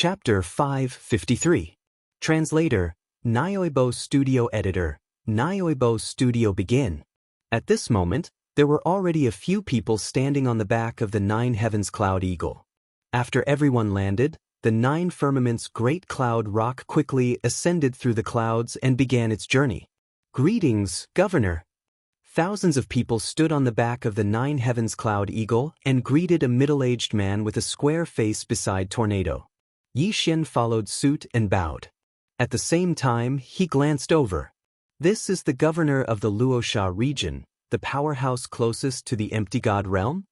Chapter 553. Translator, Nyoibo Studio Editor, Nyoibo Studio Begin. At this moment, there were already a few people standing on the back of the Nine Heavens Cloud Eagle. After everyone landed, the Nine Firmaments Great Cloud Rock quickly ascended through the clouds and began its journey. Greetings, Governor. Thousands of people stood on the back of the Nine Heavens Cloud Eagle and greeted a middle-aged man with a square face beside Tornado. Xianxia followed suit and bowed. At the same time, he glanced over. This is the governor of the Wuxia region, the powerhouse closest to the Empty God realm?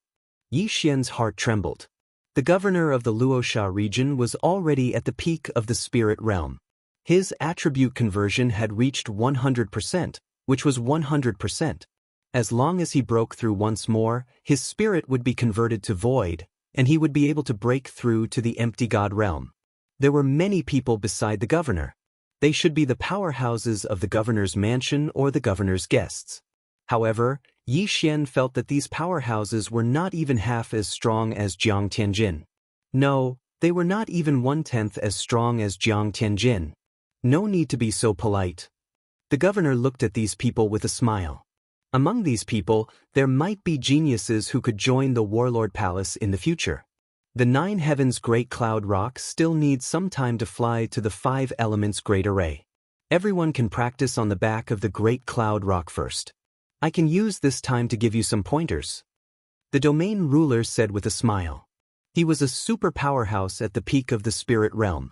Xianxia's heart trembled. The governor of the Wuxia region was already at the peak of the spirit realm. His attribute conversion had reached 100%, which was 100%. As long as he broke through once more, his spirit would be converted to void, and he would be able to break through to the Empty God realm. There were many people beside the governor. They should be the powerhouses of the governor's mansion or the governor's guests. However, Xianxia felt that these powerhouses were not even half as strong as Jiang Tianjin. No, they were not even 1/10 as strong as Jiang Tianjin. No need to be so polite. The governor looked at these people with a smile. Among these people, there might be geniuses who could join the Warlord Palace in the future. The Nine Heavens Great Cloud Rock still needs some time to fly to the Five Elements Great Array. Everyone can practice on the back of the Great Cloud Rock first. I can use this time to give you some pointers. The domain ruler said with a smile. He was a super powerhouse at the peak of the spirit realm.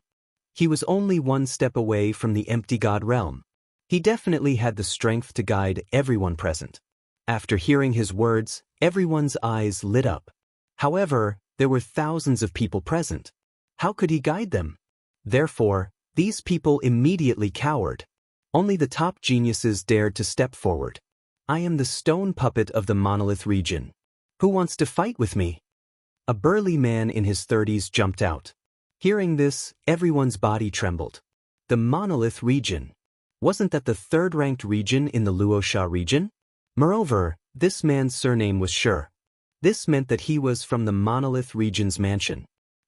He was only one step away from the Empty God realm. He definitely had the strength to guide everyone present. After hearing his words, everyone's eyes lit up. However, there were thousands of people present. How could he guide them? Therefore, these people immediately cowered. Only the top geniuses dared to step forward. I am the stone puppet of the Monolith region. Who wants to fight with me? A burly man in his 30s jumped out. Hearing this, everyone's body trembled. The Monolith region. Wasn't that the third-ranked region in the Wuxia region? Moreover, this man's surname was Sure. This meant that he was from the Monolith region's mansion.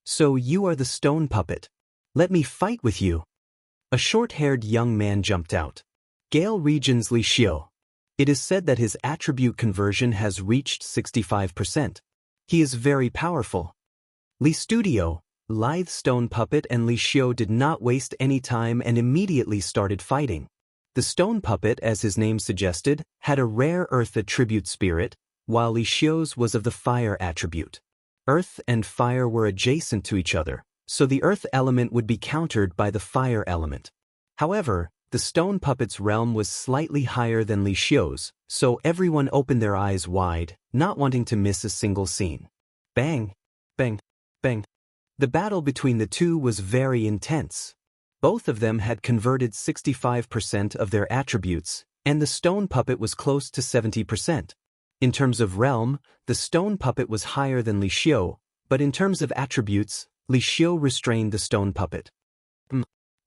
So you are the stone puppet. Let me fight with you. A short-haired young man jumped out. Gale region's Li Xiu. It is said that his attribute conversion has reached 65%. He is very powerful. Li Studio, Lithe Stone Puppet and Li Xiu did not waste any time and immediately started fighting. The stone puppet, as his name suggested, had a rare earth attribute spirit, while Li Xiu's was of the fire attribute. Earth and fire were adjacent to each other, so the earth element would be countered by the fire element. However, the stone puppet's realm was slightly higher than Li Xiu's, so everyone opened their eyes wide, not wanting to miss a single scene. Bang! Bang! Bang! The battle between the two was very intense. Both of them had converted 65% of their attributes, and the stone puppet was close to 70%. In terms of realm, the stone puppet was higher than Li Xiu, but in terms of attributes, Li Xiu restrained the stone puppet.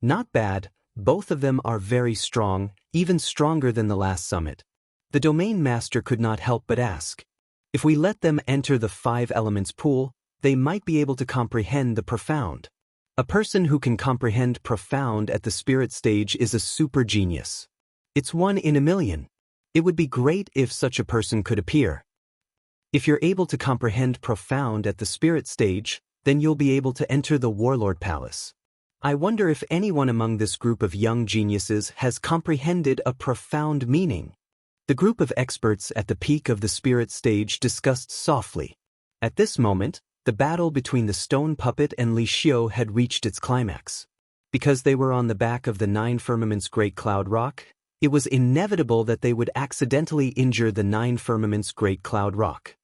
Not bad, both of them are very strong, even stronger than the last summit. The domain master could not help but ask. If we let them enter the Five Elements pool, they might be able to comprehend the profound. A person who can comprehend profound at the spirit stage is a super genius. It's 1 in a million. It would be great if such a person could appear. If you're able to comprehend profound at the spirit stage, then you'll be able to enter the Warlord Palace. I wonder if anyone among this group of young geniuses has comprehended a profound meaning. The group of experts at the peak of the spirit stage discussed softly. At this moment, the battle between the stone puppet and Li Xiu had reached its climax. Because they were on the back of the Nine Firmaments Great Cloud Rock, it was inevitable that they would accidentally injure the Nine Firmaments Great Cloud Rock.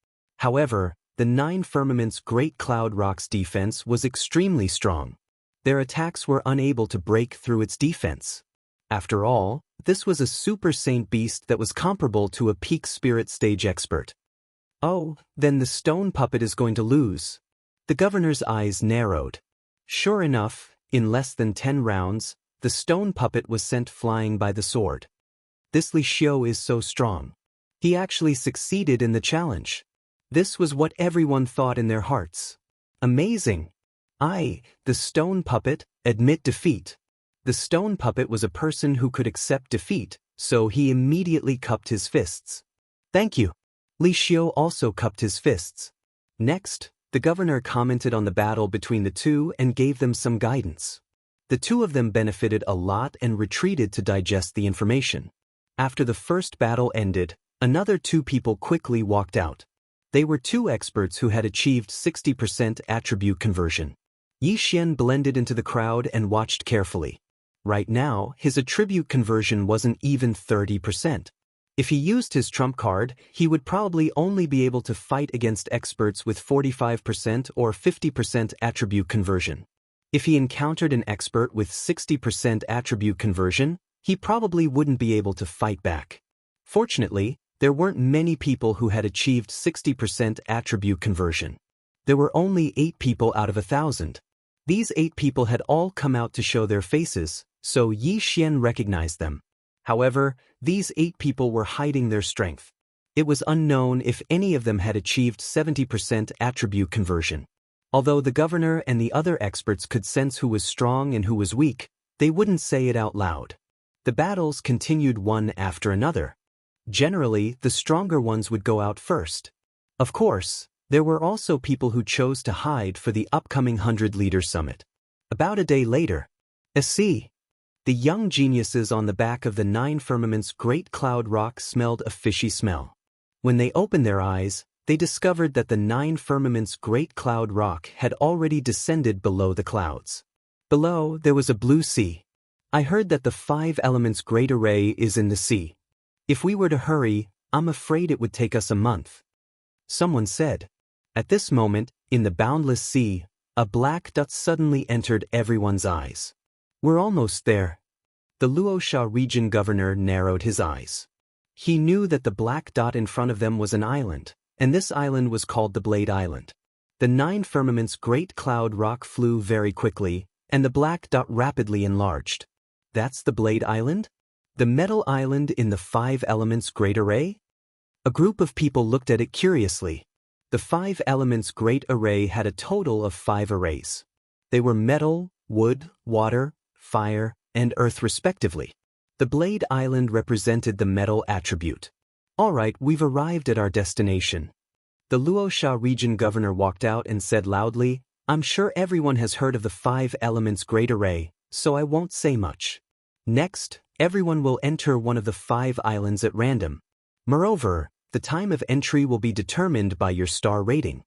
However, the Nine Firmaments Great Cloud Rock's defense was extremely strong. Their attacks were unable to break through its defense. After all, this was a super saint beast that was comparable to a peak spirit stage expert. Oh, then the stone puppet is going to lose. The governor's eyes narrowed. Sure enough, in less than 10 rounds, the stone puppet was sent flying by the sword. This Li Xiu is so strong. He actually succeeded in the challenge. This was what everyone thought in their hearts. Amazing! The stone puppet, admit defeat. The stone puppet was a person who could accept defeat, so he immediately cupped his fists. Thank you. Li Xiu also cupped his fists. Next, the governor commented on the battle between the two and gave them some guidance. The two of them benefited a lot and retreated to digest the information. After the first battle ended, another two people quickly walked out. They were two experts who had achieved 60% attribute conversion. Yi Xian blended into the crowd and watched carefully. Right now, his attribute conversion wasn't even 30%. If he used his trump card, he would probably only be able to fight against experts with 45% or 50% attribute conversion. If he encountered an expert with 60% attribute conversion, he probably wouldn't be able to fight back. Fortunately, there weren't many people who had achieved 60% attribute conversion. There were only 8 people out of 1,000. These 8 people had all come out to show their faces, so Yi Xian recognized them. However, these 8 people were hiding their strength. It was unknown if any of them had achieved 70% attribute conversion. Although the governor and the other experts could sense who was strong and who was weak, they wouldn't say it out loud. The battles continued one after another. Generally, the stronger ones would go out first. Of course, there were also people who chose to hide for the upcoming 100-leader summit. About a day later, the young geniuses on the back of the 9 firmaments Great Cloud Rock smelled a fishy smell. When they opened their eyes, they discovered that the 9 firmaments Great Cloud Rock had already descended below the clouds. Below, there was a blue sea. I heard that the 5 elements Great Array is in the sea. If we were to hurry, I'm afraid it would take us a month. Someone said. At this moment, in the boundless sea, a black dot suddenly entered everyone's eyes. We're almost there. The Luoxia region governor narrowed his eyes. He knew that the black dot in front of them was an island, and this island was called the Blade Island. The 9 firmaments Great Cloud Rock flew very quickly, and the black dot rapidly enlarged. That's the Blade Island? The metal island in the 5 elements Great Array? A group of people looked at it curiously. The 5 elements Great Array had a total of 5 arrays. They were metal, wood, water, fire, and earth respectively. The Blade Island represented the metal attribute. All right, we've arrived at our destination. The Luoxia region governor walked out and said loudly, I'm sure everyone has heard of the 5 elements Great Array, so I won't say much. Next, everyone will enter one of the 5 islands at random. Moreover, the time of entry will be determined by your star rating.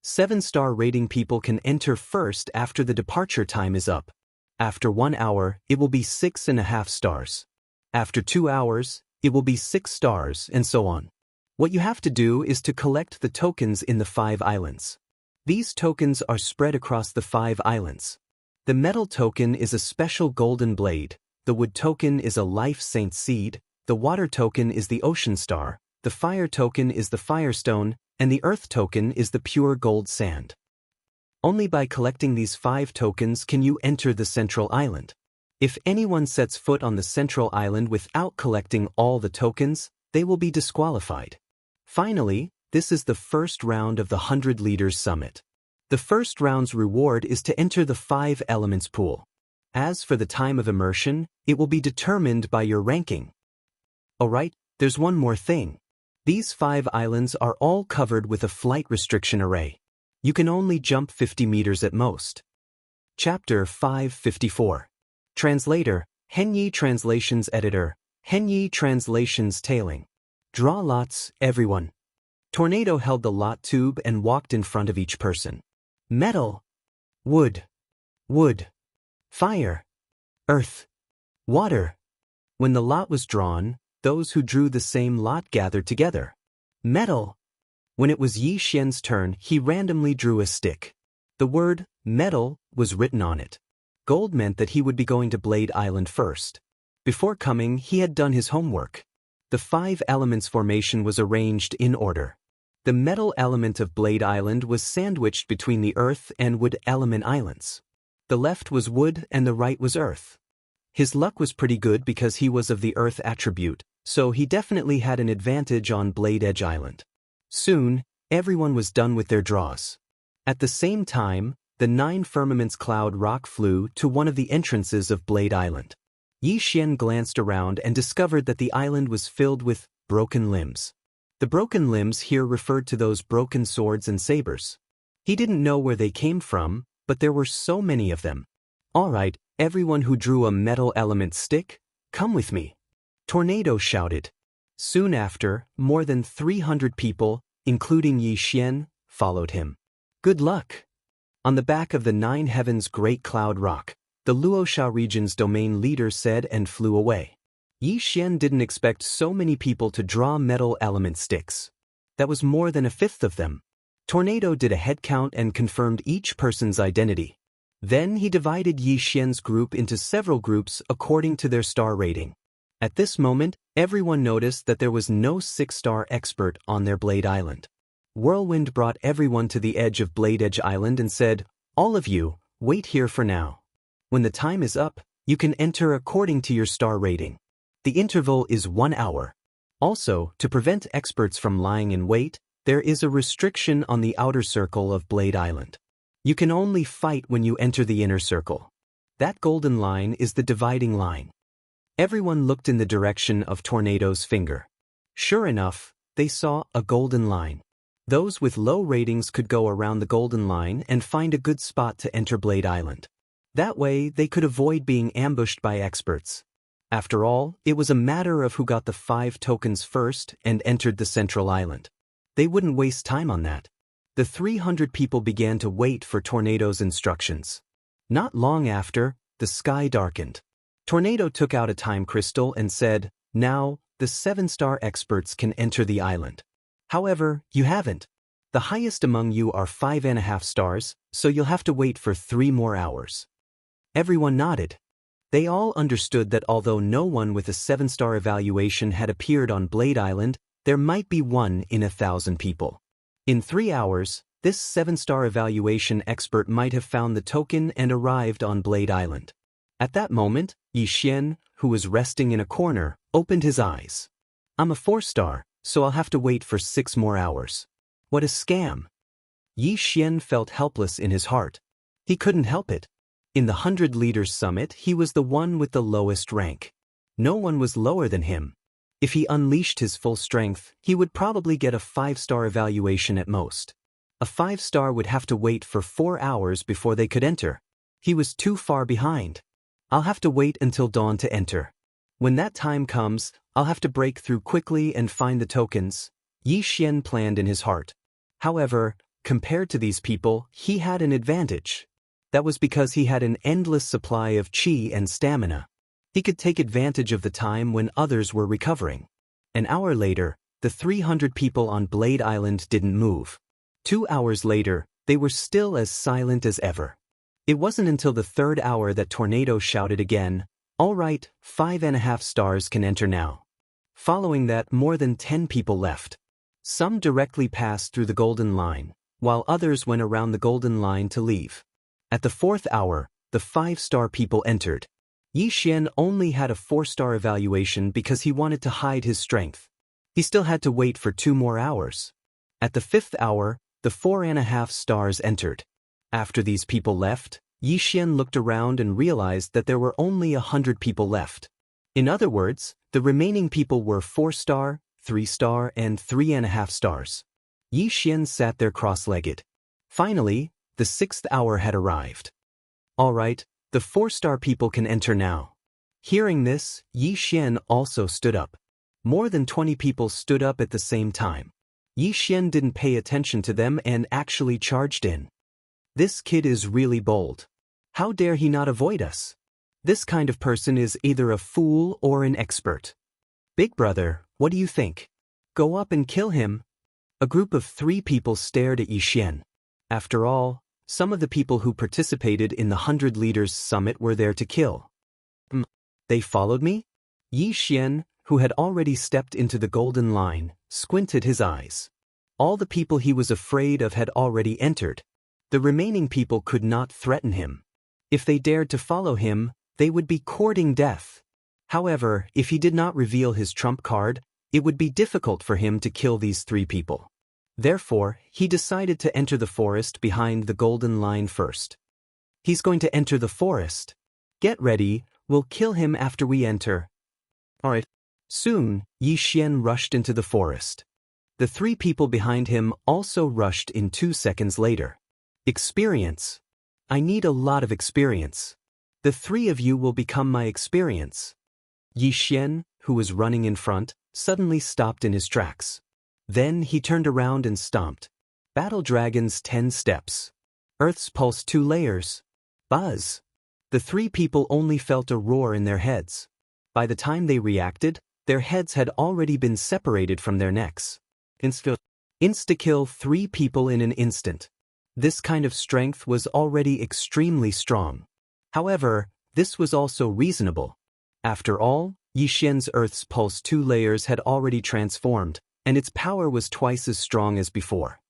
7-star rating people can enter first after the departure time is up. After 1 hour, it will be 6.5 stars. After 2 hours, it will be 6 stars, and so on. What you have to do is to collect the tokens in the 5 islands. These tokens are spread across the 5 islands. The metal token is a special golden blade, the wood token is a life saint seed, the water token is the ocean star, the fire token is the firestone, and the earth token is the pure gold sand. Only by collecting these 5 tokens can you enter the central island. If anyone sets foot on the central island without collecting all the tokens, they will be disqualified. Finally, this is the first round of the 100 Leaders Summit. The first round's reward is to enter the 5 elements pool. As for the time of immersion, it will be determined by your ranking. Alright, there's one more thing. These 5 islands are all covered with a flight restriction array. You can only jump 50 meters at most. Chapter 554. Translator, Henyi Translations Editor, Henyi Translations Tailing. Draw lots, everyone. Tornado held the lot tube and walked in front of each person. Metal. Wood. Wood. Fire. Earth. Water. When the lot was drawn, those who drew the same lot gathered together. Metal. When it was Yi Xian's turn, he randomly drew a stick. The word, metal, was written on it. Gold meant that he would be going to Blade Island first. Before coming, he had done his homework. The 5 elements formation was arranged in order. The metal element of Blade Island was sandwiched between the earth and wood element islands. The left was wood and the right was earth. His luck was pretty good because he was of the earth attribute, so he definitely had an advantage on Blade Edge Island. Soon, everyone was done with their draws. At the same time, the 9 firmaments cloud rock flew to one of the entrances of Blade Island. Yi Xian glanced around and discovered that the island was filled with broken limbs. The broken limbs here referred to those broken swords and sabers. He didn't know where they came from, but there were so many of them. "All right, everyone who drew a metal element stick, come with me," Tornado shouted. Soon after, more than 300 people, including Yi Xian, followed him. "Good luck." On the back of the 9 heavens great cloud rock, the Luoxia region's domain leader said and flew away. Yi Xian didn't expect so many people to draw metal element sticks. That was more than a fifth of them. Tornado did a head count and confirmed each person's identity. Then he divided Yi Xian's group into several groups according to their star rating. At this moment, everyone noticed that there was no 6-star expert on their Blade Island. Whirlwind brought everyone to the edge of Blade Edge Island and said, "All of you, wait here for now. When the time is up, you can enter according to your star rating. The interval is 1 hour. Also, to prevent experts from lying in wait, there is a restriction on the outer circle of Blade Island. You can only fight when you enter the inner circle. That golden line is the dividing line." Everyone looked in the direction of Tornado's finger. Sure enough, they saw a golden line. Those with low ratings could go around the golden line and find a good spot to enter Blade Island. That way, they could avoid being ambushed by experts. After all, it was a matter of who got the 5 tokens first and entered the central island. They wouldn't waste time on that. The 300 people began to wait for Tornado's instructions. Not long after, the sky darkened. Tornado took out a time crystal and said, "Now, the 7-star experts can enter the island. However, you haven't. The highest among you are 5.5 stars, so you'll have to wait for 3 more hours." Everyone nodded. They all understood that although no one with a 7-star evaluation had appeared on Blade Island, there might be one in 1,000 people. In 3 hours, this 7-star evaluation expert might have found the token and arrived on Blade Island. At that moment, Yi Xian, who was resting in a corner, opened his eyes. "I'm a 4-star, so I'll have to wait for 6 more hours. What a scam." Yi Xian felt helpless in his heart. He couldn't help it. In the 100 Leaders Summit, he was the one with the lowest rank. No one was lower than him. If he unleashed his full strength, he would probably get a 5-star evaluation at most. A 5-star would have to wait for 4 hours before they could enter. He was too far behind. "I'll have to wait until dawn to enter. When that time comes, I'll have to break through quickly and find the tokens," Yi Xian planned in his heart. However, compared to these people, he had an advantage. That was because he had an endless supply of qi and stamina. He could take advantage of the time when others were recovering. An hour later, the 300 people on Blade Island didn't move. 2 hours later, they were still as silent as ever. It wasn't until the 3rd hour that Tornado shouted again, "All right, 5.5 stars can enter now." Following that, more than 10 people left. Some directly passed through the golden line, while others went around the golden line to leave. At the 4th hour, the 5-star people entered. Yi Xian only had a 4-star evaluation because he wanted to hide his strength. He still had to wait for 2 more hours. At the 5th hour, the 4.5 stars entered. After these people left, Yi Xian looked around and realized that there were only 100 people left. In other words, the remaining people were 4-star, 3-star, and 3.5 stars. Yi Xian sat there cross-legged. Finally, the 6th hour had arrived. "All right, the 4-star people can enter now." Hearing this, Yi Xian also stood up. More than 20 people stood up at the same time. Yi Xian didn't pay attention to them and actually charged in. "This kid is really bold. How dare he not avoid us? This kind of person is either a fool or an expert. Big brother, what do you think? Go up and kill him." A group of 3 people stared at Yi Xian. After all, some of the people who participated in the 100 Leaders Summit were there to kill. They followed me? Yi Xian, who had already stepped into the golden line, squinted his eyes. All the people he was afraid of had already entered. The remaining people could not threaten him. If they dared to follow him, they would be courting death. However, if he did not reveal his trump card, it would be difficult for him to kill these 3 people. Therefore, he decided to enter the forest behind the golden line first. He's going to enter the forest. Get ready, we'll kill him after we enter. Alright. Soon, Yi Xian rushed into the forest. The 3 people behind him also rushed in 2 seconds later. Experience. I need a lot of experience. The 3 of you will become my experience. Yi Xian, who was running in front, suddenly stopped in his tracks. Then he turned around and stomped. Battle Dragon's 10 steps. Earth's Pulse 2 layers. Buzz. The 3 people only felt a roar in their heads. By the time they reacted, their heads had already been separated from their necks. Insta-kill 3 people in an instant. This kind of strength was already extremely strong. However, this was also reasonable. After all, Yi Xian's Earth's Pulse 2 layers had already transformed, and its power was twice as strong as before.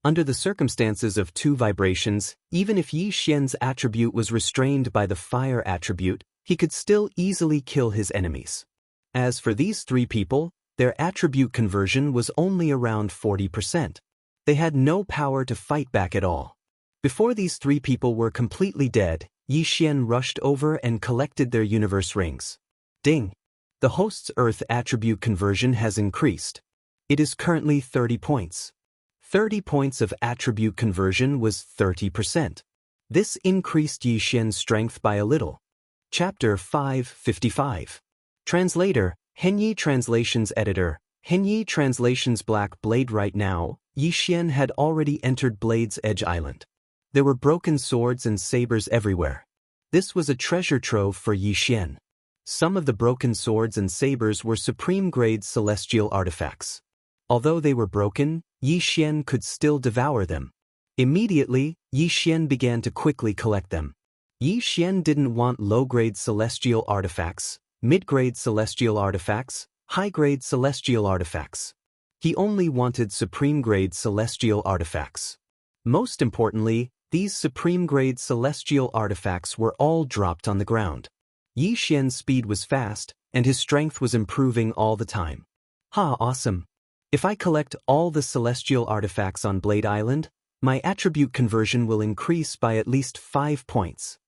Under the circumstances of 2 vibrations, even if Yi Xian's attribute was restrained by the fire attribute, he could still easily kill his enemies. As for these 3 people, their attribute conversion was only around 40%. They had no power to fight back at all. Before these 3 people were completely dead, Yi Xian rushed over and collected their universe rings. Ding! The host's Earth attribute conversion has increased. It is currently 30 points. 30 points of attribute conversion was 30%. This increased Yi Xian's strength by a little. Chapter 555. Translator, Henyi Translations Editor, Henyi Translations Black Blade. Right now, Yi Xian had already entered Blade's Edge Island. There were broken swords and sabers everywhere. This was a treasure trove for Yi Xian. Some of the broken swords and sabers were supreme-grade celestial artifacts. Although they were broken, Yi Xian could still devour them. Immediately, Yi Xian began to quickly collect them. Yi Xian didn't want low-grade celestial artifacts, mid-grade celestial artifacts, high-grade celestial artifacts. He only wanted supreme-grade celestial artifacts. Most importantly, these supreme-grade celestial artifacts were all dropped on the ground. Yi Xian's speed was fast, and his strength was improving all the time. Awesome! If I collect all the celestial artifacts on Blade Island, my attribute conversion will increase by at least 5 points.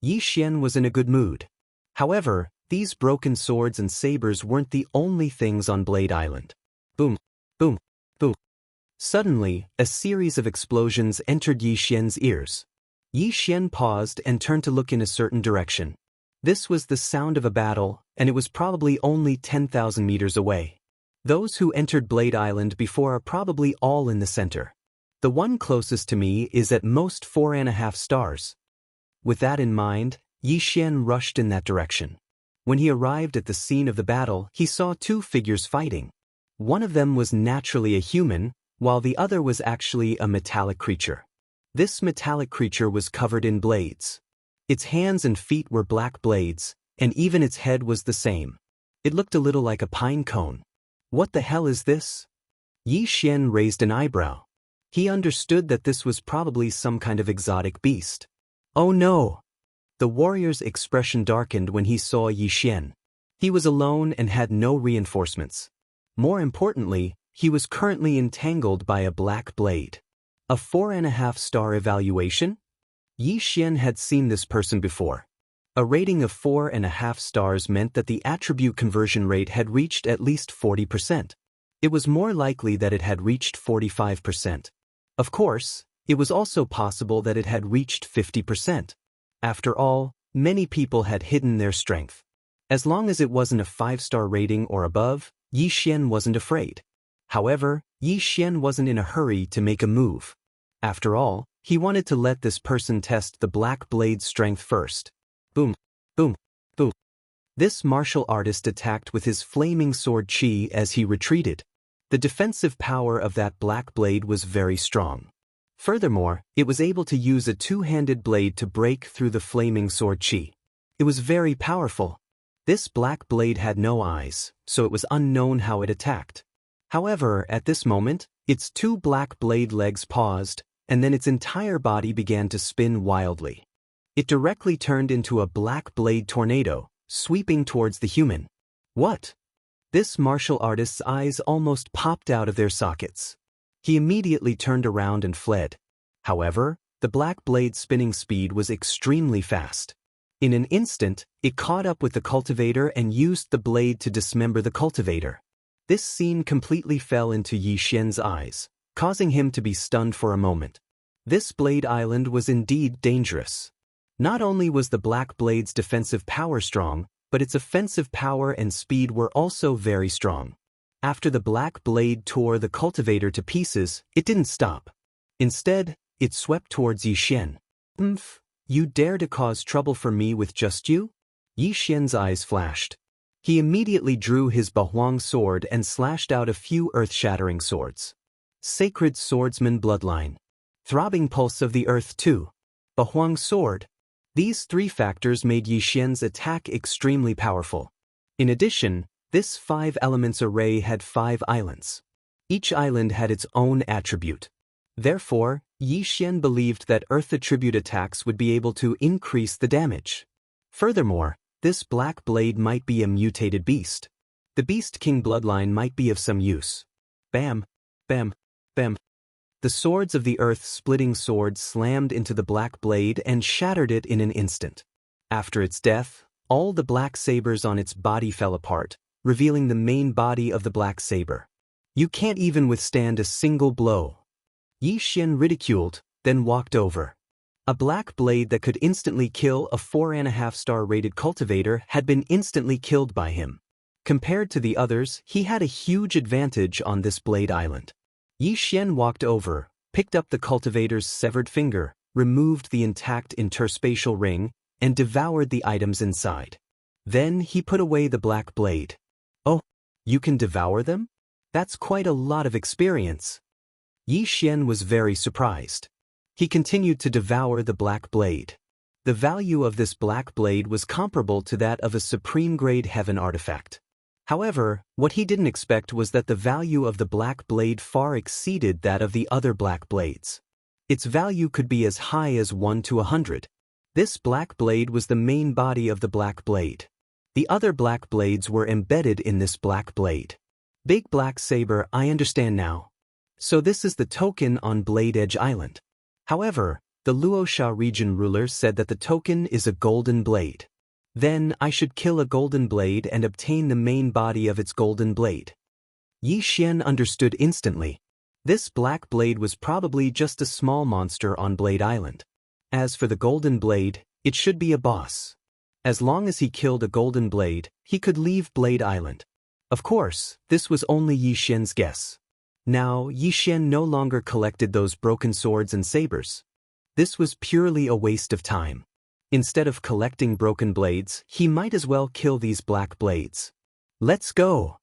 Yi Xian was in a good mood. However, these broken swords and sabers weren't the only things on Blade Island. Boom, boom, boom. Suddenly, a series of explosions entered Yi Xian's ears. Yi Xian paused and turned to look in a certain direction. This was the sound of a battle, and it was probably only 10,000 meters away. Those who entered Blade Island before are probably all in the center. The one closest to me is at most 4.5 stars. With that in mind, Yi Xian rushed in that direction. When he arrived at the scene of the battle, he saw 2 figures fighting. One of them was naturally a human, while the other was actually a metallic creature. This metallic creature was covered in blades. Its hands and feet were black blades, and even its head was the same. It looked a little like a pine cone. What the hell is this? Yi Xian raised an eyebrow. He understood that this was probably some kind of exotic beast. Oh no! The warrior's expression darkened when he saw Yi Xian. He was alone and had no reinforcements. More importantly, he was currently entangled by a black blade. A 4.5-star evaluation? Yi Xian had seen this person before. A rating of 4.5 stars meant that the attribute conversion rate had reached at least 40%. It was more likely that it had reached 45%. Of course, it was also possible that it had reached 50%. After all, many people had hidden their strength. As long as it wasn't a 5-star rating or above, Yi Xian wasn't afraid. However, Yi Xian wasn't in a hurry to make a move. After all, he wanted to let this person test the black blade's strength first. Boom, boom, boom. This martial artist attacked with his flaming sword Qi as he retreated. The defensive power of that black blade was very strong. Furthermore, it was able to use a 2-handed blade to break through the flaming sword Qi. It was very powerful. This black blade had no eyes, so it was unknown how it attacked. However, at this moment, its 2 black blade legs paused, and then its entire body began to spin wildly. It directly turned into a black blade tornado, sweeping towards the human. What? This martial artist's eyes almost popped out of their sockets. He immediately turned around and fled. However, the black blade's spinning speed was extremely fast. In an instant, it caught up with the cultivator and used the blade to dismember the cultivator. This scene completely fell into Yi Xian's eyes, causing him to be stunned for a moment. This blade island was indeed dangerous. Not only was the black blade's defensive power strong, but its offensive power and speed were also very strong. After the black blade tore the cultivator to pieces, it didn't stop. Instead, it swept towards Yi Xian. "Umph, you dare to cause trouble for me with just you?" Yi Xian's eyes flashed. He immediately drew his Bahuang sword and slashed out a few earth-shattering swords. Sacred Swordsman Bloodline. Throbbing Pulse of the Earth 2. Bahuang Sword. These three factors made Yi Xian's attack extremely powerful. In addition, this 5 elements array had 5 islands. Each island had its own attribute. Therefore, Yi Xian believed that Earth attribute attacks would be able to increase the damage. Furthermore, this black blade might be a mutated beast. The Beast King bloodline might be of some use. Bam, bam, bam. The swords of the earth-splitting sword slammed into the black blade and shattered it in an instant. After its death, all the black sabers on its body fell apart, revealing the main body of the black saber. "You can't even withstand a single blow." Yi Xian ridiculed, then walked over. A black blade that could instantly kill a 4.5-star rated cultivator had been instantly killed by him. Compared to the others, he had a huge advantage on this blade island. Yi Xian walked over, picked up the cultivator's severed finger, removed the intact interspatial ring, and devoured the items inside. Then he put away the black blade. "Oh, you can devour them? That's quite a lot of experience." Yi Xian was very surprised. He continued to devour the black blade. The value of this black blade was comparable to that of a supreme-grade heaven artifact. However, what he didn't expect was that the value of the black blade far exceeded that of the other black blades. Its value could be as high as 1 to 100. This black blade was the main body of the black blade. The other black blades were embedded in this black blade. Big Black Saber, I understand now. So this is the token on Blade Edge Island. However, the Luosha region ruler said that the token is a golden blade. Then I should kill a golden blade and obtain the main body of its golden blade. Yi Xian understood instantly. This black blade was probably just a small monster on Blade Island. As for the golden blade, it should be a boss. As long as he killed a golden blade, he could leave Blade Island. Of course, this was only Yi Xian's guess. Now, Yi Xian no longer collected those broken swords and sabers. This was purely a waste of time. Instead of collecting broken blades, he might as well kill these black blades. "Let's go!"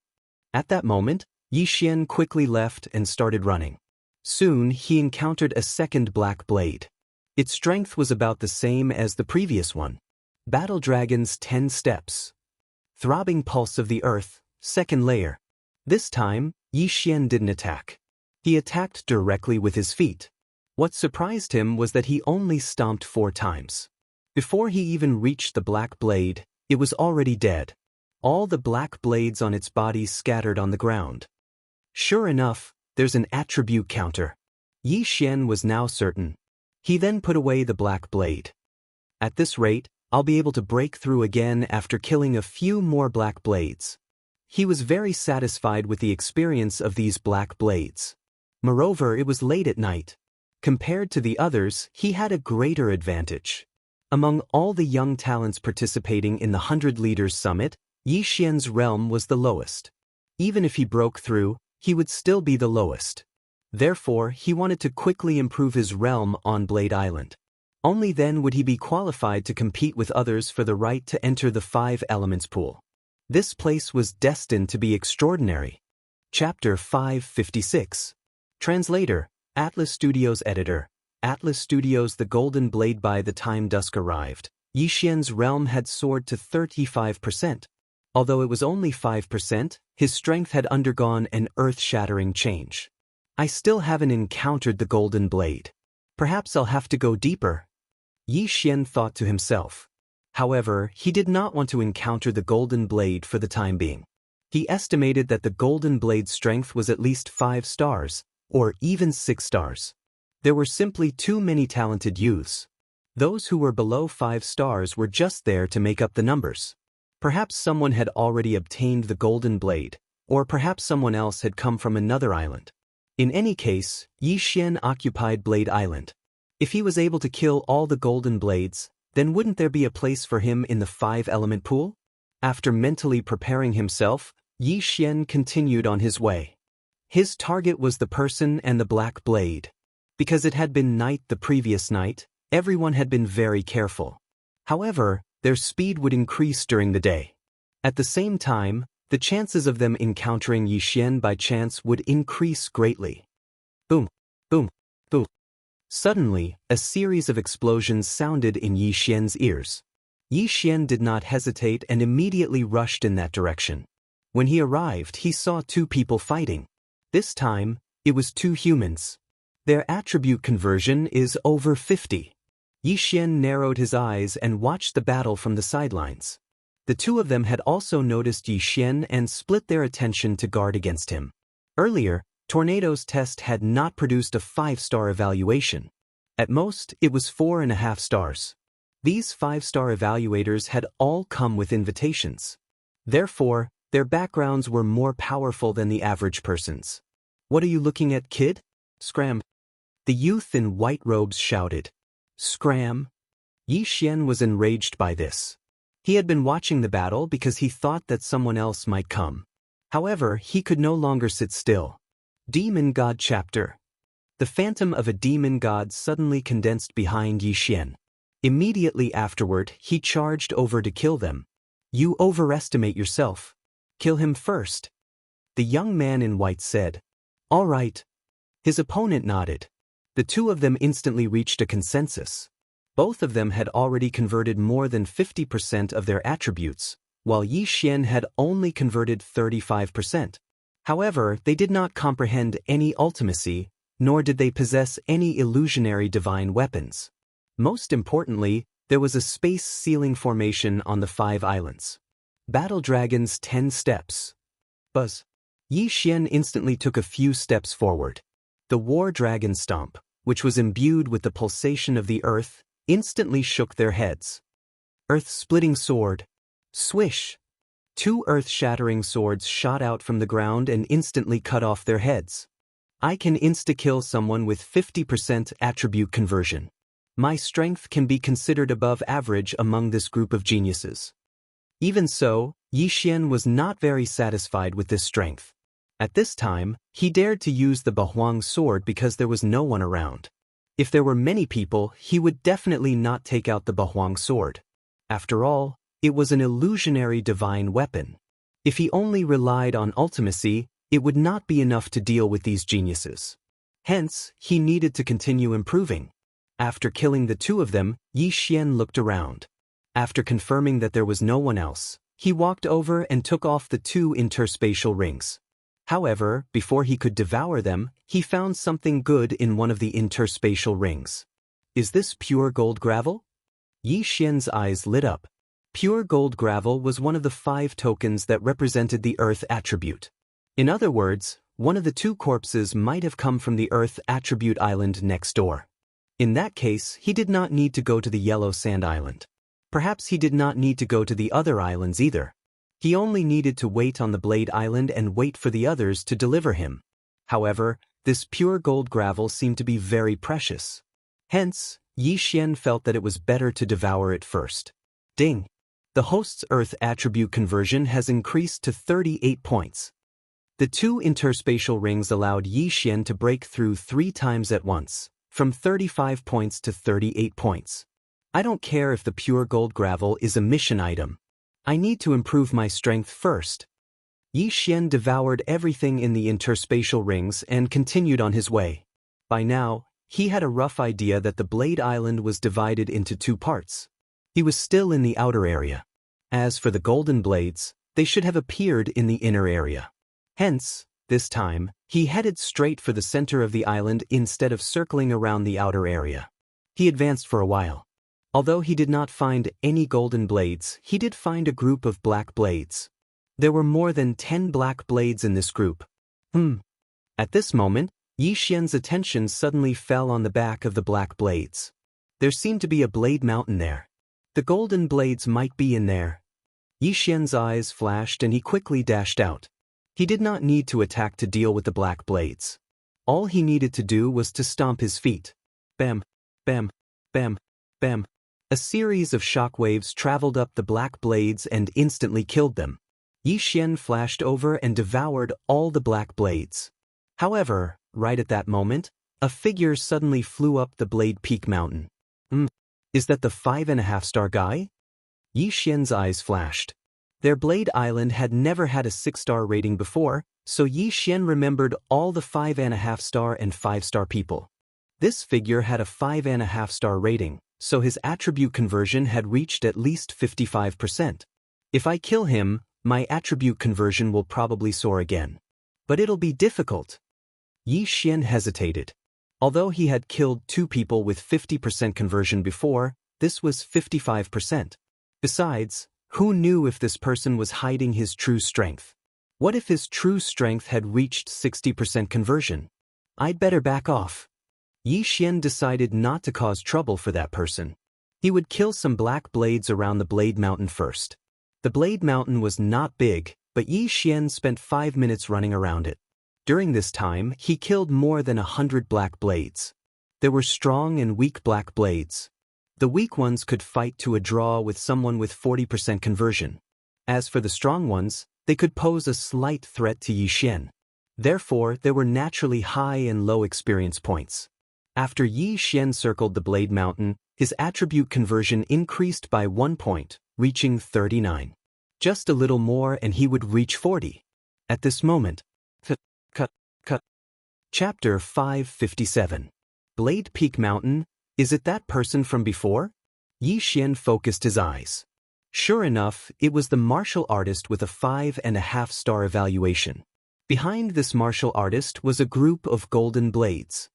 At that moment, Yi Xian quickly left and started running. Soon, he encountered a second black blade. Its strength was about the same as the previous one. Battle Dragon's 10 Steps. Throbbing Pulse of the Earth, second layer. This time, Yi Xian didn't attack. He attacked directly with his feet. What surprised him was that he only stomped 4 times. Before he even reached the black blade, it was already dead. All the black blades on its body scattered on the ground. Sure enough, there's an attribute counter. Yi Xian was now certain. He then put away the black blade. At this rate, I'll be able to break through again after killing a few more black blades. He was very satisfied with the experience of these black blades. Moreover, it was late at night. Compared to the others, he had a greater advantage. Among all the young talents participating in the 100 Leaders Summit, Yi Xian's realm was the lowest. Even if he broke through, he would still be the lowest. Therefore, he wanted to quickly improve his realm on Blade Island. Only then would he be qualified to compete with others for the right to enter the 5 Elements pool. This place was destined to be extraordinary. Chapter 556. Translator, Atlas Studios Editor. Atlas Studios. The Golden Blade. By the time dusk arrived, Yi Xian's realm had soared to 35%. Although it was only 5%, his strength had undergone an earth-shattering change. I still haven't encountered the Golden Blade. Perhaps I'll have to go deeper. Yi Xian thought to himself. However, he did not want to encounter the Golden Blade for the time being. He estimated that the Golden Blade's strength was at least 5 stars, or even 6 stars. There were simply too many talented youths. Those who were below 5 stars were just there to make up the numbers. Perhaps someone had already obtained the golden blade, or perhaps someone else had come from another island. In any case, Yi Xian occupied Blade Island. If he was able to kill all the golden blades, then wouldn't there be a place for him in the 5-element pool? After mentally preparing himself, Yi Xian continued on his way. His target was the person and the black blade. Because it had been night the previous night, everyone had been very careful. However, their speed would increase during the day. At the same time, the chances of them encountering Yi Xian by chance would increase greatly. Boom, boom, boom. Suddenly, a series of explosions sounded in Yi Xian's ears. Yi Xian did not hesitate and immediately rushed in that direction. When he arrived, he saw 2 people fighting. This time, it was 2 humans. Their attribute conversion is over 50. Yi Xian narrowed his eyes and watched the battle from the sidelines. The 2 of them had also noticed Yi Xian and split their attention to guard against him. Earlier, Tornado's test had not produced a 5-star evaluation. At most, it was 4.5 stars. These 5-star evaluators had all come with invitations. Therefore, their backgrounds were more powerful than the average person's. "What are you looking at, kid? Scram!" The youth in white robes shouted. Scram! Yi Xian was enraged by this. He had been watching the battle because he thought that someone else might come. However, he could no longer sit still. Demon God Chapter. The phantom of a demon god suddenly condensed behind Yi Xian. Immediately afterward, he charged over to kill them. "You overestimate yourself. Kill him first." The young man in white said. "All right." His opponent nodded. The 2 of them instantly reached a consensus. Both of them had already converted more than 50% of their attributes, while Yi Xian had only converted 35%. However, they did not comprehend any ultimacy, nor did they possess any illusionary divine weapons. Most importantly, there was a space ceiling formation on the 5 islands. Battle Dragon's 10 steps. Buzz. Yi Xian instantly took a few steps forward. The War Dragon Stomp, which was imbued with the pulsation of the earth, instantly shook their heads. Earth-splitting sword. Swish! 2 earth-shattering swords shot out from the ground and instantly cut off their heads. I can insta-kill someone with 50% attribute conversion. My strength can be considered above average among this group of geniuses. Even so, Yi Xian was not very satisfied with this strength. At this time, he dared to use the Bahuang sword because there was no one around. If there were many people, he would definitely not take out the Bahuang sword. After all, it was an illusionary divine weapon. If he only relied on ultimacy, it would not be enough to deal with these geniuses. Hence, he needed to continue improving. After killing the 2 of them, Yi Xian looked around. After confirming that there was no one else, he walked over and took off the 2 interspatial rings. However, before he could devour them, he found something good in one of the interspatial rings. Is this pure gold gravel? Yi Xian's eyes lit up. Pure gold gravel was one of the 5 tokens that represented the earth attribute. In other words, one of the 2 corpses might have come from the earth attribute island next door. In that case, he did not need to go to the yellow sand island. Perhaps he did not need to go to the other islands either. He only needed to wait on the Blade Island and wait for the others to deliver him. However, this pure gold gravel seemed to be very precious. Hence, Yi Xian felt that it was better to devour it first. Ding! The host's earth attribute conversion has increased to 38 points. The 2 interspatial rings allowed Yi Xian to break through 3 times at once, from 35 points to 38 points. I don't care if the pure gold gravel is a mission item. I need to improve my strength first. Yi Xian devoured everything in the interspatial rings and continued on his way. By now, he had a rough idea that the Blade Island was divided into 2 parts. He was still in the outer area. As for the golden blades, they should have appeared in the inner area. Hence, this time, he headed straight for the center of the island instead of circling around the outer area. He advanced for a while. Although he did not find any golden blades, he did find a group of black blades. There were more than 10 black blades in this group. At this moment, Yi Xian's attention suddenly fell on the back of the black blades. There seemed to be a blade mountain there. The golden blades might be in there. Yi Xian's eyes flashed and he quickly dashed out. He did not need to attack to deal with the black blades. All he needed to do was to stomp his feet. Bam, bam, bam, bam. A series of shockwaves traveled up the black blades and instantly killed them. Yi Xian flashed over and devoured all the black blades. However, right at that moment, a figure suddenly flew up the Blade Peak Mountain. Is that the 5.5-star guy? Yi Xian's eyes flashed. Their Blade Island had never had a 6-star rating before, so Yi Xian remembered all the 5.5-star and 5-star people. This figure had a 5.5-star rating, so his attribute conversion had reached at least 55%. If I kill him, my attribute conversion will probably soar again. But it'll be difficult. Yi Xian hesitated. Although he had killed 2 people with 50% conversion before, this was 55%. Besides, who knew if this person was hiding his true strength? What if his true strength had reached 60% conversion? I'd better back off. Yi Xian decided not to cause trouble for that person. He would kill some black blades around the Blade Mountain first. The Blade Mountain was not big, but Yi Xian spent 5 minutes running around it. During this time, he killed more than 100 black blades. There were strong and weak black blades. The weak ones could fight to a draw with someone with 40% conversion. As for the strong ones, they could pose a slight threat to Yi Xian. Therefore, there were naturally high and low experience points. After Yi Xian circled the Blade Mountain, his attribute conversion increased by 1 point, reaching 39. Just a little more and he would reach 40. At this moment, cut. Chapter 557. Blade Peak Mountain, is it that person from before? Yi Xian focused his eyes. Sure enough, it was the martial artist with a 5.5-star evaluation. Behind this martial artist was a group of golden blades.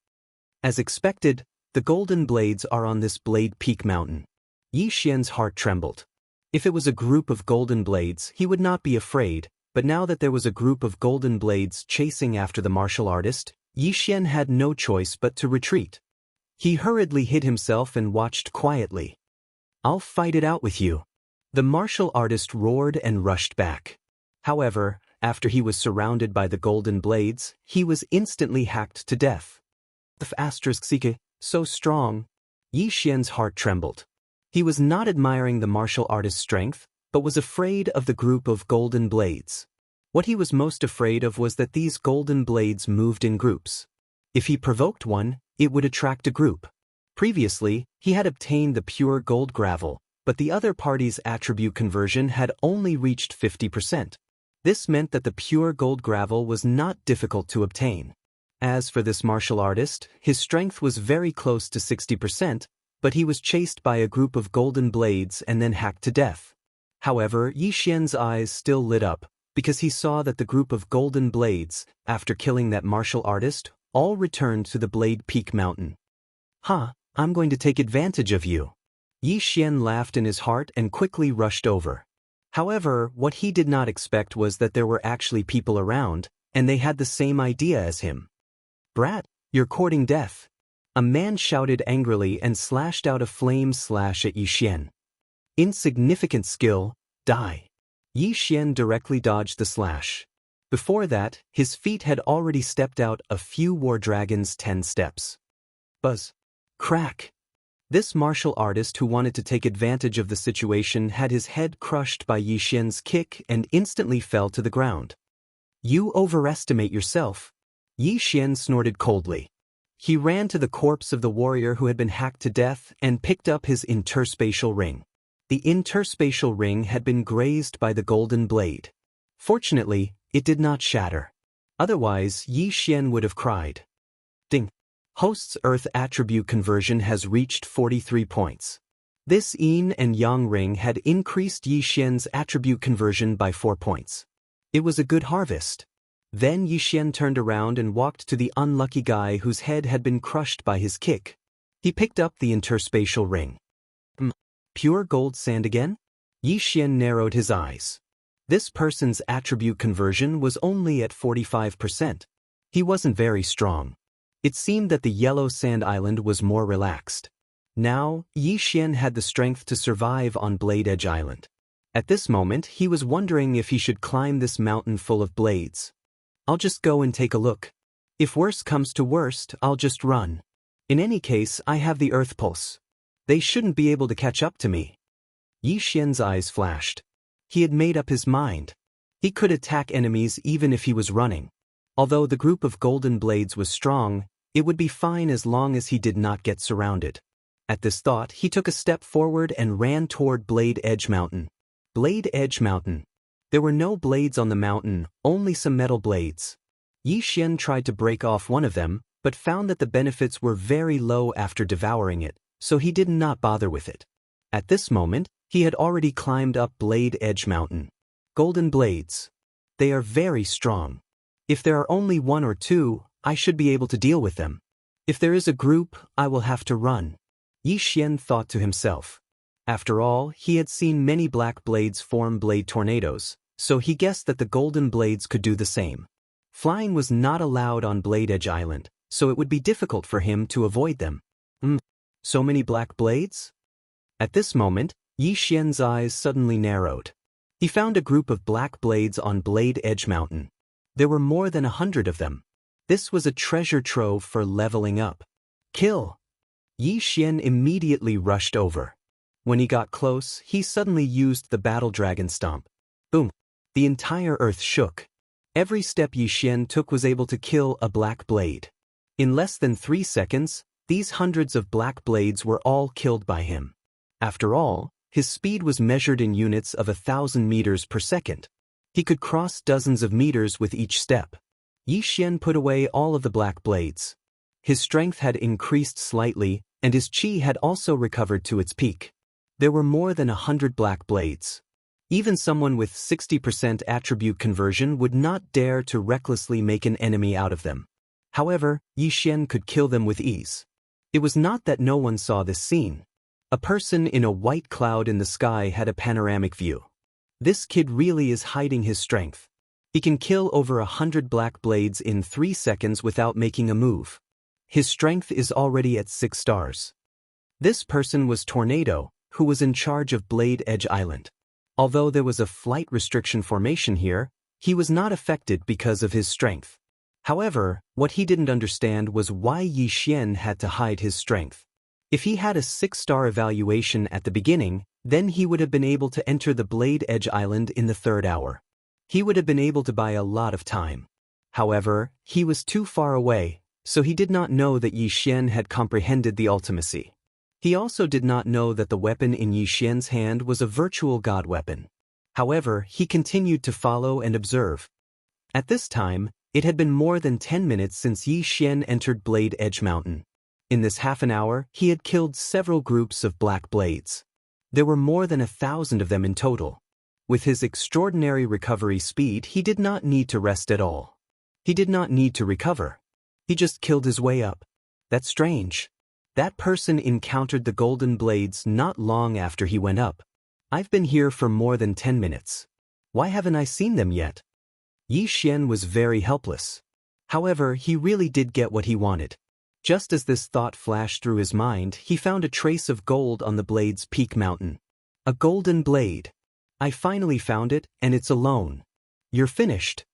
As expected, the golden blades are on this Blade Peak Mountain. Yi Xian's heart trembled. If it was a group of golden blades, he would not be afraid, but now that there was a group of golden blades chasing after the martial artist, Yi Xian had no choice but to retreat. He hurriedly hid himself and watched quietly. I'll fight it out with you. The martial artist roared and rushed back. However, after he was surrounded by the golden blades, he was instantly hacked to death. The so strong. Yi Xian's heart trembled. He was not admiring the martial artist's strength, but was afraid of the group of golden blades. What he was most afraid of was that these golden blades moved in groups. If he provoked one, it would attract a group. Previously, he had obtained the pure gold gravel, but the other party's attribute conversion had only reached 50%. This meant that the pure gold gravel was not difficult to obtain. As for this martial artist, his strength was very close to 60%, but he was chased by a group of golden blades and then hacked to death. However, Yi Xian's eyes still lit up, because he saw that the group of golden blades, after killing that martial artist, all returned to the Blade Peak Mountain. I'm going to take advantage of you. Yi Xian laughed in his heart and quickly rushed over. However, what he did not expect was that there were actually people around, and they had the same idea as him. Brat, you're courting death. A man shouted angrily and slashed out a flame slash at Yi Xian. Insignificant skill, die. Yi Xian directly dodged the slash. Before that, his feet had already stepped out a few war dragons 10 steps. Buzz. Crack. This martial artist who wanted to take advantage of the situation had his head crushed by Yi Xian's kick and instantly fell to the ground. You overestimate yourself. Yi Xian snorted coldly. He ran to the corpse of the warrior who had been hacked to death and picked up his interspatial ring. The interspatial ring had been grazed by the golden blade. Fortunately, it did not shatter. Otherwise, Yi Xian would have cried. Ding. Host's Earth attribute conversion has reached 43 points. This yin and yang ring had increased Yi Xian's attribute conversion by 4 points. It was a good harvest. Then Yi Xian turned around and walked to the unlucky guy whose head had been crushed by his kick. He picked up the interspatial ring. Pure gold sand again? Yi Xian narrowed his eyes. This person's attribute conversion was only at 45%. He wasn't very strong. It seemed that the yellow sand island was more relaxed. Now, Yi Xian had the strength to survive on Blade Edge Island. At this moment, he was wondering if he should climb this mountain full of blades. I'll just go and take a look. If worst comes to worst, I'll just run. In any case, I have the earth pulse. They shouldn't be able to catch up to me. Yi Xian's eyes flashed. He had made up his mind. He could attack enemies even if he was running. Although the group of golden blades was strong, it would be fine as long as he did not get surrounded. At this thought, he took a step forward and ran toward Blade Edge Mountain. Blade Edge Mountain. There were no blades on the mountain, only some metal blades. Yi Xian tried to break off one of them, but found that the benefits were very low after devouring it, so he did not bother with it. At this moment, he had already climbed up Blade Edge Mountain. Golden blades. They are very strong. If there are only one or two, I should be able to deal with them. If there is a group, I will have to run. Yi Xian thought to himself. After all, he had seen many black blades form blade tornadoes, so he guessed that the golden blades could do the same. Flying was not allowed on Blade Edge Island, so it would be difficult for him to avoid them. So many black blades? At this moment, Yi Xian's eyes suddenly narrowed. He found a group of black blades on Blade Edge Mountain. There were more than 100 of them. This was a treasure trove for leveling up. Kill! Yi Xian immediately rushed over. When he got close, he suddenly used the battle dragon stomp. Boom! The entire earth shook. Every step Yi Xian took was able to kill a black blade. In less than 3 seconds, these hundreds of black blades were all killed by him. After all, his speed was measured in units of 1,000 meters per second. He could cross dozens of meters with each step. Yi Xian put away all of the black blades. His strength had increased slightly, and his qi had also recovered to its peak. There were more than 100 black blades. Even someone with 60% attribute conversion would not dare to recklessly make an enemy out of them. However, Yi Xian could kill them with ease. It was not that no one saw this scene. A person in a white cloud in the sky had a panoramic view. This kid really is hiding his strength. He can kill over 100 black blades in 3 seconds without making a move. His strength is already at 6 stars. This person was Tornado, who was in charge of Blade Edge Island. Although there was a flight restriction formation here, he was not affected because of his strength. However, what he didn't understand was why Yi Xian had to hide his strength. If he had a 6-star evaluation at the beginning, then he would have been able to enter the Blade Edge Island in the 3rd hour. He would have been able to buy a lot of time. However, he was too far away, so he did not know that Yi Xian had comprehended the ultimacy. He also did not know that the weapon in Yi Xian's hand was a virtual god weapon. However, he continued to follow and observe. At this time, it had been more than 10 minutes since Yi Xian entered Blade Edge Mountain. In this half an hour, he had killed several groups of black blades. There were more than 1,000 of them in total. With his extraordinary recovery speed, he did not need to rest at all. He did not need to recover. He just killed his way up. That's strange. That person encountered the golden blades not long after he went up. I've been here for more than 10 minutes. Why haven't I seen them yet? Yi Xian was very helpless. However, he really did get what he wanted. Just as this thought flashed through his mind, he found a trace of gold on the blade's peak mountain. A golden blade. I finally found it, and it's alone. You're finished.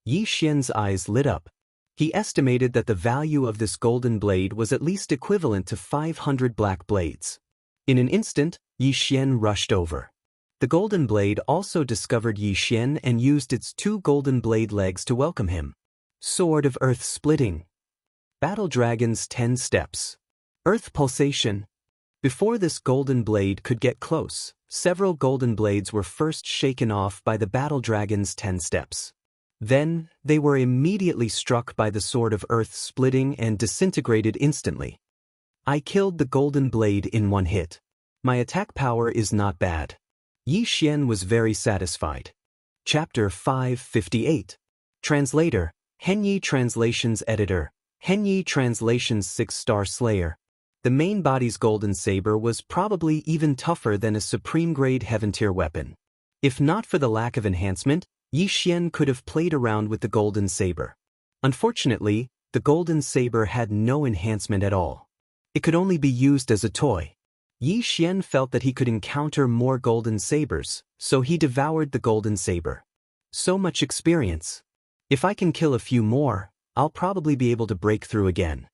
Yi Xian's eyes lit up. He estimated that the value of this golden blade was at least equivalent to 500 black blades. In an instant, Yi Xian rushed over. The golden blade also discovered Yi Xian and used its 2 golden blade legs to welcome him. Sword of Earth Splitting. Battle Dragon's 10 Steps. Earth Pulsation. Before this golden blade could get close, several golden blades were first shaken off by the Battle Dragon's 10 Steps. Then, they were immediately struck by the Sword of Earth Splitting and disintegrated instantly. I killed the golden blade in 1 hit. My attack power is not bad. Yi Xian was very satisfied. Chapter 558. Translator, Henyi Translations Editor, Henyi Translations 6-star Slayer. The main body's golden saber was probably even tougher than a supreme-grade heaven-tier weapon. If not for the lack of enhancement, Yi Xian could have played around with the golden saber. Unfortunately, the golden saber had no enhancement at all. It could only be used as a toy. Yi Xian felt that he could encounter more golden sabers, so he devoured the golden saber. So much experience. If I can kill a few more, I'll probably be able to break through again.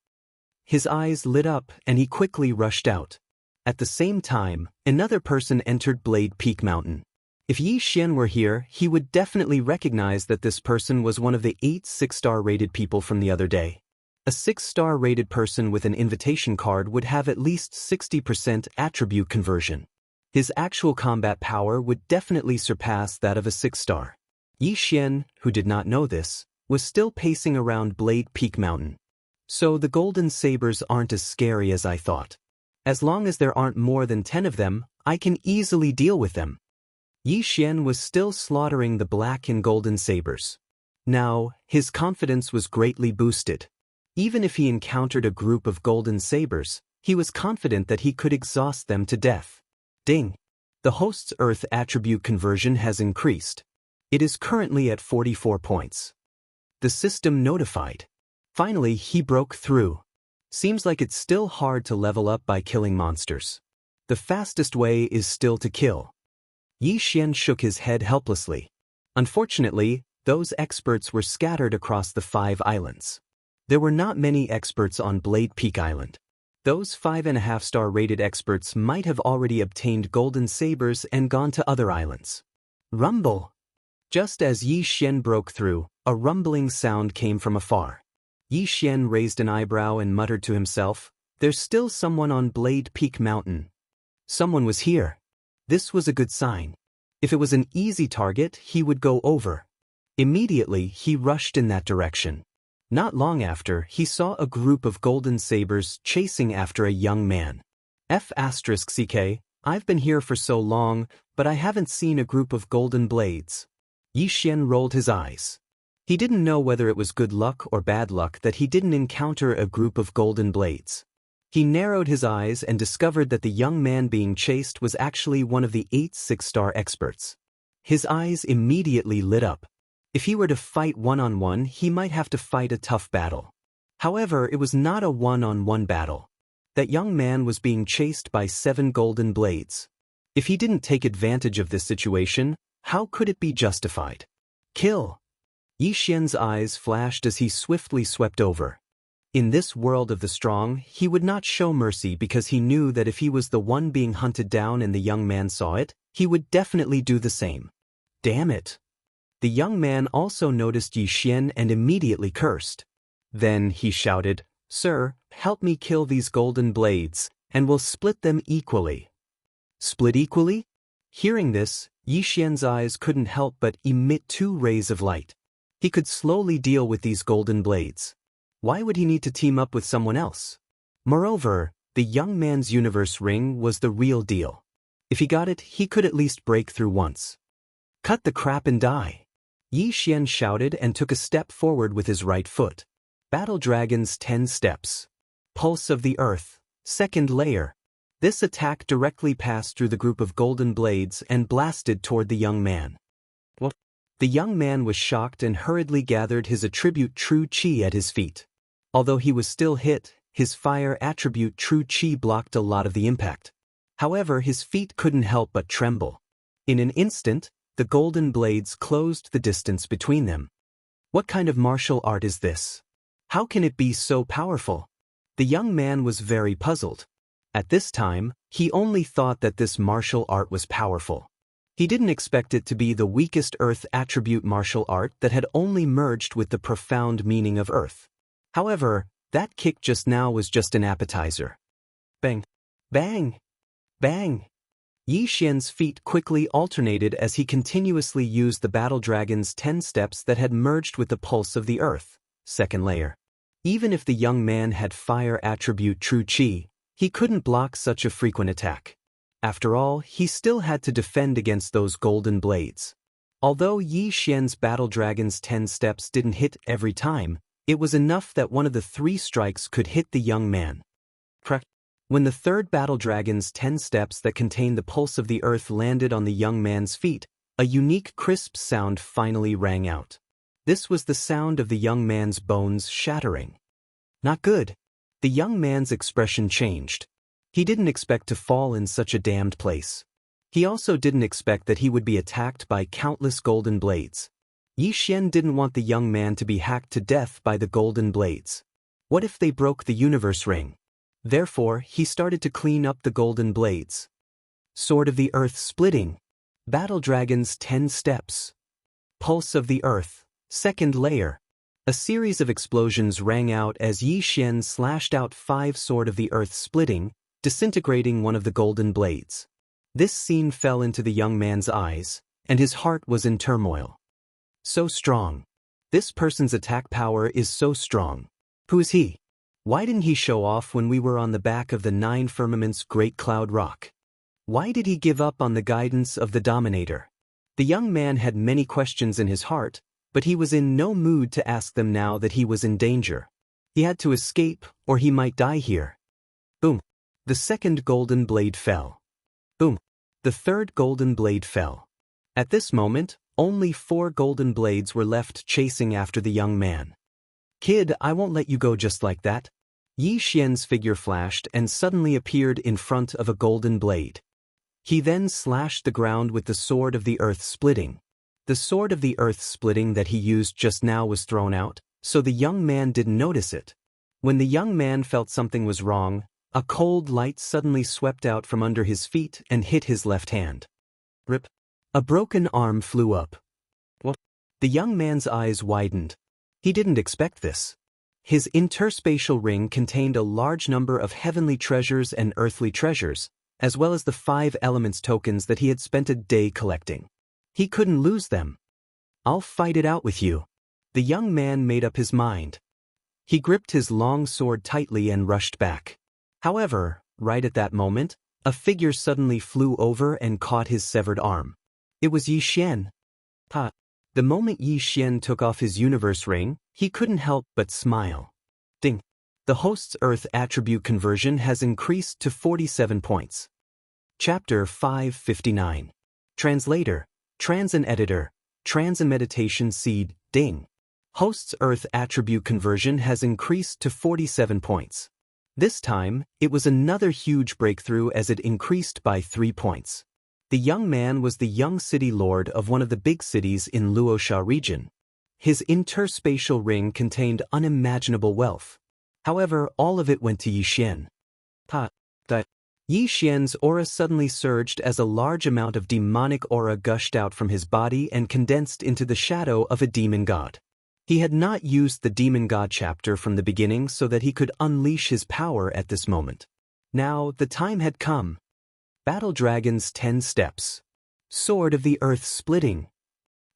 His eyes lit up and he quickly rushed out. At the same time, another person entered Blade Peak Mountain. If Yi Xian were here, he would definitely recognize that this person was one of the 8 6-star rated people from the other day. A 6-star rated person with an invitation card would have at least 60% attribute conversion. His actual combat power would definitely surpass that of a 6-star. Yi Xian, who did not know this, was still pacing around Blade Peak Mountain. So the golden sabers aren't as scary as I thought. As long as there aren't more than 10 of them, I can easily deal with them. Yi Xian was still slaughtering the black and golden sabers. Now, his confidence was greatly boosted. Even if he encountered a group of golden sabers, he was confident that he could exhaust them to death. Ding! The host's Earth attribute conversion has increased. It is currently at 44 points. The system notified. Finally, he broke through. Seems like it's still hard to level up by killing monsters. The fastest way is still to kill. Yi Xian shook his head helplessly. Unfortunately, those experts were scattered across the 5 islands. There were not many experts on Blade Peak Island. Those 5.5-star rated experts might have already obtained golden sabers and gone to other islands. Rumble! Just as Yi Xian broke through, a rumbling sound came from afar. Yi Xian raised an eyebrow and muttered to himself, "There's still someone on Blade Peak Mountain." Someone was here. This was a good sign. If it was an easy target, he would go over. Immediately, he rushed in that direction. Not long after, he saw a group of golden sabers chasing after a young man. F***ck, I've been here for so long, but I haven't seen a group of golden blades. Yi Xian rolled his eyes. He didn't know whether it was good luck or bad luck that he didn't encounter a group of golden blades. He narrowed his eyes and discovered that the young man being chased was actually one of the 8 6-star experts. His eyes immediately lit up. If he were to fight one-on-one, he might have to fight a tough battle. However, it was not a one-on-one battle. That young man was being chased by 7 golden blades. If he didn't take advantage of this situation, how could it be justified? Kill! Yi Xian's eyes flashed as he swiftly swept over. In this world of the strong, he would not show mercy because he knew that if he was the one being hunted down and the young man saw it, he would definitely do the same. Damn it! The young man also noticed Yi Xian and immediately cursed. Then he shouted, "Sir, help me kill these golden blades, and we'll split them equally." Split equally? Hearing this, Yi Xian's eyes couldn't help but emit 2 rays of light. He could slowly deal with these golden blades. Why would he need to team up with someone else? Moreover, the young man's universe ring was the real deal. If he got it, he could at least break through once. Cut the crap and die! Yi Xian shouted and took a step forward with his right foot. Battle Dragon's 10 steps. Pulse of the Earth, 2nd layer. This attack directly passed through the group of golden blades and blasted toward the young man. What? The young man was shocked and hurriedly gathered his attribute True Qi at his feet. Although he was still hit, his fire attribute True Qi blocked a lot of the impact. However, his feet couldn't help but tremble. In an instant, the golden blades closed the distance between them. What kind of martial art is this? How can it be so powerful? The young man was very puzzled. At this time, he only thought that this martial art was powerful. He didn't expect it to be the weakest Earth attribute martial art that had only merged with the profound meaning of Earth. However, that kick just now was just an appetizer. Bang! Bang! Bang! Yi Xian's feet quickly alternated as he continuously used the Battle Dragon's 10 steps that had merged with the pulse of the Earth, 2nd layer. Even if the young man had fire attribute True Qi, he couldn't block such a frequent attack. After all, he still had to defend against those golden blades. Although Yi Xian's Battle Dragon's 10 steps didn't hit every time, it was enough that one of the 3 strikes could hit the young man. When the 3rd Battle Dragon's 10 steps that contained the pulse of the Earth landed on the young man's feet, a unique crisp sound finally rang out. This was the sound of the young man's bones shattering. Not good. The young man's expression changed. He didn't expect to fall in such a damned place. He also didn't expect that he would be attacked by countless golden blades. Yi Xian didn't want the young man to be hacked to death by the golden blades. What if they broke the universe ring? Therefore, he started to clean up the golden blades. Sword of the Earth splitting. Battle Dragon's 10 steps. Pulse of the Earth, second layer. A series of explosions rang out as Yi Xian slashed out 5 Sword of the Earth splitting, disintegrating one of the golden blades. This scene fell into the young man's eyes, and his heart was in turmoil. So strong. This person's attack power is so strong. Who is he? Why didn't he show off when we were on the back of the 9 firmaments Great Cloud Rock? Why did he give up on the guidance of the Dominator? The young man had many questions in his heart, but he was in no mood to ask them now that he was in danger. He had to escape, or he might die here. Boom. The second golden blade fell. Boom. The third golden blade fell. At this moment, only 4 golden blades were left chasing after the young man. Kid, I won't let you go just like that. Yi Xian's figure flashed and suddenly appeared in front of a golden blade. He then slashed the ground with the Sword of the Earth splitting. The Sword of the Earth splitting that he used just now was thrown out, so the young man didn't notice it. When the young man felt something was wrong, a cold light suddenly swept out from under his feet and hit his left hand. Rip. A broken arm flew up. What? The young man's eyes widened. He didn't expect this. His interspatial ring contained a large number of heavenly treasures and earthly treasures, as well as the 5 elements tokens that he had spent a day collecting. He couldn't lose them. I'll fight it out with you. The young man made up his mind. He gripped his long sword tightly and rushed back. However, right at that moment, a figure suddenly flew over and caught his severed arm. It was Yi Xian. The moment Yi Xian took off his universe ring, he couldn't help but smile. Ding. The host's Earth attribute conversion has increased to 47 points. Chapter 559. Translator, Trans and Editor, Trans and Meditation Seed, Ding. Host's Earth attribute conversion has increased to 47 points. This time, it was another huge breakthrough as it increased by 3 points. The young man was the young city lord of one of the big cities in Luosha region. His interspatial ring contained unimaginable wealth. However, all of it went to Yi Xian. Yi Xian's aura suddenly surged as a large amount of demonic aura gushed out from his body and condensed into the shadow of a demon god. He had not used the demon god chapter from the beginning so that he could unleash his power at this moment. Now, the time had come. Battle Dragon's 10 steps. Sword of the Earth splitting.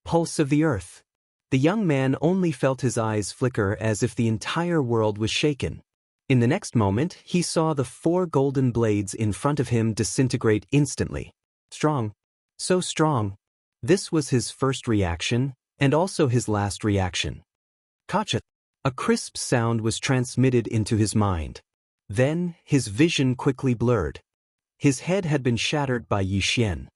Pulse of the Earth. The young man only felt his eyes flicker as if the entire world was shaken. In the next moment, he saw the 4 golden blades in front of him disintegrate instantly. Strong. So strong. This was his first reaction, and also his last reaction. Gotcha. A crisp sound was transmitted into his mind. Then, his vision quickly blurred. His head had been shattered by Yi Xian.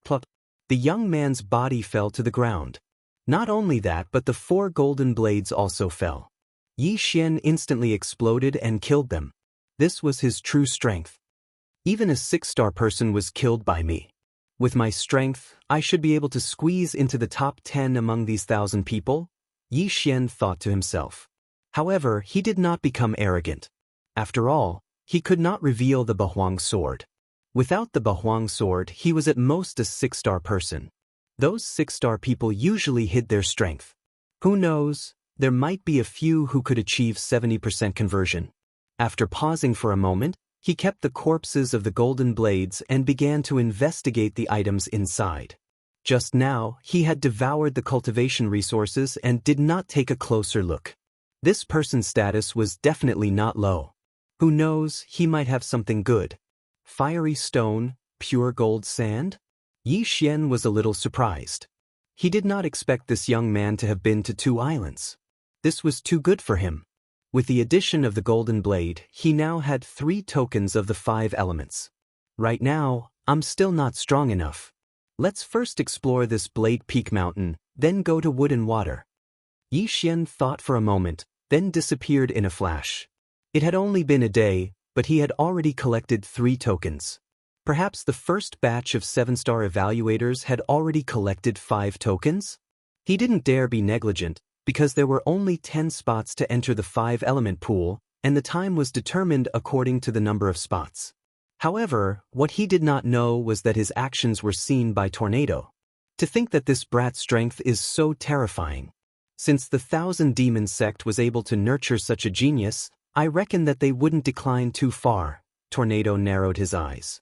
Plop. The young man's body fell to the ground. Not only that, but the 4 golden blades also fell. Yi Xian instantly exploded and killed them. This was his true strength. Even a 6-star person was killed by me. With my strength, I should be able to squeeze into the top 10 among these 1,000 people, Yi Xian thought to himself. However, he did not become arrogant. After all, he could not reveal the Bahuang sword. Without the Bahuang sword, he was at most a 6-star person. Those 6-star people usually hid their strength. Who knows, there might be a few who could achieve 70% conversion. After pausing for a moment, he kept the corpses of the golden blades and began to investigate the items inside. Just now, he had devoured the cultivation resources and did not take a closer look. This person's status was definitely not low. Who knows, he might have something good. Fiery stone, pure gold sand? Yi Xian was a little surprised. He did not expect this young man to have been to 2 islands. This was too good for him. With the addition of the golden blade, he now had 3 tokens of the 5 elements. Right now, I'm still not strong enough. Let's first explore this Blade Peak mountain, then go to Wood and Water. Yi Xian thought for a moment, then disappeared in a flash. It had only been a day, but he had already collected 3 tokens. Perhaps the first batch of 7-star evaluators had already collected 5 tokens? He didn't dare be negligent, because there were only 10 spots to enter the 5-element pool, and the time was determined according to the number of spots. However, what he did not know was that his actions were seen by Tornado. To think that this brat's strength is so terrifying. Since the 1,000 Demon sect was able to nurture such a genius, I reckon that they wouldn't decline too far. Tornado narrowed his eyes.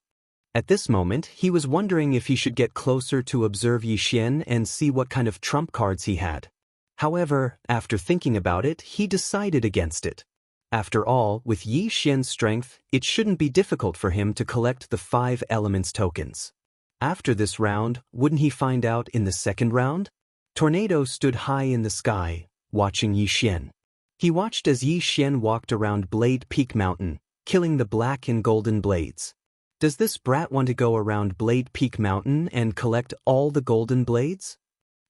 At this moment, he was wondering if he should get closer to observe Yixian and see what kind of trump cards he had. However, after thinking about it, he decided against it. After all, with Yixian's strength, it shouldn't be difficult for him to collect the 5 elements tokens. After this round, wouldn't he find out in the second round? Tornado stood high in the sky, watching Yixian. He watched as Yixian walked around Blade Peak Mountain, killing the black and golden blades. Does this brat want to go around Blade Peak Mountain and collect all the golden blades?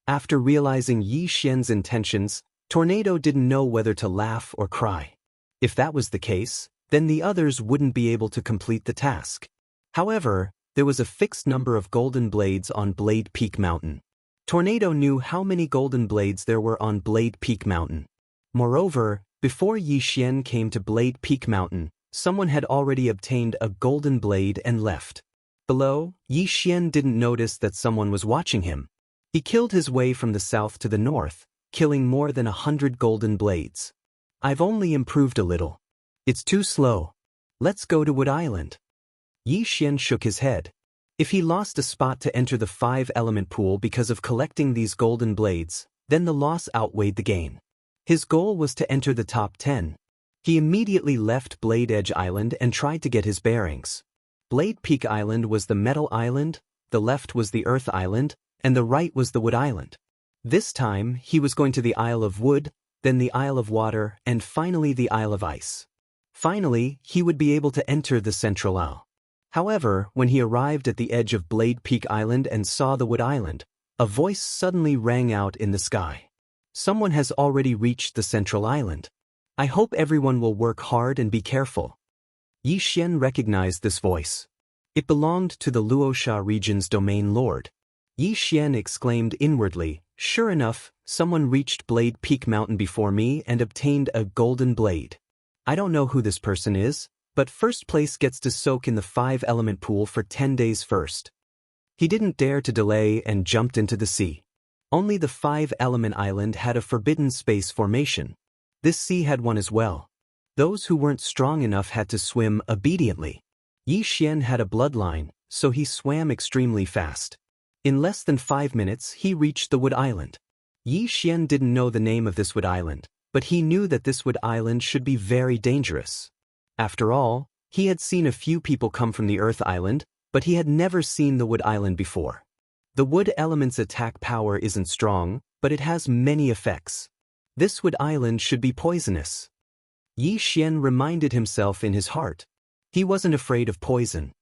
After realizing Yixian's intentions, Tornado didn't know whether to laugh or cry. If that was the case, then the others wouldn't be able to complete the task. However, there was a fixed number of golden blades on Blade Peak Mountain. Tornado knew how many golden blades there were on Blade Peak Mountain. Moreover, before Yixian came to Blade Peak Mountain, someone had already obtained a golden blade and left. Below, Yixian didn't notice that someone was watching him. He killed his way from the south to the north, killing more than 100 golden blades. I've only improved a little. It's too slow. Let's go to Wood Island. Yixian shook his head. If he lost a spot to enter the 5-element pool because of collecting these golden blades, then the loss outweighed the gain. His goal was to enter the top 10. He immediately left Blade Edge Island and tried to get his bearings. Blade Peak Island was the Metal Island, the left was the Earth Island, and the right was the Wood Island. This time, he was going to the Isle of Wood, then the Isle of Water, and finally the Isle of Ice. Finally, he would be able to enter the Central Isle. However, when he arrived at the edge of Blade Peak Island and saw the Wood Island, a voice suddenly rang out in the sky. Someone has already reached the Central Island. I hope everyone will work hard and be careful. Yixian recognized this voice. It belonged to the Luosha region's domain lord. Yixian exclaimed inwardly, sure enough, someone reached Blade Peak Mountain before me and obtained a golden blade. I don't know who this person is, but first place gets to soak in the 5-element pool for 10 days first. He didn't dare to delay and jumped into the sea. Only the 5-element island had a forbidden space formation. This sea had one as well. Those who weren't strong enough had to swim obediently. Yixian had a bloodline, so he swam extremely fast. In less than 5 minutes, he reached the Wood Island. Yixian didn't know the name of this Wood Island, but he knew that this Wood Island should be very dangerous. After all, he had seen a few people come from the Earth Island, but he had never seen the Wood Island before. The Wood element's attack power isn't strong, but it has many effects. This Wood Island should be poisonous. Yixian reminded himself in his heart. He wasn't afraid of poison.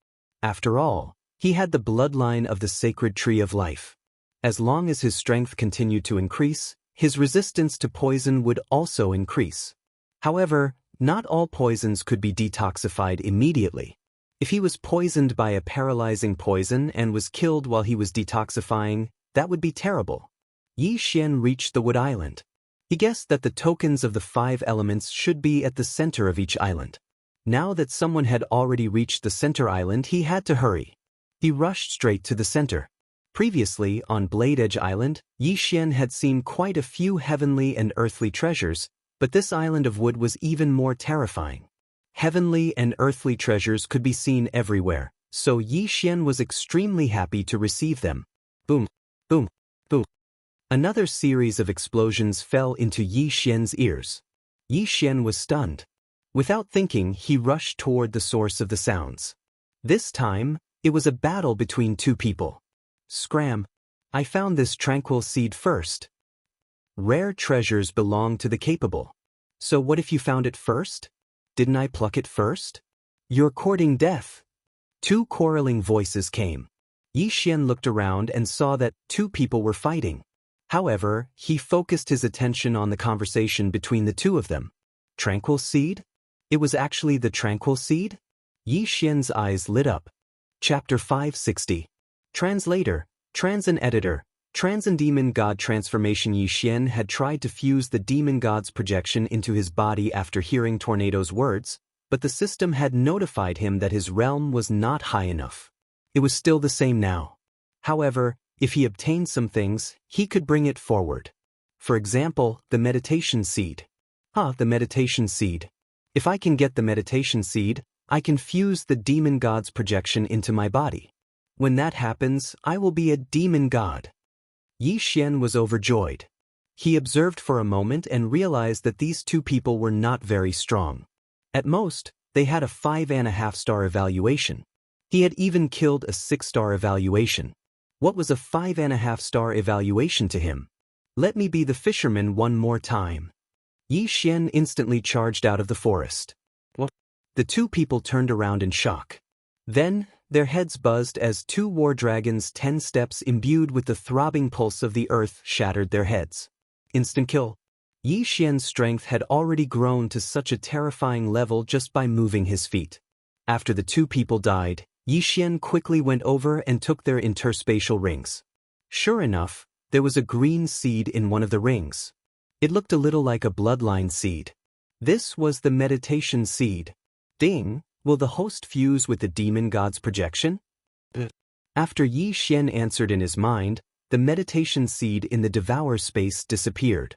After all, he had the bloodline of the sacred tree of life. As long as his strength continued to increase, his resistance to poison would also increase. However, not all poisons could be detoxified immediately. If he was poisoned by a paralyzing poison and was killed while he was detoxifying, that would be terrible. Yixian reached the Wood Island. He guessed that the tokens of the 5 elements should be at the center of each island. Now that someone had already reached the center island, he had to hurry. He rushed straight to the center. Previously, on Blade Edge Island, Yixian had seen quite a few heavenly and earthly treasures, but this island of wood was even more terrifying. Heavenly and earthly treasures could be seen everywhere, so Yixian was extremely happy to receive them. Boom, boom, boom. Another series of explosions fell into Yixian's ears. Yixian was stunned. Without thinking, he rushed toward the source of the sounds. This time, it was a battle between 2 people. Scram! I found this tranquil seed first. Rare treasures belong to the capable. So what if you found it first? Didn't I pluck it first? You're courting death. 2 quarreling voices came. Yixian looked around and saw that 2 people were fighting. However, he focused his attention on the conversation between the 2 of them. Tranquil seed? It was actually the tranquil seed? Yi Xian's eyes lit up. Chapter 560. Translator, Trans and Editor, Trans and Demon God Transformation. Yi Xian had tried to fuse the demon god's projection into his body after hearing Tornado's words, but the system had notified him that his realm was not high enough. It was still the same now. However, if he obtained some things, he could bring it forward. For example, the meditation seed. The meditation seed. If I can get the meditation seed, I can fuse the demon god's projection into my body. When that happens, I will be a demon god. Yi Xian was overjoyed. He observed for a moment and realized that these two people were not very strong. At most, they had a 5.5-star evaluation. He had even killed a 6-star evaluation. What was a 5.5-star evaluation to him? Let me be the fisherman one more time. Yi Xian instantly charged out of the forest. What? The two people turned around in shock. Then, their heads buzzed as two war dragons 10 steps imbued with the throbbing pulse of the earth shattered their heads. Instant kill. Yi Xian's strength had already grown to such a terrifying level just by moving his feet. After the two people died, Yi Xian quickly went over and took their interspatial rings. Sure enough, there was a green seed in one of the rings. It looked a little like a bloodline seed. This was the meditation seed. Ding, will the host fuse with the demon god's projection? After Yi Xian answered in his mind, the meditation seed in the Devourer space disappeared.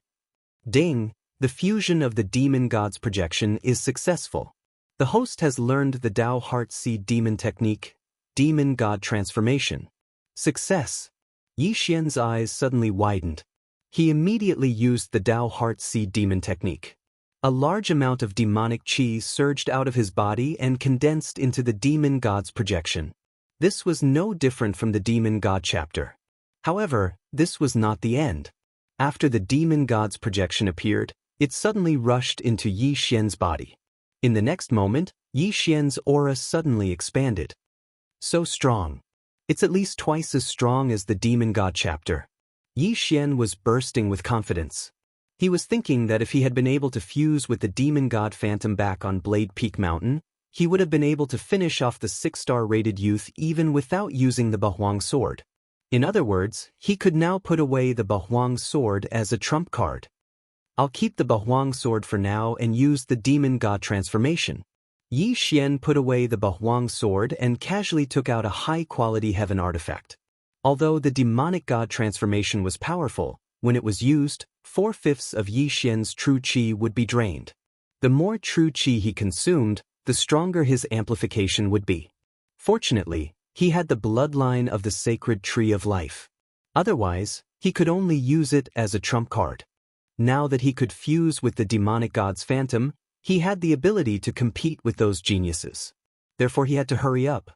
Ding, the fusion of the demon god's projection is successful. The host has learned the Dao Heart Seed Demon Technique, Demon God Transformation. Success. Yi Xian's eyes suddenly widened. He immediately used the Dao Heart Seed Demon Technique. A large amount of demonic qi surged out of his body and condensed into the demon god's projection. This was no different from the demon god chapter. However, this was not the end. After the demon god's projection appeared, it suddenly rushed into Yi Xian's body. In the next moment, Yi Xian's aura suddenly expanded. So strong. It's at least twice as strong as the demon god chapter. Yi Xian was bursting with confidence. He was thinking that if he had been able to fuse with the demon god phantom back on Blade Peak Mountain, he would have been able to finish off the 6-star rated youth even without using the Bahuang sword. In other words, he could now put away the Bahuang sword as a trump card. I'll keep the Bahuang sword for now and use the demon god transformation. Yi Xian put away the Bahuang sword and casually took out a high-quality heaven artifact. Although the demonic god transformation was powerful, when it was used, 4/5 of Yi Xian's true qi would be drained. The more true qi he consumed, the stronger his amplification would be. Fortunately, he had the bloodline of the sacred tree of life. Otherwise, he could only use it as a trump card. Now that he could fuse with the demonic god's phantom, he had the ability to compete with those geniuses. Therefore he had to hurry up.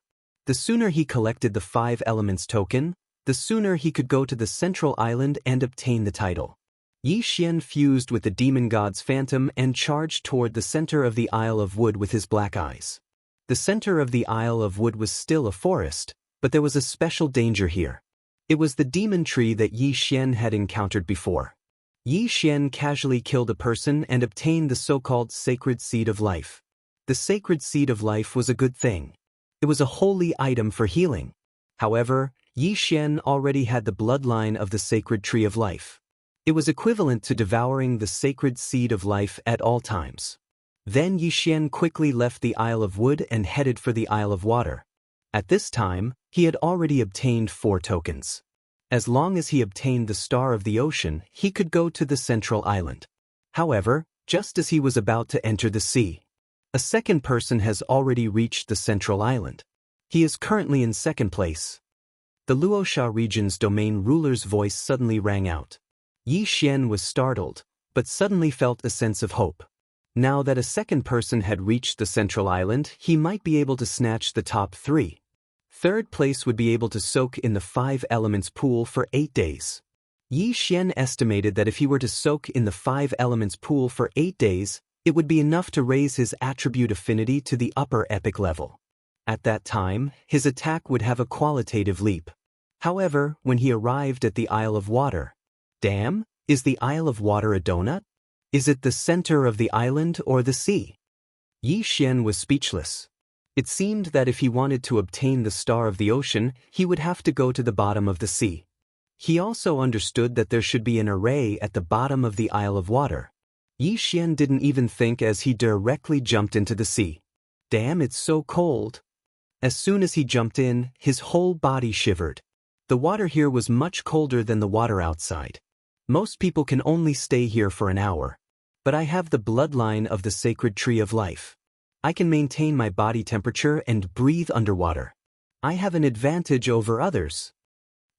The sooner he collected the 5 elements token, the sooner he could go to the central island and obtain the title. Yi Xian fused with the demon god's phantom and charged toward the center of the Isle of Wood with his black eyes. The center of the Isle of Wood was still a forest, but there was a special danger here. It was the demon tree that Yi Xian had encountered before. Yi Xian casually killed a person and obtained the so-called sacred seed of life. The sacred seed of life was a good thing. It was a holy item for healing. However, Yi Xian already had the bloodline of the sacred tree of life. It was equivalent to devouring the sacred seed of life at all times. Then Yi Xian quickly left the Isle of Wood and headed for the Isle of Water. At this time, he had already obtained 4 tokens. As long as he obtained the Star of the Ocean, he could go to the central island. However, just as he was about to enter the sea, a second person has already reached the central island. He is currently in second place. The Luosha region's domain ruler's voice suddenly rang out. Yi Xian was startled, but suddenly felt a sense of hope. Now that a second person had reached the central island, he might be able to snatch the top 3. Third place would be able to soak in the 5 elements pool for 8 days. Yi Xian estimated that if he were to soak in the 5 elements pool for 8 days, it would be enough to raise his attribute affinity to the upper epic level. At that time, his attack would have a qualitative leap. However, when he arrived at the Isle of Water, damn, is the Isle of Water a donut? Is it the center of the island or the sea? Yi Xian was speechless. It seemed that if he wanted to obtain the Star of the Ocean, he would have to go to the bottom of the sea. He also understood that there should be an array at the bottom of the Isle of Water. Yi Xian didn't even think as he directly jumped into the sea. Damn, it's so cold. As soon as he jumped in, his whole body shivered. The water here was much colder than the water outside. Most people can only stay here for an hour. But I have the bloodline of the sacred tree of life. I can maintain my body temperature and breathe underwater. I have an advantage over others.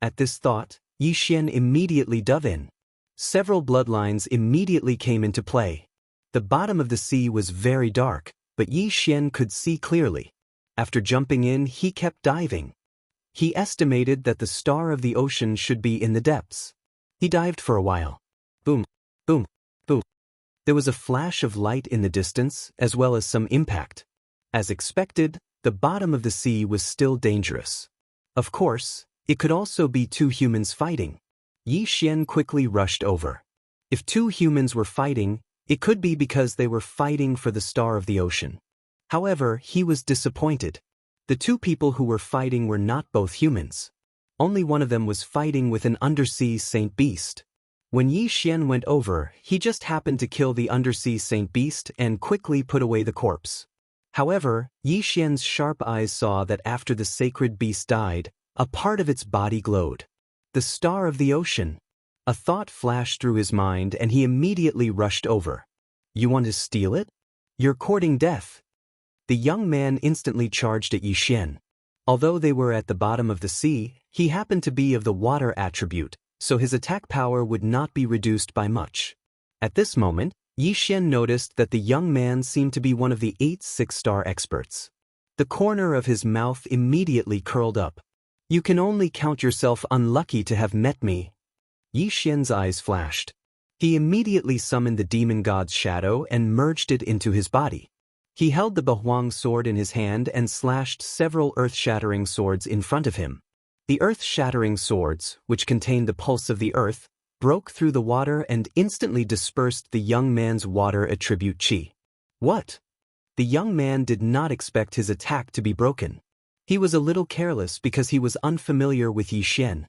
At this thought, Yi Xian immediately dove in. Several bloodlines immediately came into play. The bottom of the sea was very dark, but Yi Xian could see clearly. After jumping in, he kept diving. He estimated that the Star of the Ocean should be in the depths. He dived for a while. Boom, boom, boom. There was a flash of light in the distance, as well as some impact. As expected, the bottom of the sea was still dangerous. Of course, it could also be two humans fighting. Yi Xian quickly rushed over. If two humans were fighting, it could be because they were fighting for the Star of the Ocean. However, he was disappointed. The two people who were fighting were not both humans. Only one of them was fighting with an undersea saint beast. When Yi Xian went over, he just happened to kill the undersea saint beast and quickly put away the corpse. However, Yi Xian's sharp eyes saw that after the sacred beast died, a part of its body glowed. The Star of the Ocean. A thought flashed through his mind and he immediately rushed over. You want to steal it? You're courting death. The young man instantly charged at Yi Xian. Although they were at the bottom of the sea, he happened to be of the water attribute, so his attack power would not be reduced by much. At this moment, Yi Xian noticed that the young man seemed to be one of the 8 6-star experts. The corner of his mouth immediately curled up. You can only count yourself unlucky to have met me. Yi Xian's eyes flashed. He immediately summoned the demon god's shadow and merged it into his body. He held the Bahuang sword in his hand and slashed several earth-shattering swords in front of him. The earth-shattering swords, which contained the pulse of the earth, broke through the water and instantly dispersed the young man's water attribute chi. What? The young man did not expect his attack to be broken. He was a little careless because he was unfamiliar with Yi Xian.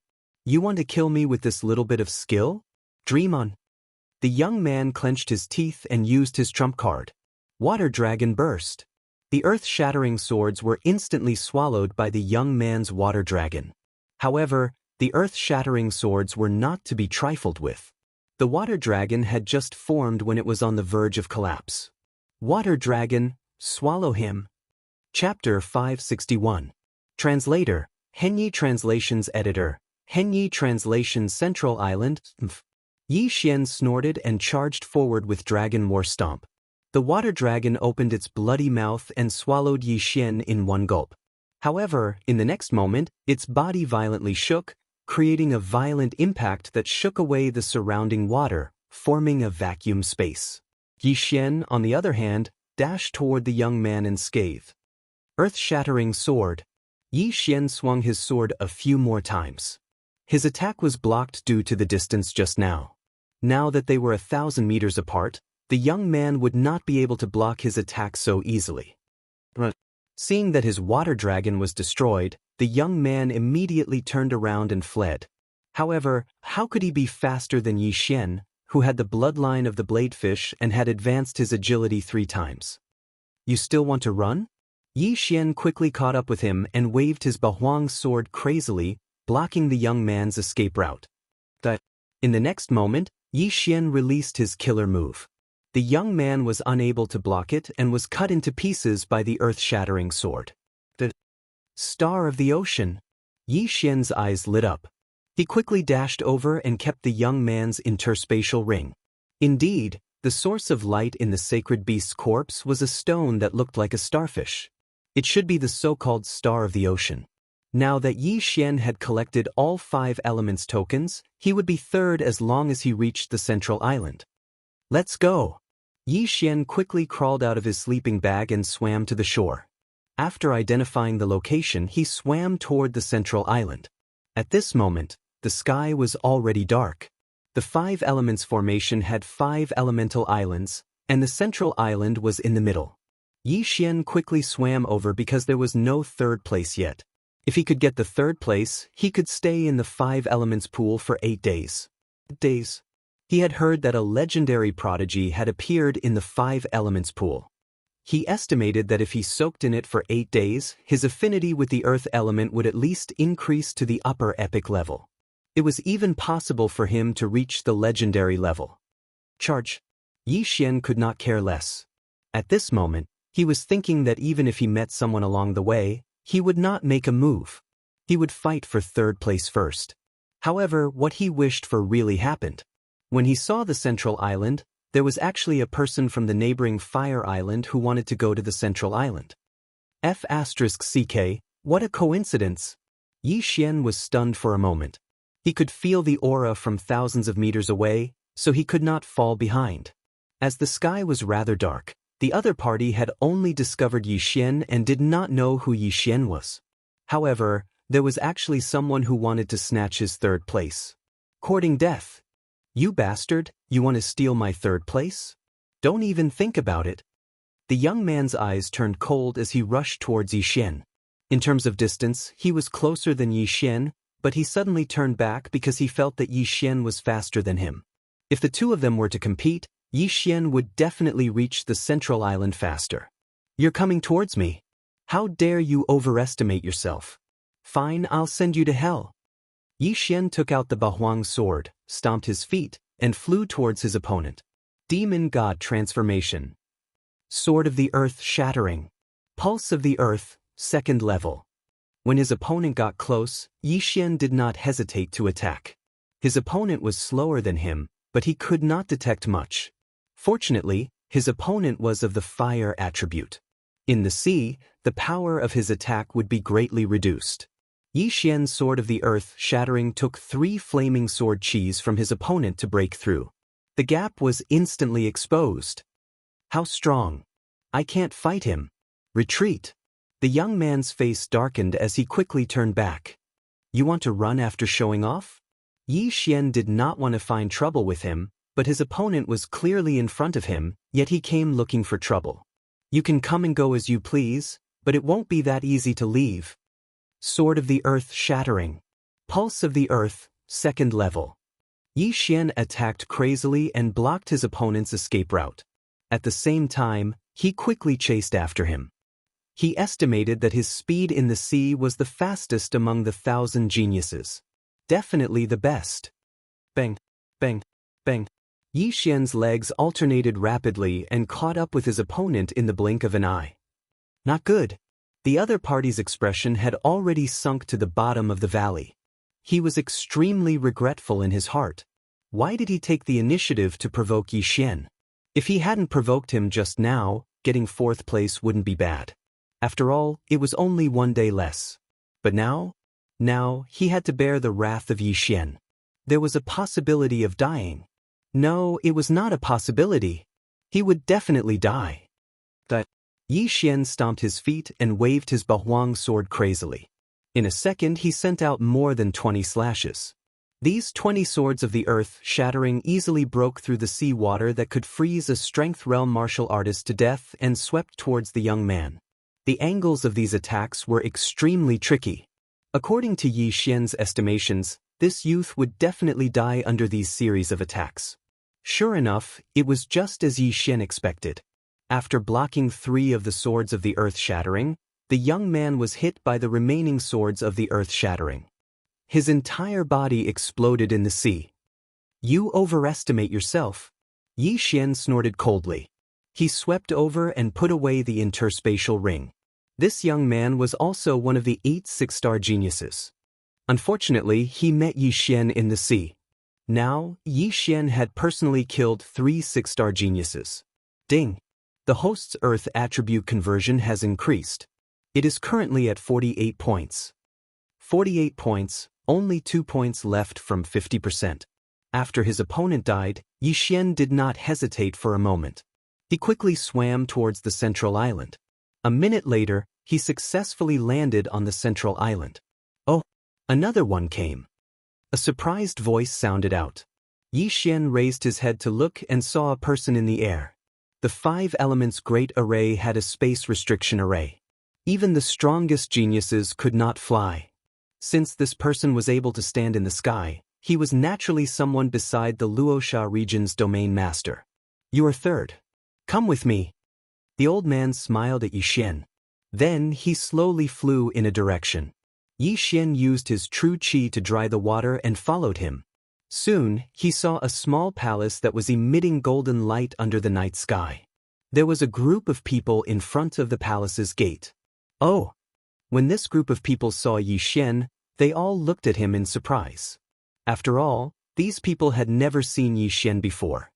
You want to kill me with this little bit of skill? Dream on. The young man clenched his teeth and used his trump card. Water Dragon burst. The earth-shattering swords were instantly swallowed by the young man's water dragon. However, the earth-shattering swords were not to be trifled with. The water dragon had just formed when it was on the verge of collapse. Water Dragon, swallow him. Chapter 561. Translator, Henyi Translations Editor, Henyi Translation Central Island. Yi Xian snorted and charged forward with Dragon War Stomp. The water dragon opened its bloody mouth and swallowed Yi Xian in one gulp. However, in the next moment, its body violently shook, creating a violent impact that shook away the surrounding water, forming a vacuum space. Yi Xian, on the other hand, dashed toward the young man unscathed. Earth-shattering sword. Yi Xian swung his sword a few more times. His attack was blocked due to the distance just now. Now that they were 1,000 meters apart, the young man would not be able to block his attack so easily. Seeing that his water dragon was destroyed, the young man immediately turned around and fled. However, how could he be faster than Yi Xian, who had the bloodline of the bladefish and had advanced his agility 3 times? You still want to run? Yi Xian quickly caught up with him and waved his Bahuang sword crazily, blocking the young man's escape route. In the next moment, Yi Xian released his killer move. The young man was unable to block it and was cut into pieces by the earth-shattering sword. The Star of the Ocean. Yi Xian's eyes lit up. He quickly dashed over and kept the young man's interspatial ring. Indeed, the source of light in the sacred beast's corpse was a stone that looked like a starfish. It should be the so-called Star of the Ocean. Now that Yi Xian had collected all 5 elements tokens, he would be third as long as he reached the central island. Let's go! Yi Xian quickly crawled out of his sleeping bag and swam to the shore. After identifying the location, he swam toward the central island. At this moment, the sky was already dark. The 5 elements formation had 5 elemental islands, and the central island was in the middle. Yi Xian quickly swam over because there was no third place yet. If he could get the third place, he could stay in the 5 elements pool for 8 days. He had heard that a legendary prodigy had appeared in the 5 elements pool. He estimated that if he soaked in it for 8 days, his affinity with the earth element would at least increase to the upper epic level. It was even possible for him to reach the legendary level. Charge. Yi Xian could not care less. At this moment, he was thinking that even if he met someone along the way, he would not make a move. He would fight for third place first. However, what he wished for really happened. When he saw the central island, there was actually a person from the neighboring Fire Island who wanted to go to the central island. F***ck, what a coincidence! Yi Xian was stunned for a moment. He could feel the aura from thousands of meters away, so he could not fall behind. As the sky was rather dark, the other party had only discovered Yi Xian and did not know who Yi Xian was. However, there was actually someone who wanted to snatch his third place. Courting death. You bastard, you want to steal my third place? Don't even think about it. The young man's eyes turned cold as he rushed towards Yi Xian. In terms of distance, he was closer than Yi Xian, but he suddenly turned back because he felt that Yi Xian was faster than him. If the two of them were to compete, Yi Xian would definitely reach the central island faster. You're coming towards me. How dare you overestimate yourself? Fine, I'll send you to hell. Yi Xian took out the Bahuang sword, stomped his feet, and flew towards his opponent. Demon God Transformation. Sword of the Earth Shattering. Pulse of the Earth, 2nd level. When his opponent got close, Yi Xian did not hesitate to attack. His opponent was slower than him, but he could not detect much. Fortunately, his opponent was of the fire attribute. In the sea, the power of his attack would be greatly reduced. Yi Xian's Sword of the Earth Shattering took 3 flaming sword chis from his opponent to break through. The gap was instantly exposed. How strong! I can't fight him. Retreat! The young man's face darkened as he quickly turned back. You want to run after showing off? Yi Xian did not want to find trouble with him, but his opponent was clearly in front of him, yet he came looking for trouble. You can come and go as you please, but it won't be that easy to leave. Sword of the Earth Shattering. Pulse of the Earth, 2nd level. Yi Xian attacked crazily and blocked his opponent's escape route. At the same time, he quickly chased after him. He estimated that his speed in the sea was the fastest among the 1,000 geniuses. Definitely the best. Bang, bang, bang. Yi Xian's legs alternated rapidly and caught up with his opponent in the blink of an eye. Not good. The other party's expression had already sunk to the bottom of the valley. He was extremely regretful in his heart. Why did he take the initiative to provoke Yi Xian? If he hadn't provoked him just now, getting 4th place wouldn't be bad. After all, it was only 1 day less. But now he had to bear the wrath of Yi Xian. There was a possibility of dying. No, it was not a possibility. He would definitely die. Yi Xian stomped his feet and waved his Bahuang sword crazily. In a second he sent out more than 20 slashes. These 20 swords of the earth shattering easily broke through the sea water that could freeze a strength realm martial artist to death and swept towards the young man. The angles of these attacks were extremely tricky. According to Yi Xian's estimations, this youth would definitely die under these series of attacks. Sure enough, it was just as Yi Xian expected. After blocking 3 of the swords of the earth shattering, the young man was hit by the remaining swords of the earth shattering. His entire body exploded in the sea. You overestimate yourself. Yi Xian snorted coldly. He swept over and put away the interspatial ring. This young man was also one of the 8 6-star geniuses. Unfortunately, he met Yi Xian in the sea. Now, Yi Xian had personally killed 3 6-star geniuses. Ding! The host's Earth attribute conversion has increased. It is currently at 48 points. 48 points, only 2 points left from 50%. After his opponent died, Yi Xian did not hesitate for a moment. He quickly swam towards the central island. A minute later, he successfully landed on the central island. Oh, another one came. A surprised voice sounded out. Yi Xian raised his head to look and saw a person in the air. The 5 elements great array had a space restriction array. Even the strongest geniuses could not fly. Since this person was able to stand in the sky, he was naturally someone beside the Luoxia region's domain master. You are third. Come with me. The old man smiled at Yi Xian. Then he slowly flew in a direction. Yi Xian used his true qi to dry the water and followed him. Soon, he saw a small palace that was emitting golden light under the night sky. There was a group of people in front of the palace's gate. Oh! When this group of people saw Yi Xian, they all looked at him in surprise. After all, these people had never seen Yi Xian before.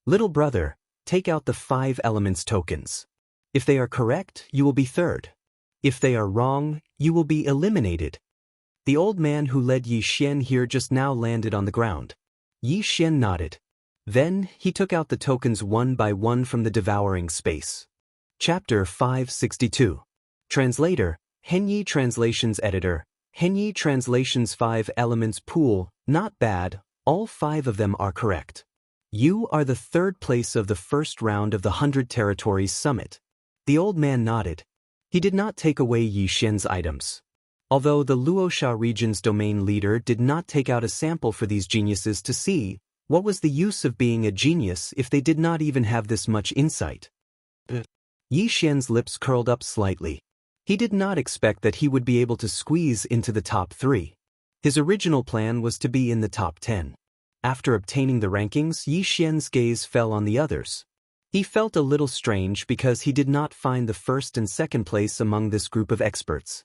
Little brother, take out the 5 elements tokens. If they are correct, you will be third. If they are wrong, you will be eliminated. The old man who led Yi Xian here just now landed on the ground. Yi Xian nodded. Then, he took out the tokens one by one from the devouring space. Chapter 562. Translator, Henyi Translations Editor, Henyi Translations 5 Elements Pool, not bad, all 5 of them are correct. You are the third place of the first round of the 100 Territories Summit. The old man nodded. He did not take away Yi Xian's items. Although the Luoxia region's domain leader did not take out a sample for these geniuses to see, what was the use of being a genius if they did not even have this much insight? Yi Xian's lips curled up slightly. He did not expect that he would be able to squeeze into the top 3. His original plan was to be in the top 10. After obtaining the rankings, Yi Xian's gaze fell on the others. He felt a little strange because he did not find the first and second place among this group of experts.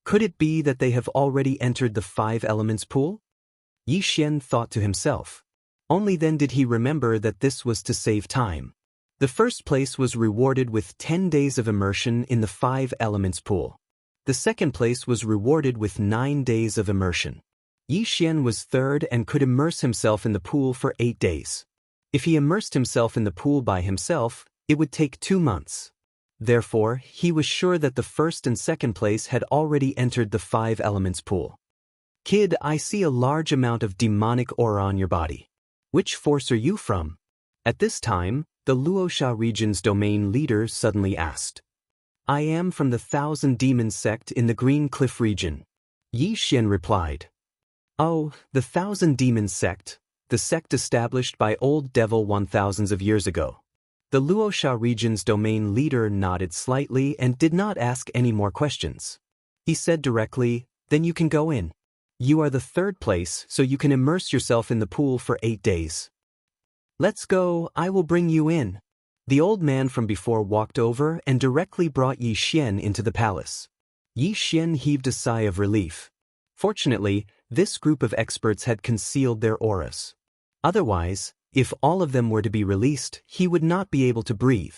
Could it be that they have already entered the 5 elements pool? Yi Xian thought to himself. Only then did he remember that this was to save time. The first place was rewarded with 10 days of immersion in the 5 elements pool. The second place was rewarded with 9 days of immersion. Yi Xian was third and could immerse himself in the pool for 8 days. If he immersed himself in the pool by himself, it would take 2 months. Therefore, he was sure that the first and second place had already entered the 5 elements pool. Kid, I see a large amount of demonic aura on your body. Which force are you from? At this time, the Luoxia region's domain leader suddenly asked. I am from the 1,000 Demons sect in the Green Cliff region. Yi Xian replied. Oh, the 1,000 Demons sect, the sect established by Old Devil 1,000s of years ago. The Luoxia region's domain leader nodded slightly and did not ask any more questions. He said directly, then you can go in. You are the third place, so you can immerse yourself in the pool for 8 days. Let's go, I will bring you in. The old man from before walked over and directly brought Yi Xian into the palace. Yi Xian heaved a sigh of relief. Fortunately, this group of experts had concealed their auras. Otherwise, if all of them were to be released, he would not be able to breathe.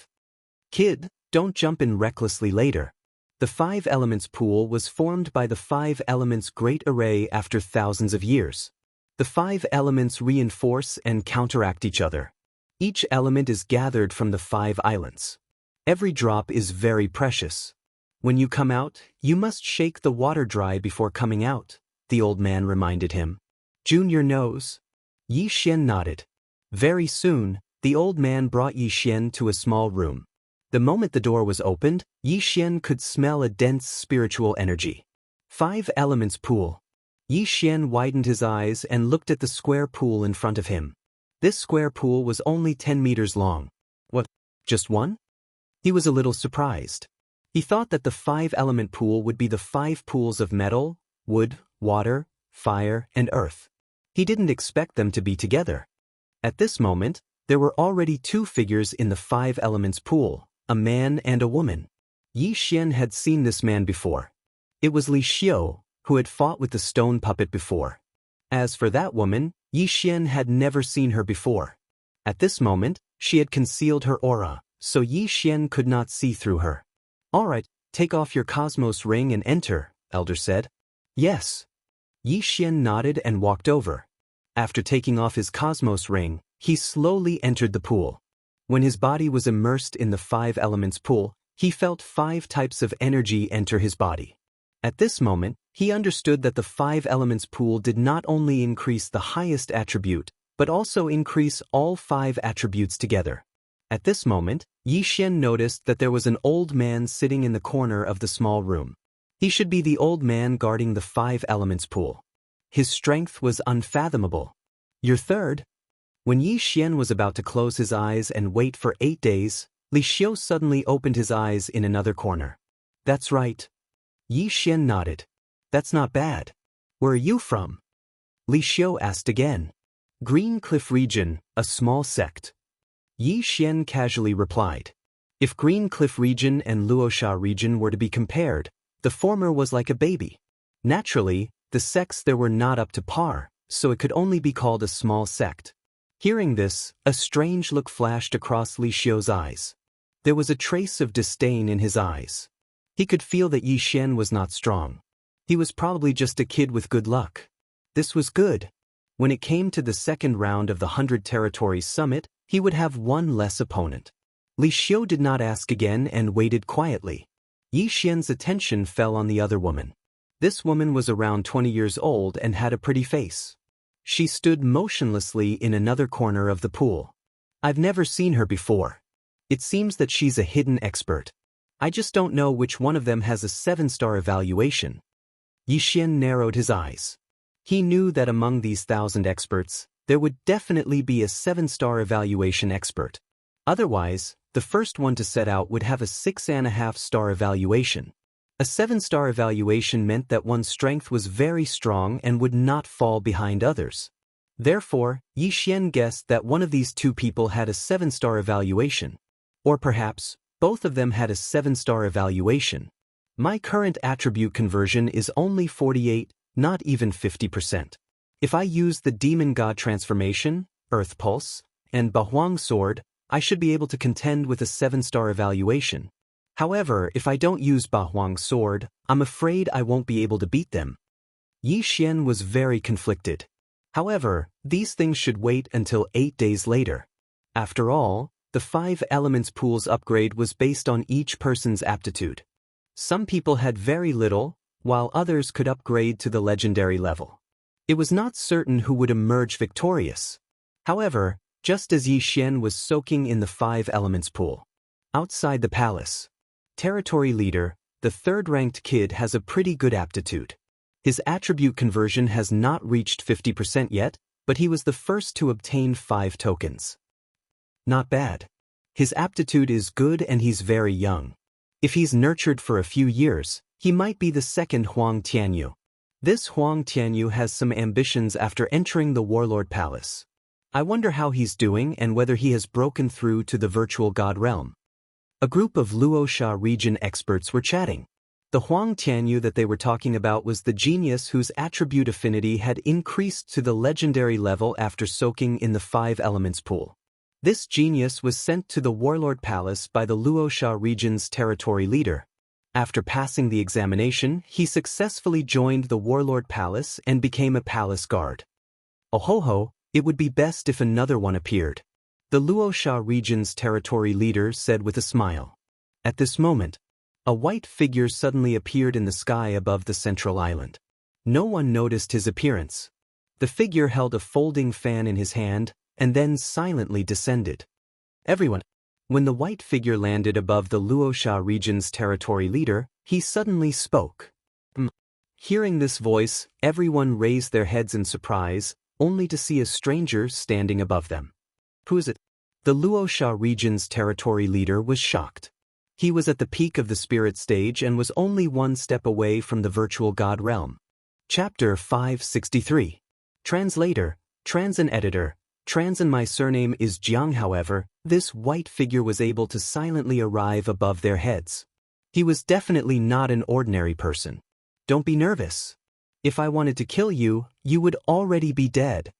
Kid, don't jump in recklessly later. The 5 elements pool was formed by the 5 elements great array after thousands of years. The 5 elements reinforce and counteract each other. Each element is gathered from the 5 islands. Every drop is very precious. When you come out, you must shake the water dry before coming out, the old man reminded him. Junior knows. Yi Xian nodded. Very soon, the old man brought Yi Xian to a small room. The moment the door was opened, Yi Xian could smell a dense spiritual energy. 5 elements pool. Yi Xian widened his eyes and looked at the square pool in front of him. This square pool was only 10 meters long. What, just one? He was a little surprised. He thought that the 5 element pool would be the 5 pools of metal, wood, water, fire, and earth. He didn't expect them to be together. At this moment, there were already 2 figures in the 5 elements pool, a man and a woman. Yi Xian had seen this man before. It was Li Xiu, who had fought with the stone puppet before. As for that woman, Yi Xian had never seen her before. At this moment, she had concealed her aura, so Yi Xian could not see through her. All right, take off your cosmos ring and enter, Elder said. Yes. Yi Xian nodded and walked over. After taking off his cosmos ring, he slowly entered the pool. When his body was immersed in the 5 elements pool, he felt 5 types of energy enter his body. At this moment, he understood that the 5 elements pool did not only increase the highest attribute, but also increase all 5 attributes together. At this moment, Yi Xian noticed that there was an old man sitting in the corner of the small room. He should be the old man guarding the 5 elements pool. His strength was unfathomable. Your third? When Yi Xian was about to close his eyes and wait for 8 days, Li Xiu suddenly opened his eyes in another corner. That's right. Yi Xian nodded. That's not bad. Where are you from? Li Xiu asked again. Green Cliff Region, a small sect. Yi Xian casually replied. If Green Cliff Region and Luosha Region were to be compared, the former was like a baby. Naturally, the sects there were not up to par, so it could only be called a small sect. Hearing this, a strange look flashed across Li Xiu's eyes. There was a trace of disdain in his eyes. He could feel that Yi Xian was not strong. He was probably just a kid with good luck. This was good. When it came to the second round of the 100 Territories Summit, he would have one less opponent. Li Xiu did not ask again and waited quietly. Yi Xian's attention fell on the other woman. This woman was around 20 years old and had a pretty face. She stood motionlessly in another corner of the pool. I've never seen her before. It seems that she's a hidden expert. I just don't know which one of them has a 7-star evaluation. Yi Xian narrowed his eyes. He knew that among these 1,000 experts, there would definitely be a 7-star evaluation expert. Otherwise, the first one to set out would have a 6.5-star evaluation. A 7-star evaluation meant that one's strength was very strong and would not fall behind others. Therefore, Yi Xian guessed that one of these 2 people had a 7-star evaluation. Or perhaps, both of them had a 7-star evaluation. My current attribute conversion is only 48, not even 50%. If I use the Demon God transformation, Earth Pulse, and Bahuang Sword, I should be able to contend with a 7-star evaluation. However, if I don't use Bahuang Sword, I'm afraid I won't be able to beat them. Yi Xian was very conflicted. However, these things should wait until 8 days later. After all, the 5 elements pool's upgrade was based on each person's aptitude. Some people had very little, while others could upgrade to the legendary level. It was not certain who would emerge victorious. However, just as Yi Xian was soaking in the 5 elements pool, outside the palace, Territory Leader, the 3rd-ranked kid, has a pretty good aptitude. His attribute conversion has not reached 50% yet, but he was the first to obtain 5 tokens. Not bad. His aptitude is good and he's very young. If he's nurtured for a few years, he might be the 2nd Huang Tianyu. This Huang Tianyu has some ambitions after entering the Warlord Palace. I wonder how he's doing and whether he has broken through to the virtual god realm. A group of Luosha region experts were chatting. The Huang Tianyu that they were talking about was the genius whose attribute affinity had increased to the legendary level after soaking in the 5 elements pool. This genius was sent to the Warlord Palace by the Luosha region's territory leader. After passing the examination, he successfully joined the Warlord Palace and became a palace guard. Oh ho ho, it would be best if another one appeared. The Luosha region's territory leader said with a smile. At this moment, a white figure suddenly appeared in the sky above the central island. No one noticed his appearance. The figure held a folding fan in his hand and then silently descended. Everyone. When the white figure landed above the Luosha region's territory leader, he suddenly spoke. Hearing this voice, everyone raised their heads in surprise, only to see a stranger standing above them. Who is it? The Luosha region's territory leader was shocked. He was at the peak of the spirit stage and was only one step away from the virtual god realm. Chapter 563. Translator, Trans and Editor, Trans and my surname is Jiang. However, this white figure was able to silently arrive above their heads. He was definitely not an ordinary person. Don't be nervous. If I wanted to kill you, you would already be dead.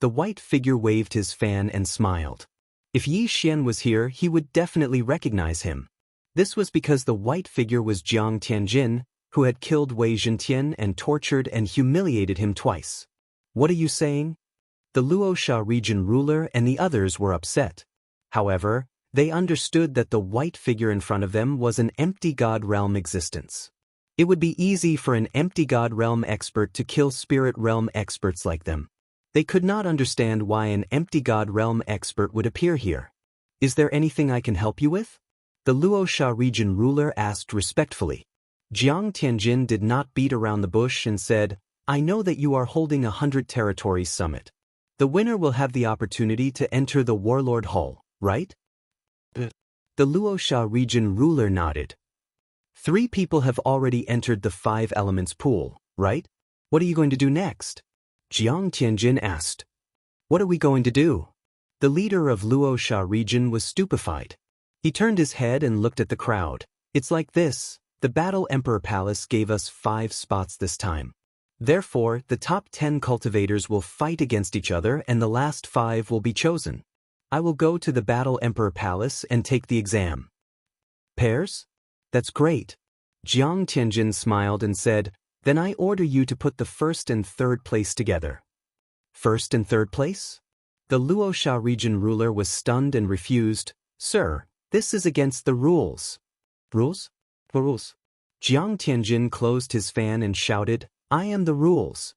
The white figure waved his fan and smiled. If Yi Xian was here, he would definitely recognize him. This was because the white figure was Jiang Tianjin, who had killed Wei Zhentian and tortured and humiliated him twice. What are you saying? The Luosha region ruler and the others were upset. However, they understood that the white figure in front of them was an empty god realm existence. It would be easy for an empty god realm expert to kill spirit realm experts like them. They could not understand why an empty god realm expert would appear here. Is there anything I can help you with? The Luosha region ruler asked respectfully. Jiang Tianjin did not beat around the bush and said, I know that you are holding a 100 territories summit. The winner will have the opportunity to enter the Warlord Hall, right? The Luosha region ruler nodded. 3 people have already entered the 5 elements pool, right? What are you going to do next? Jiang Tianjin asked. What are we going to do? The leader of Luosha region was stupefied. He turned his head and looked at the crowd. It's like this, the Battle Emperor Palace gave us 5 spots this time. Therefore, the top 10 cultivators will fight against each other and the last 5 will be chosen. I will go to the Battle Emperor Palace and take the exam. Pairs? That's great. Jiang Tianjin smiled and said, then I order you to put the 1st and 3rd place together. 1st and 3rd place? The Luosha region ruler was stunned and refused. Sir, this is against the rules. Rules? What rules? Jiang Tianjin closed his fan and shouted, I am the rules.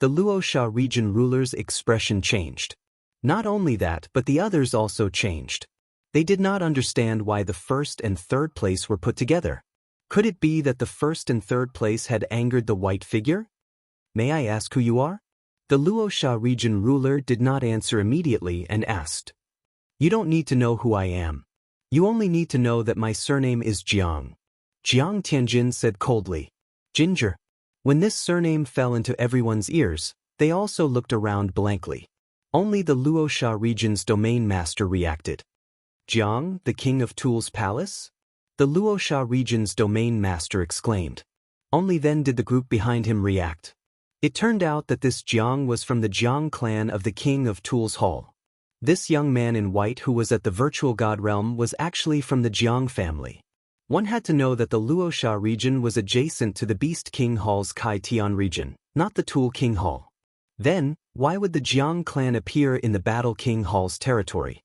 The Luosha region ruler's expression changed. Not only that, but the others also changed. They did not understand why the 1st and 3rd place were put together. Could it be that the 1st and 3rd place had angered the white figure? May I ask who you are? The Luosha region ruler did not answer immediately and asked. You don't need to know who I am. You only need to know that my surname is Jiang. Jiang Tianjin said coldly. Ginger. When this surname fell into everyone's ears, they also looked around blankly. Only the Luosha region's domain master reacted. Jiang, the king of Tool's palace? The Luosha region's domain master exclaimed. Only then did the group behind him react. It turned out that this Jiang was from the Jiang clan of the king of Tool's hall. This young man in white who was at the virtual god realm was actually from the Jiang family. One had to know that the Luosha region was adjacent to the Beast King Hall's Kai Tian region, not the Tool King Hall. Then, why would the Jiang clan appear in the Battle King Hall's territory?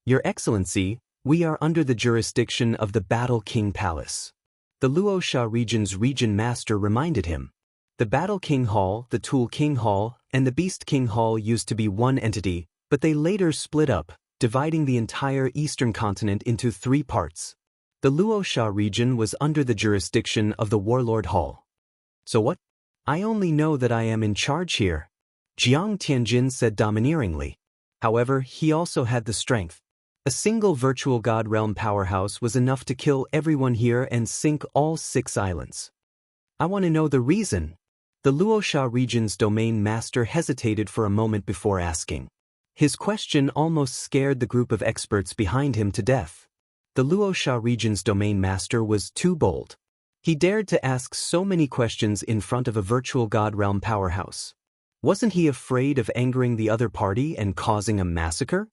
Your Excellency, we are under the jurisdiction of the Battle King Palace. The Luosha region's region master reminded him. The Battle King Hall, the Tool King Hall, and the Beast King Hall used to be one entity, but they later split up, dividing the entire eastern continent into 3 parts. The Luosha region was under the jurisdiction of the Warlord Hall. So what? I only know that I am in charge here. Jiang Tianjin said domineeringly. However, he also had the strength. A single virtual god realm powerhouse was enough to kill everyone here and sink all 6 islands. I want to know the reason. The Luosha region's domain master hesitated for a moment before asking. His question almost scared the group of experts behind him to death. The Luosha region's domain master was too bold. He dared to ask so many questions in front of a virtual god realm powerhouse. Wasn't he afraid of angering the other party and causing a massacre?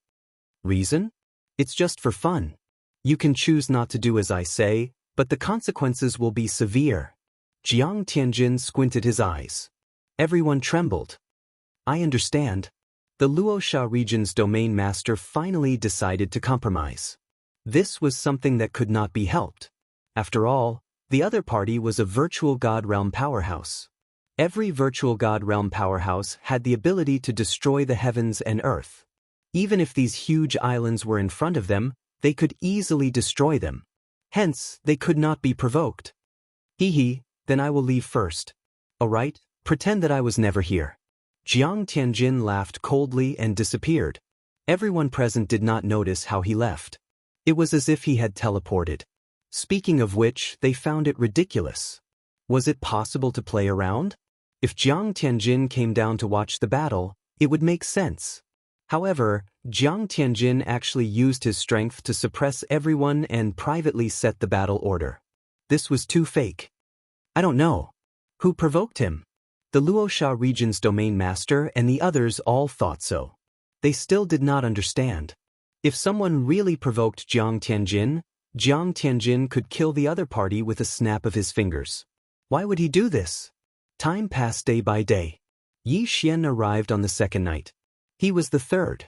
Reason? It's just for fun. You can choose not to do as I say, but the consequences will be severe. Jiang Tianjin squinted his eyes. Everyone trembled. I understand. The Luosha region's domain master finally decided to compromise. This was something that could not be helped. After all, the other party was a virtual god realm powerhouse. Every virtual god realm powerhouse had the ability to destroy the heavens and earth. Even if these huge islands were in front of them, they could easily destroy them. Hence, they could not be provoked. Hee, then I will leave first. Alright, pretend that I was never here. Jiang Tianjin laughed coldly and disappeared. Everyone present did not notice how he left. It was as if he had teleported. Speaking of which, they found it ridiculous. Was it possible to play around? If Jiang Tianjin came down to watch the battle, it would make sense. However, Jiang Tianjin actually used his strength to suppress everyone and privately set the battle order. This was too fake. I don't know. Who provoked him? The Luosha region's domain master and the others all thought so. They still did not understand. If someone really provoked Jiang Tianjin could kill the other party with a snap of his fingers. Why would he do this? Time passed day by day. Yi Xian arrived on the 2nd night. He was the 3rd.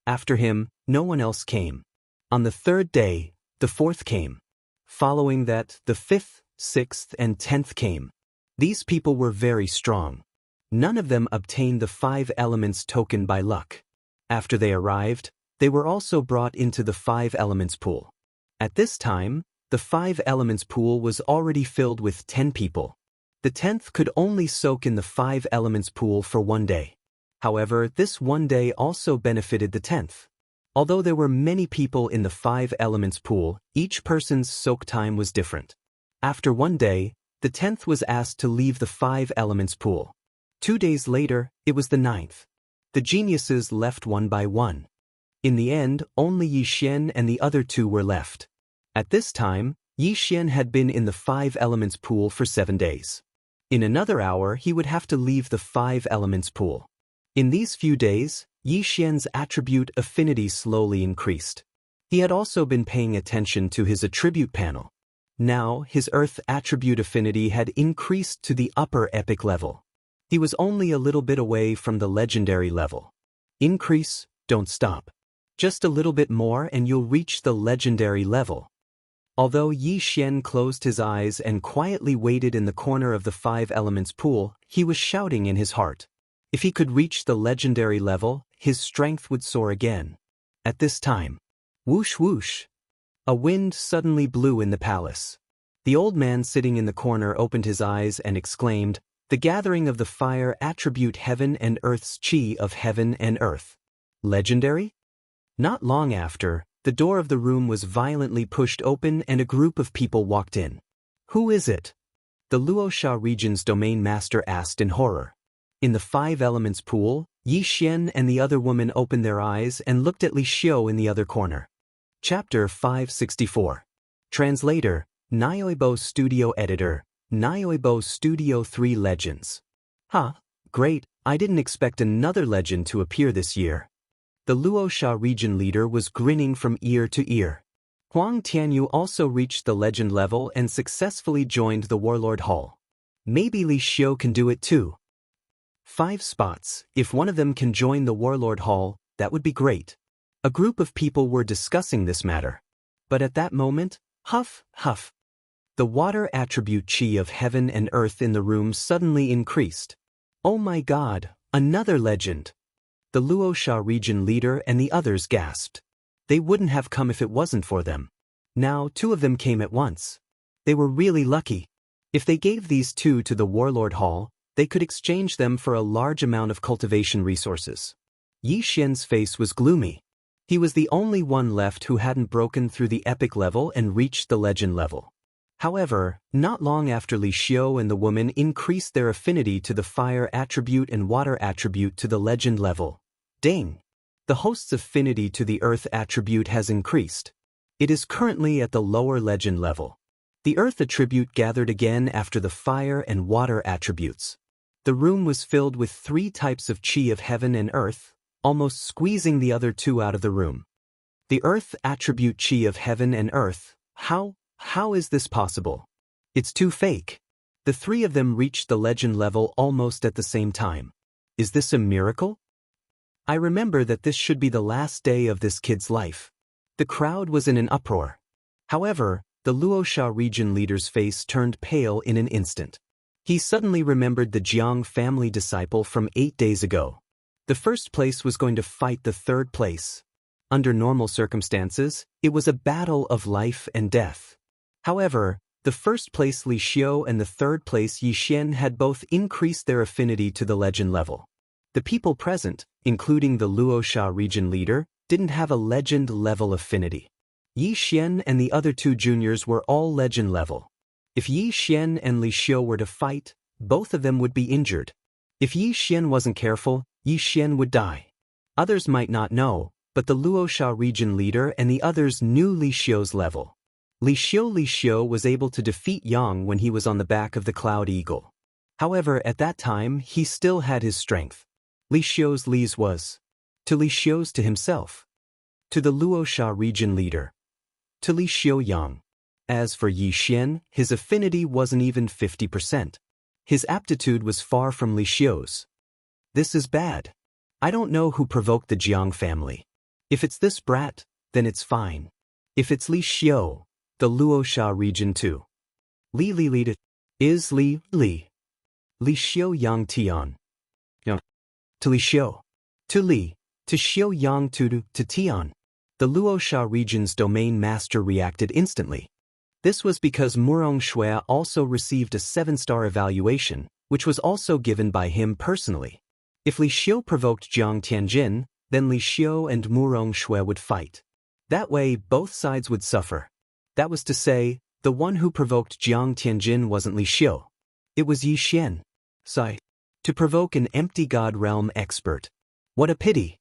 After him, no one else came. On the 3rd day, the 4th came. Following that, the 5th, 6th, and 10th came. These people were very strong. None of them obtained the 5 elements token by luck. After they arrived, They were also brought into the 5 elements pool. At this time, the 5 elements pool was already filled with 10 people. The 10th could only soak in the 5 elements pool for 1 day. However, this 1 day also benefited the 10th. Although there were many people in the 5 elements pool, each person's soak time was different. After 1 day, the 10th was asked to leave the 5 elements pool. 2 days later, it was the 9th. The geniuses left one by one. In the end, only Yi Xian and the other 2 were left. At this time, Yi Xian had been in the 5 elements pool for 7 days. In another hour, he would have to leave the 5 elements pool. In these few days, Yi Xian's attribute affinity slowly increased. He had also been paying attention to his attribute panel. Now, his earth attribute affinity had increased to the upper epic level. He was only a little bit away from the legendary level. Increase, don't stop. Just a little bit more and you'll reach the legendary level. Although Yi Xian closed his eyes and quietly waited in the corner of the 5 elements pool, he was shouting in his heart. If he could reach the legendary level, his strength would soar again. At this time, whoosh whoosh, a wind suddenly blew in the palace. The old man sitting in the corner opened his eyes and exclaimed, "The gathering of the fire attribute heaven and earth's chi of heaven and earth. Legendary?" Not long after, the door of the room was violently pushed open and a group of people walked in. "Who is it?" the Luosha region's domain master asked in horror. In the 5 elements pool, Yi Xian and the other woman opened their eyes and looked at Li Xiu in the other corner. Chapter 564. Translator, Nioibo Studio Editor, Nioibo Studio 3 Legends. Huh, great, I didn't expect another legend to appear this year. The Luosha region leader was grinning from ear to ear. Huang Tianyu also reached the legend level and successfully joined the Warlord Hall. Maybe Li Xiu can do it too. 5 spots, if one of them can join the Warlord Hall, that would be great. A group of people were discussing this matter. But at that moment, huff, huff. The water attribute chi of heaven and earth in the room suddenly increased. Oh my god, another legend! The Luosha region leader and the others gasped. They wouldn't have come if it wasn't for them. Now 2 of them came at once. They were really lucky. If they gave these 2 to the Warlord Hall, they could exchange them for a large amount of cultivation resources. Yi Xian's face was gloomy. He was the only one left who hadn't broken through the epic level and reached the legend level. However, not long after Li Xiu and the woman increased their affinity to the fire attribute and water attribute to the legend level. Ding! The host's affinity to the earth attribute has increased. It is currently at the lower legend level. The earth attribute gathered again after the fire and water attributes. The room was filled with 3 types of chi of heaven and earth, almost squeezing the other 2 out of the room. The earth attribute chi of heaven and earth, how is this possible? It's too fake. The 3 of them reached the legend level almost at the same time. Is this a miracle? I remember that this should be the last day of this kid's life. The crowd was in an uproar. However, the Luosha region leader's face turned pale in an instant. He suddenly remembered the Jiang family disciple from 8 days ago. The first place was going to fight the third place. Under normal circumstances, it was a battle of life and death. However, the first place Li Xiu and the third place Yi Xian had both increased their affinity to the legend level. The people present, including the Luosha region leader, didn't have a legend level affinity. Yi Xian and the other 2 juniors were all legend level. If Yi Xian and Li Xiu were to fight, both of them would be injured. If Yi Xian wasn't careful, Yi Xian would die. Others might not know, but the Luosha region leader and the others knew Li Xiu's level. Li Xiu was able to defeat Yang when he was on the back of the Cloud Eagle. However, at that time, he still had his strength. Li Xiu's Li's was to Li Xiu's to himself, to the Luosha region leader, to Li Xiu Yang. As for Yi Xian, his affinity wasn't even 50%. His aptitude was far from Li Xiu's. This is bad. I don't know who provoked the Jiang family. If it's this brat, then it's fine. If it's Li Xiu, the Luosha region too. Li is Li Xiu Yang Tian. To Li Xiu. To Li To Xiaoyang to Tian. The Luosha region's domain master reacted instantly. This was because Murong Shui also received a 7-star evaluation, which was also given by him personally. If Li Xiu provoked Jiang Tianjin, then Li Xiu and Murong Shui would fight. That way, both sides would suffer. That was to say, the one who provoked Jiang Tianjin wasn't Li Xiu. It was Yi Xian. Sigh. To provoke an empty god realm expert. What a pity.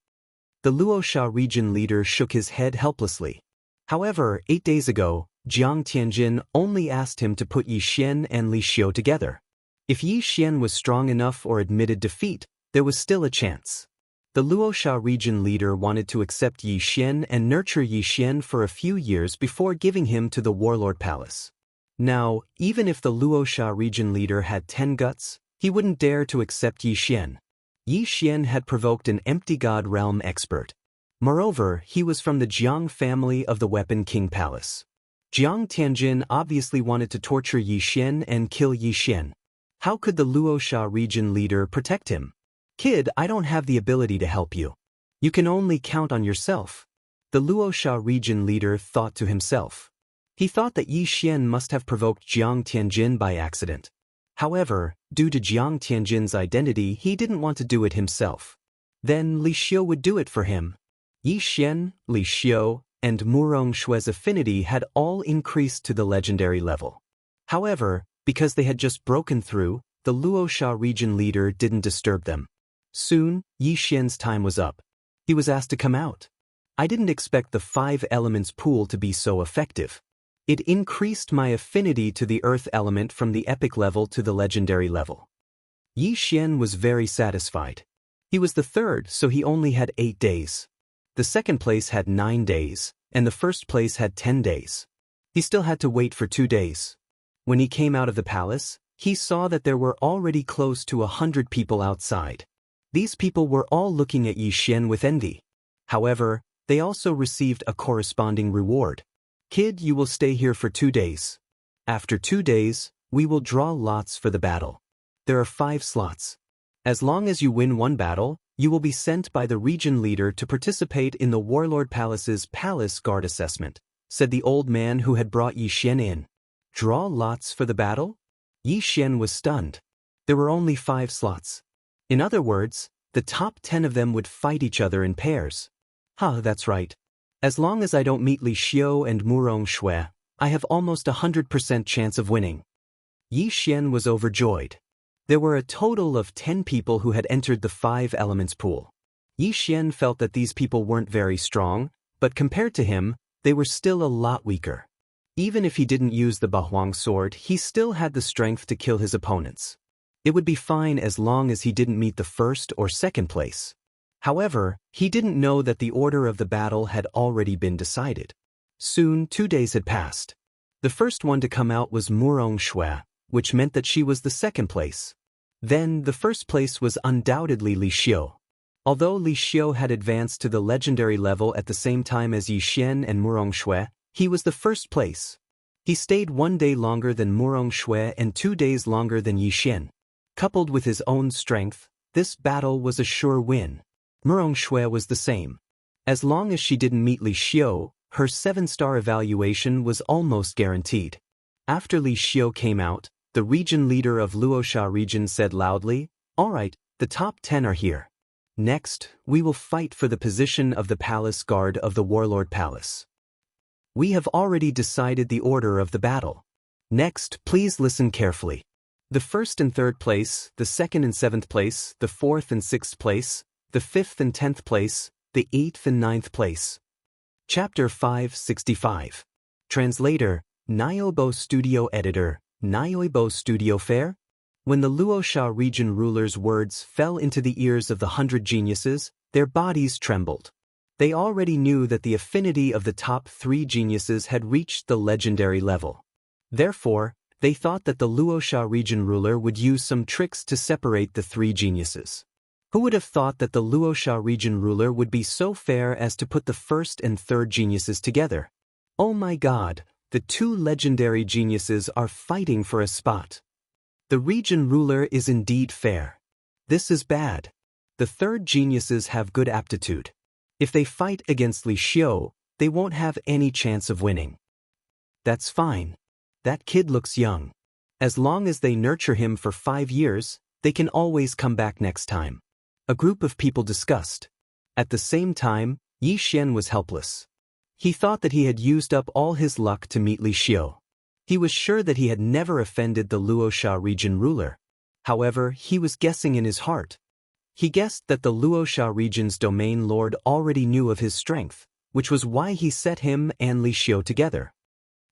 The Luosha region leader shook his head helplessly. However, 8 days ago, Jiang Tianjin only asked him to put Yi Xian and Li Xiu together. If Yi Xian was strong enough or admitted defeat, there was still a chance. The Luosha region leader wanted to accept Yi Xian and nurture Yi Xian for a few years before giving him to the Warlord Palace. Now, even if the Luosha region leader had 10 guts, he wouldn't dare to accept Yi Xian. Yi Xian had provoked an empty god realm expert. Moreover, he was from the Jiang family of the Weapon King Palace. Jiang Tianjin obviously wanted to torture Yi Xian and kill Yi Xian. How could the Luosha region leader protect him? Kid, I don't have the ability to help you. You can only count on yourself. The Luosha region leader thought to himself. He thought that Yi Xian must have provoked Jiang Tianjin by accident. However, due to Jiang Tianjin's identity, he didn't want to do it himself. Then Li Xiu would do it for him. Yi Xian, Li Xiu, and Murong Shui's affinity had all increased to the legendary level. However, because they had just broken through, the Luosha region leader didn't disturb them. Soon, Yi Xian's time was up. He was asked to come out. I didn't expect the 5 elements pool to be so effective. It increased my affinity to the earth element from the epic level to the legendary level. Yi Xian was very satisfied. He was the third, so he only had 8 days. The second place had 9 days, and the first place had 10 days. He still had to wait for 2 days. When he came out of the palace, he saw that there were already close to 100 people outside. These people were all looking at Yi Xian with envy. However, they also received a corresponding reward. Kid, you will stay here for 2 days. After 2 days, we will draw lots for the battle. There are 5 slots. As long as you win 1 battle, you will be sent by the region leader to participate in the Warlord Palace's Palace Guard Assessment, said the old man who had brought Yi Xian in. Draw lots for the battle? Yi Xian was stunned. There were only 5 slots. In other words, the top 10 of them would fight each other in pairs. That's right. As long as I don't meet Li Xiu and Murong Shui, I have almost 100% chance of winning. Yi Xian was overjoyed. There were a total of 10 people who had entered the 5 elements pool. Yi Xian felt that these people weren't very strong, but compared to him, they were still a lot weaker. Even if he didn't use the Bahuang sword, he still had the strength to kill his opponents. It would be fine as long as he didn't meet the first or second place. However, he didn't know that the order of the battle had already been decided. Soon, 2 days had passed. The first one to come out was Murong Shui, which meant that she was the second place. Then, the first place was undoubtedly Li Xiu. Although Li Xiu had advanced to the legendary level at the same time as Yi Xian and Murong Shui, he was the first place. He stayed 1 day longer than Murong Shui and 2 days longer than Yi Xian. Coupled with his own strength, this battle was a sure win. Murong Shui was the same. As long as she didn't meet Li Xiu, her 7-star evaluation was almost guaranteed. After Li Xiu came out, the region leader of Luosha region said loudly, "All right, the top 10 are here. Next, we will fight for the position of the palace guard of the Warlord Palace. We have already decided the order of the battle. Next, please listen carefully. The first and third place, the second and 7th place, the 4th and 6th place, the 5th and 10th place, the 8th and 9th place." Chapter 565. Translator, Niobo Studio Editor, Niobo Studio Fair? When the Luosha region ruler's words fell into the ears of the 100 geniuses, their bodies trembled. They already knew that the affinity of the top 3 geniuses had reached the legendary level. Therefore, they thought that the Luosha region ruler would use some tricks to separate the 3 geniuses. Who would have thought that the Luosha region ruler would be so fair as to put the first and third geniuses together? Oh my God, the 2 legendary geniuses are fighting for a spot. The region ruler is indeed fair. This is bad. The third geniuses have good aptitude. If they fight against Li Xiu, they won't have any chance of winning. That's fine. That kid looks young. As long as they nurture him for 5 years, they can always come back next time. A group of people discussed. At the same time, Yi Xian was helpless. He thought that he had used up all his luck to meet Li Xiu. He was sure that he had never offended the Luoxia region ruler. However, he was guessing in his heart. He guessed that the Luoxia region's domain lord already knew of his strength, which was why he set him and Li Xiu together.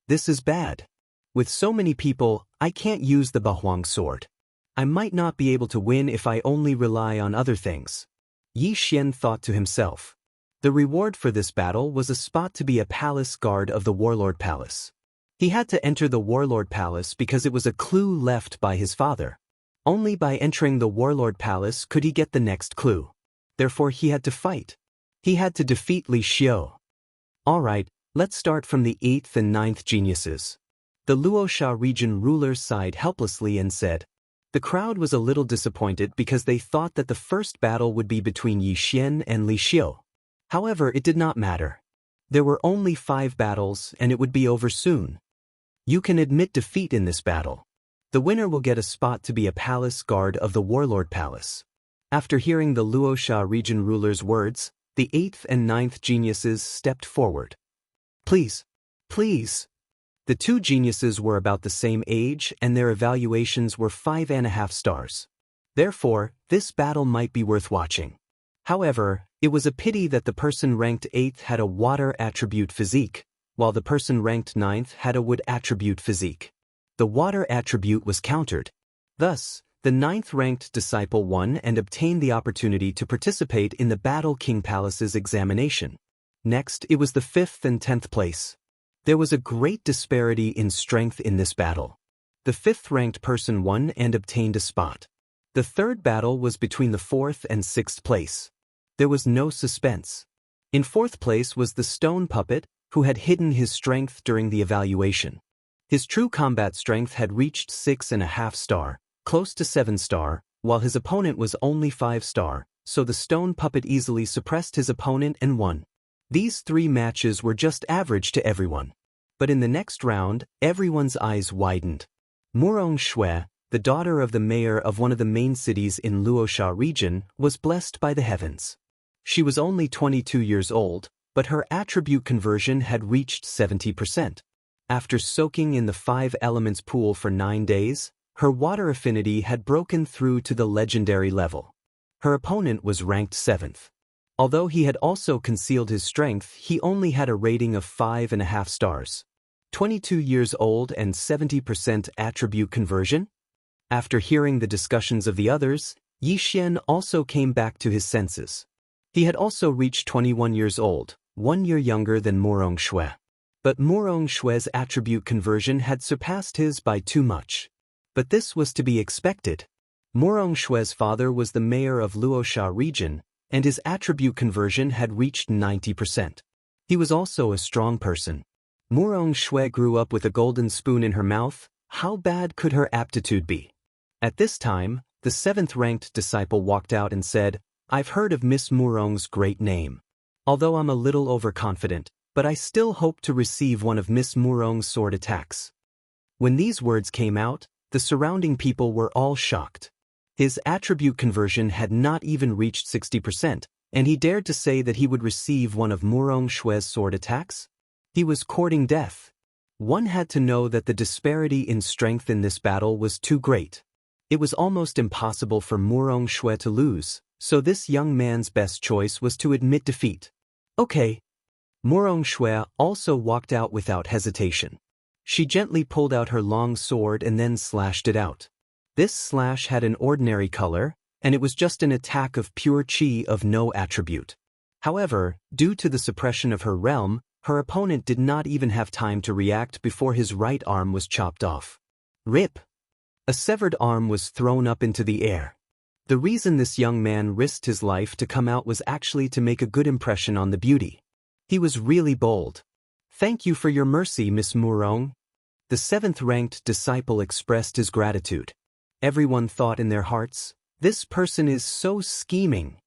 This is bad. With so many people, I can't use the Bahuang sword. I might not be able to win if I only rely on other things. Yi Xian thought to himself. The reward for this battle was a spot to be a palace guard of the Warlord Palace. He had to enter the Warlord Palace because it was a clue left by his father. Only by entering the Warlord Palace could he get the next clue. Therefore he had to fight. He had to defeat Li Xiu. Alright, let's start from the 8th and 9th geniuses. The Luoxia region ruler sighed helplessly and said. The crowd was a little disappointed because they thought that the first battle would be between Yi Xian and Li Xiu. However, it did not matter. There were only 5 battles and it would be over soon. You can admit defeat in this battle. The winner will get a spot to be a palace guard of the Warlord Palace. After hearing the Luoxia region ruler's words, the 8th and 9th geniuses stepped forward. Please, please. The 2 geniuses were about the same age and their evaluations were 5.5 stars. Therefore, this battle might be worth watching. However, it was a pity that the person ranked 8th had a water attribute physique, while the person ranked 9th had a wood attribute physique. The water attribute was countered. Thus, the 9th ranked disciple won and obtained the opportunity to participate in the Battle King Palace's examination. Next, it was the 5th and 10th place. There was a great disparity in strength in this battle. The 5th ranked person won and obtained a spot. The 3rd battle was between the 4th and 6th place. There was no suspense. In 4th place was the stone puppet, who had hidden his strength during the evaluation. His true combat strength had reached 6.5 star, close to 7 star, while his opponent was only 5 star, so the stone puppet easily suppressed his opponent and won. These 3 matches were just average to everyone. But in the next round, everyone's eyes widened. Murong Shui, the daughter of the mayor of one of the main cities in Luoxia region, was blessed by the heavens. She was only 22 years old, but her attribute conversion had reached 70%. After soaking in the 5 elements pool for 9 days, her water affinity had broken through to the legendary level. Her opponent was ranked 7th. Although he had also concealed his strength, he only had a rating of 5.5 stars. 22 years old and 70% attribute conversion? After hearing the discussions of the others, Yi Xian also came back to his senses. He had also reached 21 years old, 1 year younger than Murong Shui. But Murong Shui's attribute conversion had surpassed his by too much. But this was to be expected. Murong Shui's father was the mayor of Luoxia region, and his attribute conversion had reached 90%. He was also a strong person. Murong Shui grew up with a golden spoon in her mouth. How bad could her aptitude be? At this time, the 7th-ranked disciple walked out and said, I've heard of Miss Murong's great name. Although I'm a little overconfident, but I still hope to receive one of Miss Murong's sword attacks. When these words came out, the surrounding people were all shocked. His attribute conversion had not even reached 60%, and he dared to say that he would receive one of Murong Shui's sword attacks? He was courting death. One had to know that the disparity in strength in this battle was too great. It was almost impossible for Murong Shui to lose, so this young man's best choice was to admit defeat. Okay. Murong Shui also walked out without hesitation. She gently pulled out her long sword and then slashed it out. This slash had an ordinary color, and it was just an attack of pure chi of no attribute. However, due to the suppression of her realm, her opponent did not even have time to react before his right arm was chopped off. Rip! A severed arm was thrown up into the air. The reason this young man risked his life to come out was actually to make a good impression on the beauty. He was really bold. Thank you for your mercy, Miss Murong. The 7th-ranked disciple expressed his gratitude. Everyone thought in their hearts, this person is so scheming.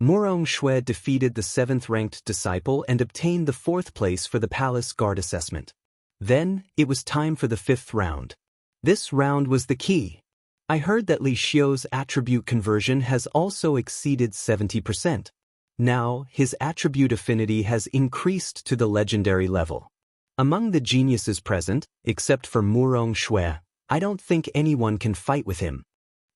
Murong Shui defeated the 7th-ranked disciple and obtained the 4th place for the palace guard assessment. Then, it was time for the 5th round. This round was the key. I heard that Li Xiu's attribute conversion has also exceeded 70%. Now, his attribute affinity has increased to the legendary level. Among the geniuses present, except for Murong Shui, I don't think anyone can fight with him.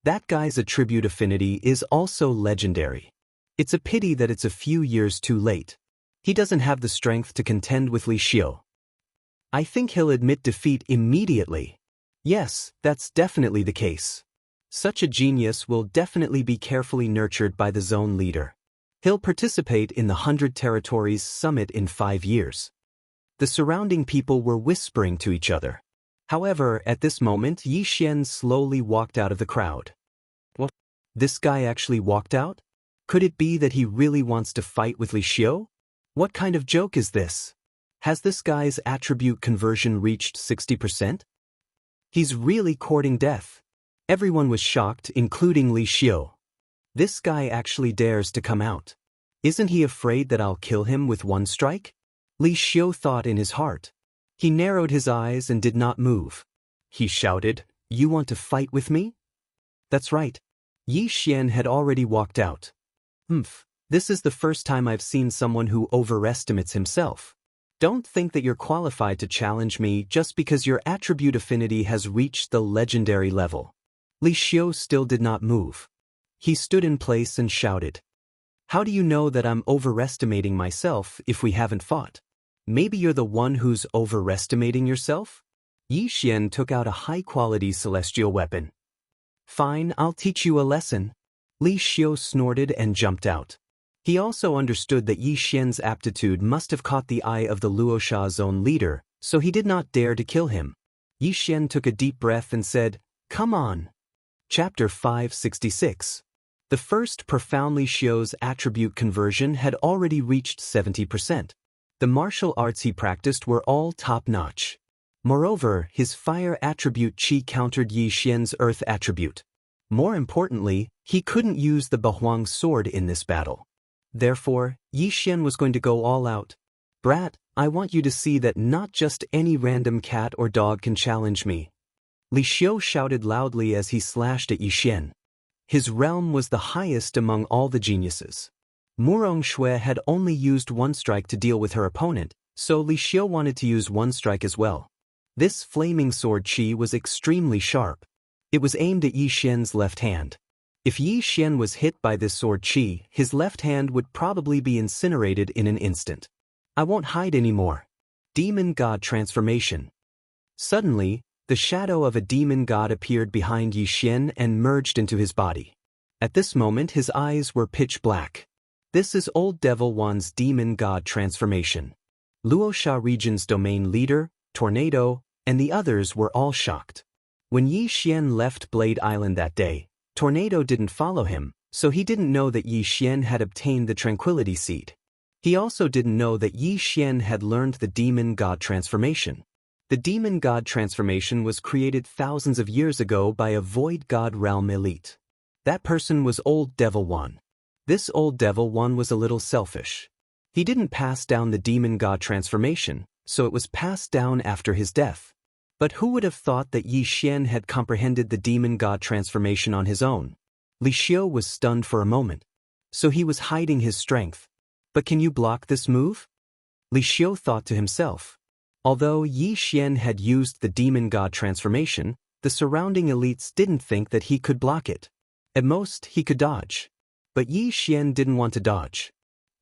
That guy's attribute affinity is also legendary. It's a pity that it's a few years too late. He doesn't have the strength to contend with Li Xiu. I think he'll admit defeat immediately. Yes, that's definitely the case. Such a genius will definitely be carefully nurtured by the zone leader. He'll participate in the 100 Territories Summit in 5 years. The surrounding people were whispering to each other. However, at this moment Yi Xian slowly walked out of the crowd. What? This guy actually walked out? Could it be that he really wants to fight with Li Xiu? What kind of joke is this? Has this guy's attribute conversion reached 60%? He's really courting death. Everyone was shocked, including Li Xiu. This guy actually dares to come out. Isn't he afraid that I'll kill him with one strike? Li Xiu thought in his heart. He narrowed his eyes and did not move. He shouted, "You want to fight with me?" That's right. Yi Xian had already walked out. This is the first time I've seen someone who overestimates himself. Don't think that you're qualified to challenge me just because your attribute affinity has reached the legendary level. Li Xiu still did not move. He stood in place and shouted, "How do you know that I'm overestimating myself if we haven't fought? Maybe you're the one who's overestimating yourself?" Yi Xian took out a high-quality celestial weapon. "Fine, I'll teach you a lesson." Li Xiu snorted and jumped out. He also understood that Yi Xian's aptitude must have caught the eye of the Luoxia zone leader, so he did not dare to kill him. Yi Xian took a deep breath and said, "Come on." Chapter 566. The first profoundly Xiu's attribute conversion had already reached 70%. The martial arts he practiced were all top-notch. Moreover, his fire attribute qi countered Yi Xian's earth attribute. More importantly, he couldn't use the Bahuang sword in this battle. Therefore, Yi Xian was going to go all out. "Brat, I want you to see that not just any random cat or dog can challenge me." Li Xiu shouted loudly as he slashed at Yi Xian. His realm was the highest among all the geniuses. Murong Shui had only used one strike to deal with her opponent, so Li Xiu wanted to use one strike as well. This flaming sword qi was extremely sharp. It was aimed at Yi Xian's left hand. If Yi Xian was hit by this sword qi, his left hand would probably be incinerated in an instant. I won't hide anymore. Demon God transformation. Suddenly, the shadow of a demon god appeared behind Yi Xian and merged into his body. At this moment his eyes were pitch black. This is Old Devil One's demon god transformation. Luoxia region's domain leader, Tornado, and the others were all shocked. When Yi Xian left Blade Island that day, Tornado didn't follow him, so he didn't know that Yi Xian had obtained the Tranquility Seed. He also didn't know that Yi Xian had learned the Demon God transformation. The Demon God transformation was created thousands of years ago by a Void God realm elite. That person was Old Devil One. This Old Devil One was a little selfish. He didn't pass down the Demon God transformation, so it was passed down after his death. But who would have thought that Yi Xian had comprehended the Demon God transformation on his own? Li Xiu was stunned for a moment. So he was hiding his strength. But can you block this move? Li Xiu thought to himself. Although Yi Xian had used the Demon God transformation, the surrounding elites didn't think that he could block it. At most, he could dodge. But Yi Xian didn't want to dodge.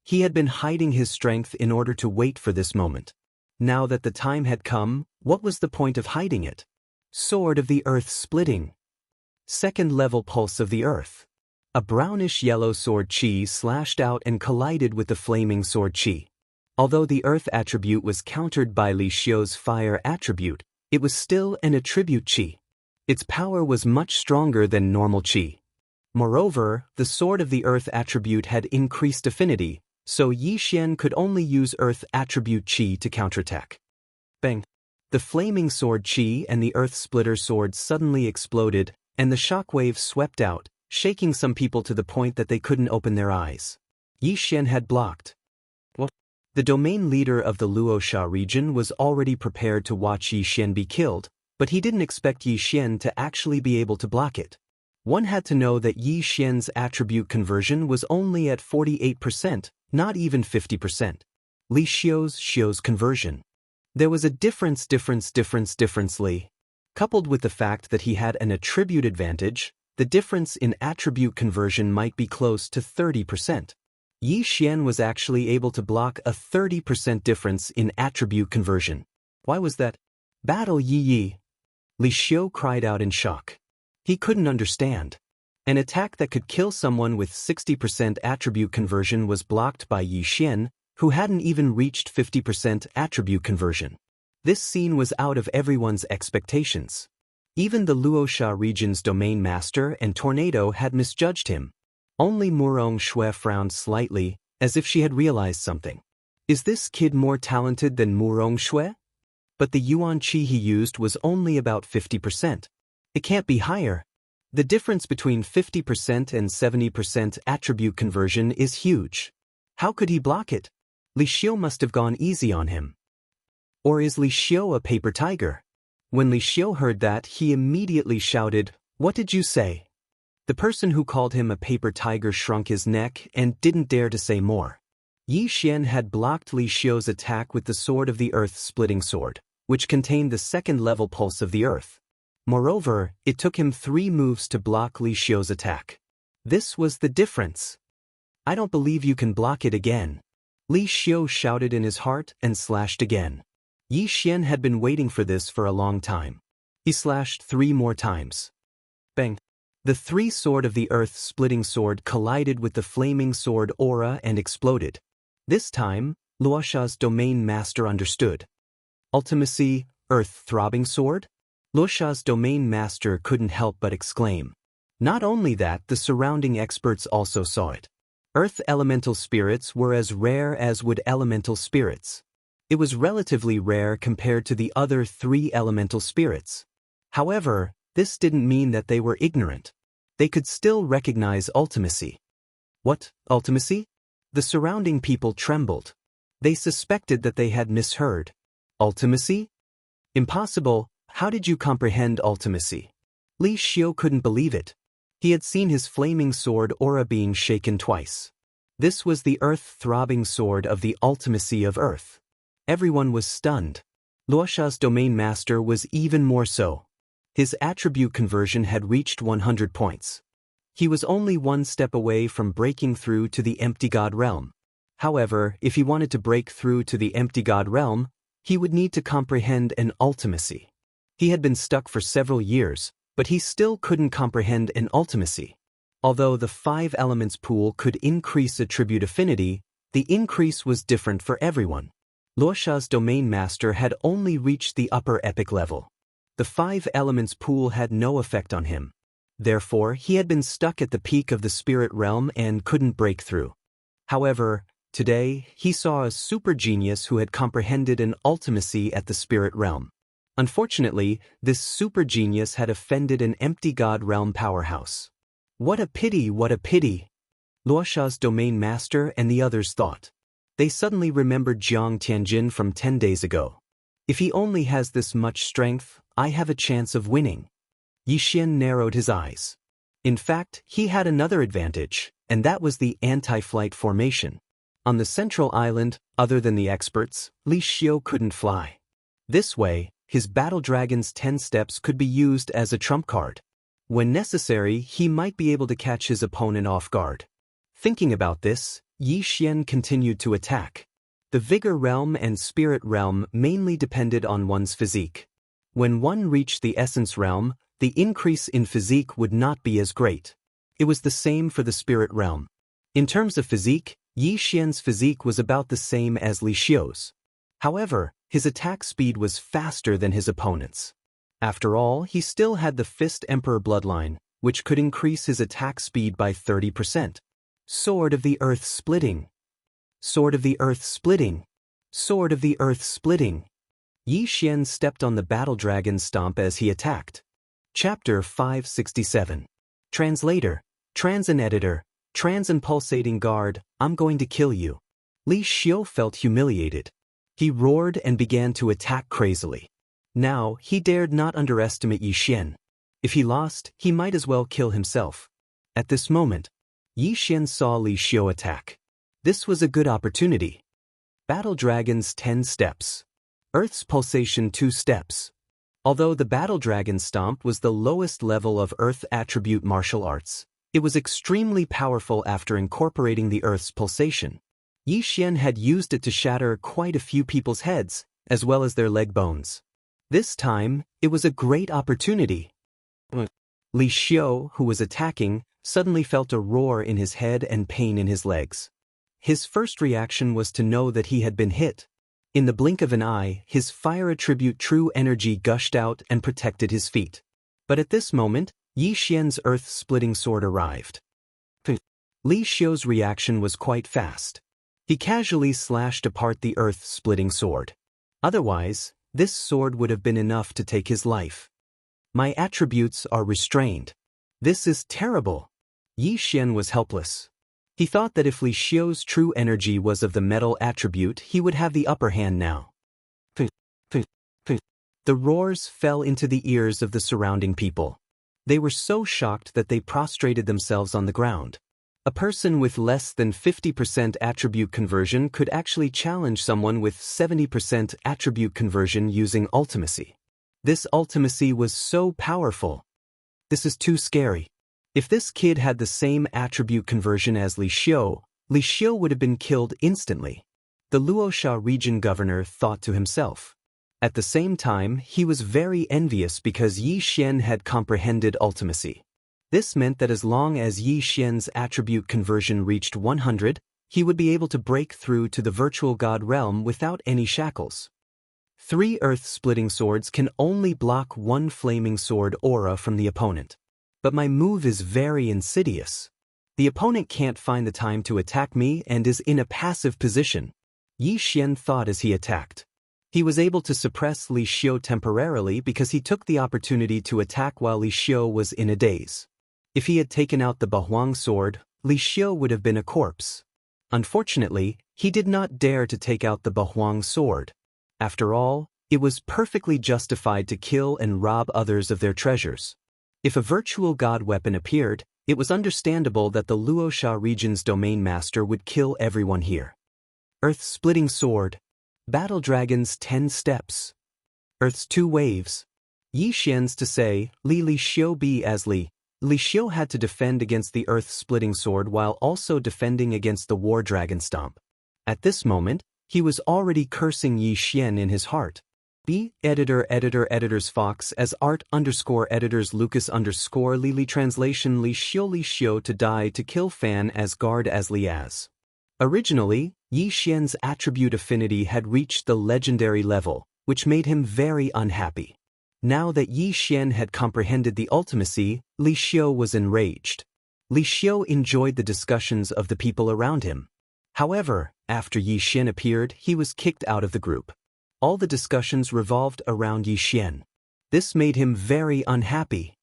He had been hiding his strength in order to wait for this moment. Now that the time had come, what was the point of hiding it? Sword of the Earth splitting. Second level pulse of the Earth. A brownish-yellow sword qi slashed out and collided with the flaming sword qi. Although the Earth attribute was countered by Li Xiu's fire attribute, it was still an attribute qi. Its power was much stronger than normal qi. Moreover, the Sword of the Earth attribute had increased affinity, so Yi Xian could only use Earth attribute qi to counterattack. Bang! The flaming sword qi and the Earth splitter sword suddenly exploded, and the shockwave swept out, shaking some people to the point that they couldn't open their eyes. Yi Xian had blocked. What? The domain leader of the Luosha region was already prepared to watch Yi Xian be killed, but he didn't expect Yi Xian to actually be able to block it. One had to know that Yi Xian's attribute conversion was only at 48%, not even 50%. Li Xiu's conversion. There was a differently. Coupled with the fact that he had an attribute advantage, the difference in attribute conversion might be close to 30%. Yi Xian was actually able to block a 30% difference in attribute conversion. Why was that? Battle Yi. Li Xiu cried out in shock. He couldn't understand. An attack that could kill someone with 60% attribute conversion was blocked by Yi Xian, who hadn't even reached 50% attribute conversion. This scene was out of everyone's expectations. Even the Luosha region's domain master and Tornado had misjudged him. Only Murong Shui frowned slightly, as if she had realized something. Is this kid more talented than Murong Shui? But the yuan qi he used was only about 50%. It can't be higher. The difference between 50% and 70% attribute conversion is huge. How could he block it? Li Xiu must have gone easy on him. Or is Li Xiu a paper tiger? When Li Xiu heard that, he immediately shouted, "What did you say?" The person who called him a paper tiger shrunk his neck and didn't dare to say more. Yi Xian had blocked Li Xiu's attack with the Sword of the Earth splitting sword, which contained the second-level pulse of the earth. Moreover, it took him 3 moves to block Li Xiu's attack. This was the difference. "I don't believe you can block it again." Li Xiu shouted in his heart and slashed again. Yi Xian had been waiting for this for a long time. He slashed 3 more times. Bang! The 3 Sword of the Earth splitting sword collided with the flaming sword aura and exploded. This time, Luosha's domain master understood. Ultimacy, Earth throbbing sword? Luosha's domain master couldn't help but exclaim. Not only that, the surrounding experts also saw it. Earth elemental spirits were as rare as wood elemental spirits. It was relatively rare compared to the other 3 elemental spirits. However, this didn't mean that they were ignorant. They could still recognize ultimacy. What, ultimacy? The surrounding people trembled. They suspected that they had misheard. Ultimacy? Impossible, how did you comprehend ultimacy? Li Xiu couldn't believe it. He had seen his flaming sword aura being shaken twice. This was the earth-throbbing sword of the ultimacy of earth. Everyone was stunned. Luosha's domain master was even more so. His attribute conversion had reached 100 points. He was only 1 step away from breaking through to the empty god realm. However, if he wanted to break through to the empty god realm, he would need to comprehend an ultimacy. He had been stuck for several years, but he still couldn't comprehend an ultimacy. Although the 5 elements pool could increase attribute affinity, the increase was different for everyone. Luosha's domain master had only reached the upper epic level. The 5 elements pool had no effect on him. Therefore, he had been stuck at the peak of the spirit realm and couldn't break through. However, today, he saw a super genius who had comprehended an ultimacy at the spirit realm. Unfortunately, this super genius had offended an empty god realm powerhouse. What a pity, what a pity! Luosha's domain master and the others thought. They suddenly remembered Jiang Tianjin from 10 days ago. If he only has this much strength, I have a chance of winning. Yi Xian narrowed his eyes. In fact, he had another advantage, and that was the anti-flight formation. On the central island, other than the experts, Li Xiu couldn't fly. This way, his battle dragon's 10 steps could be used as a trump card. When necessary, he might be able to catch his opponent off guard. Thinking about this, Yi Xian continued to attack. The vigor realm and spirit realm mainly depended on one's physique. When one reached the essence realm, the increase in physique would not be as great. It was the same for the spirit realm. In terms of physique, Yi Xian's physique was about the same as Li Xiu's. However, his attack speed was faster than his opponent's. After all, he still had the Fist Emperor bloodline, which could increase his attack speed by 30%. Sword of the Earth splitting. Sword of the Earth splitting. Sword of the Earth splitting. Yi Xian stepped on the battle dragon's stomp as he attacked. Chapter 567. Translator, Trans and Editor, Trans and pulsating guard, I'm going to kill you. Li Xiu felt humiliated. He roared and began to attack crazily. Now, he dared not underestimate Yi Xian. If he lost, he might as well kill himself. At this moment, Yi Xian saw Li Xiu attack. This was a good opportunity. Battle Dragon's 10 steps. Earth's pulsation 2 steps. Although the Battle Dragon Stomp was the lowest level of Earth attribute martial arts, it was extremely powerful after incorporating the Earth's pulsation. Yi Xian had used it to shatter quite a few people's heads, as well as their leg bones. This time, it was a great opportunity. Li Xiu, who was attacking, suddenly felt a roar in his head and pain in his legs. His first reaction was to know that he had been hit. In the blink of an eye, his fire attribute true energy gushed out and protected his feet. But at this moment, Yi Xian's earth-splitting sword arrived. Li Xiu's reaction was quite fast. He casually slashed apart the earth-splitting sword. Otherwise, this sword would have been enough to take his life. My attributes are restrained. This is terrible. Yi Xian was helpless. He thought that if Li Xiu's true energy was of the metal attribute, he would have the upper hand now. The roars fell into the ears of the surrounding people. They were so shocked that they prostrated themselves on the ground. A person with less than 50% attribute conversion could actually challenge someone with 70% attribute conversion using ultimacy. This ultimacy was so powerful. This is too scary. If this kid had the same attribute conversion as Li Xiu would have been killed instantly. The Luosha region governor thought to himself. At the same time, he was very envious because Yi Xian had comprehended ultimacy. This meant that as long as Yi Xian's attribute conversion reached 100, he would be able to break through to the virtual god realm without any shackles. 3 earth-splitting swords can only block 1 flaming sword aura from the opponent. But my move is very insidious. The opponent can't find the time to attack me and is in a passive position. Yi Xian thought as he attacked. He was able to suppress Li Xiu temporarily because he took the opportunity to attack while Li Xiu was in a daze. If he had taken out the Bahuang sword, Li Xiu would have been a corpse. Unfortunately, he did not dare to take out the Bahuang sword. After all, it was perfectly justified to kill and rob others of their treasures. If a virtual god weapon appeared, it was understandable that the Luosha region's domain master would kill everyone here. Earth-splitting sword. Battle Dragon's 10 steps. Earth's 2 waves. Yi Xian's to say, Li Xiu be as Li Xiu had to defend against the earth-splitting sword while also defending against the War Dragon Stomp. At this moment, he was already cursing Yi Xian in his heart. Editors Fox as art_editors Lucas_Lily translation Li Xiu to die to kill Fan as guard as Liaz. Originally, Yi Xian's attribute affinity had reached the legendary level, which made him very unhappy. Now that Yi Xian had comprehended the ultimacy, Li Xiu was enraged. Li Xiu enjoyed the discussions of the people around him. However, after Yi Xian appeared, he was kicked out of the group. All the discussions revolved around Yi Xian. This made him very unhappy.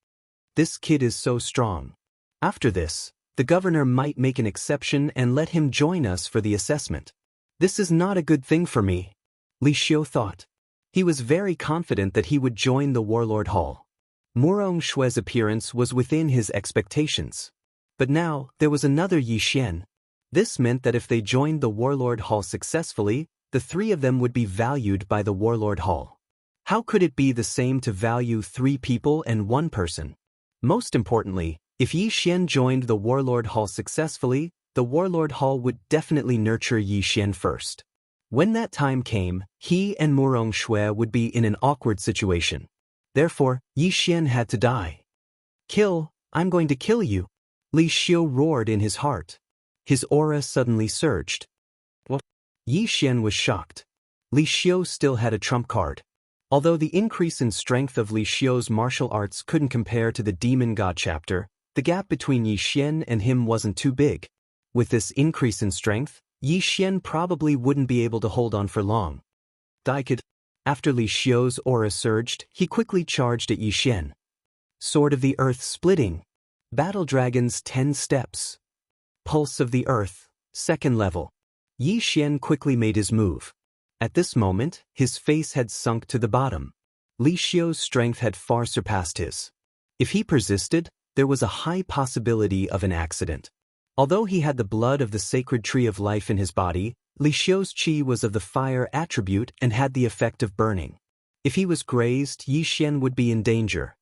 This kid is so strong. After this, the governor might make an exception and let him join us for the assessment. This is not a good thing for me, Li Xiu thought. He was very confident that he would join the Warlord Hall. Murong Shue's appearance was within his expectations. But now, there was another Yi Xian. This meant that if they joined the Warlord Hall successfully, the 3 of them would be valued by the Warlord Hall. How could it be the same to value 3 people and 1 person? Most importantly, if Yi Xian joined the Warlord Hall successfully, the Warlord Hall would definitely nurture Yi Xian first. When that time came, he and Murong Shui would be in an awkward situation. Therefore, Yi Xian had to die. Kill, I'm going to kill you, Li Xiu roared in his heart. His aura suddenly surged. What? Yi Xian was shocked. Li Xiu still had a trump card. Although the increase in strength of Li Xiu's martial arts couldn't compare to the Demon God chapter, the gap between Yi Xian and him wasn't too big. With this increase in strength, Yi Xian probably wouldn't be able to hold on for long. After Li Xiu's aura surged, he quickly charged at Yi Xian. Sword of the Earth splitting. Battle Dragon's 10 steps. Pulse of the Earth, second level. Yi Xian quickly made his move. At this moment, his face had sunk to the bottom. Li Xiu's strength had far surpassed his. If he persisted, there was a high possibility of an accident. Although he had the blood of the sacred tree of life in his body, Li Xiu's qi was of the fire attribute and had the effect of burning. If he was grazed, Yi Xian would be in danger.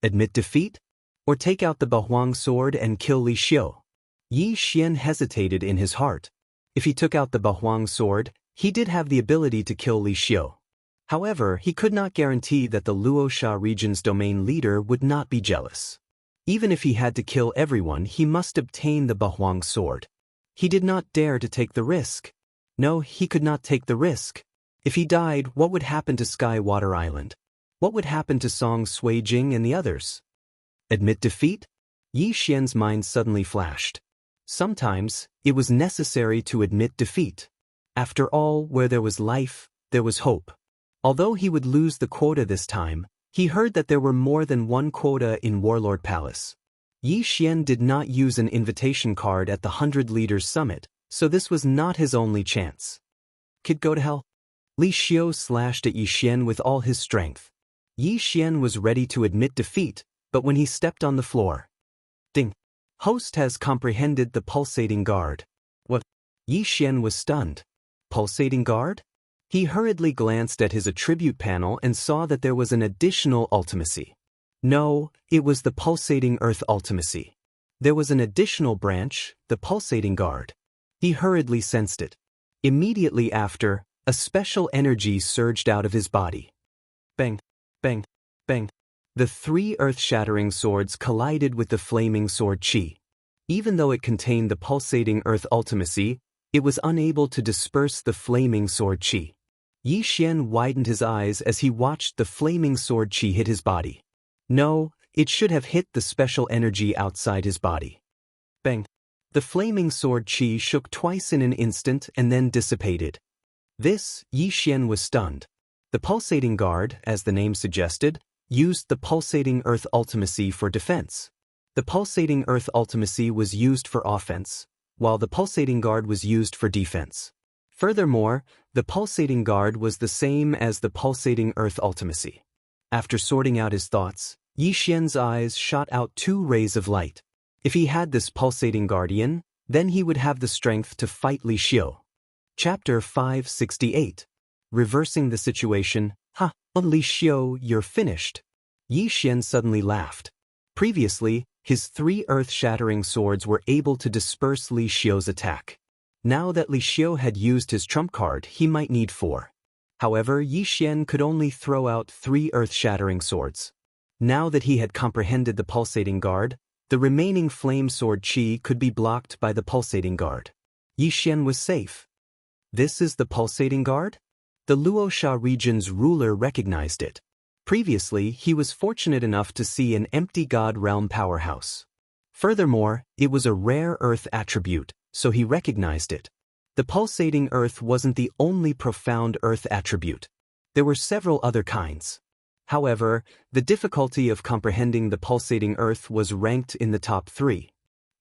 Admit defeat? Or take out the Bahuang sword and kill Li Xiu? Yi Xian hesitated in his heart. If he took out the Bahuang sword, he did have the ability to kill Li Xiu. However, he could not guarantee that the Luosha region's domain leader would not be jealous. Even if he had to kill everyone, he must obtain the Bahuang sword. He did not dare to take the risk. No, he could not take the risk. If he died, what would happen to Sky Water Island? What would happen to Song Suijing and the others? Admit defeat? Yi Xian's mind suddenly flashed. Sometimes, it was necessary to admit defeat. After all, where there was life, there was hope. Although he would lose the quota this time, he heard that there were more than one quota in Warlord Palace. Yi Xian did not use an invitation card at the 100 Leaders Summit, so this was not his only chance. Kid, go to hell. Li Xiu slashed at Yi Xian with all his strength. Yi Xian was ready to admit defeat, but when he stepped on the floor. Ding! Host has comprehended the pulsating guard. What? Yi Xian was stunned. Pulsating guard? He hurriedly glanced at his attribute panel and saw that there was an additional ultimacy. No, it was the pulsating earth ultimacy. There was an additional branch, the pulsating guard. He hurriedly sensed it. Immediately after, a special energy surged out of his body. Bang, bang, bang. The three earth-shattering swords collided with the flaming sword qi. Even though it contained the pulsating earth ultimacy, it was unable to disperse the flaming sword qi. Yi Xian widened his eyes as he watched the flaming sword qi hit his body. No, it should have hit the special energy outside his body. Bang! The flaming sword qi shook twice in an instant and then dissipated. This, Yi Xian was stunned. The pulsating guard, as the name suggested, used the pulsating earth ultimacy for defense. The pulsating earth ultimacy was used for offense, while the pulsating guard was used for defense. Furthermore, the pulsating guard was the same as the pulsating earth ultimacy. After sorting out his thoughts, Yi Xian's eyes shot out two rays of light. If he had this pulsating guardian, then he would have the strength to fight Li Xiu. Chapter 568. Reversing the situation. Ha, Li Xiu, you're finished. Yi Xian suddenly laughed. Previously, his three earth-shattering swords were able to disperse Li Xiu's attack. Now that Li Xiu had used his trump card, he might need 4. However, Yi Xian could only throw out 3 earth-shattering swords. Now that he had comprehended the pulsating guard, the remaining flame sword qi could be blocked by the pulsating guard. Yi Xian was safe. This is the pulsating guard? The Luosha region's ruler recognized it. Previously, he was fortunate enough to see an empty god realm powerhouse. Furthermore, it was a rare earth attribute, so he recognized it. The pulsating earth wasn't the only profound earth attribute. There were several other kinds. However, the difficulty of comprehending the pulsating earth was ranked in the top 3.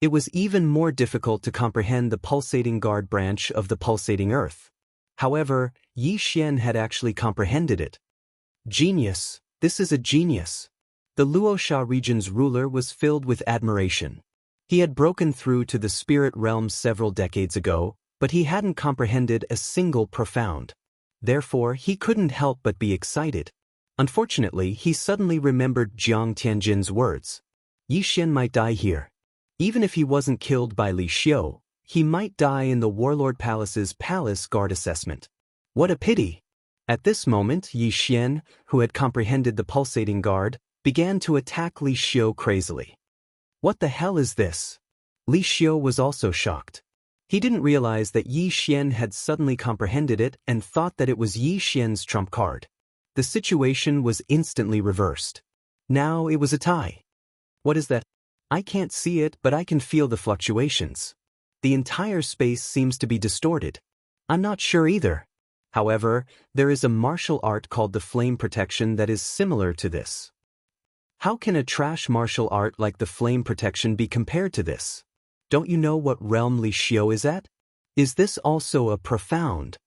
It was even more difficult to comprehend the pulsating guard branch of the pulsating earth. However, Yi Xian had actually comprehended it. Genius! This is a genius! The Luosha region's ruler was filled with admiration. He had broken through to the spirit realm several decades ago, but he hadn't comprehended a single profound. Therefore, he couldn't help but be excited. Unfortunately, he suddenly remembered Jiang Tianjin's words. Yi Xian might die here. Even if he wasn't killed by Li Xiu, he might die in the Warlord Palace's palace guard assessment. What a pity! At this moment, Yi Xian, who had comprehended the pulsating guard, began to attack Li Xiu crazily. What the hell is this? Li Xiu was also shocked. He didn't realize that Yi Xian had suddenly comprehended it and thought that it was Yi Xian's trump card. The situation was instantly reversed. Now it was a tie. What is that? I can't see it, but I can feel the fluctuations. The entire space seems to be distorted. I'm not sure either. However, there is a martial art called the flame protection that is similar to this. How can a trash martial art like the flame protection be compared to this? Don't you know what realm Li Xiu is at? Is this also a profound?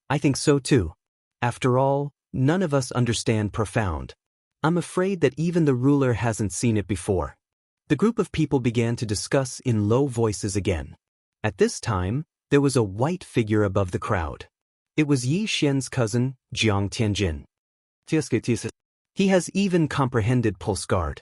I think so too. After all, none of us understand profound. I'm afraid that even the ruler hasn't seen it before. The group of people began to discuss in low voices again. At this time, there was a white figure above the crowd. It was Yi Xian's cousin, Jiang Tianjin. He has even comprehended pulse guard.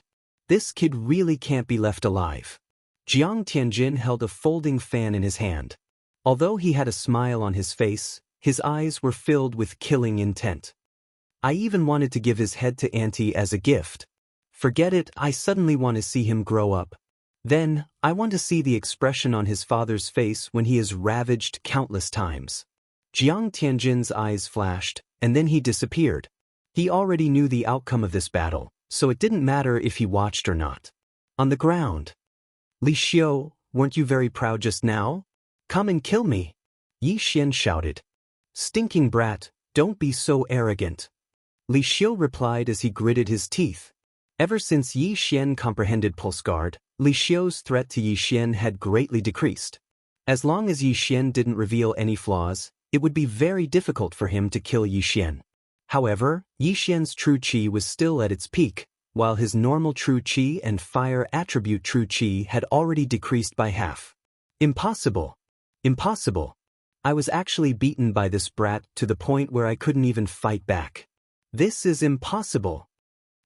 This kid really can't be left alive. Jiang Tianjin held a folding fan in his hand. Although he had a smile on his face, his eyes were filled with killing intent. I even wanted to give his head to Auntie as a gift. Forget it, I suddenly want to see him grow up. Then, I want to see the expression on his father's face when he is ravaged countless times. Jiang Tianjin's eyes flashed, and then he disappeared. He already knew the outcome of this battle, so it didn't matter if he watched or not. On the ground. Li Xiu, weren't you very proud just now? Come and kill me. Yi Xian shouted. Stinking brat, don't be so arrogant. Li Xiu replied as he gritted his teeth. Ever since Yi Xian comprehended pulse guard, Li Xiu's threat to Yi Xian had greatly decreased. As long as Yi Xian didn't reveal any flaws, it would be very difficult for him to kill Yi Xian. However, Yi Xian's true qi was still at its peak, while his normal true qi and fire attribute true qi had already decreased by half. Impossible. Impossible. I was actually beaten by this brat to the point where I couldn't even fight back. This is impossible.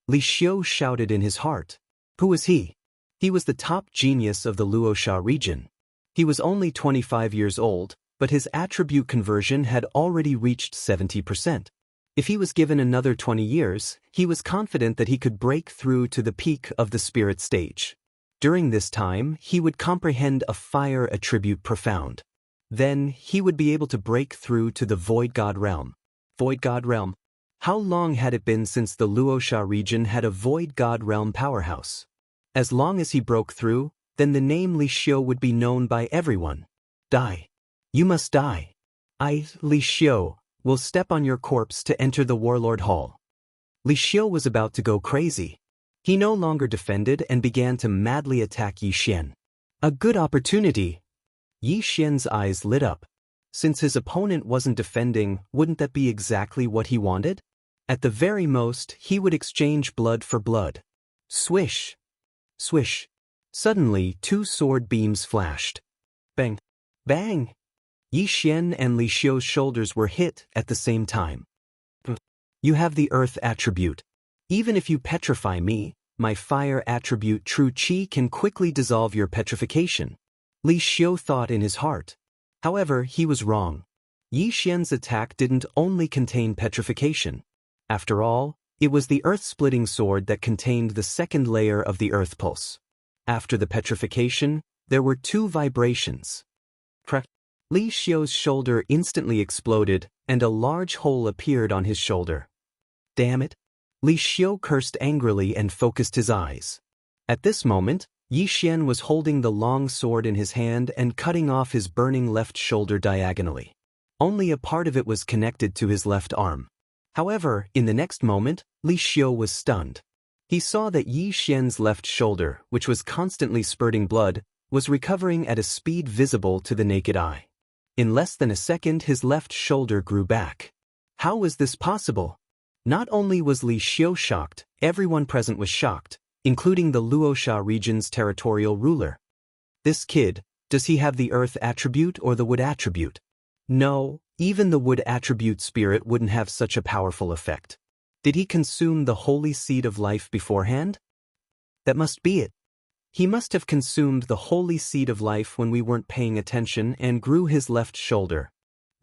Li Xiu shouted in his heart. Who was he? He was the top genius of the Luoxia region. He was only 25 years old, but his attribute conversion had already reached 70%. If he was given another 20 years, he was confident that he could break through to the peak of the spirit stage. During this time, he would comprehend a fire attribute profound. Then, he would be able to break through to the Void God realm. Void God realm. How long had it been since the Luoxia region had a Void God realm powerhouse? As long as he broke through, then the name Li Xiu would be known by everyone. Die. You must die. I, Li Xiu, will step on your corpse to enter the Warlord Hall. Li Xiu was about to go crazy. He no longer defended and began to madly attack Yi Xian. A good opportunity. Yi Xian's eyes lit up. Since his opponent wasn't defending, wouldn't that be exactly what he wanted? At the very most, he would exchange blood for blood. Swish. Swish. Suddenly, two sword beams flashed. Bang. Bang. Yi Xian and Li Xiu's shoulders were hit at the same time. You have the earth attribute. Even if you petrify me, my fire attribute true qi can quickly dissolve your petrification. Li Xiu thought in his heart. However, he was wrong. Yi Xian's attack didn't only contain petrification. After all, it was the earth-splitting sword that contained the second layer of the earth pulse. After the petrification, there were two vibrations. Crack. Li Xiu's shoulder instantly exploded, and a large hole appeared on his shoulder. Damn it! Li Xiu cursed angrily and focused his eyes. At this moment, Yi Xian was holding the long sword in his hand and cutting off his burning left shoulder diagonally. Only a part of it was connected to his left arm. However, in the next moment, Li Xiu was stunned. He saw that Yi Xian's left shoulder, which was constantly spurting blood, was recovering at a speed visible to the naked eye. In less than a second, his left shoulder grew back. How was this possible? Not only was Li Xiu shocked, everyone present was shocked, including the Luoxia region's territorial ruler. This kid, does he have the earth attribute or the wood attribute? No, even the wood attribute spirit wouldn't have such a powerful effect. Did he consume the holy seed of life beforehand? That must be it. He must have consumed the holy seed of life when we weren't paying attention and grew his left shoulder.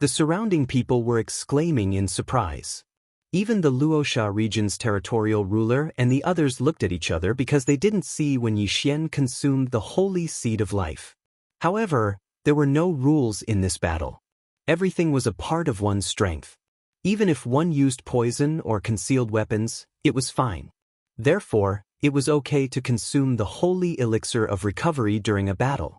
The surrounding people were exclaiming in surprise. Even the Luoxia region's territorial ruler and the others looked at each other because they didn't see when Yi Xian consumed the holy seed of life. However, there were no rules in this battle. Everything was a part of one's strength. Even if one used poison or concealed weapons, it was fine. Therefore, it was okay to consume the holy elixir of recovery during a battle.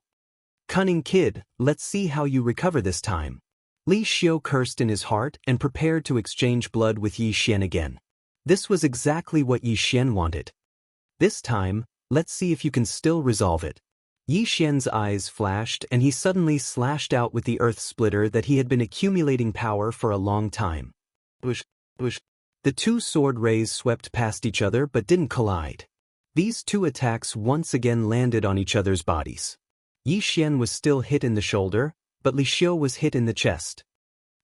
Cunning kid, let's see how you recover this time. Li Xiu cursed in his heart and prepared to exchange blood with Yi Xian again. This was exactly what Yi Xian wanted. This time, let's see if you can still resolve it. Yi Xian's eyes flashed and he suddenly slashed out with the earth splitter that he had been accumulating power for a long time. Whoosh, whoosh. The two sword rays swept past each other but didn't collide. These two attacks once again landed on each other's bodies. Yi Xian was still hit in the shoulder, but Li Xiu was hit in the chest.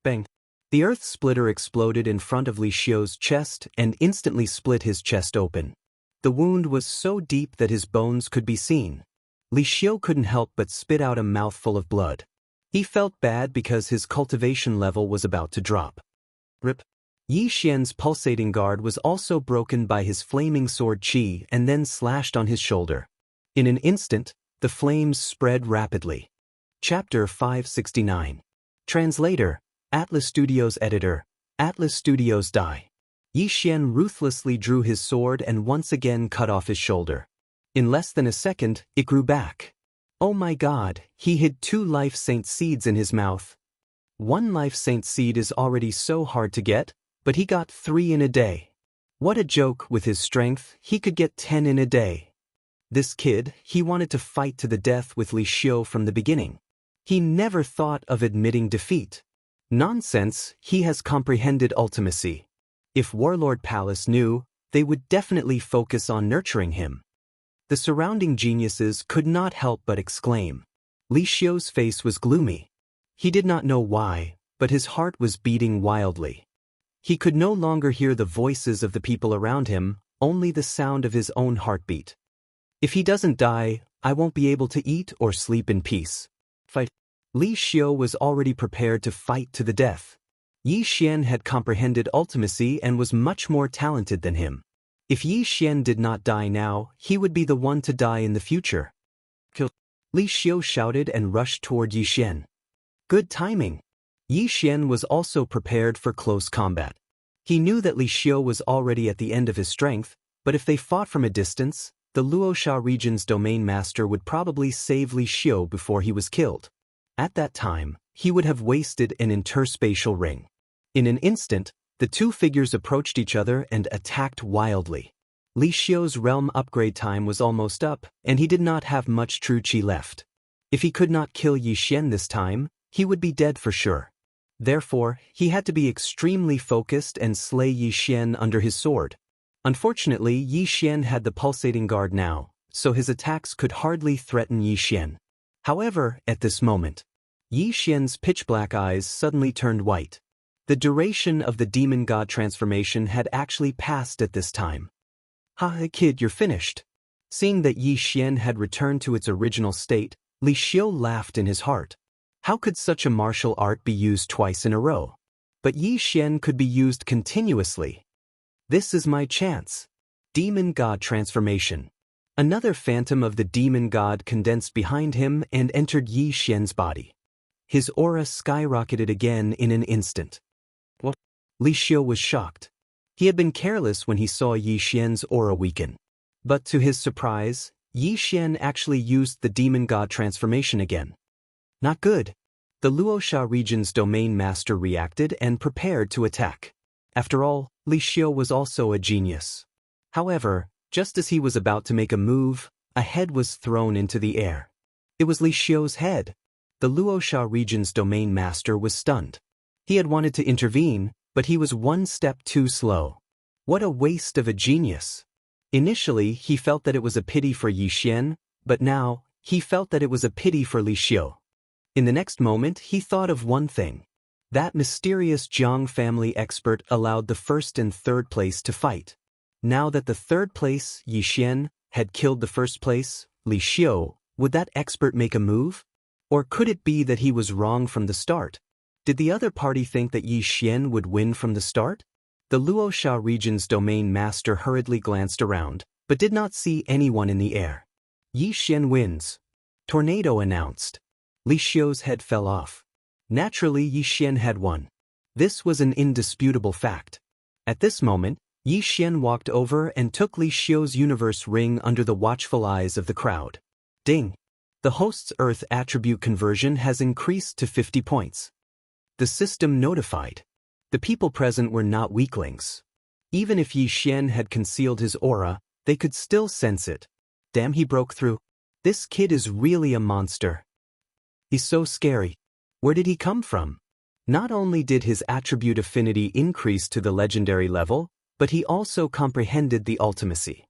Bang! The earth splitter exploded in front of Li Xiu's chest and instantly split his chest open. The wound was so deep that his bones could be seen. Li Xiu couldn't help but spit out a mouthful of blood. He felt bad because his cultivation level was about to drop. Rip. Yi Xian's pulsating guard was also broken by his flaming sword qi and then slashed on his shoulder. In an instant, the flames spread rapidly. Chapter 569. Translator, Atlas Studios Editor, Atlas Studios Die. Yi Xian ruthlessly drew his sword and once again cut off his shoulder. In less than a second, it grew back. Oh my god, he hid 2 life saint seeds in his mouth. 1 life saint seed is already so hard to get, but he got 3 in a day. What a joke, with his strength, he could get 10 in a day. This kid, he wanted to fight to the death with Li Xiu from the beginning. He never thought of admitting defeat. Nonsense, he has comprehended ultimacy. If Warlord Palace knew, they would definitely focus on nurturing him. The surrounding geniuses could not help but exclaim. Li Xiu's face was gloomy. He did not know why, but his heart was beating wildly. He could no longer hear the voices of the people around him, only the sound of his own heartbeat. If he doesn't die, I won't be able to eat or sleep in peace. Fight. Li Xiu was already prepared to fight to the death. Yi Xian had comprehended ultimacy and was much more talented than him. If Yi Xian did not die now, he would be the one to die in the future. Kill! Li Xiu shouted and rushed toward Yi Xian. Good timing. Yi Xian was also prepared for close combat. He knew that Li Xiu was already at the end of his strength, but if they fought from a distance, the Luoxia region's domain master would probably save Li Xiu before he was killed. At that time, he would have wasted an interspatial ring. In an instant, the two figures approached each other and attacked wildly. Li Xiu's realm upgrade time was almost up, and he did not have much true qi left. If he could not kill Yi Xian this time, he would be dead for sure. Therefore, he had to be extremely focused and slay Yi Xian under his sword. Unfortunately, Yi Xian had the pulsating guard now, so his attacks could hardly threaten Yi Xian. However, at this moment, Yi Xian's pitch-black eyes suddenly turned white. The duration of the demon god transformation had actually passed at this time. "Ha, kid, you're finished." Seeing that Yi Xian had returned to its original state, Li Xiu laughed in his heart. How could such a martial art be used twice in a row? But Yi Xian could be used continuously. This is my chance. Demon God transformation. Another phantom of the demon god condensed behind him and entered Yi Xian's body. His aura skyrocketed again in an instant. What? Li Xiu was shocked. He had been careless when he saw Yi Xian's aura weaken. But to his surprise, Yi Xian actually used the demon god transformation again. Not good. The Luoxia region's domain master reacted and prepared to attack. After all, Li Xiu was also a genius. However, just as he was about to make a move, a head was thrown into the air. It was Li Xiu's head. The Luoxia region's domain master was stunned. He had wanted to intervene, but he was one step too slow. What a waste of a genius. Initially, he felt that it was a pity for Yi Xian, but now, he felt that it was a pity for Li Xiu. In the next moment, he thought of one thing. That mysterious Jiang family expert allowed the first and third place to fight. Now that the third place, Yi Xian, had killed the first place, Li Xiu, would that expert make a move? Or could it be that he was wrong from the start? Did the other party think that Yi Xian would win from the start? The Luoxia region's domain master hurriedly glanced around, but did not see anyone in the air. Yi Xian wins. Tornado announced. Li Xiu's head fell off. Naturally, Yi Xian had won. This was an indisputable fact. At this moment, Yi Xian walked over and took Li Xiu's universe ring under the watchful eyes of the crowd. Ding! The host's Earth attribute conversion has increased to 50 points. The system notified. The people present were not weaklings. Even if Yi Xian had concealed his aura, they could still sense it. Damn, he broke through. This kid is really a monster. He's so scary. Where did he come from? Not only did his attribute affinity increase to the legendary level, but he also comprehended the ultimacy.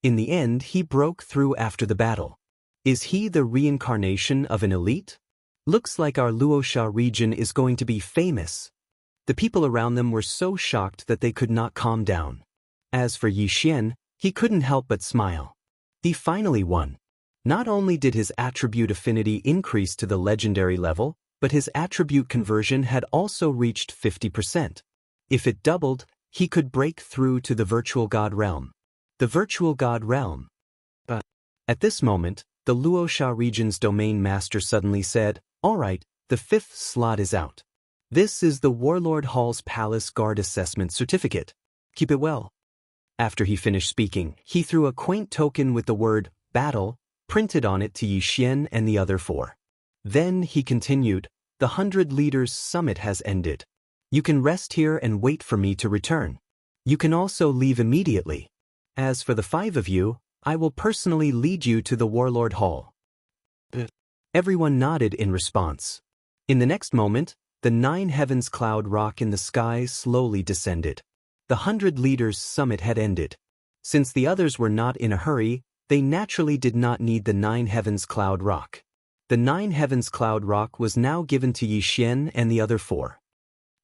In the end, he broke through after the battle. Is he the reincarnation of an elite? Looks like our Luoxia region is going to be famous. The people around them were so shocked that they could not calm down. As for Yixian, he couldn't help but smile. He finally won. Not only did his attribute affinity increase to the legendary level, but his attribute conversion had also reached 50%. If it doubled, he could break through to the virtual god realm. The virtual god realm. But at this moment, the Luoxia region's domain master suddenly said, "All right, the 5th slot is out. This is the Warlord Hall's Palace Guard Assessment Certificate. Keep it well." After he finished speaking, he threw a quaint token with the word battle printed on it to Yixian and the other 4. Then he continued, "The 100 Leaders Summit has ended. You can rest here and wait for me to return. You can also leave immediately. As for the 5 of you, I will personally lead you to the Warlord Hall." Everyone nodded in response. In the next moment, the 9 heavens cloud rock in the sky slowly descended. The 100 Leaders Summit had ended. Since the others were not in a hurry, they naturally did not need the 9 heavens cloud rock. The 9 heavens cloud rock was now given to Yixian and the other 4.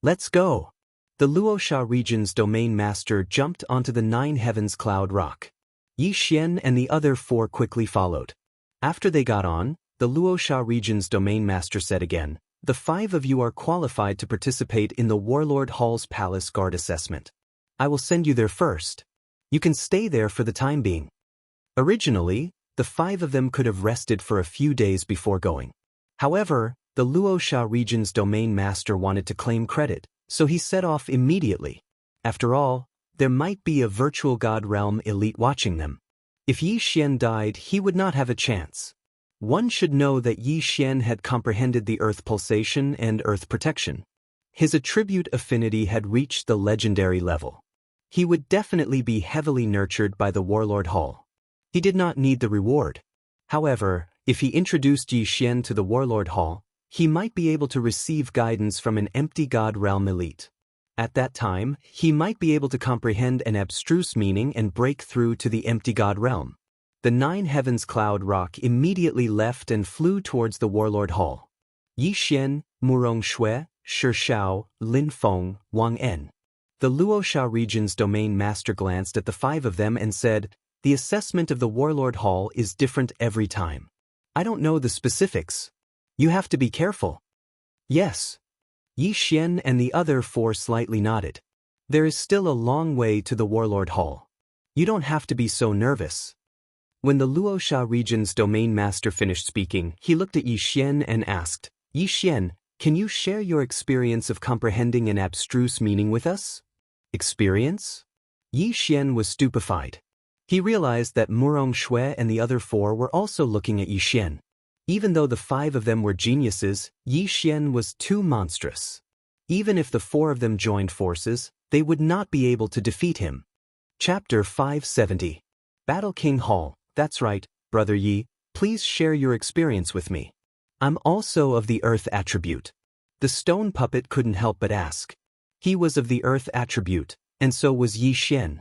"Let's go." The Luoxia region's domain master jumped onto the 9 heavens cloud rock. Yixian and the other 4 quickly followed. After they got on, the Luoxia region's domain master said again, "The 5 of you are qualified to participate in the Warlord Hall's Palace Guard Assessment. I will send you there first. You can stay there for the time being." Originally, the 5 of them could have rested for a few days before going. However, the Luoxia region's domain master wanted to claim credit, so he set off immediately. After all, there might be a virtual god realm elite watching them. If Yixian died, he would not have a chance. One should know that Yixian had comprehended the earth pulsation and earth protection. His attribute affinity had reached the legendary level. He would definitely be heavily nurtured by the Warlord Hall. He did not need the reward. However, if he introduced Yixian to the Warlord Hall, he might be able to receive guidance from an empty god realm elite. At that time, he might be able to comprehend an abstruse meaning and break through to the empty god realm. The 9 heavens cloud rock immediately left and flew towards the Warlord Hall. Yixian, Murong Shui, Shi Shao, Lin Feng, Wang En. The Luoxia region's domain master glanced at the 5 of them and said, "The assessment of the Warlord Hall is different every time. I don't know the specifics. You have to be careful." "Yes." Yixian and the other 4 slightly nodded. "There is still a long way to the Warlord Hall. You don't have to be so nervous." When the Luoxia region's domain master finished speaking, he looked at Yixian and asked, "Yixian, can you share your experience of comprehending an abstruse meaning with us?" "Experience?" Yixian was stupefied. He realized that Murong Shui and the other 4 were also looking at Yixian. Even though the 5 of them were geniuses, Yixian was too monstrous. Even if the 4 of them joined forces, they would not be able to defeat him. Chapter 570. Battle King Hall. "That's right, Brother Yi, please share your experience with me. I'm also of the Earth attribute." The stone puppet couldn't help but ask. He was of the Earth attribute, and so was Yixian.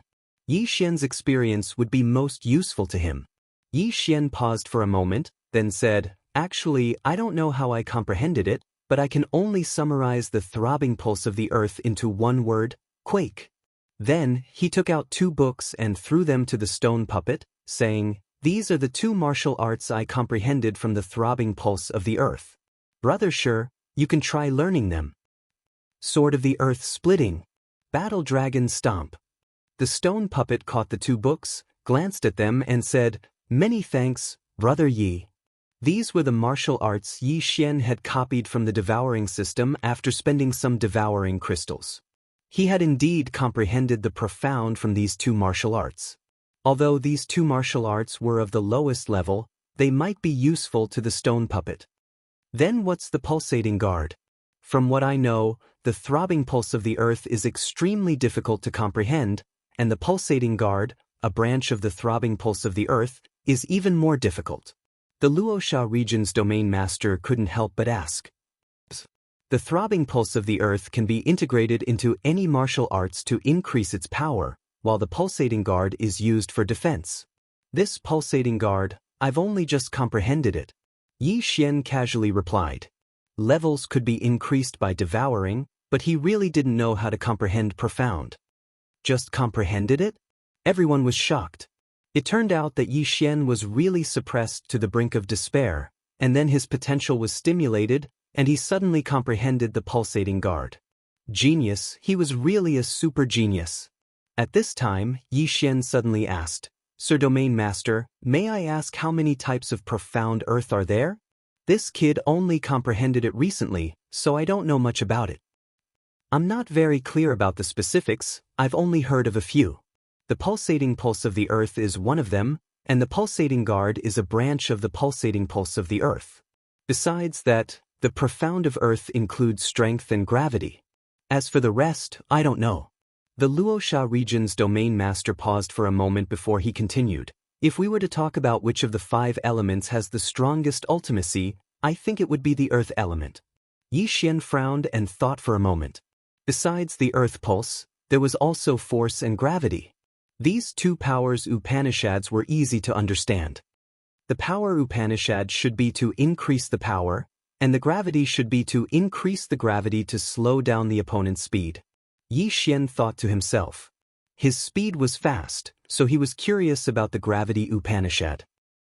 Yixian's experience would be most useful to him. Yixian paused for a moment, then said, "Actually, I don't know how I comprehended it, but I can only summarize the throbbing pulse of the earth into one word: quake." Then, he took out 2 books and threw them to the stone puppet, saying, "These are the 2 martial arts I comprehended from the throbbing pulse of the earth. Brother Shi, you can try learning them. Sword of the Earth Splitting, Battle Dragon Stomp." The stone puppet caught the 2 books, glanced at them and said, "Many thanks, Brother Yi." These were the martial arts Yixian had copied from the devouring system after spending some devouring crystals. He had indeed comprehended the profound from these 2 martial arts. Although these 2 martial arts were of the lowest level, they might be useful to the stone puppet. Then what's the pulsating guard? From what I know, the throbbing pulse of the earth is extremely difficult to comprehend, and the pulsating guard, a branch of the throbbing pulse of the earth, is even more difficult. The Luosha region's domain master couldn't help but ask. The throbbing pulse of the earth can be integrated into any martial arts to increase its power, while the pulsating guard is used for defense. This pulsating guard, I've only just comprehended it. Yi Xian casually replied. Levels could be increased by devouring, but he really didn't know how to comprehend profound. Just comprehended it? Everyone was shocked. It turned out that Yi Xian was really suppressed to the brink of despair, and then his potential was stimulated, and he suddenly comprehended the pulsating guard. Genius, he was really a super genius. At this time, Yi Xian suddenly asked, Sir Domain Master, may I ask how many types of profound earth are there? This kid only comprehended it recently, so I don't know much about it. I'm not very clear about the specifics, I've only heard of a few. The pulsating pulse of the earth is one of them, and the pulsating guard is a branch of the pulsating pulse of the earth. Besides that, the profound of earth includes strength and gravity. As for the rest, I don't know. The Luosha region's domain master paused for a moment before he continued. If we were to talk about which of the 5 elements has the strongest ultimacy, I think it would be the earth element. Yi Xian frowned and thought for a moment. Besides the earth pulse, there was also force and gravity. These 2 powers Upanishads were easy to understand. The power Upanishad should be to increase the power, and the gravity should be to increase the gravity to slow down the opponent's speed. Yi Xian thought to himself. His speed was fast, so he was curious about the gravity Upanishad.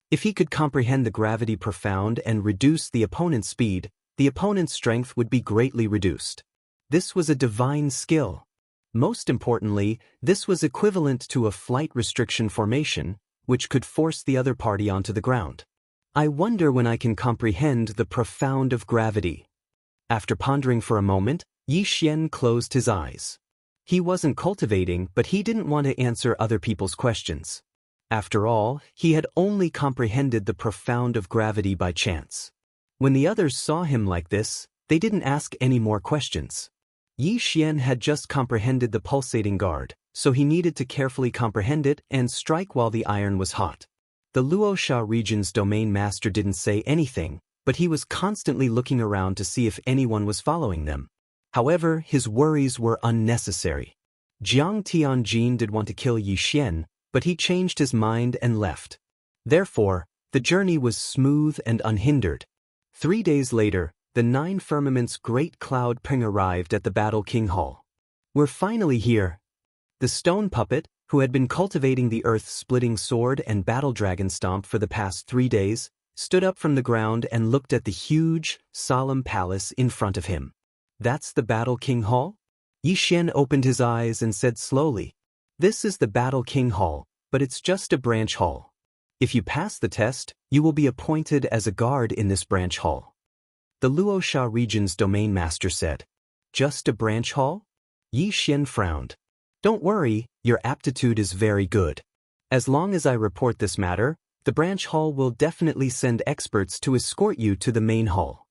If he could comprehend the gravity profound and reduce the opponent's speed, the opponent's strength would be greatly reduced. This was a divine skill. Most importantly, this was equivalent to a flight restriction formation, which could force the other party onto the ground. I wonder when I can comprehend the profound of gravity. After pondering for a moment, Yi Xian closed his eyes. He wasn't cultivating, but he didn't want to answer other people's questions. After all, he had only comprehended the profound of gravity by chance. When the others saw him like this, they didn't ask any more questions. Yi Xian had just comprehended the pulsating guard, so he needed to carefully comprehend it and strike while the iron was hot. The Luosha region's domain master didn't say anything, but he was constantly looking around to see if anyone was following them. However, his worries were unnecessary. Jiang Tianjin did want to kill Yi Xian, but he changed his mind and left. Therefore, the journey was smooth and unhindered. 3 days later, the 9 Firmament's great cloud ping arrived at the Battle King Hall. We're finally here. The stone puppet, who had been cultivating the earth-splitting sword and battle dragon stomp for the past 3 days, stood up from the ground and looked at the huge, solemn palace in front of him. That's the Battle King Hall? Yi Xian opened his eyes and said slowly, This is the Battle King Hall, but it's just a branch hall. If you pass the test, you will be appointed as a guard in this branch hall. The Luosha region's domain master said, Just a branch hall? Yi Xian frowned. Don't worry, your aptitude is very good. As long as I report this matter, the branch hall will definitely send experts to escort you to the main hall.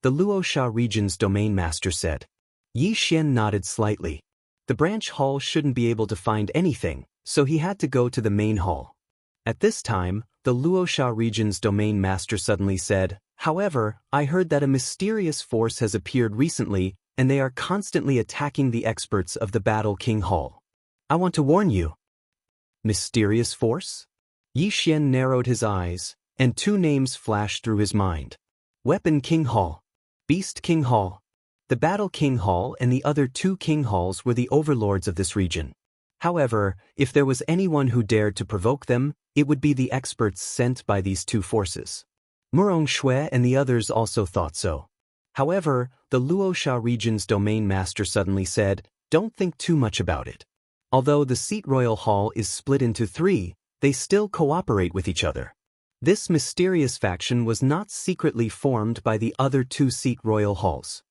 The Luosha region's domain master said. Yi Xian nodded slightly. The branch hall shouldn't be able to find anything, so he had to go to the main hall. At this time, the Luosha region's domain master suddenly said, However, I heard that a mysterious force has appeared recently, and they are constantly attacking the experts of the Battle King Hall. I want to warn you. Mysterious force? Yi Xian narrowed his eyes, and 2 names flashed through his mind. Weapon King Hall. Beast King Hall. The Battle King Hall and the other 2 King Halls were the overlords of this region. However, if there was anyone who dared to provoke them, it would be the experts sent by these 2 forces. Murong Shui and the others also thought so. However, the Luosha region's domain master suddenly said, Don't think too much about it. Although the Seat Royal Hall is split into 3, they still cooperate with each other. This mysterious faction was not secretly formed by the other 2 Seat Royal Halls.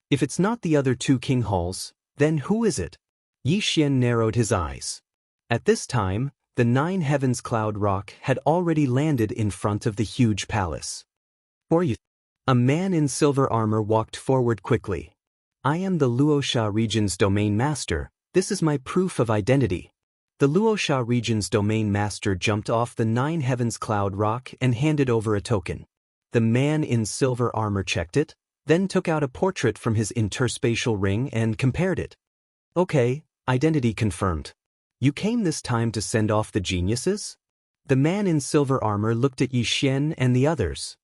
If it's not the other 2 King Halls, then who is it? Yi Xian narrowed his eyes. At this time, the 9 Heavens Cloud Rock had already landed in front of the huge palace. For you. A man in silver armor walked forward quickly. I am the Luosha region's domain master, this is my proof of identity. The Luosha region's domain master jumped off the Nine Heavens cloud rock and handed over a token. The man in silver armor checked it, then took out a portrait from his interspatial ring and compared it. Okay, identity confirmed. You came this time to send off the geniuses? The man in silver armor looked at Yi Xian and the others.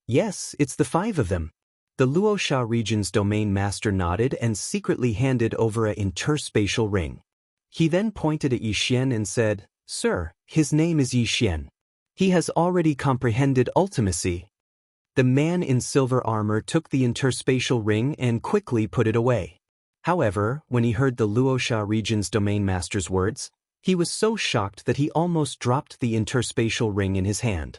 Yes, it's the 5 of them. The Luosha region's domain master nodded and secretly handed over a interspatial ring. He then pointed at Yi Xian and said, Sir, his name is Yi Xian. He has already comprehended ultimacy. The man in silver armor took the interspatial ring and quickly put it away. However, when he heard the Luosha region's domain master's words, he was so shocked that he almost dropped the interspatial ring in his hand.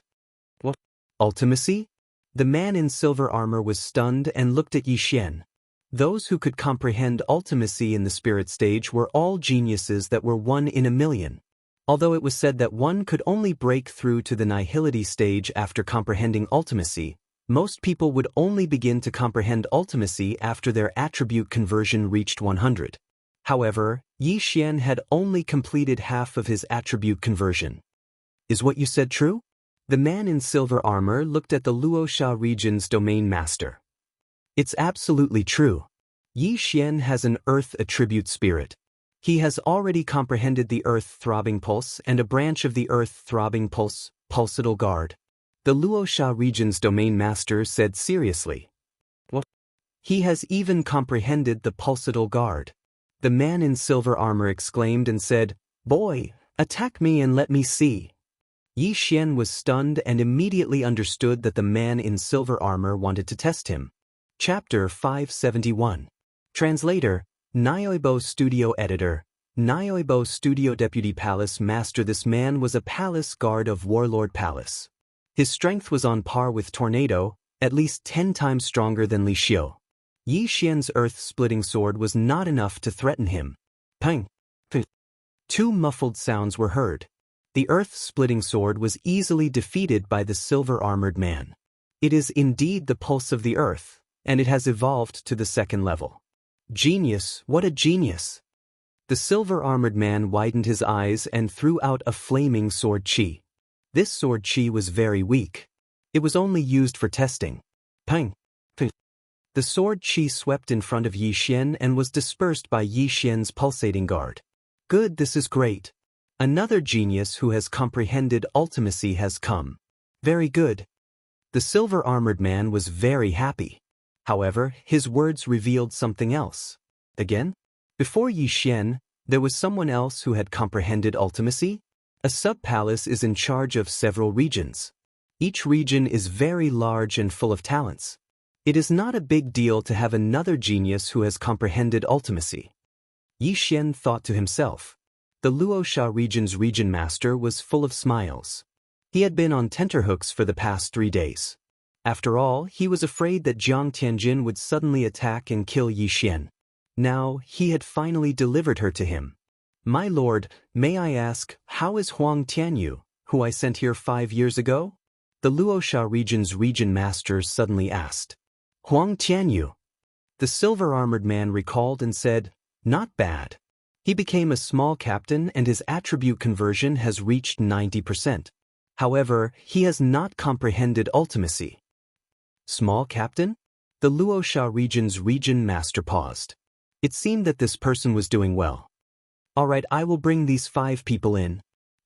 What? Ultimacy? The man in silver armor was stunned and looked at Yi Xian. Those who could comprehend ultimacy in the spirit stage were all geniuses that were 1 in a million. Although it was said that one could only break through to the nihility stage after comprehending ultimacy, most people would only begin to comprehend ultimacy after their attribute conversion reached 100. However, Yi Xian had only completed half of his attribute conversion. Is what you said true? The man in silver armor looked at the Luosha region's domain master. It's absolutely true. Yi Xian has an earth attribute spirit. He has already comprehended the earth throbbing pulse and a branch of the earth throbbing pulse, pulsatile guard. The Luosha region's domain master said seriously. What? He has even comprehended the pulsatile guard. The man in silver armor exclaimed and said, Boy, attack me and let me see. Yi Xian was stunned and immediately understood that the man in silver armor wanted to test him. Chapter 571. Translator, Nyoibo Studio Editor, Nyoibo Studio Deputy Palace Master. This man was a palace guard of Warlord Palace. His strength was on par with Tornado, at least 10 times stronger than Li Xiu. Yi Xian's earth-splitting sword was not enough to threaten him. Pang! Pang! 2 muffled sounds were heard. The earth-splitting sword was easily defeated by the silver-armored man. It is indeed the pulse of the earth, and it has evolved to the 2nd level. Genius, what a genius! The silver-armored man widened his eyes and threw out a flaming sword chi. This sword chi was very weak. It was only used for testing. Pang! Pang! The sword chi swept in front of Yi Xian and was dispersed by Yi Xian's pulsating guard. Good, this is great. Another genius who has comprehended ultimacy has come. Very good. The silver-armored man was very happy. However, his words revealed something else. Again? Before Yi Xian, there was someone else who had comprehended ultimacy? A sub-palace is in charge of several regions. Each region is very large and full of talents. It is not a big deal to have another genius who has comprehended ultimacy. Yi Xian thought to himself. The Luosha region's region master was full of smiles. He had been on tenterhooks for the past 3 days. After all, he was afraid that Jiang Tianjin would suddenly attack and kill Yi Xian. Now, he had finally delivered her to him. My lord, may I ask, how is Huang Tianyu, who I sent here 5 years ago? The Luosha region's region master suddenly asked. Huang Tianyu. The silver-armored man recalled and said, Not bad. He became a small captain and his attribute conversion has reached 90%. However, he has not comprehended ultimacy. Small captain? The Luosha region's region master paused. It seemed that this person was doing well. Alright, I will bring these 5 people in.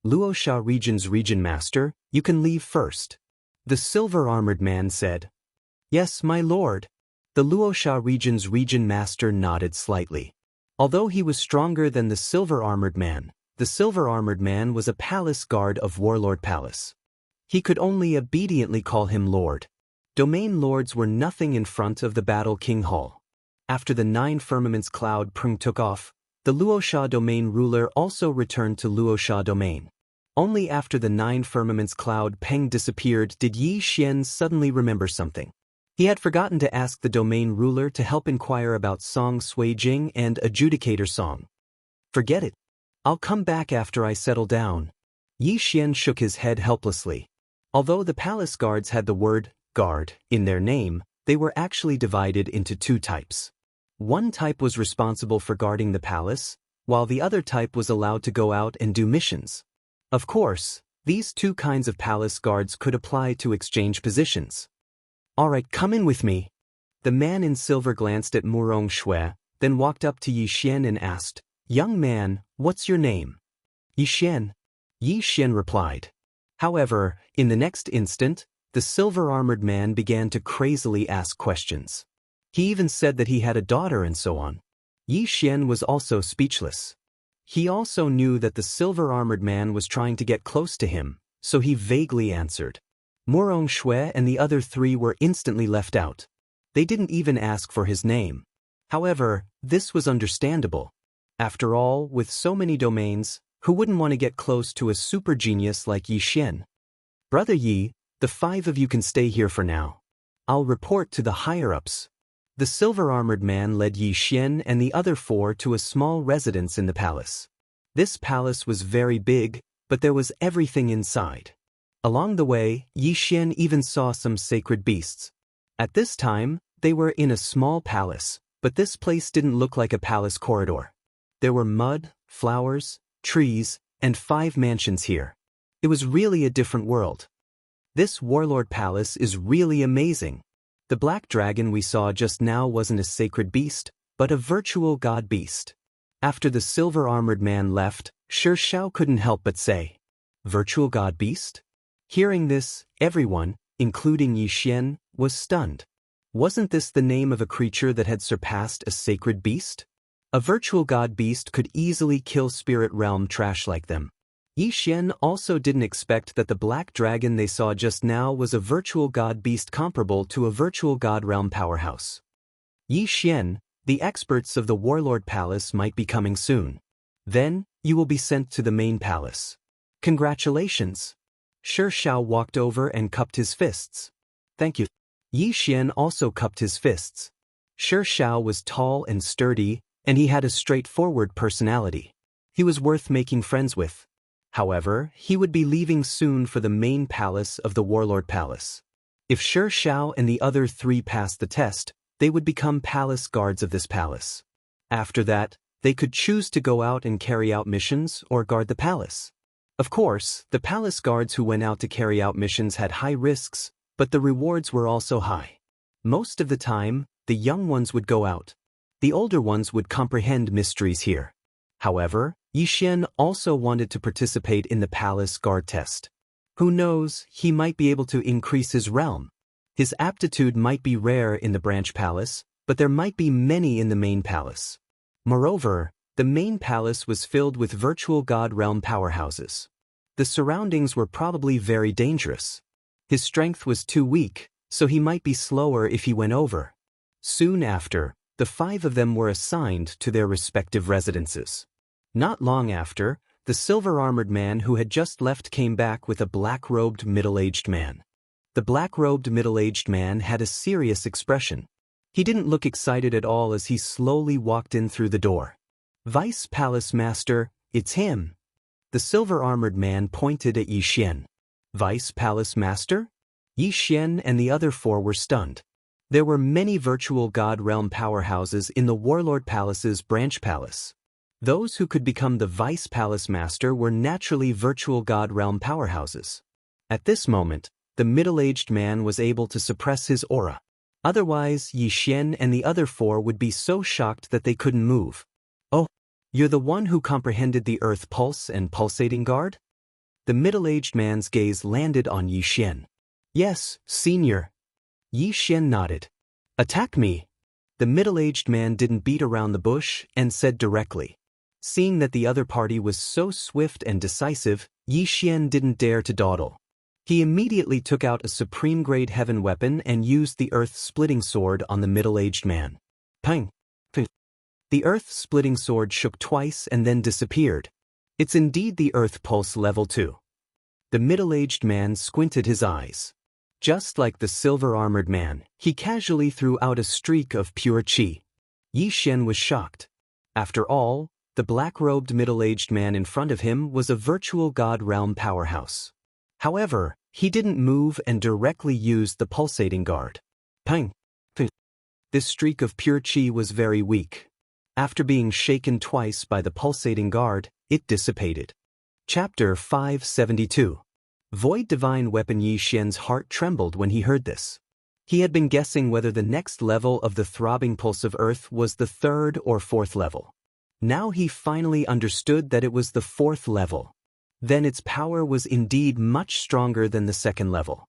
Luosha region's region master, you can leave first. The silver-armored man said. Yes, my lord. The Luosha region's region master nodded slightly. Although he was stronger than the silver-armored man was a palace guard of Warlord Palace. He could only obediently call him lord. Domain lords were nothing in front of the Battle King Hall. After the 9 firmaments cloud Prung took off, the Luosha domain ruler also returned to Luosha domain. Only after the 9 firmaments cloud Peng disappeared did Yi Xian suddenly remember something. He had forgotten to ask the domain ruler to help inquire about Song Suijing and Adjudicator Song. Forget it. I'll come back after I settle down. Yi Xian shook his head helplessly. Although the palace guards had the word guard in their name, they were actually divided into 2 types. One type was responsible for guarding the palace, while the other type was allowed to go out and do missions. Of course, these two kinds of palace guards could apply to exchange positions. Alright, come in with me. The man in silver glanced at Murong Shui, then walked up to Yi Xian and asked, "Young man, what's your name?" Yi Xian. Yi Xian replied. However, in the next instant, the silver-armored man began to crazily ask questions. He even said that he had a daughter and so on. Yi Xian was also speechless. He also knew that the silver-armored man was trying to get close to him, so he vaguely answered. Murong Shui and the other three were instantly left out. They didn't even ask for his name. However, this was understandable. After all, with so many domains, who wouldn't want to get close to a super genius like Yi Xian? Brother Yi, the 5 of you can stay here for now. I'll report to the higher-ups. The silver-armored man led Yi Xian and the other 4 to a small residence in the palace. This palace was very big, but there was everything inside. Along the way, Yi Xian even saw some sacred beasts. At this time, they were in a small palace, but this place didn't look like a palace corridor. There were mud, flowers, trees, and 5 mansions here. It was really a different world. This warlord palace is really amazing. The black dragon we saw just now wasn't a sacred beast, but a virtual god beast. After the silver-armored man left, Xianxia couldn't help but say, "Virtual god beast?" Hearing this, everyone, including Yi Xian, was stunned. Wasn't this the name of a creature that had surpassed a sacred beast? A virtual god beast could easily kill spirit realm trash like them. Yi Xian also didn't expect that the black dragon they saw just now was a virtual god beast comparable to a virtual god realm powerhouse. Yi Xian, the experts of the Warlord Palace might be coming soon. Then, you will be sent to the main palace. Congratulations. Xianxia walked over and cupped his fists. Thank you. Yi Xian also cupped his fists. Xianxia was tall and sturdy, and he had a straightforward personality. He was worth making friends with. However, he would be leaving soon for the main palace of the Warlord Palace. If Xianxia and the other 3 passed the test, they would become palace guards of this palace. After that, they could choose to go out and carry out missions or guard the palace. Of course, the palace guards who went out to carry out missions had high risks, but the rewards were also high. Most of the time, the young ones would go out. The older ones would comprehend mysteries here. However, Yi Xian also wanted to participate in the palace guard test. Who knows, he might be able to increase his realm. His aptitude might be rare in the branch palace, but there might be many in the main palace. Moreover, the main palace was filled with virtual god realm powerhouses. The surroundings were probably very dangerous. His strength was too weak, so he might be slower if he went over. Soon after, the 5 of them were assigned to their respective residences. Not long after, the silver-armored man who had just left came back with a black-robed middle-aged man. The black-robed middle-aged man had a serious expression. He didn't look excited at all as he slowly walked in through the door. "Vice Palace Master, it's him." The silver-armored man pointed at Yi Xian. "Vice Palace Master?" Yi Xian and the other 4 were stunned. There were many virtual god realm powerhouses in the Warlord Palace's branch palace. Those who could become the Vice Palace Master were naturally virtual god realm powerhouses. At this moment, the middle-aged man was able to suppress his aura. Otherwise, Yi Xian and the other 4 would be so shocked that they couldn't move. "Oh, you're the one who comprehended the Earth Pulse and Pulsating Guard?" The middle-aged man's gaze landed on Yi Xian. "Yes, senior." Yi Xian nodded. "Attack me." The middle-aged man didn't beat around the bush and said directly. Seeing that the other party was so swift and decisive, Yi Xian didn't dare to dawdle. He immediately took out a supreme-grade heaven weapon and used the earth-splitting sword on the middle-aged man. Pang! Pang! The earth-splitting sword shook twice and then disappeared. It's indeed the Earth Pulse Level 2. The middle-aged man squinted his eyes. Just like the silver-armored man, he casually threw out a streak of pure qi. Yi Xian was shocked. After all, the black-robed middle-aged man in front of him was a virtual god realm powerhouse. However, he didn't move and directly used the pulsating guard. Pang! Pang! This streak of pure qi was very weak. After being shaken twice by the pulsating guard, it dissipated. Chapter 572. Void Divine Weapon. Yi Xian's heart trembled when he heard this. He had been guessing whether the next level of the throbbing pulse of earth was the 3rd or 4th level. Now he finally understood that it was the 4th level. Then its power was indeed much stronger than the 2nd level.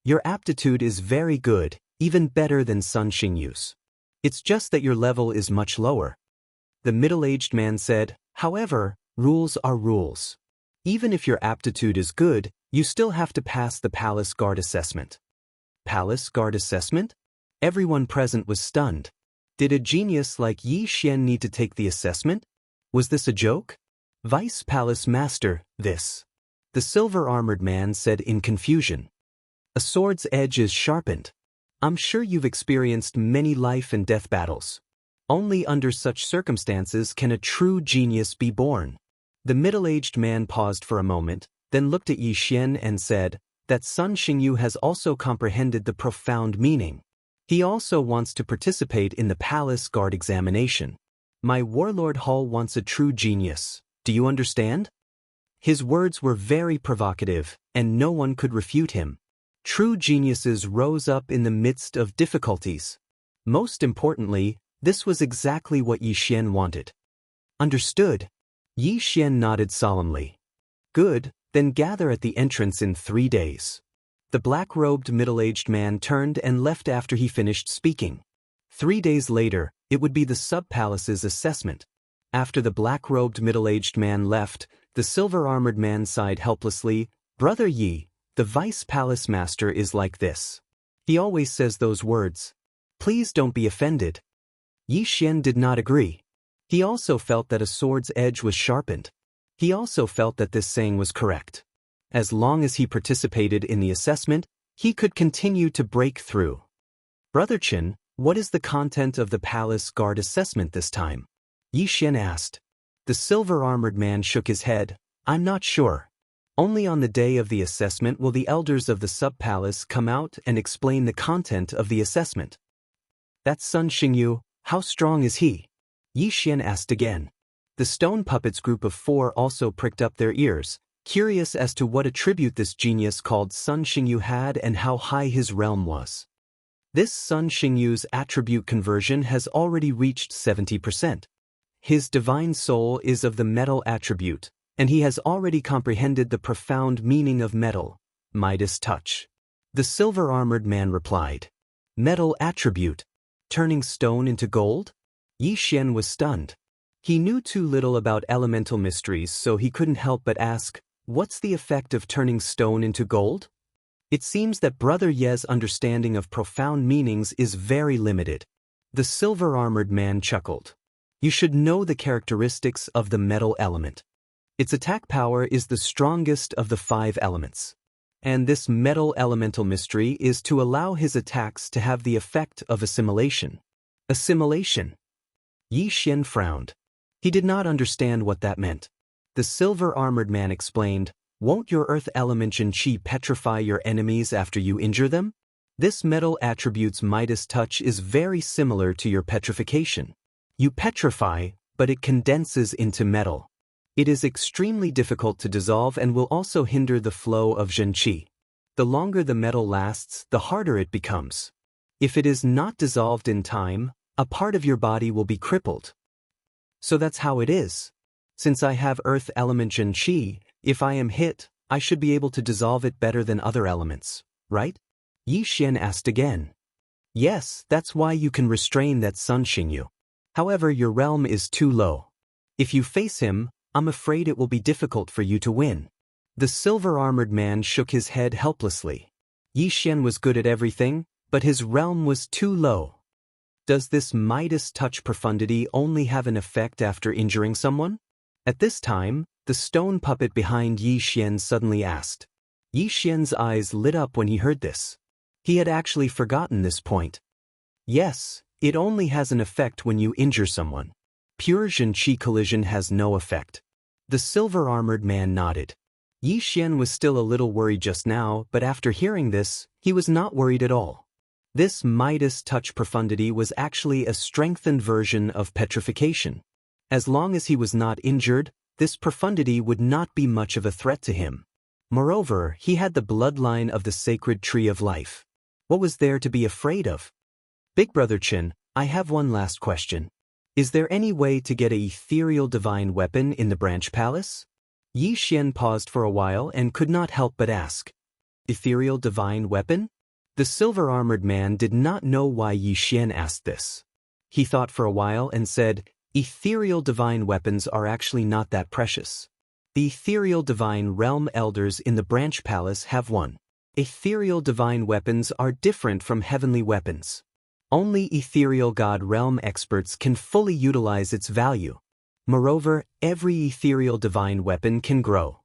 Your aptitude is very good, even better than Sun Xingyu's. It's just that your level is much lower. The middle-aged man said, however, rules are rules. Even if your aptitude is good, you still have to pass the Palace Guard assessment. Palace Guard assessment? Everyone present was stunned. Did a genius like Yi Xian need to take the assessment? Was this a joke? Vice Palace Master, this. The silver-armored man said in confusion. A sword's edge is sharpened. I'm sure you've experienced many life and death battles. Only under such circumstances can a true genius be born. The middle-aged man paused for a moment, then looked at Yi Xian and said that Sun Xingyu has also comprehended the profound meaning. He also wants to participate in the Palace Guard examination. My warlord Hall wants a true genius. Do you understand? His words were very provocative, and no one could refute him. True geniuses rose up in the midst of difficulties. Most importantly, this was exactly what Yi Xian wanted. Understood. Yi Xian nodded solemnly. Good, then gather at the entrance in 3 days. The black-robed middle-aged man turned and left after he finished speaking. 3 days later, it would be the sub-palace's assessment. After the black-robed middle-aged man left, the silver-armored man sighed helplessly. Brother Yi, the vice-palace master is like this. He always says those words. Please don't be offended. Yi Xian did not agree. He also felt that a sword's edge was sharpened. He also felt that this saying was correct. As long as he participated in the assessment, he could continue to break through. Brother Chen, what is the content of the Palace Guard assessment this time? Yi Xian asked. The silver-armored man shook his head. I'm not sure. Only on the day of the assessment will the elders of the sub-palace come out and explain the content of the assessment. That's Sun Xingyu. How strong is he? Yi Xian asked again. The stone puppets group of 4 also pricked up their ears, curious as to what attribute this genius called Sun Xingyu had and how high his realm was. This Sun Xingyu's attribute conversion has already reached 70%. His divine soul is of the metal attribute, and he has already comprehended the profound meaning of metal, Midas touch. The silver-armored man replied. Metal attribute? Turning stone into gold? Yi Xian was stunned. He knew too little about elemental mysteries, so he couldn't help but ask, what's the effect of turning stone into gold? It seems that Brother Ye's understanding of profound meanings is very limited. The silver-armored man chuckled. You should know the characteristics of the metal element. Its attack power is the strongest of the 5 elements. And this metal elemental mystery is to allow his attacks to have the effect of assimilation. Assimilation? Yi Xian frowned. He did not understand what that meant. The silver-armored man explained, won't your earth element Xianxia petrify your enemies after you injure them? This metal attribute's Midas touch is very similar to your petrification. You petrify, but it condenses into metal. It is extremely difficult to dissolve and will also hinder the flow of Xianxia. The longer the metal lasts, the harder it becomes. If it is not dissolved in time, a part of your body will be crippled. So that's how it is. Since I have earth element Xianxia, if I am hit, I should be able to dissolve it better than other elements, right? Yi Xian asked again. Yes, that's why you can restrain that Sun Xingyu. However, your realm is too low. If you face him, I'm afraid it will be difficult for you to win. The silver-armored man shook his head helplessly. Yi Xian was good at everything, but his realm was too low. Does this Midas touch profundity only have an effect after injuring someone? At this time, the stone puppet behind Yi Xian suddenly asked. Yi Xian's eyes lit up when he heard this. He had actually forgotten this point. Yes, it only has an effect when you injure someone. Pure Xianxia collision has no effect. The silver-armored man nodded. Yi Xian was still a little worried just now, but after hearing this, he was not worried at all. This Midas touch profundity was actually a strengthened version of petrification. As long as he was not injured, this profundity would not be much of a threat to him. Moreover, he had the bloodline of the sacred tree of life. What was there to be afraid of? Big Brother Chin, I have one last question. Is there any way to get an ethereal divine weapon in the branch palace? Yi Xian paused for a while and could not help but ask. Ethereal divine weapon? The silver-armored man did not know why Yi Xian asked this. He thought for a while and said, ethereal divine weapons are actually not that precious. The ethereal divine realm elders in the branch palace have one. Ethereal divine weapons are different from heavenly weapons. Only ethereal god realm experts can fully utilize its value. Moreover, every ethereal divine weapon can grow.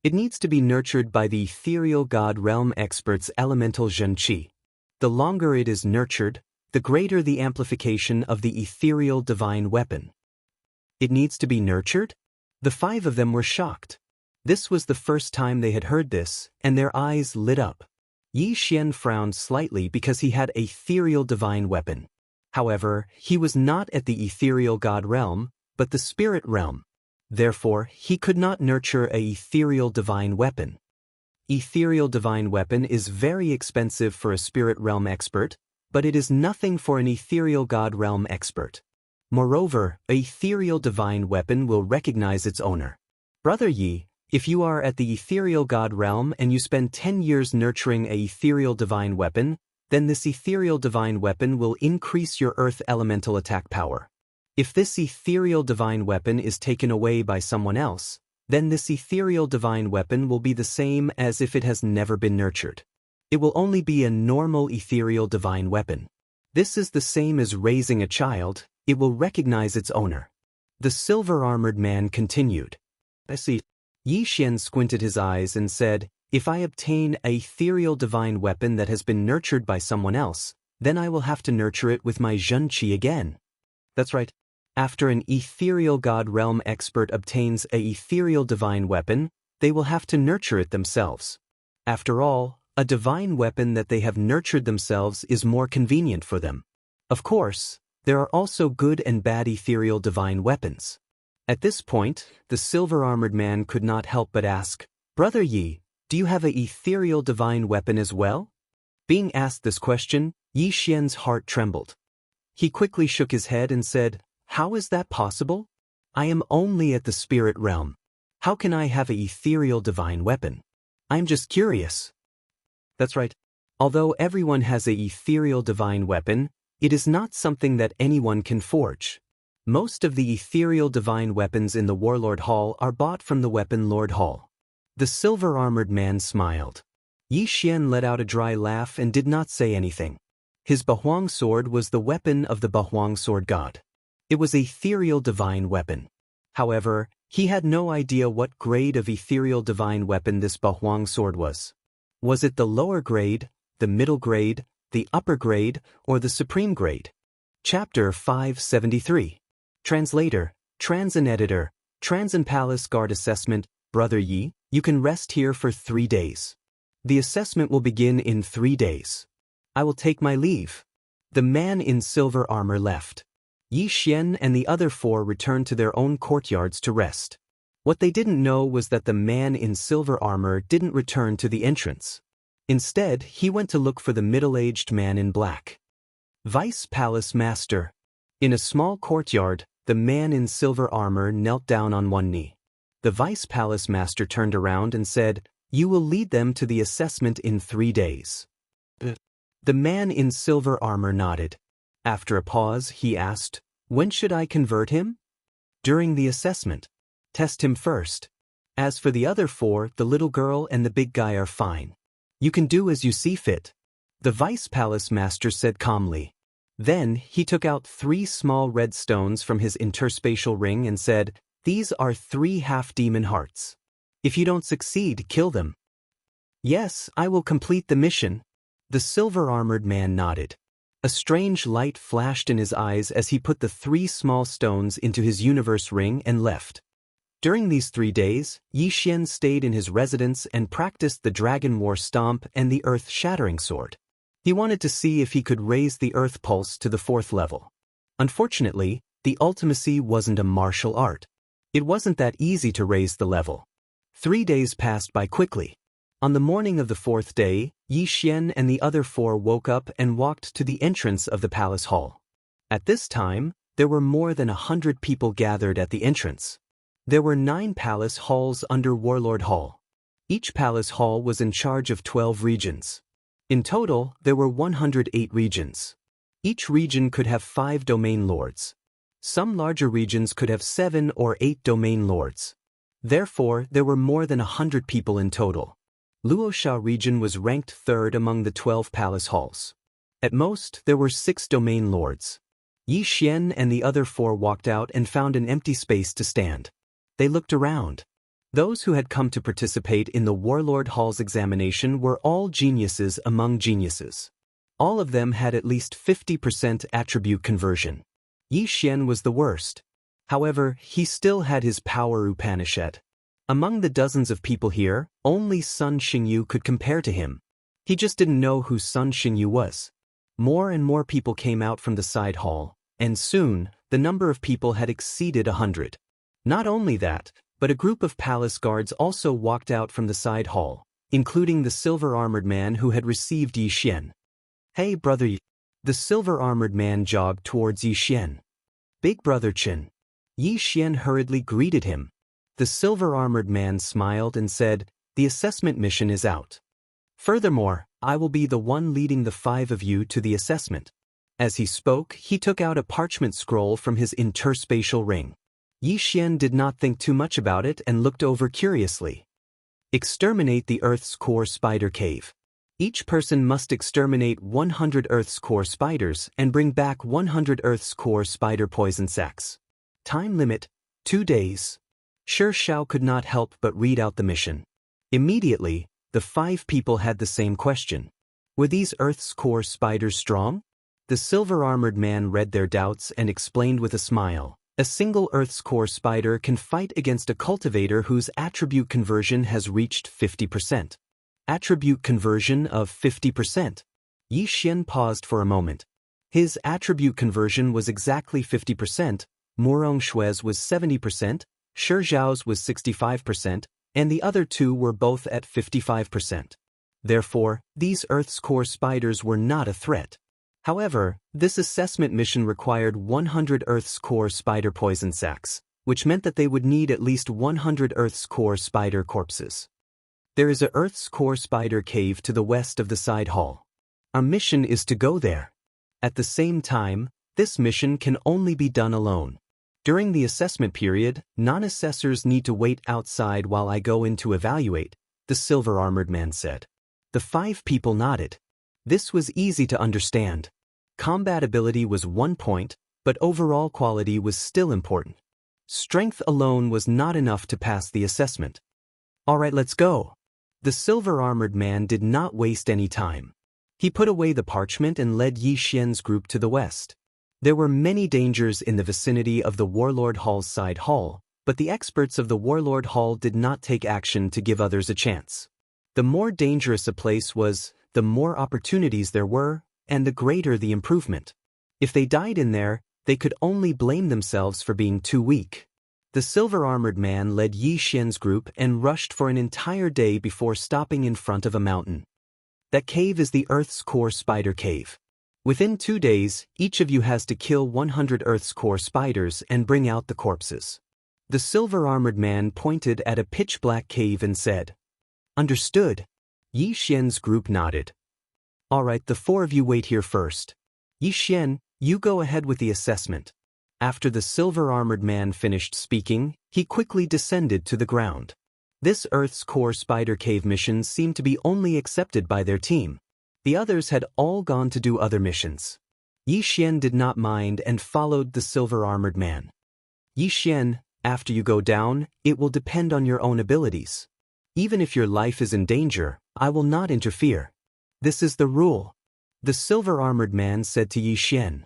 It needs to be nurtured by the ethereal god realm expert's elemental Xianxia. The longer it is nurtured, the greater the amplification of the ethereal divine weapon. It needs to be nurtured? The five of them were shocked. This was the first time they had heard this, and their eyes lit up. Yi Xian frowned slightly because he had an ethereal divine weapon. However, he was not at the ethereal god realm, but the spirit realm. Therefore, he could not nurture an ethereal divine weapon. Ethereal divine weapon is very expensive for a spirit realm expert, but it is nothing for an ethereal god realm expert. Moreover, an ethereal divine weapon will recognize its owner. Brother Yi, if you are at the ethereal god realm and you spend 10 years nurturing an ethereal divine weapon, then this ethereal divine weapon will increase your earth elemental attack power. If this ethereal divine weapon is taken away by someone else, then this ethereal divine weapon will be the same as if it has never been nurtured. It will only be a normal ethereal divine weapon. This is the same as raising a child, it will recognize its owner. The silver-armored man continued. I see. Yi Xian squinted his eyes and said, if I obtain an ethereal divine weapon that has been nurtured by someone else, then I will have to nurture it with my Xianxia again. That's right. After an ethereal god realm expert obtains an ethereal divine weapon, they will have to nurture it themselves. After all, a divine weapon that they have nurtured themselves is more convenient for them. Of course, there are also good and bad ethereal divine weapons. At this point, the silver-armored man could not help but ask, Brother Yi, do you have an ethereal divine weapon as well? Being asked this question, Yi Xian's heart trembled. He quickly shook his head and said, how is that possible? I am only at the spirit realm. How can I have an ethereal divine weapon? I'm just curious. That's right. Although everyone has an ethereal divine weapon, it is not something that anyone can forge. Most of the ethereal divine weapons in the Warlord Hall are bought from the Weapon Lord Hall. The silver-armored man smiled. Yi Xian let out a dry laugh and did not say anything. His Bahuang sword was the weapon of the Bahuang sword god. It was an ethereal divine weapon. However, he had no idea what grade of ethereal divine weapon this Bahuang sword was. Was it the lower grade, the middle grade, the upper grade, or the supreme grade? Chapter 573. Translator, Transin Editor, Transin Palace Guard Assessment. Brother Yi, you can rest here for 3 days. The assessment will begin in 3 days. I will take my leave. The man in silver armor left. Yi Xian and the other 4 returned to their own courtyards to rest. What they didn't know was that the man in silver armor didn't return to the entrance. Instead, he went to look for the middle-aged man in black. Vice Palace Master. In a small courtyard, the man in silver armor knelt down on one knee. The Vice Palace Master turned around and said, you will lead them to the assessment in 3 days. The man in silver armor nodded. After a pause, he asked, when should I convert him? During the assessment. Test him first. As for the other 4, the little girl and the big guy are fine. You can do as you see fit. The Vice Palace Master said calmly. Then, he took out 3 small red stones from his interspatial ring and said, these are 3 half-demon hearts. If you don't succeed, kill them. Yes, I will complete the mission. The silver-armored man nodded. A strange light flashed in his eyes as he put the 3 small stones into his universe ring and left. During these 3 days, Yi Xian stayed in his residence and practiced the Dragon War Stomp and the Earth-Shattering Sword. He wanted to see if he could raise the earth pulse to the 4th level. Unfortunately, the ultimacy wasn't a martial art. It wasn't that easy to raise the level. 3 days passed by quickly. On the morning of the 4th day, Yi Xian and the other 4 woke up and walked to the entrance of the palace hall. At this time, there were more than 100 people gathered at the entrance. There were 9 palace halls under Warlord Hall. Each palace hall was in charge of 12 regions. In total, there were 108 regions. Each region could have 5 domain lords. Some larger regions could have 7 or 8 domain lords. Therefore, there were more than 100 people in total. Luosha region was ranked 3rd among the 12 palace halls. At most, there were 6 domain lords. Yi Xian and the other 4 walked out and found an empty space to stand. They looked around. Those who had come to participate in the Warlord Hall's examination were all geniuses among geniuses. All of them had at least 50% attribute conversion. Yi Xian was the worst. However, he still had his power Upanishad. Among the dozens of people here, only Sun Xingyu could compare to him. He just didn't know who Sun Xingyu was. More and more people came out from the side hall, and soon, the number of people had exceeded 100. Not only that, but a group of palace guards also walked out from the side hall, including the silver-armored man who had received Yi Xian. "Hey, brother Yi." The silver-armored man jogged towards Yi Xian. "Big brother Qin." Yi Xian hurriedly greeted him. The silver-armored man smiled and said, "The assessment mission is out. Furthermore, I will be the one leading the 5 of you to the assessment." As he spoke, he took out a parchment scroll from his interspatial ring. Yi Xian did not think too much about it and looked over curiously. Exterminate the Earth's core spider cave. Each person must exterminate 100 Earth's core spiders and bring back 100 Earth's core spider poison sacs. Time limit, 2 days. Shi Xiao could not help but read out the mission. Immediately, the 5 people had the same question. Were these Earth's core spiders strong? The silver-armored man read their doubts and explained with a smile. A single Earth's core spider can fight against a cultivator whose attribute conversion has reached 50%. Attribute conversion of 50%. Yi Xian paused for a moment. His attribute conversion was exactly 50%, Murong Shui's was 70%, Shi Zhao's was 65%, and the other 2 were both at 55%. Therefore, these Earth's core spiders were not a threat. However, this assessment mission required 100 Earth's core spider poison sacs, which meant that they would need at least 100 Earth's core spider corpses. There is a Earth's core spider cave to the west of the side hall. Our mission is to go there. At the same time, this mission can only be done alone. During the assessment period, non-assessors need to wait outside while I go in to evaluate, the silver-armored man said. The 5 people nodded. This was easy to understand. Combat ability was 1 point, but overall quality was still important. Strength alone was not enough to pass the assessment. All right, let's go. The silver-armored man did not waste any time. He put away the parchment and led Yi Xian's group to the west. There were many dangers in the vicinity of the Warlord Hall's side hall, but the experts of the Warlord Hall did not take action to give others a chance. The more dangerous a place was, the more opportunities there were, and the greater the improvement. If they died in there, they could only blame themselves for being too weak. The silver-armored man led Yi Xian's group and rushed for an entire day before stopping in front of a mountain. That cave is the Earth's core spider cave. Within 2 days, each of you has to kill 100 Earth's core spiders and bring out the corpses. The silver-armored man pointed at a pitch-black cave and said, "Understood." Yi Xian's group nodded. "All right, the 4 of you wait here first. Yi Xian, you go ahead with the assessment." After the silver-armored man finished speaking, he quickly descended to the ground. This Earth's core spider cave mission seemed to be only accepted by their team. The others had all gone to do other missions. Yi Xian did not mind and followed the silver-armored man. "Yi Xian, after you go down, it will depend on your own abilities. Even if your life is in danger, I will not interfere. This is the rule." The silver-armored man said to Yi Xian.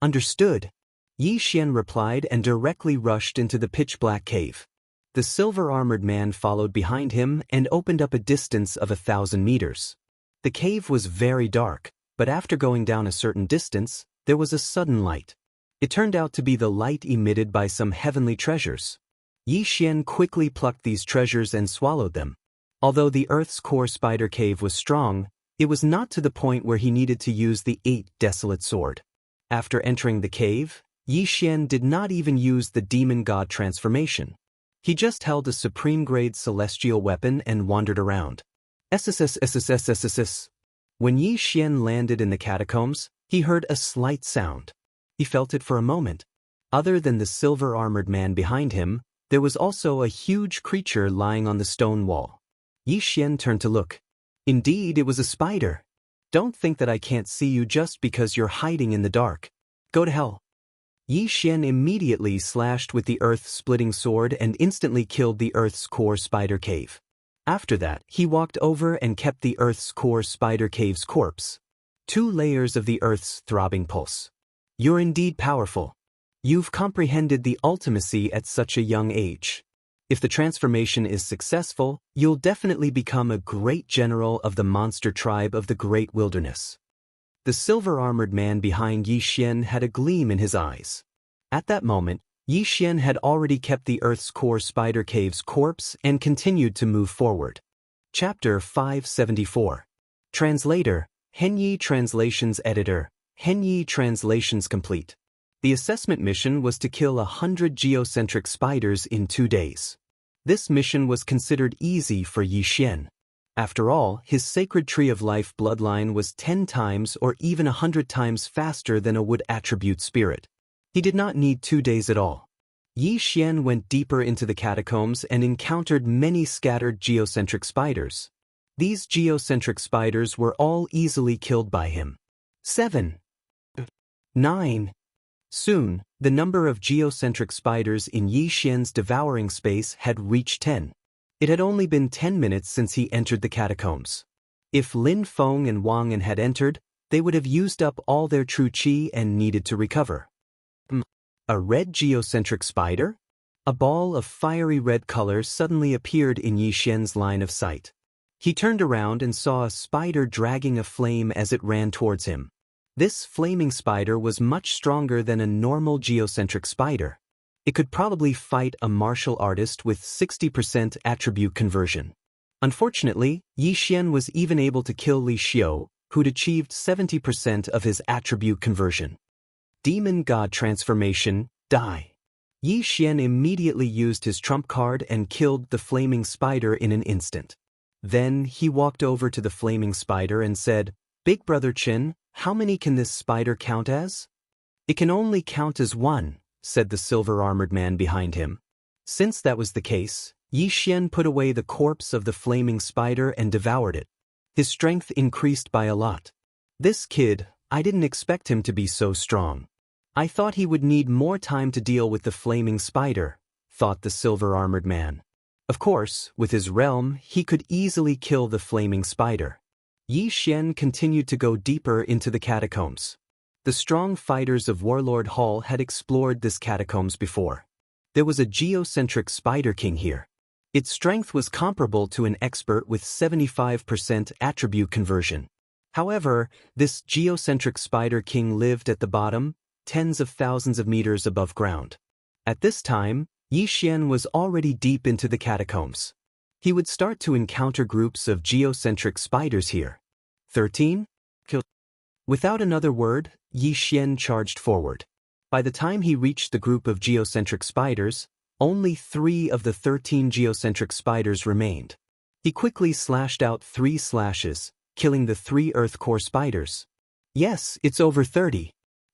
"Understood." Yi Xian replied and directly rushed into the pitch-black cave. The silver-armored man followed behind him and opened up a distance of 1,000 meters. The cave was very dark, but after going down a certain distance, there was a sudden light. It turned out to be the light emitted by some heavenly treasures. Yi Xian quickly plucked these treasures and swallowed them. Although the Earth's core spider cave was strong, it was not to the point where he needed to use the 8 desolate sword. After entering the cave, Yi Xian did not even use the demon god transformation. He just held a supreme-grade celestial weapon and wandered around. SSSSSSSSS. When Yi Xian landed in the catacombs, he heard a slight sound. He felt it for a moment. Other than the silver-armored man behind him, there was also a huge creature lying on the stone wall. Yi Xian turned to look. Indeed, it was a spider. Don't think that I can't see you just because you're hiding in the dark. Go to hell. Yi Xian immediately slashed with the earth-splitting sword and instantly killed the Earth's core spider cave. After that, he walked over and kept the Earth's core spider cave's corpse. 2 layers of the Earth's throbbing pulse. You're indeed powerful. You've comprehended the ultimacy at such a young age. If the transformation is successful, you'll definitely become a great general of the monster tribe of the Great Wilderness. The silver-armored man behind Yi Xian had a gleam in his eyes. At that moment, Yi Xian had already kept the Earth's core spider cave's corpse and continued to move forward. Chapter 574. Translator, Henyi Translations Editor, Henyi Translations Complete. The assessment mission was to kill 100 geocentric spiders in 2 days. This mission was considered easy for Yi Xian. After all, his sacred tree of life bloodline was 10 times or even 100 times faster than a wood attribute spirit. He did not need 2 days at all. Yi Xian went deeper into the catacombs and encountered many scattered geocentric spiders. These geocentric spiders were all easily killed by him. 7. 9. Soon, the number of geocentric spiders in Yi Xian's devouring space had reached 10. It had only been 10 minutes since he entered the catacombs. If Lin Feng and Wang An had entered, they would have used up all their true qi and needed to recover. A red geocentric spider? A ball of fiery red color suddenly appeared in Yi Xian's line of sight. He turned around and saw a spider dragging a flame as it ran towards him. This flaming spider was much stronger than a normal geocentric spider. It could probably fight a martial artist with 60% attribute conversion. Unfortunately, Yi Xian was even able to kill Li Xiu, who'd achieved 70% of his attribute conversion. Demon God Transformation, Die. Yi Xian immediately used his trump card and killed the flaming spider in an instant. Then he walked over to the flaming spider and said, "Big Brother Qin, how many can this spider count as?" "It can only count as 1, said the silver-armored man behind him. Since that was the case, Yi Xian put away the corpse of the flaming spider and devoured it. His strength increased by a lot. This kid, I didn't expect him to be so strong. I thought he would need more time to deal with the flaming spider, thought the silver-armored man. Of course, with his realm, he could easily kill the flaming spider. Yi Xian continued to go deeper into the catacombs. The strong fighters of Warlord Hall had explored this catacombs before. There was a geocentric spider king here. Its strength was comparable to an expert with 75% attribute conversion. However, this geocentric spider king lived at the bottom, tens of thousands of meters above ground. At this time, Yi Xian was already deep into the catacombs. He would start to encounter groups of geocentric spiders here. 13. Kill. Without another word, Yi Xian charged forward. By the time he reached the group of geocentric spiders, only 3 of the 13 geocentric spiders remained. He quickly slashed out 3 slashes, killing the 3 Earth core spiders. Yes, it's over 30.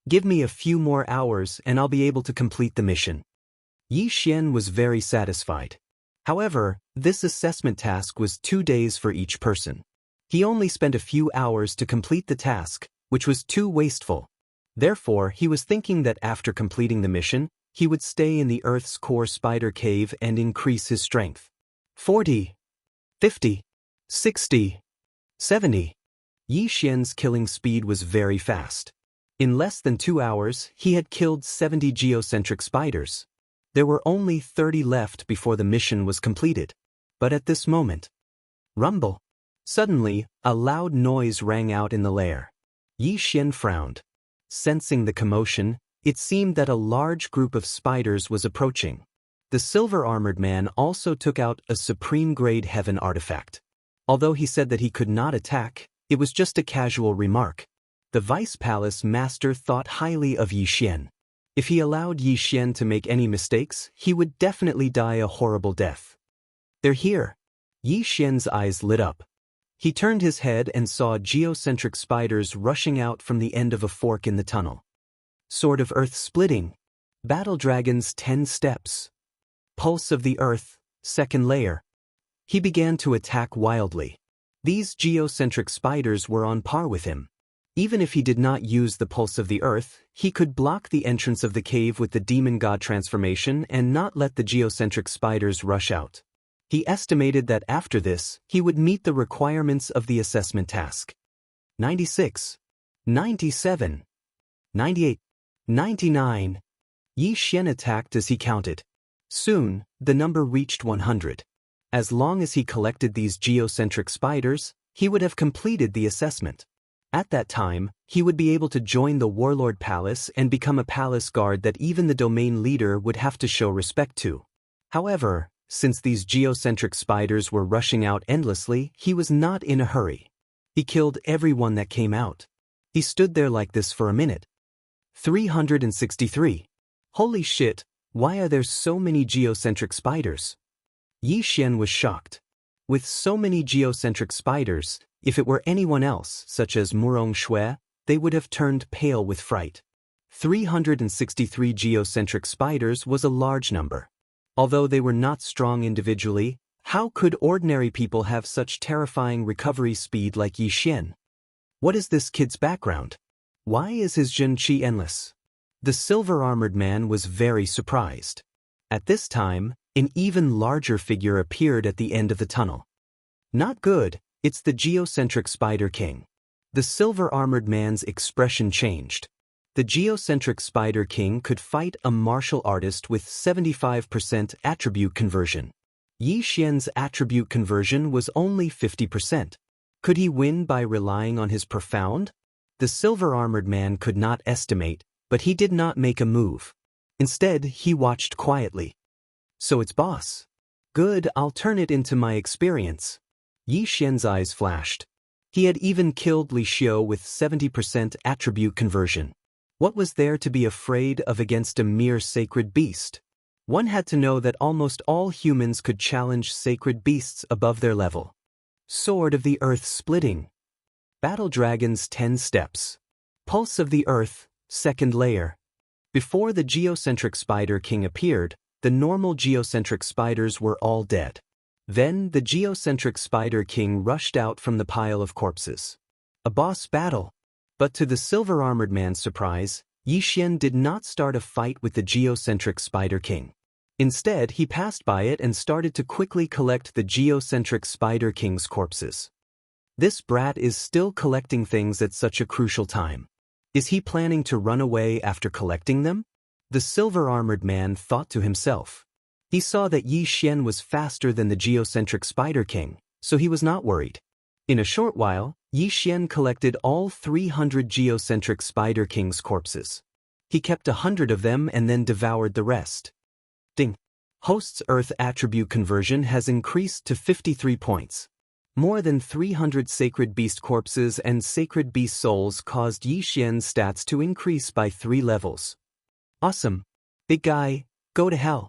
Give me a few more hours and I'll be able to complete the mission. Yi Xian was very satisfied. However, this assessment task was 2 days for each person. He only spent a few hours to complete the task, which was too wasteful. Therefore, he was thinking that after completing the mission, he would stay in the Earth's core spider cave and increase his strength. 40, 50, 60, 70. Yi Xian's killing speed was very fast. In less than 2 hours, he had killed 70 geocentric spiders. There were only 30 left before the mission was completed. But at this moment, rumble. Suddenly, a loud noise rang out in the lair. Yi Xian frowned. Sensing the commotion, it seemed that a large group of spiders was approaching. The silver-armored man also took out a supreme-grade heaven artifact. Although he said that he could not attack, it was just a casual remark. The Vice Palace Master thought highly of Yi Xian. If he allowed Yi Xian to make any mistakes, he would definitely die a horrible death. "They're here." Yi Xian's eyes lit up. He turned his head and saw geocentric spiders rushing out from the end of a fork in the tunnel. Sword of Earth splitting. Battle Dragon's 10 steps. Pulse of the Earth, second layer. He began to attack wildly. These geocentric spiders were on par with him. Even if he did not use the Pulse of the Earth, he could block the entrance of the cave with the demon god transformation and not let the geocentric spiders rush out. He estimated that after this, he would meet the requirements of the assessment task. 96. 97. 98. 99. Yi Xian attacked as he counted. Soon, the number reached 100. As long as he collected these geocentric spiders, he would have completed the assessment. At that time, he would be able to join the Warlord Palace and become a palace guard that even the domain leader would have to show respect to. However, since these geocentric spiders were rushing out endlessly, he was not in a hurry. He killed everyone that came out. He stood there like this for a minute. 363. Holy shit, why are there so many geocentric spiders? Yi Xian was shocked. With so many geocentric spiders, if it were anyone else, such as Murong Shui, they would have turned pale with fright. 363 geocentric spiders was a large number. Although they were not strong individually, how could ordinary people have such terrifying recovery speed like Yi Xian? What is this kid's background? Why is his Jin Qi endless? The silver-armored man was very surprised. At this time, an even larger figure appeared at the end of the tunnel. Not good, it's the geocentric Spider King. The silver-armored man's expression changed. The geocentric Spider King could fight a martial artist with 75% attribute conversion. Yi Xian's attribute conversion was only 50%. Could he win by relying on his profound? The silver-armored man could not estimate, but he did not make a move. Instead, he watched quietly. So it's boss. Good, I'll turn it into my experience. Yi Xian's eyes flashed. He had even killed Li Xiu with 70% attribute conversion. What was there to be afraid of against a mere sacred beast? One had to know that almost all humans could challenge sacred beasts above their level. Sword of the Earth splitting. Battle Dragon's 10 steps. Pulse of the Earth, second layer. Before the geocentric Spider King appeared, the normal geocentric spiders were all dead. Then the geocentric Spider King rushed out from the pile of corpses. A boss battle. But to the silver-armored man's surprise, Yi Xian did not start a fight with the geocentric Spider King. Instead, he passed by it and started to quickly collect the geocentric Spider King's corpses. This brat is still collecting things at such a crucial time. Is he planning to run away after collecting them? The silver-armored man thought to himself. He saw that Yi Xian was faster than the geocentric Spider King, so he was not worried. In a short while, Yi Xian collected all 300 geocentric Spider King's corpses. He kept 100 of them and then devoured the rest. Ding! Host's Earth attribute conversion has increased to 53 points. More than 300 sacred beast corpses and sacred beast souls caused Yi Xian's stats to increase by 3 levels. Awesome! Big guy, go to hell!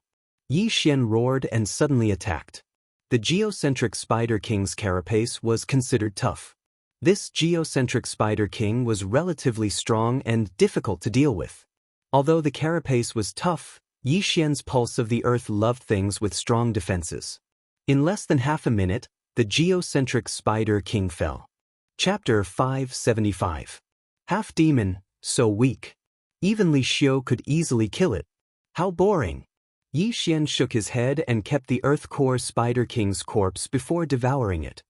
Yi Xian roared and suddenly attacked. The geocentric Spider King's carapace was considered tough. This geocentric Spider King was relatively strong and difficult to deal with. Although the carapace was tough, Yi Xian's Pulse of the Earth loved things with strong defenses. In less than half a minute, the geocentric Spider King fell. Chapter 575. Half-demon, so weak. Even Li Xiu could easily kill it. How boring. Yi Xian shook his head and kept the Earth Core Spider King's corpse before devouring it.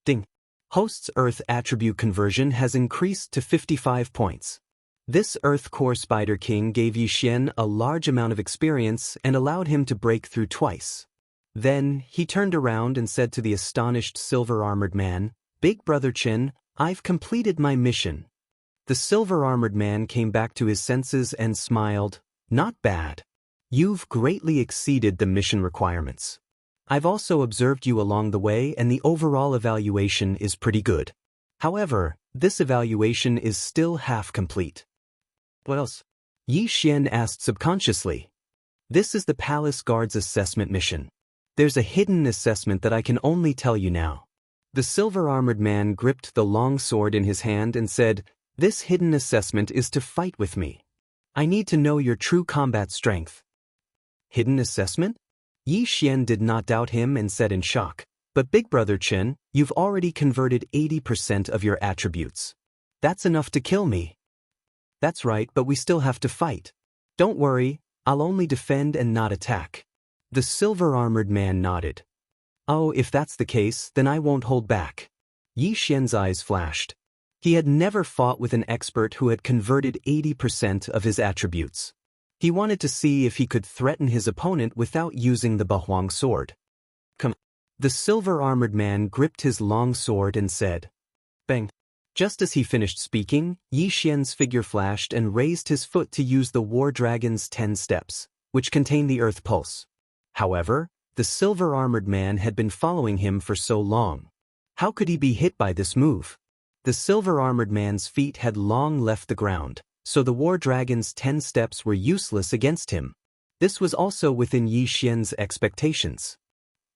Ding! Host's Earth attribute conversion has increased to 55 points. This Earth Core Spider King gave Yi Xian a large amount of experience and allowed him to break through twice. Then, he turned around and said to the astonished silver-armored man, "Big Brother Qin, I've completed my mission." The silver-armored man came back to his senses and smiled. Not bad. You've greatly exceeded the mission requirements. I've also observed you along the way and the overall evaluation is pretty good. However, this evaluation is still half complete. What else? Yi Xian asked subconsciously. This is the Palace Guard's assessment mission. There's a hidden assessment that I can only tell you now. The silver-armored man gripped the long sword in his hand and said, This hidden assessment is to fight with me. I need to know your true combat strength. Hidden assessment? Yi Xian did not doubt him and said in shock, But Big Brother Chen, you've already converted 80% of your attributes. That's enough to kill me. That's right, but we still have to fight. Don't worry, I'll only defend and not attack. The silver-armored man nodded. Oh, if that's the case, then I won't hold back. Yi Xian's eyes flashed. He had never fought with an expert who had converted 80% of his attributes. He wanted to see if he could threaten his opponent without using the Bahuang sword. Come. The silver-armored man gripped his long sword and said, Bang. Just as he finished speaking, Yi Xian's figure flashed and raised his foot to use the War Dragon's 10 steps, which contain the Earth Pulse. However, the silver-armored man had been following him for so long. How could he be hit by this move? The silver-armored man's feet had long left the ground, so the War Dragon's 10 steps were useless against him. This was also within Yi Xian's expectations.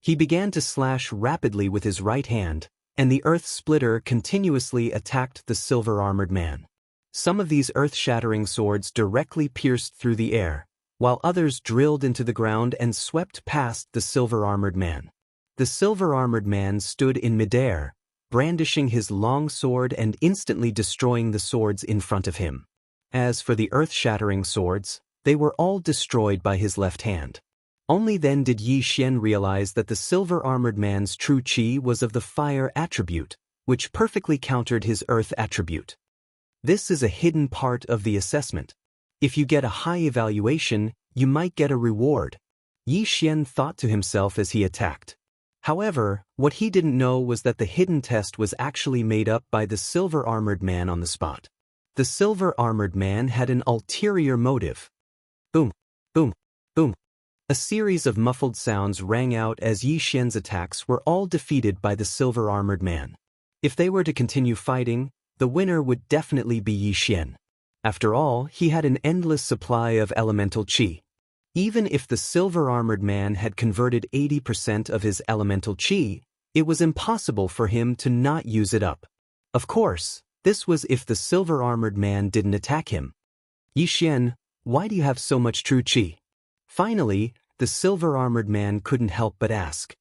He began to slash rapidly with his right hand, and the Earth Splitter continuously attacked the silver-armored man. Some of these earth-shattering swords directly pierced through the air, while others drilled into the ground and swept past the silver-armored man. The silver-armored man stood in midair, brandishing his long sword and instantly destroying the swords in front of him. As for the earth-shattering swords, they were all destroyed by his left hand. Only then did Yi Xian realize that the silver-armored man's true qi was of the fire attribute, which perfectly countered his earth attribute. This is a hidden part of the assessment. If you get a high evaluation, you might get a reward. Yi Xian thought to himself as he attacked. However, what he didn't know was that the hidden test was actually made up by the silver-armored man on the spot. The silver-armored man had an ulterior motive. Boom, boom, boom. A series of muffled sounds rang out as Yi Xian's attacks were all defeated by the silver-armored man. If they were to continue fighting, the winner would definitely be Yi Xian. After all, he had an endless supply of elemental qi. Even if the silver-armored man had converted 80% of his elemental qi, it was impossible for him to not use it up. Of course, this was if the silver-armored man didn't attack him. Yi Xian, why do you have so much true qi? Finally, the silver-armored man couldn't help but ask.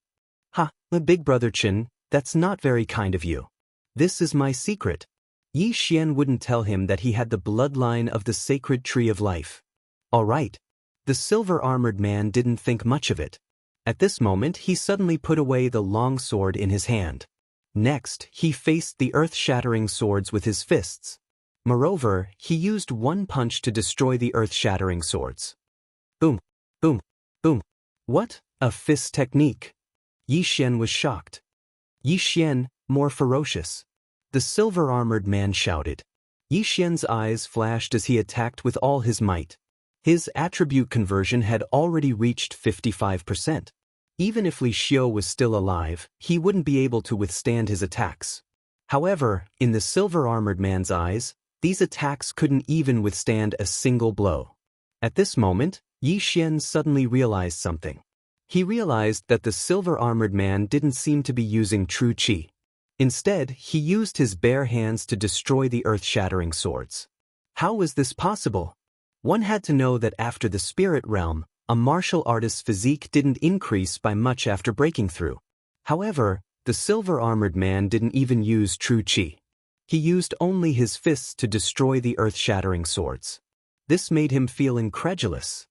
Big Brother Chen, that's not very kind of you. This is my secret. Yi Xian wouldn't tell him that he had the bloodline of the sacred tree of life. All right. The silver-armored man didn't think much of it. At this moment, he suddenly put away the long sword in his hand. Next, he faced the earth-shattering swords with his fists. Moreover, he used one punch to destroy the earth-shattering swords. Boom, boom, boom. What? A fist technique? Yi Xian was shocked. Yi Xian, more ferocious. The silver-armored man shouted. Yi Xian's eyes flashed as he attacked with all his might. His attribute conversion had already reached 55%. Even if Li Xiu was still alive, he wouldn't be able to withstand his attacks. However, in the silver-armored man's eyes, these attacks couldn't even withstand a single blow. At this moment, Yi Xian suddenly realized something. He realized that the silver-armored man didn't seem to be using true qi. Instead, he used his bare hands to destroy the earth-shattering swords. How was this possible? One had to know that after the spirit realm, a martial artist's physique didn't increase by much after breaking through. However, the silver-armored man didn't even use true qi. He used only his fists to destroy the earth-shattering swords. This made him feel incredulous.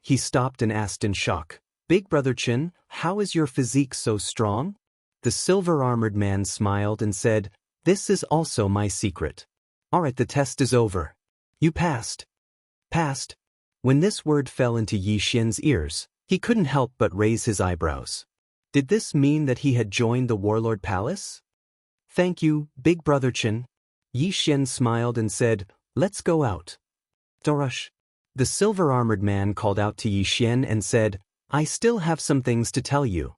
He stopped and asked in shock, Big Brother Chen, how is your physique so strong? The silver-armored man smiled and said, This is also my secret. Alright, the test is over. You passed. Passed? When this word fell into Yi Xian's ears, he couldn't help but raise his eyebrows. Did this mean that he had joined the Warlord Palace? Thank you, Big Brother Chen. Yi Xian smiled and said, "Let's go out." Dorush. The silver-armored man called out to Yi Xian and said, "I still have some things to tell you."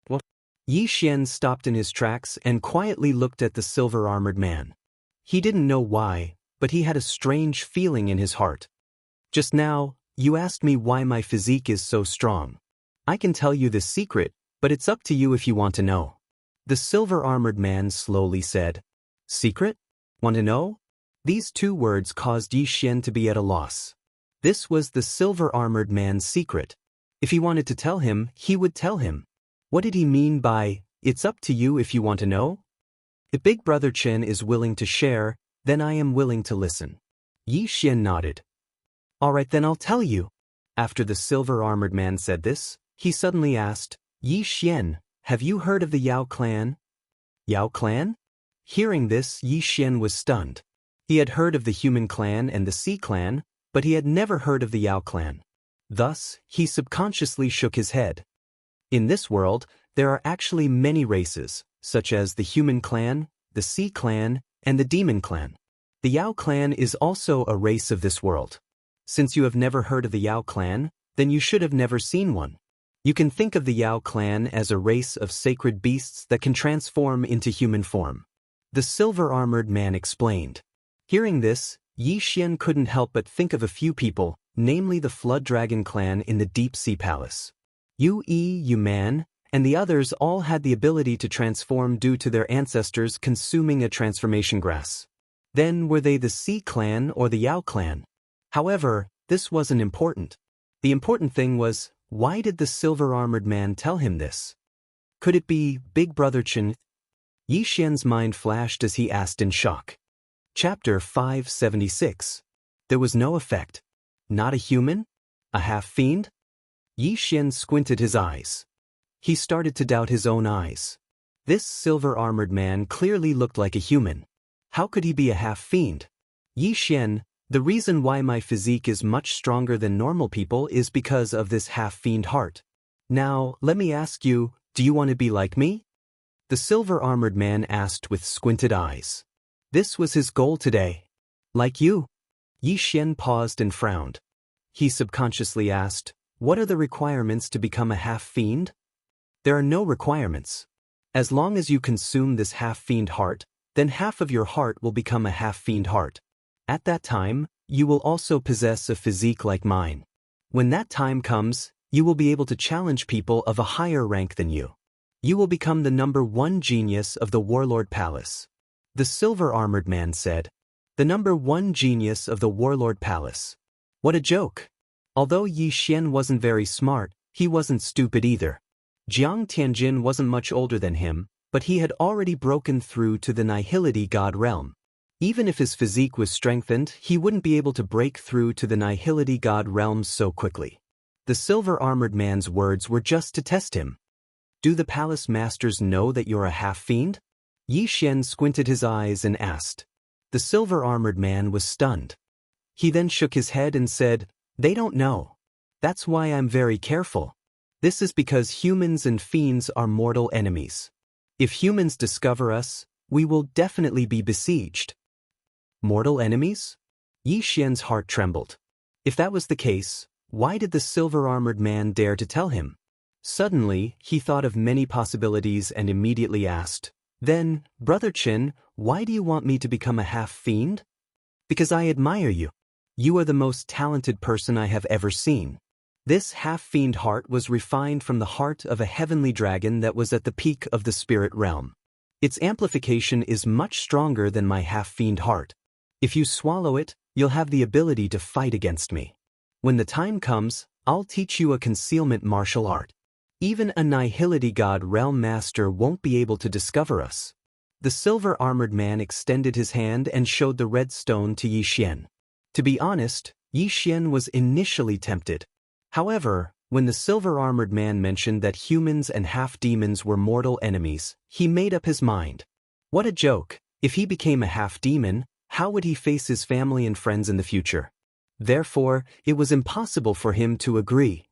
What? Yi Xian stopped in his tracks and quietly looked at the silver-armored man. He didn't know why, but he had a strange feeling in his heart. "Just now, you asked me why my physique is so strong. I can tell you this secret, but it's up to you if you want to know." The silver-armored man slowly said, "Secret? Want to know?" These two words caused Yi Xian to be at a loss. This was the silver-armored man's secret. If he wanted to tell him, he would tell him. What did he mean by, "It's up to you if you want to know"? If Big Brother Chen is willing to share, then I am willing to listen. Yi Xian nodded. "All right, then I'll tell you." After the silver-armored man said this, he suddenly asked, "Yi Xian, have you heard of the Yao clan?" Yao clan? Hearing this, Yi Xian was stunned. He had heard of the human clan and the sea clan, but he had never heard of the Yao clan. Thus, he subconsciously shook his head. In this world, there are actually many races, such as the human clan, the sea clan, and the demon clan. The Yao clan is also a race of this world. Since you have never heard of the Yao clan, then you should have never seen one. You can think of the Yao clan as a race of sacred beasts that can transform into human form. The silver-armored man explained. Hearing this, Yi Xian couldn't help but think of a few people, namely the Flood Dragon clan in the Deep Sea Palace. Yu Man, and the others all had the ability to transform due to their ancestors consuming a transformation grass. Then were they the Sea clan or the Yao clan? However, this wasn't important. The important thing was, why did the silver-armored man tell him this? Could it be Big Brother Chen? Yi Xian's mind flashed as he asked in shock. Chapter 576. There was no effect. Not a human? A half-fiend? Yi Xian squinted his eyes. He started to doubt his own eyes. This silver-armored man clearly looked like a human. How could he be a half-fiend? Yi Xian, the reason why my physique is much stronger than normal people is because of this half-fiend heart. Now, let me ask you, do you want to be like me? The silver-armored man asked with squinted eyes. This was his goal today. Like you? Yi Xian paused and frowned. He subconsciously asked, what are the requirements to become a half-fiend? There are no requirements. As long as you consume this half-fiend heart, then half of your heart will become a half-fiend heart. At that time, you will also possess a physique like mine. When that time comes, you will be able to challenge people of a higher rank than you. You will become the #1 genius of the Warlord Palace. The silver-armored man said. The #1 genius of the Warlord Palace. What a joke. Although Yi Xian wasn't very smart, he wasn't stupid either. Jiang Tianjin wasn't much older than him, but he had already broken through to the Nihility God realm. Even if his physique was strengthened, he wouldn't be able to break through to the Nihility God realm so quickly. The silver-armored man's words were just to test him. Do the palace masters know that you're a half-fiend? Yi Xian squinted his eyes and asked. The silver-armored man was stunned. He then shook his head and said, they don't know. That's why I'm very careful. This is because humans and fiends are mortal enemies. If humans discover us, we will definitely be besieged. Mortal enemies? Yi Xian's heart trembled. If that was the case, why did the silver-armored man dare to tell him? Suddenly, he thought of many possibilities and immediately asked, then, Brother Chen, why do you want me to become a half-fiend? Because I admire you. You are the most talented person I have ever seen. This half-fiend heart was refined from the heart of a heavenly dragon that was at the peak of the spirit realm. Its amplification is much stronger than my half-fiend heart. If you swallow it, you'll have the ability to fight against me. When the time comes, I'll teach you a concealment martial art. Even a Nihility God realm master won't be able to discover us. The silver-armored man extended his hand and showed the red stone to Yi Xian. To be honest, Yi Xian was initially tempted. However, when the silver-armored man mentioned that humans and half-demons were mortal enemies, he made up his mind. What a joke! If he became a half-demon, how would he face his family and friends in the future? Therefore, it was impossible for him to agree.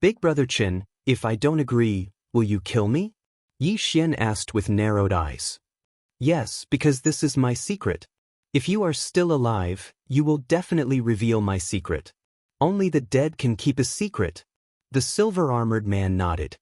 Big Brother Chen, if I don't agree, will you kill me? Yi Xian asked with narrowed eyes. Yes, because this is my secret. If you are still alive, you will definitely reveal my secret. Only the dead can keep a secret. The silver-armored man nodded.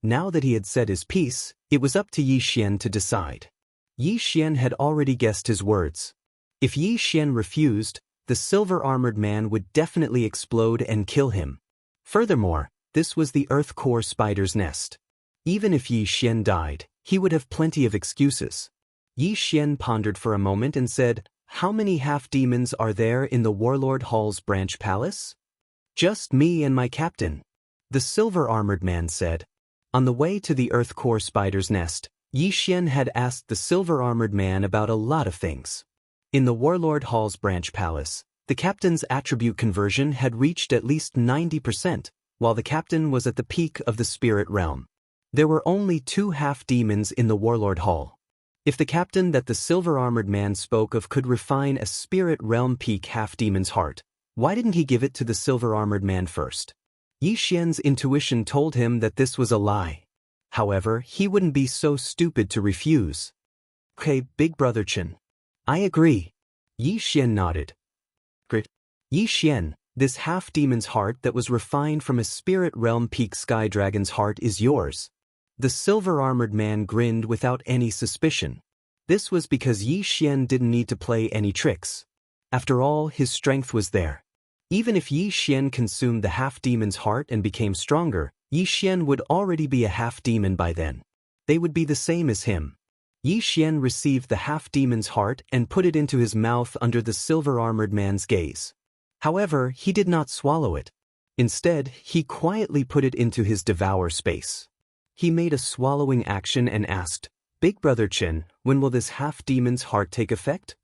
Now that he had said his piece, it was up to Yi Xian to decide. Yi Xian had already guessed his words. If Yi Xian refused, the silver-armored man would definitely explode and kill him. Furthermore, this was the Earth Core Spider's nest. Even if Yi Xian died, he would have plenty of excuses. Yi Xian pondered for a moment and said, "How many half-demons are there in the Warlord Hall's branch palace?" "Just me and my captain," the silver-armored man said. On the way to the Earth Core Spider's nest, Yi Xian had asked the silver-armored man about a lot of things. In the Warlord Hall's branch palace, the captain's attribute conversion had reached at least 90%, while the captain was at the peak of the spirit realm. There were only 2 half-demons in the Warlord Hall. If the captain that the silver-armored man spoke of could refine a spirit realm peak half-demon's heart, why didn't he give it to the silver-armored man first? Yi Xian's intuition told him that this was a lie. However, he wouldn't be so stupid to refuse. "Okay, Big Brother Chen. I agree." Yi Xian nodded. "Great. Yi Xian, this half-demon's heart that was refined from a spirit realm peak sky dragon's heart is yours." The silver-armored man grinned without any suspicion. This was because Yi Xian didn't need to play any tricks. After all, his strength was there. Even if Yi Xian consumed the half-demon's heart and became stronger, Yi Xian would already be a half-demon by then. They would be the same as him. Yi Xian received the half-demon's heart and put it into his mouth under the silver-armored man's gaze. However, he did not swallow it. Instead, he quietly put it into his Devourer space. He made a swallowing action and asked, "Big Brother Chen, when will this half-demon's heart take effect?"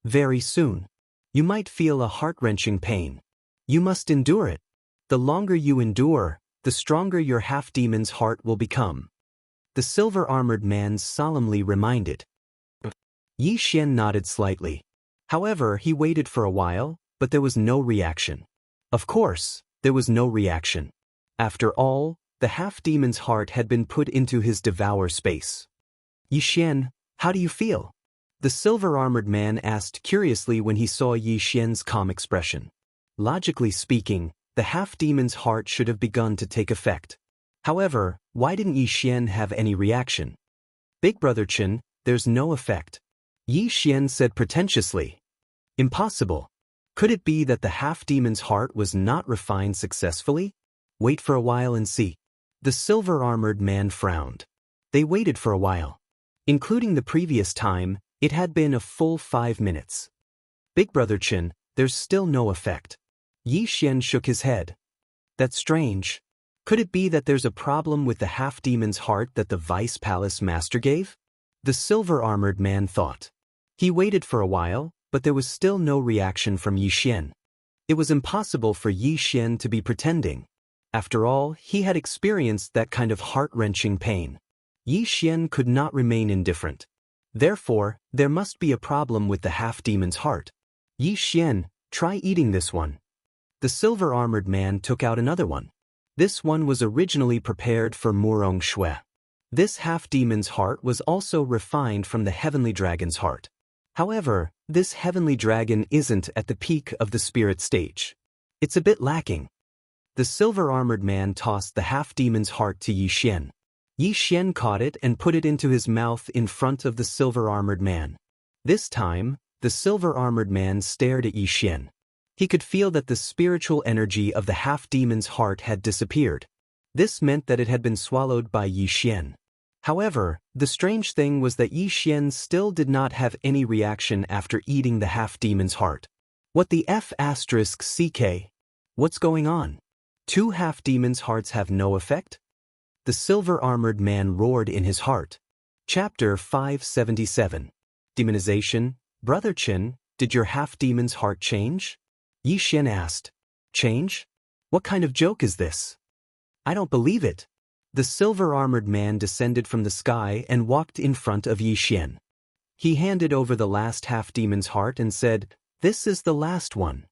"Very soon. You might feel a heart-wrenching pain. You must endure it. The longer you endure, the stronger your half-demon's heart will become," the silver-armored man solemnly reminded. Yi Xian nodded slightly. However, he waited for a while, but there was no reaction. Of course, there was no reaction. After all, the half-demon's heart had been put into his Devourer space. "Yi Xian, how do you feel?" the silver-armored man asked curiously when he saw Yi Xian's calm expression. Logically speaking, the half-demon's heart should have begun to take effect. However, why didn't Yi Xian have any reaction? "Big Brother Chen, there's no effect," Yi Xian said pretentiously. "Impossible. Could it be that the half-demon's heart was not refined successfully? Wait for a while and see." The silver-armored man frowned. They waited for a while. Including the previous time, it had been a full 5 minutes. "Big Brother Chen, there's still no effect." Yi Xian shook his head. "That's strange. Could it be that there's a problem with the half-demon's heart that the Vice Palace Master gave?" the silver-armored man thought. He waited for a while, but there was still no reaction from Yi Xian. It was impossible for Yi Xian to be pretending. After all, he had experienced that kind of heart-wrenching pain. Yi Xian could not remain indifferent. Therefore, there must be a problem with the half-demon's heart. "Yi Xian, try eating this one." The silver-armored man took out another one. This one was originally prepared for Murong Shui. This half-demon's heart was also refined from the heavenly dragon's heart. However, this heavenly dragon isn't at the peak of the spirit stage. It's a bit lacking. The silver-armored man tossed the half-demon's heart to Yi Xian. Yi Xian caught it and put it into his mouth in front of the silver-armored man. This time, the silver-armored man stared at Yi Xian. He could feel that the spiritual energy of the half-demon's heart had disappeared. This meant that it had been swallowed by Yi Xian. However, the strange thing was that Yi Xian still did not have any reaction after eating the half-demon's heart. "What the F***CK? What's going on? 2 half-demon's hearts have no effect?" the silver-armored man roared in his heart. Chapter 577. Demonization. "Brother Chen, did your half-demon's heart change?" Yi Xian asked. "Change? What kind of joke is this? I don't believe it." The silver-armored man descended from the sky and walked in front of Yi Xian. He handed over the last half-demon's heart and said, "This is the last one."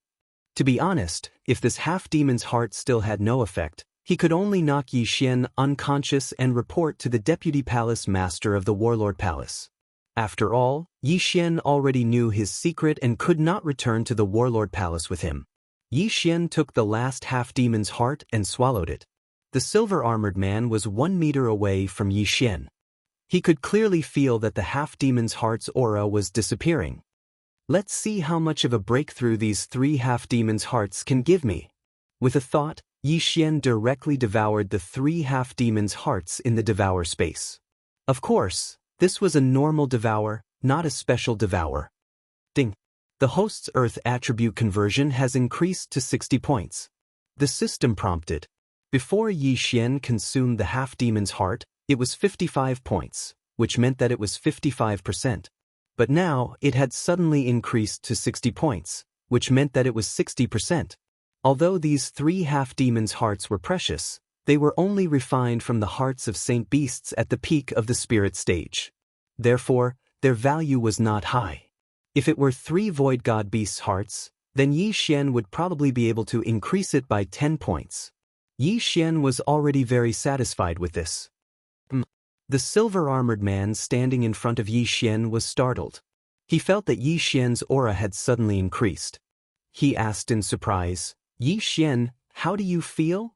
To be honest, if this half-demon's heart still had no effect, he could only knock Yi Xian unconscious and report to the Deputy Palace Master of the Warlord Palace. After all, Yi Xian already knew his secret and could not return to the warlord palace with him. Yi Xian took the last half-demon's heart and swallowed it. The silver-armored man was 1 meter away from Yi Xian. He could clearly feel that the half-demon's heart's aura was disappearing. Let's see how much of a breakthrough these 3 half-demon's hearts can give me. With a thought, Yi Xian directly devoured the 3 half-demon's hearts in the Devourer space. Of course, this was a normal Devourer, not a special Devourer. Ding. The host's Earth attribute conversion has increased to 60 points. The system prompted. Before Yi Xian consumed the half-demon's heart, it was 55 points, which meant that it was 55%. But now, it had suddenly increased to 60 points, which meant that it was 60%. Although these 3 half-demons' hearts were precious, they were only refined from the hearts of saint beasts at the peak of the spirit stage. Therefore, their value was not high. If it were 3 void god beasts' hearts, then Yi Xian would probably be able to increase it by 10 points. Yi Xian was already very satisfied with this. The silver-armored man standing in front of Yi Xian was startled. He felt that Yi Xian's aura had suddenly increased. He asked in surprise, "Yi Xian, how do you feel?"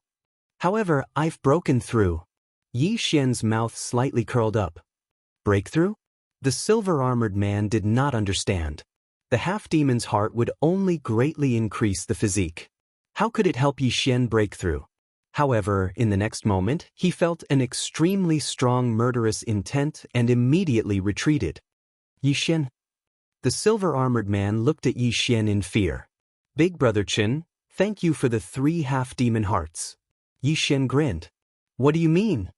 "However, I've broken through." Yi Xian's mouth slightly curled up. Breakthrough? The silver-armored man did not understand. The half-demon's heart would only greatly increase the physique. How could it help Yi Xian break through? However, in the next moment, he felt an extremely strong murderous intent and immediately retreated. Yi Xian. The silver-armored man looked at Yi Xian in fear. "Big Brother Qin, thank you for the 3 half-demon hearts." Yi Xian grinned. "What do you mean?"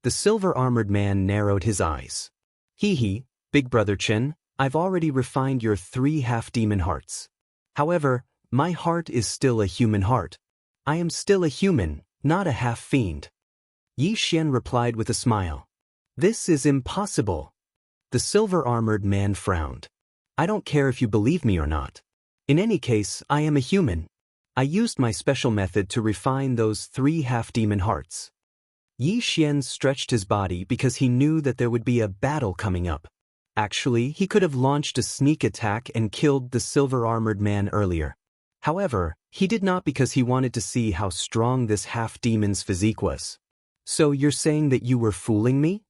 The silver-armored man narrowed his eyes. "Hee, Big Brother Qin, I've already refined your 3 half-demon hearts. However, my heart is still a human heart. I am still a human, not a half-fiend." Yi Xian replied with a smile. "This is impossible." The silver-armored man frowned. "I don't care if you believe me or not. In any case, I am a human. I used my special method to refine those 3 half-demon hearts." Yi Xian stretched his body because he knew that there would be a battle coming up. Actually, he could have launched a sneak attack and killed the silver-armored man earlier. However, he did not because he wanted to see how strong this half-demon's physique was. "So you're saying that you were fooling me?"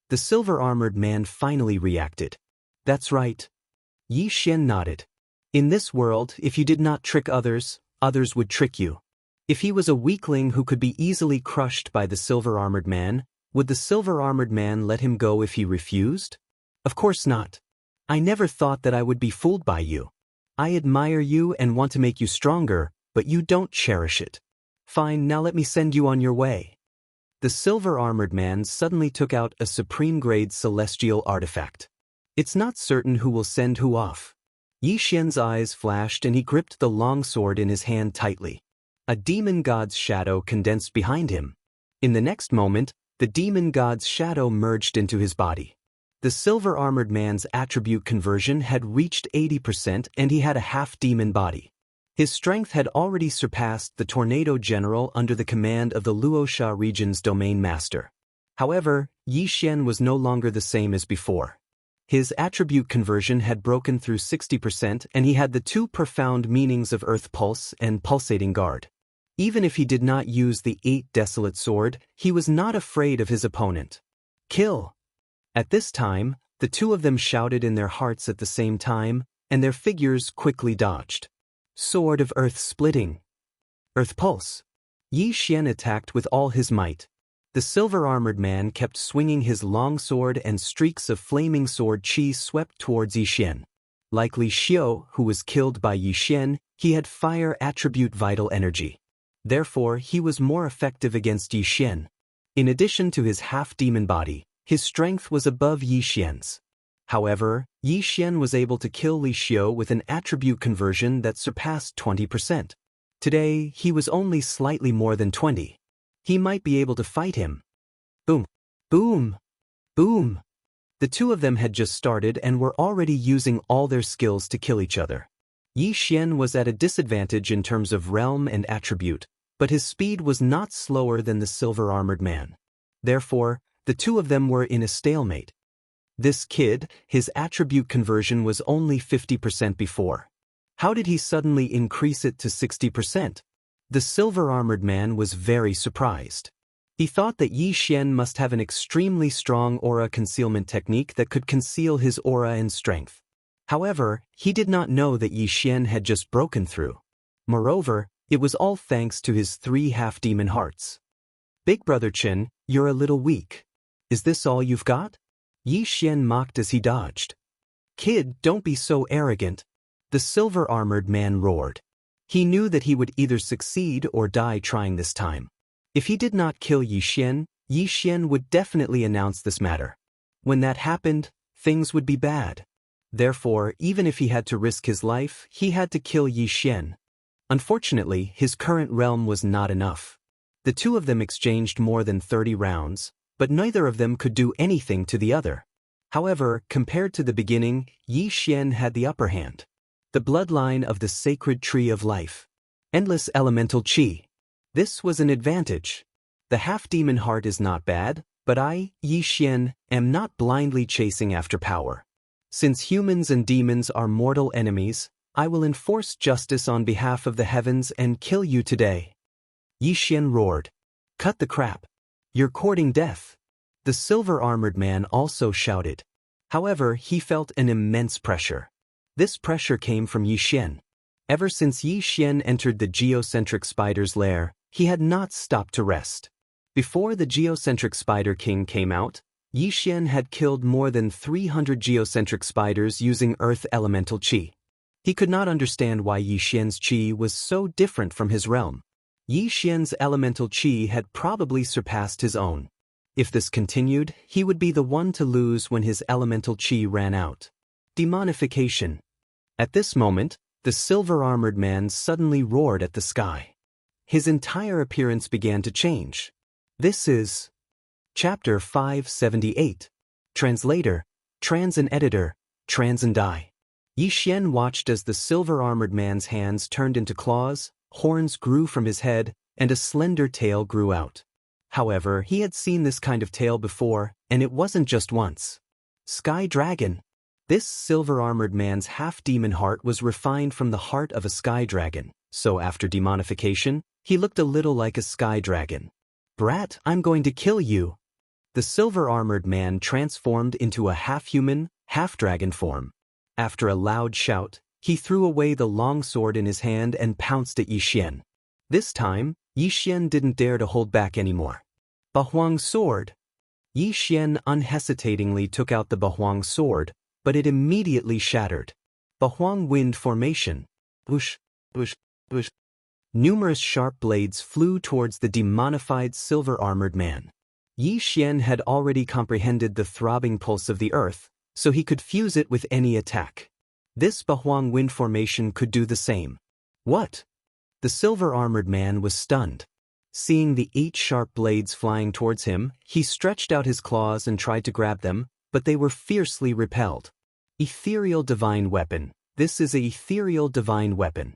The silver-armored man finally reacted. "That's right." Yi Xian nodded. "In this world, if you did not trick others, others would trick you. If he was a weakling who could be easily crushed by the silver-armored man, would the silver-armored man let him go if he refused? Of course not. I never thought that I would be fooled by you. I admire you and want to make you stronger, but you don't cherish it. Fine, now let me send you on your way." The silver-armored man suddenly took out a supreme-grade celestial artifact. It's not certain who will send who off. Yi Xian's eyes flashed and he gripped the longsword in his hand tightly. A demon god's shadow condensed behind him. In the next moment, the demon god's shadow merged into his body. The silver-armored man's attribute conversion had reached 80% and he had a half-demon body. His strength had already surpassed the tornado general under the command of the Luosha region's domain master. However, Yi Xian was no longer the same as before. His attribute conversion had broken through 60% and he had the 2 profound meanings of Earth Pulse and Pulsating Guard. Even if he did not use the 8 Desolate Sword, he was not afraid of his opponent. "Kill!" At this time, the 2 of them shouted in their hearts at the same time, and their figures quickly dodged. Sword of Earth Splitting. Earth Pulse. Yi Xian attacked with all his might. The silver-armored man kept swinging his long sword and streaks of flaming sword chi swept towards Yi Xian. Like Li Xiu, who was killed by Yi Xian, he had fire attribute vital energy. Therefore, he was more effective against Yi Xian. In addition to his half-demon body, his strength was above Yi Xian's. However, Yi Xian was able to kill Li Xiu with an attribute conversion that surpassed 20%. Today, he was only slightly more than 20. He might be able to fight him. Boom! Boom! Boom! The 2 of them had just started and were already using all their skills to kill each other. Yi Xian was at a disadvantage in terms of realm and attribute, but his speed was not slower than the silver-armored man. Therefore, the 2 of them were in a stalemate. This kid, his attribute conversion was only 50% before. How did he suddenly increase it to 60%? The silver-armored man was very surprised. He thought that Yi Xian must have an extremely strong aura concealment technique that could conceal his aura and strength. However, he did not know that Yi Xian had just broken through. Moreover, it was all thanks to his 3 half-demon hearts. Big Brother Chen, you're a little weak. Is this all you've got? Yi Xian mocked as he dodged. Kid, don't be so arrogant. The silver-armored man roared. He knew that he would either succeed or die trying this time. If he did not kill Yi Xian would definitely announce this matter. When that happened, things would be bad. Therefore, even if he had to risk his life, he had to kill Yi Xian. Unfortunately, his current realm was not enough. The two of them exchanged more than 30 rounds, but neither of them could do anything to the other. However, compared to the beginning, Yi Xian had the upper hand. The bloodline of the sacred tree of life. Endless elemental qi. This was an advantage. The half-demon heart is not bad, but I, Yi Xian, am not blindly chasing after power. Since humans and demons are mortal enemies, I will enforce justice on behalf of the heavens and kill you today. Yi Xian roared. Cut the crap. You're courting death. The silver-armored man also shouted. However, he felt an immense pressure. This pressure came from Yi Xian. Ever since Yi Xian entered the geocentric spider's lair, he had not stopped to rest. Before the geocentric spider king came out, Yi Xian had killed more than 300 geocentric spiders using earth elemental qi. He could not understand why Yi Xian's qi was so different from his realm. Yi Xian's elemental qi had probably surpassed his own. If this continued, he would be the one to lose when his elemental qi ran out. Demonification. At this moment, the silver-armored man suddenly roared at the sky. His entire appearance began to change. This is Chapter 578. Translator, Trans and Editor, Trans and I. Yi Xian watched as the silver-armored man's hands turned into claws, horns grew from his head, and a slender tail grew out. However, he had seen this kind of tail before, and it wasn't just once. Sky Dragon. This silver-armored man's half-demon heart was refined from the heart of a sky dragon, so after demonification, he looked a little like a sky dragon. Brat, I'm going to kill you. The silver-armored man transformed into a half-human, half-dragon form. After a loud shout, he threw away the long sword in his hand and pounced at Yi Xian. This time, Yi Xian didn't dare to hold back anymore. Bahuang sword. Yi Xian unhesitatingly took out the Bahuang sword, but it immediately shattered. Bahuang wind formation. Whoosh, whoosh, whoosh. Numerous sharp blades flew towards the demonified silver-armored man. Yi Xian had already comprehended the throbbing pulse of the earth, so he could fuse it with any attack. This Bahuang wind formation could do the same. What? The silver-armored man was stunned. Seeing the 8 sharp blades flying towards him, he stretched out his claws and tried to grab them, but they were fiercely repelled. Ethereal divine weapon. This is an ethereal divine weapon.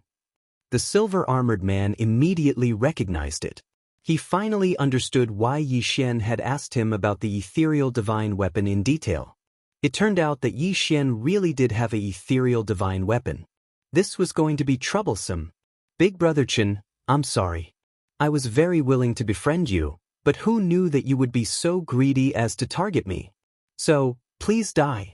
The silver-armored man immediately recognized it. He finally understood why Yi Xian had asked him about the ethereal divine weapon in detail. It turned out that Yi Xian really did have an ethereal divine weapon. This was going to be troublesome. Big Brother Chen, I'm sorry. I was very willing to befriend you, but who knew that you would be so greedy as to target me? So, please die.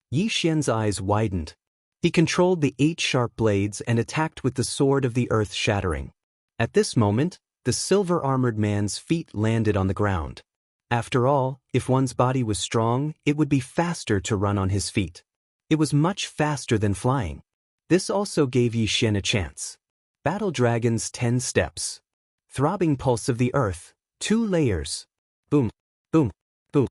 Yi Xian's eyes widened. He controlled the 8 sharp blades and attacked with the sword of the earth shattering. At this moment, the silver-armored man's feet landed on the ground. After all, if one's body was strong, it would be faster to run on his feet. It was much faster than flying. This also gave Yi Xian a chance. Battle Dragon's 10 steps. Throbbing pulse of the earth, 2 layers. Boom, boom, boom.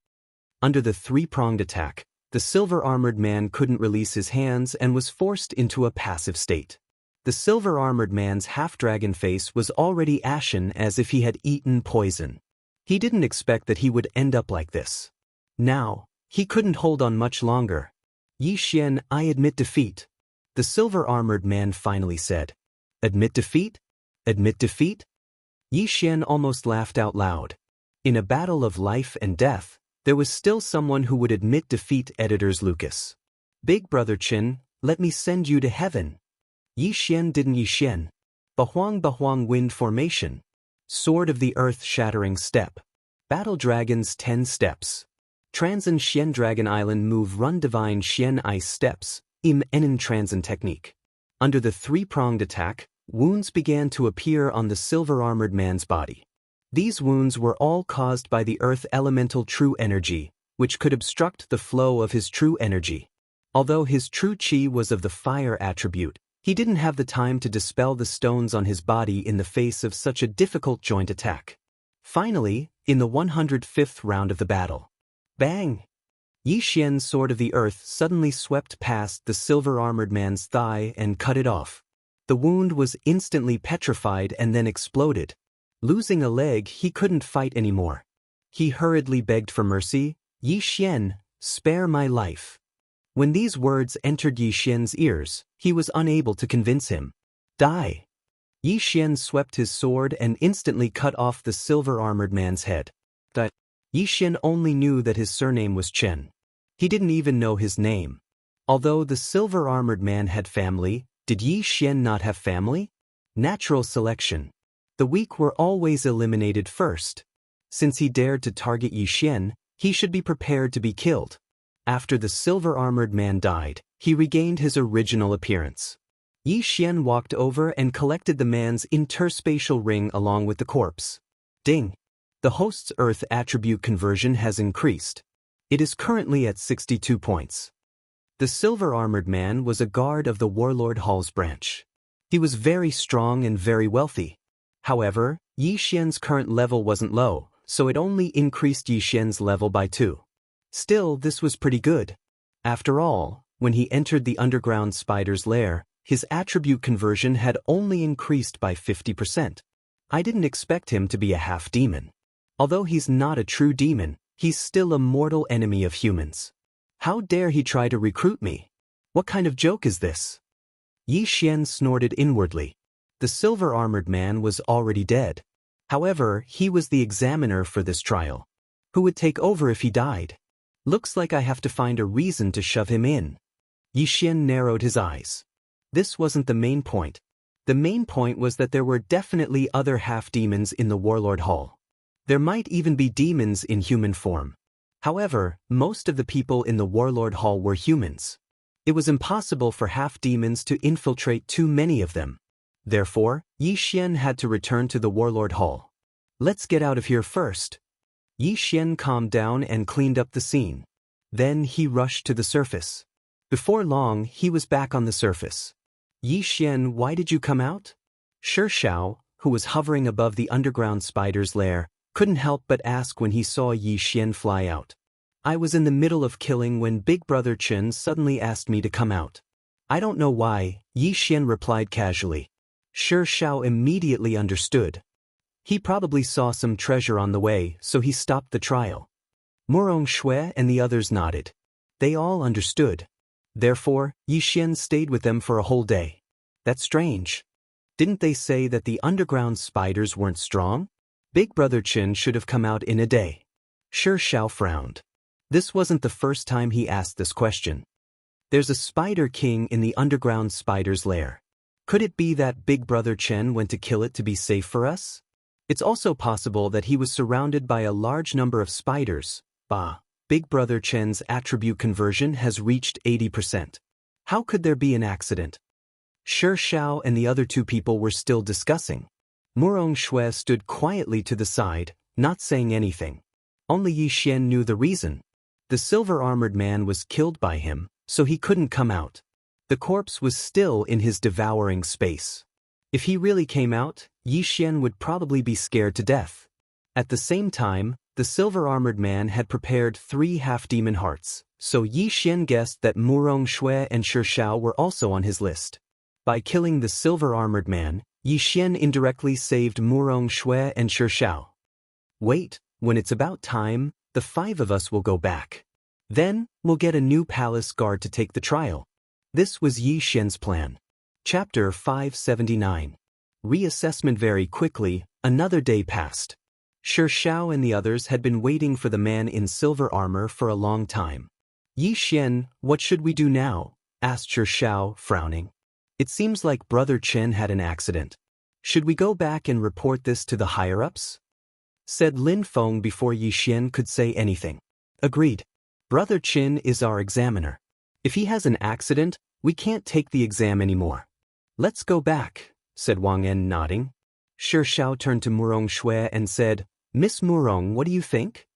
Under the 3-pronged attack, the silver-armored man couldn't release his hands and was forced into a passive state. The silver-armored man's half-dragon face was already ashen as if he had eaten poison. He didn't expect that he would end up like this. Now, he couldn't hold on much longer. Yi Xian, I admit defeat. The silver-armored man finally said. Admit defeat? Admit defeat? Yi Xian almost laughed out loud. In a battle of life and death, There was still someone who would admit defeat. Editors Lucas. Big Brother Qin, let me send you to heaven. Yi Xian didn't Yi Xian. Bahuang Wind Formation. Sword of the Earth Shattering Step. Battle Dragons 10 Steps. Transen Xian Dragon Island Move Run Divine Xian Ice Steps. Im Enin Transen Technique. Under the three-pronged attack, wounds began to appear on the silver-armored man's body. These wounds were all caused by the earth elemental true energy, which could obstruct the flow of his true energy. Although his true chi was of the fire attribute, he didn't have the time to dispel the stones on his body in the face of such a difficult joint attack. Finally, in the 105th round of the battle, bang! Yi Xian's sword of the earth suddenly swept past the silver-armored man's thigh and cut it off. The wound was instantly petrified and then exploded. Losing a leg, he couldn't fight anymore. He hurriedly begged for mercy. Yi Xian, spare my life. When these words entered Yi Xian's ears, he was unable to convince him. Die. Yi Xian swept his sword and instantly cut off the silver-armored man's head. Yi Xian only knew that his surname was Chen. He didn't even know his name. Although the silver-armored man had family, did Yi Xian not have family? Natural selection. The weak were always eliminated first. Since he dared to target Yi Xian, he should be prepared to be killed. After the silver-armored man died, he regained his original appearance. Yi Xian walked over and collected the man's interspatial ring along with the corpse. Ding! The host's earth attribute conversion has increased. It is currently at 62 points. The silver-armored man was a guard of the Warlord Hall's branch. He was very strong and very wealthy. However, Yi Xian's current level wasn't low, so it only increased Yi Xian's level by 2. Still, this was pretty good. After all, when he entered the underground spider's lair, his attribute conversion had only increased by 50%. I didn't expect him to be a half-demon. Although he's not a true demon, he's still a mortal enemy of humans. How dare he try to recruit me? What kind of joke is this? Yi Xian snorted inwardly. The silver-armored man was already dead. However, he was the examiner for this trial. Who would take over if he died? Looks like I have to find a reason to shove him in. Yi Xian narrowed his eyes. This wasn't the main point. The main point was that there were definitely other half-demons in the Warlord Hall. There might even be demons in human form. However, most of the people in the Warlord Hall were humans. It was impossible for half-demons to infiltrate too many of them. Therefore, Yi Xian had to return to the Warlord Hall. Let's get out of here first. Yi Xian calmed down and cleaned up the scene. Then he rushed to the surface. Before long, he was back on the surface. Yi Xian, why did you come out? Xiao, who was hovering above the underground spider's lair, couldn't help but ask when he saw Yi Xian fly out. I was in the middle of killing when Big Brother Chen suddenly asked me to come out. I don't know why, Yi Xian replied casually. Xiao immediately understood. He probably saw some treasure on the way, so he stopped the trial. Murong Shui and the others nodded. They all understood. Therefore, Yi Xian stayed with them for a whole day. That's strange. Didn't they say that the underground spiders weren't strong? Big Brother Chen should have come out in a day. Xiao frowned. This wasn't the first time he asked this question. There's a spider king in the underground spider's lair. Could it be that Big Brother Chen went to kill it to be safe for us? It's also possible that he was surrounded by a large number of spiders. Big Brother Chen's attribute conversion has reached 80%. How could there be an accident? Xiao and the other two people were still discussing. Murong Shui stood quietly to the side, not saying anything. Only Yi Xian knew the reason. The silver-armored man was killed by him, so he couldn't come out. The corpse was still in his devouring space. If he really came out, Yi Xian would probably be scared to death. At the same time, the silver-armored man had prepared 3 half-demon hearts, so Yi Xian guessed that Murong Shui and Xiao were also on his list. By killing the silver-armored man, Yi Xian indirectly saved Murong Shui and Xiao. Wait, when it's about time, the 5 of us will go back. Then, we'll get a new palace guard to take the trial. This was Yi Xian's plan. Chapter 579. Reassessment. Very quickly, another day passed. Xiao and the others had been waiting for the man in silver armor for a long time. Yi Xian, what should we do now? Asked Xiao, frowning. It seems like Brother Chen had an accident. Should we go back and report this to the higher-ups? Said Lin Feng before Yi Xian could say anything. Agreed. Brother Chen is our examiner. If he has an accident, we can't take the exam anymore. Let's go back, said Wang En, nodding. Xiao turned to Murong Shui and said, Miss Murong, what do you think?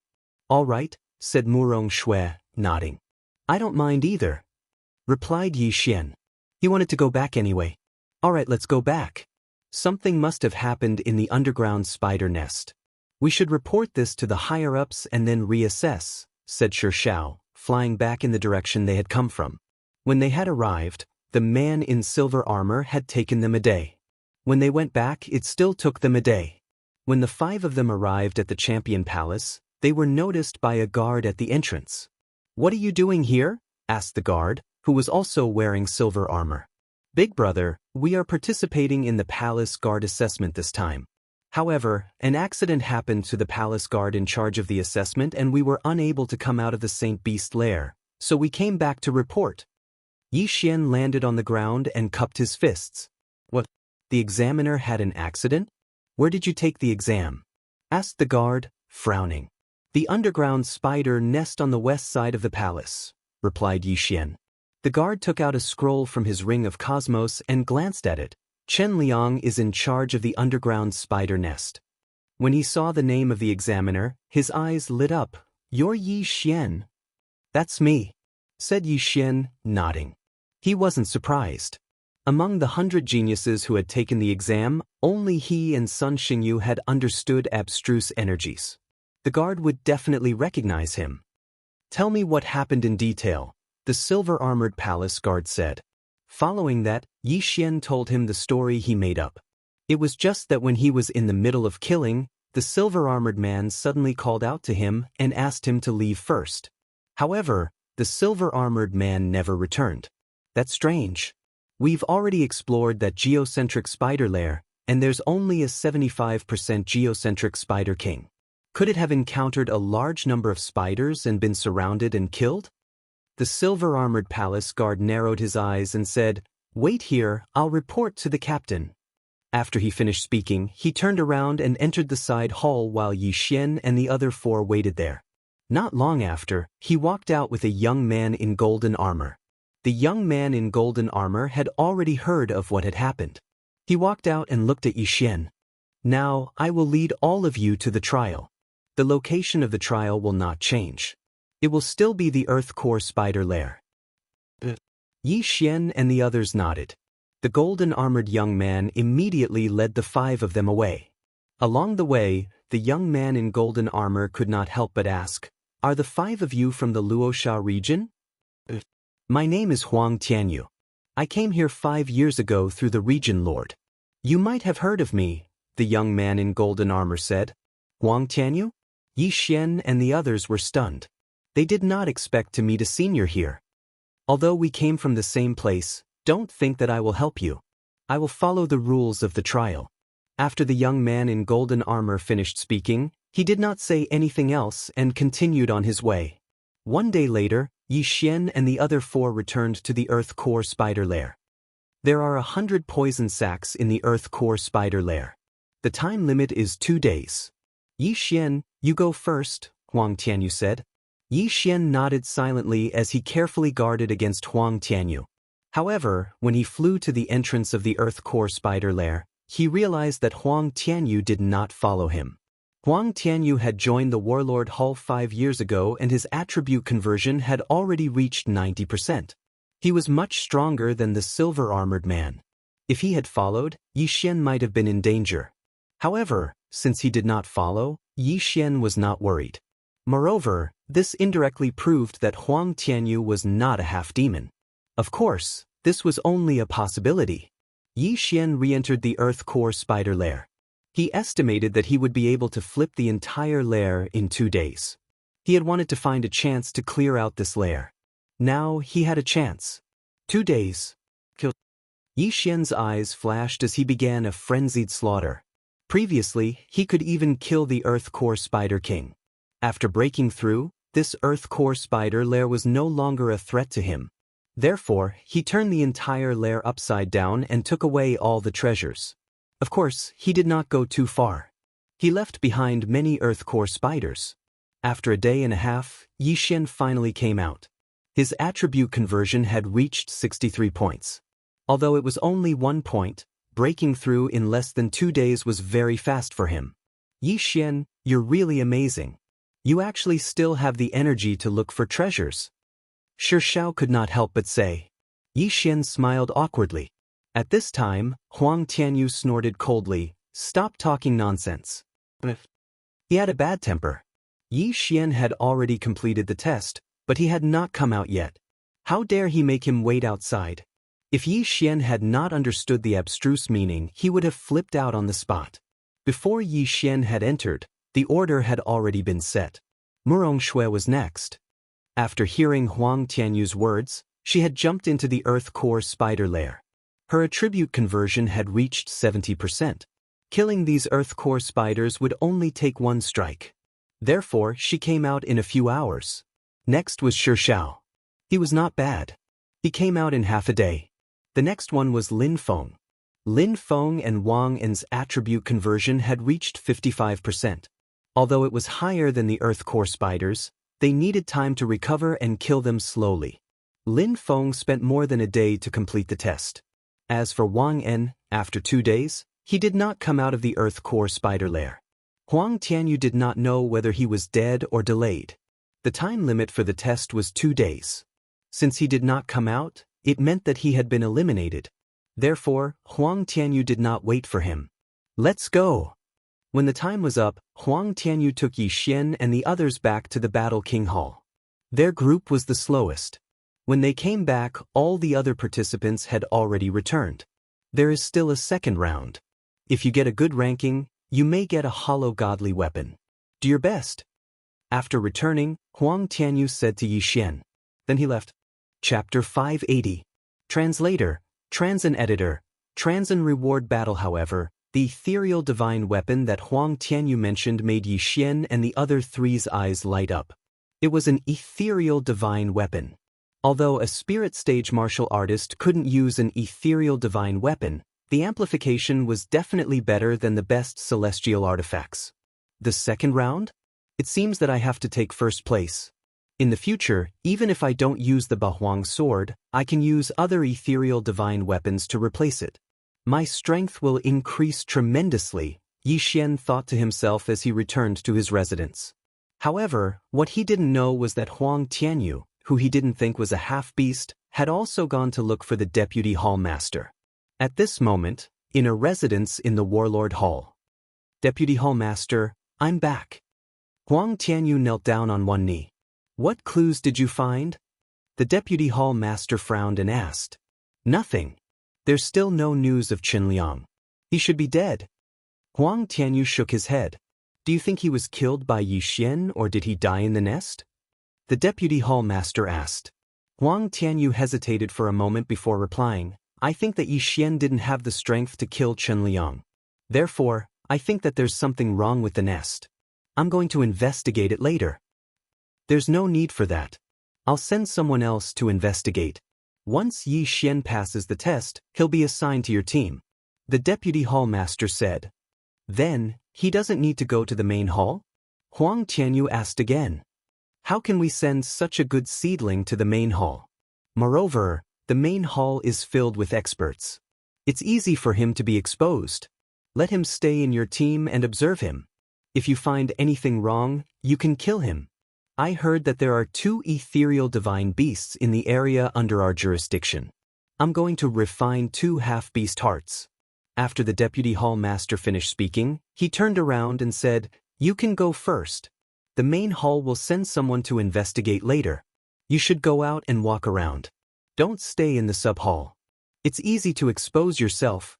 All right, said Murong Shui, nodding. I don't mind either, replied Yi Xian. He wanted to go back anyway. All right, let's go back. Something must have happened in the underground spider nest. We should report this to the higher-ups and then reassess, said Xiao, flying back in the direction they had come from. When they had arrived, the man in silver armor had taken them a day. When they went back, it still took them a day. When the 5 of them arrived at the Champion Palace, they were noticed by a guard at the entrance. What are you doing here? Asked the guard, who was also wearing silver armor. Big brother, we are participating in the palace guard assessment this time. However, an accident happened to the palace guard in charge of the assessment and we were unable to come out of the Saint Beast lair, so we came back to report. Yi Xian landed on the ground and cupped his fists. What? The examiner had an accident? Where did you take the exam? Asked the guard, frowning. The underground spider nest on the west side of the palace, replied Yi Xian. The guard took out a scroll from his ring of cosmos and glanced at it. Chen Liang is in charge of the underground spider nest. When he saw the name of the examiner, his eyes lit up. You're Yi Xian. That's me, said Yi Xian, nodding. He wasn't surprised. Among the 100 geniuses who had taken the exam, only he and Sun Xingyu had understood abstruse energies. The guard would definitely recognize him. Tell me what happened in detail, the silver-armored palace guard said. Following that, Yi Xian told him the story he made up. It was just that when he was in the middle of killing, the silver-armored man suddenly called out to him and asked him to leave first. However, the silver-armored man never returned. That's strange. We've already explored that geocentric spider lair, and there's only a 75% geocentric spider king. Could it have encountered a large number of spiders and been surrounded and killed? The silver-armored palace guard narrowed his eyes and said, Wait here, I'll report to the captain. After he finished speaking, he turned around and entered the side hall while Yi Xian and the other 4 waited there. Not long after, he walked out with a young man in golden armor. The young man in golden armor had already heard of what had happened. He walked out and looked at Yi Xian. Now, I will lead all of you to the trial. The location of the trial will not change. It will still be the Earth Core Spider Lair. Yi Xian and the others nodded. The golden-armored young man immediately led the 5 of them away. Along the way, the young man in golden armor could not help but ask, Are the 5 of you from the Luosha region? My name is Huang Tianyu. I came here 5 years ago through the region lord. You might have heard of me, the young man in golden armor said. Huang Tianyu? Yi Xian and the others were stunned. They did not expect to meet a senior here. Although we came from the same place, don't think that I will help you. I will follow the rules of the trial. After the young man in golden armor finished speaking, he did not say anything else and continued on his way. One day later, Yi Xian and the other 4 returned to the Earth Core Spider Lair. There are 100 poison sacs in the Earth Core Spider Lair. The time limit is 2 days. Yi Xian, you go first, Huang Tianyu said. Yi Xian nodded silently as he carefully guarded against Huang Tianyu. However, when he flew to the entrance of the Earth Core Spider Lair, he realized that Huang Tianyu did not follow him. Huang Tianyu had joined the Warlord Hall 5 years ago and his attribute conversion had already reached 90%. He was much stronger than the silver-armored man. If he had followed, Yi Xian might have been in danger. However, since he did not follow, Yi Xian was not worried. Moreover, this indirectly proved that Huang Tianyu was not a half-demon. Of course, this was only a possibility. Yi Xian re-entered the Earth Core Spider Lair. He estimated that he would be able to flip the entire lair in 2 days. He had wanted to find a chance to clear out this lair. Now he had a chance. 2 days. Yi Xian's eyes flashed as he began a frenzied slaughter. Previously, he could even kill the Earth Core Spider King. After breaking through, this Earth Core Spider lair was no longer a threat to him. Therefore, he turned the entire lair upside down and took away all the treasures. Of course, he did not go too far. He left behind many Earth Core spiders. After a day and a half, Yixian finally came out. His attribute conversion had reached 63 points. Although it was only 1 point, breaking through in less than 2 days was very fast for him. Yixian, you're really amazing. You actually still have the energy to look for treasures. Xiao could not help but say. Yixian smiled awkwardly. At this time, Huang Tianyu snorted coldly, "Stop talking nonsense." He had a bad temper. Yixian had already completed the test, but he had not come out yet. How dare he make him wait outside? If Yixian had not understood the abstruse meaning, he would have flipped out on the spot. Before Yixian had entered, the order had already been set. Murong was next. After hearing Huang Tianyu's words, she had jumped into the Earth Core Spider lair. Her attribute conversion had reached 70%. Killing these Earth Core spiders would only take 1 strike. Therefore, she came out in a few hours. Next was Xiao. He was not bad. He came out in half a day. The next one was Lin Feng. Lin Feng and Wang En's attribute conversion had reached 55%. Although it was higher than the Earth Core spiders, they needed time to recover and kill them slowly. Lin Feng spent more than a day to complete the test. As for Wang En, after 2 days, he did not come out of the Earth Core spider lair. Huang Tianyu did not know whether he was dead or delayed. The time limit for the test was 2 days. Since he did not come out, it meant that he had been eliminated. Therefore, Huang Tianyu did not wait for him. "Let's go." When the time was up, Huang Tianyu took Yixian and the others back to the Battle King Hall. Their group was the slowest. When they came back, all the other participants had already returned. There is still a second round. If you get a good ranking, you may get a hollow godly weapon. Do your best. After returning, Huang Tianyu said to Yixian. Then he left. Chapter 580. Translator, Transan Editor, Transan Reward Battle. However, the ethereal divine weapon that Huang Tianyu mentioned made Yixian and the other three's eyes light up. It was an ethereal divine weapon. Although a spirit stage martial artist couldn't use an ethereal divine weapon, the amplification was definitely better than the best celestial artifacts. The second round? It seems that I have to take first place. In the future, even if I don't use the Bahuang sword, I can use other ethereal divine weapons to replace it. My strength will increase tremendously, Yixian thought to himself as he returned to his residence. However, what he didn't know was that Huang Tianyu, who he didn't think was a half-beast, had also gone to look for the Deputy Hall Master. At this moment, in a residence in the Warlord Hall. "Deputy Hall Master, I'm back." Huang Tianyu knelt down on one knee. "What clues did you find?" The Deputy Hall Master frowned and asked. "Nothing. There's still no news of Qinliang. He should be dead." Huang Tianyu shook his head. "Do you think he was killed by Yixian or did he die in the nest?" The Deputy Hall Master asked. Huang Tianyu hesitated for a moment before replying. "I think that Yixian didn't have the strength to kill Qinliang. Therefore, I think that there's something wrong with the nest. I'm going to investigate it later." "There's no need for that. I'll send someone else to investigate. Once Yixian passes the test, he'll be assigned to your team," the Deputy Hall Master said. "Then, he doesn't need to go to the main hall?" Huang Tianyu asked again. "How can we send such a good seedling to the main hall? Moreover, the main hall is filled with experts. It's easy for him to be exposed. Let him stay in your team and observe him. If you find anything wrong, you can kill him. I heard that there are 2 ethereal divine beasts in the area under our jurisdiction. I'm going to refine 2 half-beast hearts." After the Deputy Hall Master finished speaking, he turned around and said, "You can go first. The main hall will send someone to investigate later. You should go out and walk around. Don't stay in the sub-hall. It's easy to expose yourself."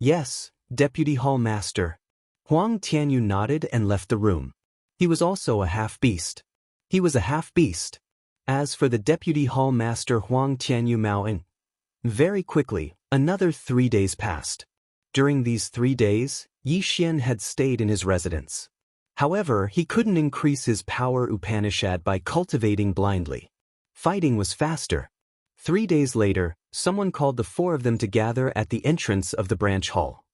"Yes, Deputy Hall Master." Huang Tianyu nodded and left the room. He was also a half-beast. He was a half-beast. As for the Deputy Hall Master Huang Tianyu Maoan, very quickly, another 3 days passed. During these 3 days, Yi Xian had stayed in his residence. However, he couldn't increase his power Upanishad by cultivating blindly. Fighting was faster. 3 days later, someone called the 4 of them to gather at the entrance of the branch hall.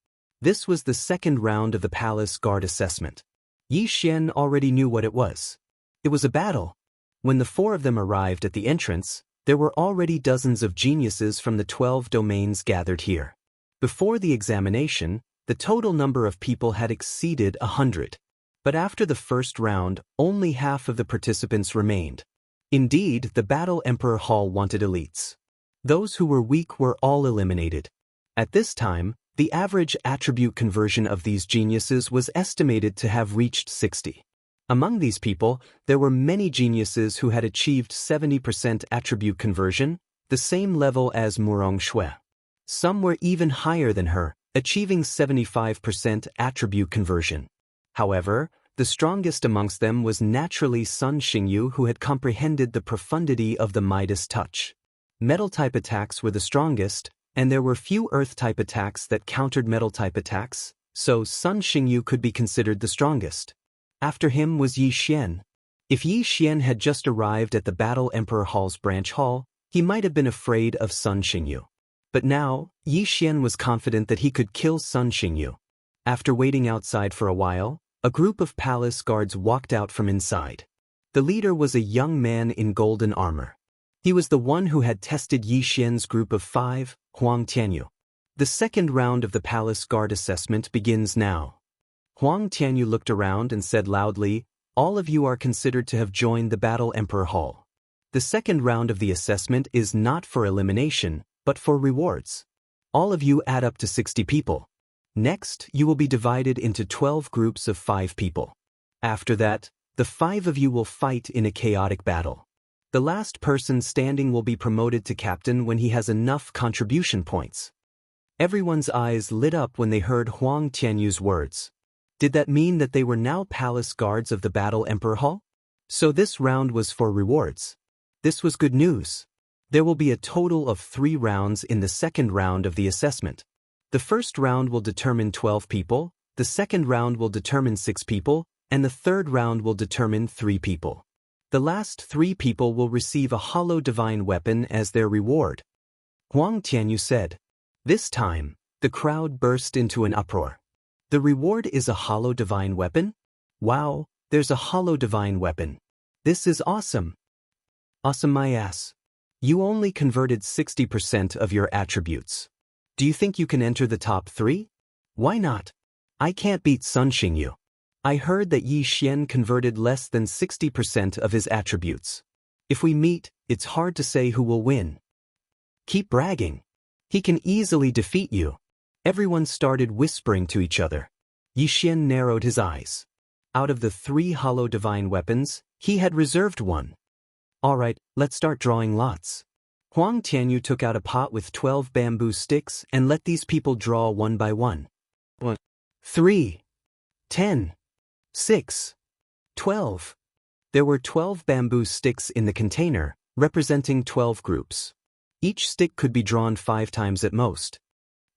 This was the second round of the palace guard assessment. Yi Xian already knew what it was. It was a battle. When the 4 of them arrived at the entrance, there were already dozens of geniuses from the 12 domains gathered here. Before the examination, the total number of people had exceeded 100. But after the first round, only half of the participants remained. Indeed, the Battle Emperor Hall wanted elites. Those who were weak were all eliminated. At this time, the average attribute conversion of these geniuses was estimated to have reached 60. Among these people, there were many geniuses who had achieved 70% attribute conversion, the same level as Murong Shui. Some were even higher than her, achieving 75% attribute conversion. However, the strongest amongst them was naturally Sun Xingyu, who had comprehended the profundity of the Midas touch. Metal-type attacks were the strongest, and there were few Earth-type attacks that countered Metal-type attacks, so Sun Xingyu could be considered the strongest. After him was Yi Xian. If Yi Xian had just arrived at the Battle Emperor Hall's branch hall, he might have been afraid of Sun Xingyu. But now, Yi Xian was confident that he could kill Sun Xingyu. After waiting outside for a while, a group of palace guards walked out from inside. The leader was a young man in golden armor. He was the one who had tested Yi Xian's group of 5, Huang Tianyu. The second round of the palace guard assessment begins now. Huang Tianyu looked around and said loudly, "All of you are considered to have joined the Battle Emperor Hall. The second round of the assessment is not for elimination, but for rewards. All of you add up to 60 people. Next, you will be divided into 12 groups of 5 people. After that, the 5 of you will fight in a chaotic battle. The last person standing will be promoted to captain when he has enough contribution points." Everyone's eyes lit up when they heard Huang Tianyu's words. Did that mean that they were now palace guards of the Battle Emperor Hall? So this round was for rewards. This was good news. There will be a total of 3 rounds in the second round of the assessment. The first round will determine 12 people, the second round will determine 6 people, and the third round will determine 3 people. The last 3 people will receive a hollow divine weapon as their reward. Huang Tianyu said. This time, the crowd burst into an uproar. The reward is a hollow divine weapon? Wow, there's a hollow divine weapon. This is awesome. Awesome my ass. You only converted 60% of your attributes. Do you think you can enter the top 3? Why not? I can't beat Sun Xingyu. I heard that Yi Xian converted less than 60% of his attributes. If we meet, it's hard to say who will win. Keep bragging. He can easily defeat you. Everyone started whispering to each other. Yi Xian narrowed his eyes. Out of the 3 hollow divine weapons, he had reserved one. Alright, let's start drawing lots. Huang Tianyu took out a pot with 12 bamboo sticks and let these people draw one by one. 1, 3, 10, 6, 12. There were 12 bamboo sticks in the container, representing 12 groups. Each stick could be drawn 5 times at most.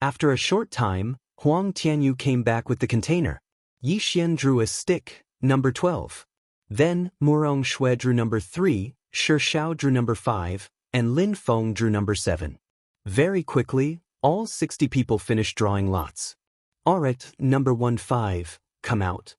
After a short time, Huang Tianyu came back with the container. Yi Xian drew a stick, number 12. Then, Murong Shui drew number 3, Shi Xiao drew number 5, and Lin Feng drew number 7. Very quickly, all 60 people finished drawing lots. Alright, number 15, come out.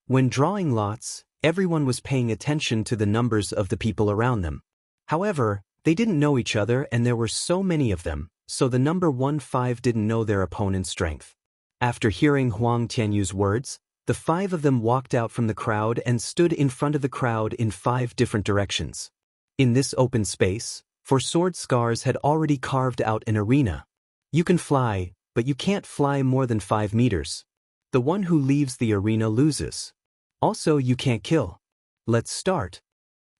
When drawing lots, everyone was paying attention to the numbers of the people around them. However, they didn't know each other and there were so many of them, so the number 15 didn't know their opponent's strength. After hearing Huang Tianyu's words, the 5 of them walked out from the crowd and stood in front of the crowd in 5 different directions. In this open space, for sword scars had already carved out an arena. You can fly, but you can't fly more than 5 meters. The one who leaves the arena loses. Also, you can't kill. Let's start.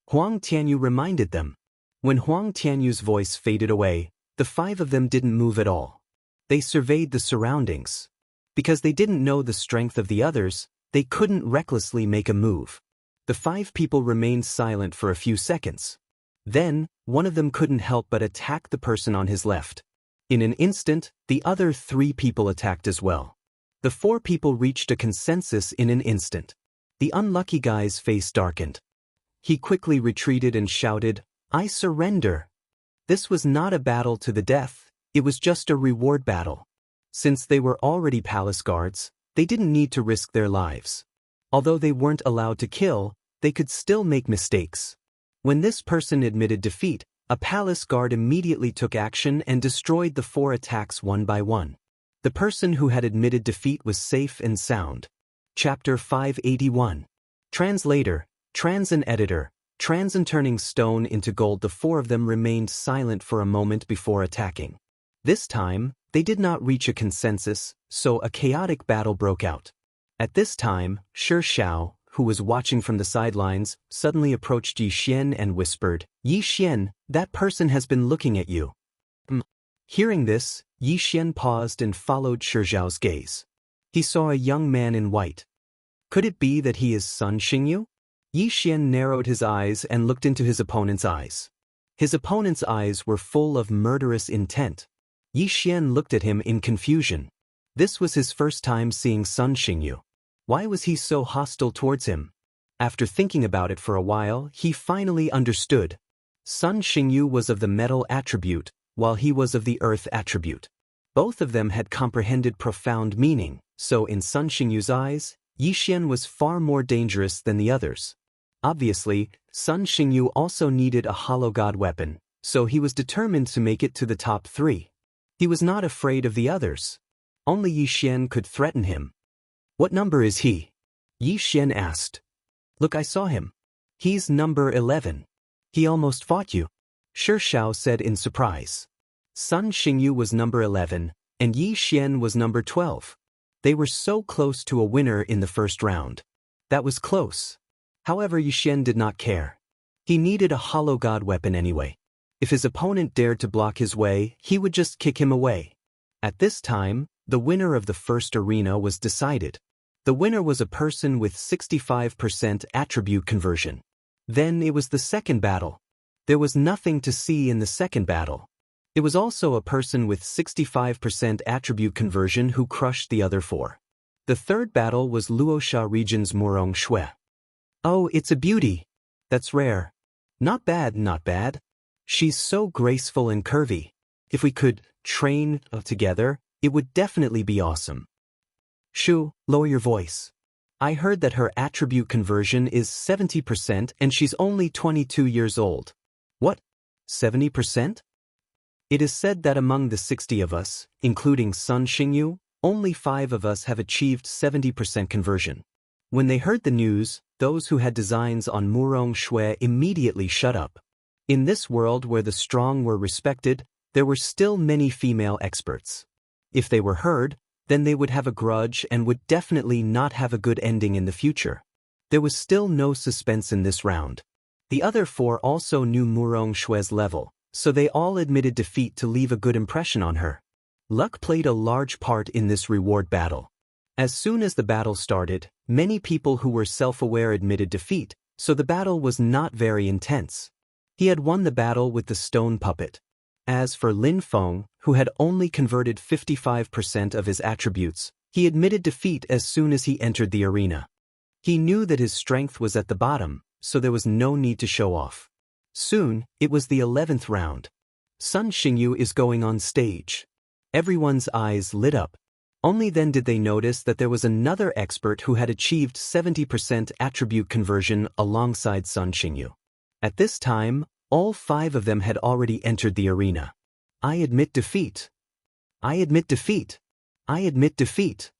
Huang Tianyu reminded them. When Huang Tianyu's voice faded away, the 5 of them didn't move at all. They surveyed the surroundings. Because they didn't know the strength of the others, they couldn't recklessly make a move. The 5 people remained silent for a few seconds. Then, one of them couldn't help but attack the person on his left. In an instant, the other 3 people attacked as well. The four people reached a consensus in an instant. The unlucky guy's face darkened. He quickly retreated and shouted, "I surrender." This was not a battle to the death, it was just a reward battle. Since they were already palace guards, they didn't need to risk their lives. Although they weren't allowed to kill, they could still make mistakes. When this person admitted defeat, a palace guard immediately took action and destroyed the four attacks one by one. The person who had admitted defeat was safe and sound. Chapter 581. Translator, Trans and Editor, Trans and turning stone into gold. The four of them remained silent for a moment before attacking. This time, they did not reach a consensus, so a chaotic battle broke out. At this time, Xianxia, who was watching from the sidelines, suddenly approached Yi Xian and whispered, "Yi Xian, that person has been looking at you." Hearing this, Yi Xian paused and followed Xiao's gaze. He saw a young man in white. Could it be that he is Sun Xingyu? Yi Xian narrowed his eyes and looked into his opponent's eyes. His opponent's eyes were full of murderous intent. Yi Xian looked at him in confusion. This was his first time seeing Sun Xingyu. Why was he so hostile towards him? After thinking about it for a while, he finally understood. Sun Xingyu was of the metal attribute, while he was of the earth attribute. Both of them had comprehended profound meaning, so in Sun Xingyu's eyes, Yi Xian was far more dangerous than the others. Obviously, Sun Xingyu also needed a hollow god weapon, so he was determined to make it to the top three. He was not afraid of the others. Only Yi Xian could threaten him. "What number is he?" Yi Xian asked. "Look, I saw him. He's number 11. He almost fought you," Xiao said in surprise. Sun Xingyu was number 11, and Yi Xian was number 12. They were so close to a winner in the first round. That was close. However, Yi Xian did not care. He needed a hollow god weapon anyway. If his opponent dared to block his way, he would just kick him away. At this time, the winner of the first arena was decided. The winner was a person with 65% attribute conversion. Then it was the second battle. There was nothing to see in the second battle. It was also a person with 65% attribute conversion who crushed the other four. The third battle was Luoxia region's Murong Shui. "Oh, it's a beauty. That's rare. Not bad, not bad. She's so graceful and curvy. If we could train together, it would definitely be awesome." "Shu, lower your voice. I heard that her attribute conversion is 70% and she's only 22 years old." "What? 70%? It is said that among the 60 of us, including Sun Xingyu, only 5 of us have achieved 70% conversion." When they heard the news, those who had designs on Murong Shui immediately shut up. In this world where the strong were respected, there were still many female experts. If they were heard, then they would have a grudge and would definitely not have a good ending in the future. There was still no suspense in this round. The other 4 also knew Murong Shui's level, so they all admitted defeat to leave a good impression on her. Luck played a large part in this reward battle. As soon as the battle started, many people who were self-aware admitted defeat, so the battle was not very intense. He had won the battle with the stone puppet. As for Lin Feng, who had only converted 55% of his attributes, he admitted defeat as soon as he entered the arena. He knew that his strength was at the bottom, so there was no need to show off. Soon, it was the 11th round. Sun Xingyu is going on stage. Everyone's eyes lit up. Only then did they notice that there was another expert who had achieved 70% attribute conversion alongside Sun Xingyu. At this time, all 5 of them had already entered the arena. "I admit defeat. I admit defeat. I admit defeat."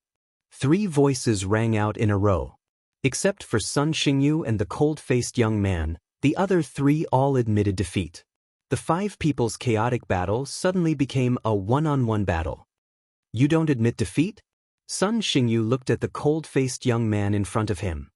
3 voices rang out in a row. Except for Sun Xingyu and the cold-faced young man, the other 3 all admitted defeat. The 5 people's chaotic battle suddenly became a one-on-one battle. "You don't admit defeat?" Sun Xingyu looked at the cold-faced young man in front of him.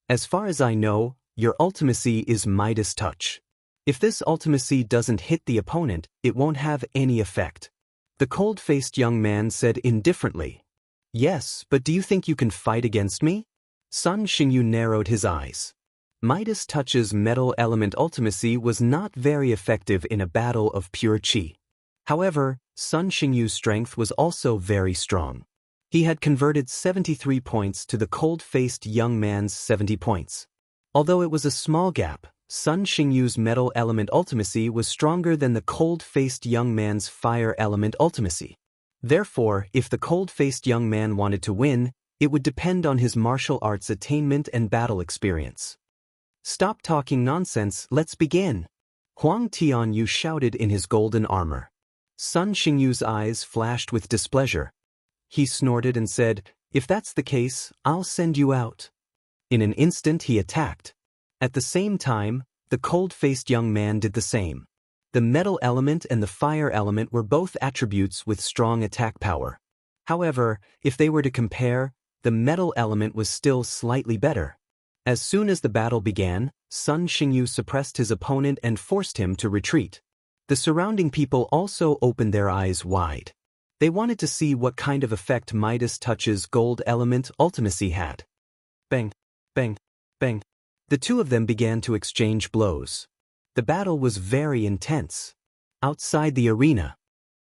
"As far as I know, your ultimacy is Midas Touch. If this ultimacy doesn't hit the opponent, it won't have any effect." The cold-faced young man said indifferently. "Yes, but do you think you can fight against me?" Sun Xingyu narrowed his eyes. Midas Touch's metal element ultimacy was not very effective in a battle of pure qi. However, Sun Xingyu's strength was also very strong. He had converted 73 points to the cold-faced young man's 70 points. Although it was a small gap, Sun Xingyu's metal element ultimacy was stronger than the cold-faced young man's fire element ultimacy. Therefore, if the cold-faced young man wanted to win, it would depend on his martial arts attainment and battle experience. "Stop talking nonsense, let's begin," Huang Tianyu shouted in his golden armor. Sun Xingyu's eyes flashed with displeasure. He snorted and said, "If that's the case, I'll send you out." In an instant he attacked. At the same time, the cold-faced young man did the same. The metal element and the fire element were both attributes with strong attack power. However, if they were to compare, the metal element was still slightly better. As soon as the battle began, Sun Xingyu suppressed his opponent and forced him to retreat. The surrounding people also opened their eyes wide. They wanted to see what kind of effect Midas Touch's gold element ultimacy had. Bang, bang, bang. The two of them began to exchange blows. The battle was very intense. Outside the arena,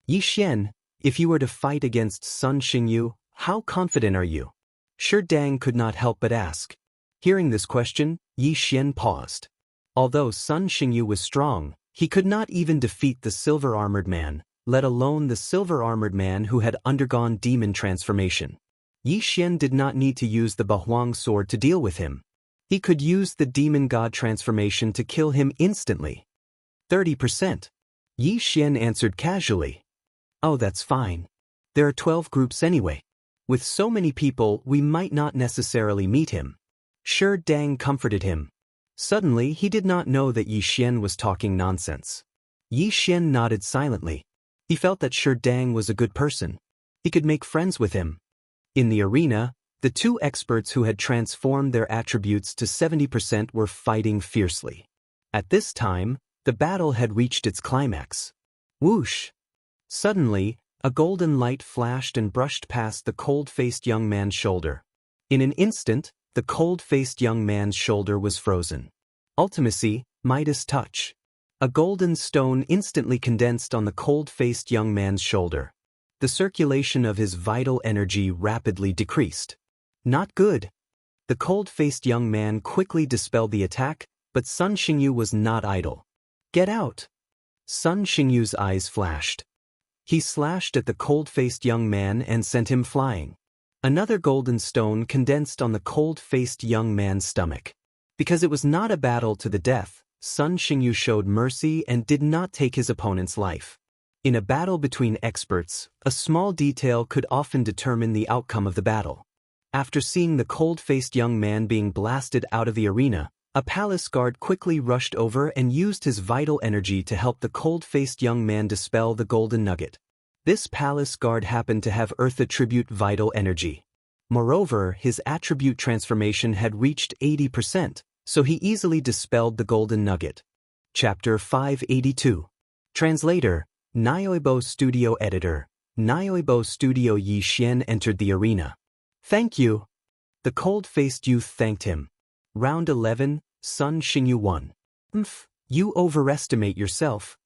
"Yi Xian, if you were to fight against Sun Xingyu, how confident are you?" Shi Dang could not help but ask. Hearing this question, Yi Xian paused. Although Sun Xingyu was strong, he could not even defeat the silver-armored man, let alone the silver-armored man who had undergone demon transformation. Yi Xian did not need to use the Bahuang sword to deal with him. He could use the demon god transformation to kill him instantly. 30%. Yi Xian answered casually. "Oh, that's fine. There are 12 groups anyway. With so many people, we might not necessarily meet him." Shi Dang comforted him. Suddenly, he did not know that Yi Xian was talking nonsense. Yi Xian nodded silently. He felt that Shi Dang was a good person. He could make friends with him. In the arena, the two experts who had transformed their attributes to 70% were fighting fiercely. At this time, the battle had reached its climax. Whoosh! Suddenly, a golden light flashed and brushed past the cold-faced young man's shoulder. In an instant, the cold-faced young man's shoulder was frozen. Ultimacy, Midas Touch. A golden stone instantly condensed on the cold-faced young man's shoulder. The circulation of his vital energy rapidly decreased. Not good. The cold-faced young man quickly dispelled the attack, but Sun Xingyu was not idle. "Get out!" Sun Xingyu's eyes flashed. He slashed at the cold-faced young man and sent him flying. Another golden stone condensed on the cold-faced young man's stomach. Because it was not a battle to the death, Sun Xingyu showed mercy and did not take his opponent's life. In a battle between experts, a small detail could often determine the outcome of the battle. After seeing the cold-faced young man being blasted out of the arena, a palace guard quickly rushed over and used his vital energy to help the cold-faced young man dispel the golden nugget. This palace guard happened to have Earth attribute vital energy. Moreover, his attribute transformation had reached 80%, so he easily dispelled the golden nugget. Chapter 582. Translator, Nioibo Studio Editor, Nioibo Studio. Yi Xian entered the arena. "Thank you." The cold-faced youth thanked him. Round 11, Sun Xingyu won. You overestimate yourself."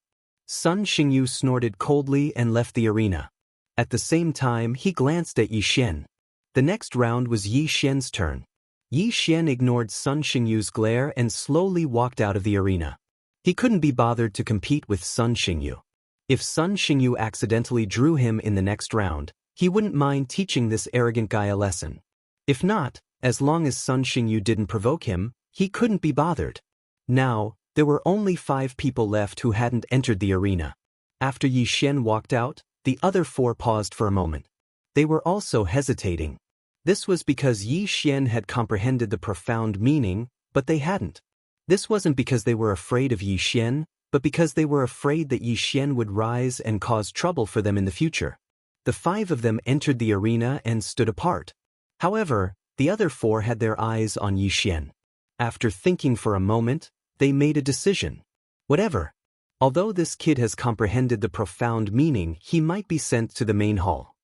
Sun Xingyu snorted coldly and left the arena. At the same time, he glanced at Yi Xian. The next round was Yi Xian's turn. Yi Xian ignored Sun Xingyu's glare and slowly walked out of the arena. He couldn't be bothered to compete with Sun Xingyu. If Sun Xingyu accidentally drew him in the next round, he wouldn't mind teaching this arrogant guy a lesson. If not, as long as Sun Xingyu didn't provoke him, he couldn't be bothered. Now, there were only 5 people left who hadn't entered the arena. After Yi Xian walked out, the other 4 paused for a moment. They were also hesitating. This was because Yi Xian had comprehended the profound meaning, but they hadn't. This wasn't because they were afraid of Yi Xian, but because they were afraid that Yi Xian would rise and cause trouble for them in the future. The 5 of them entered the arena and stood apart. However, the other 4 had their eyes on Yi Xian. After thinking for a moment, they made a decision. Whatever. Although this kid has comprehended the profound meaning, he might be sent to the main hall.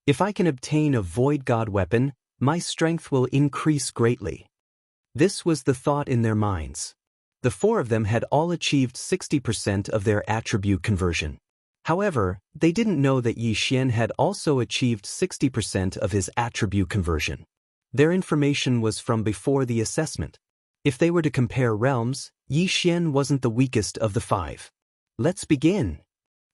If I can obtain a void god weapon, my strength will increase greatly. This was the thought in their minds. The 4 of them had all achieved 60% of their attribute conversion. However, they didn't know that Yi Xian had also achieved 60% of his attribute conversion. Their information was from before the assessment. If they were to compare realms, Yi Xian wasn't the weakest of the 5. Let's begin.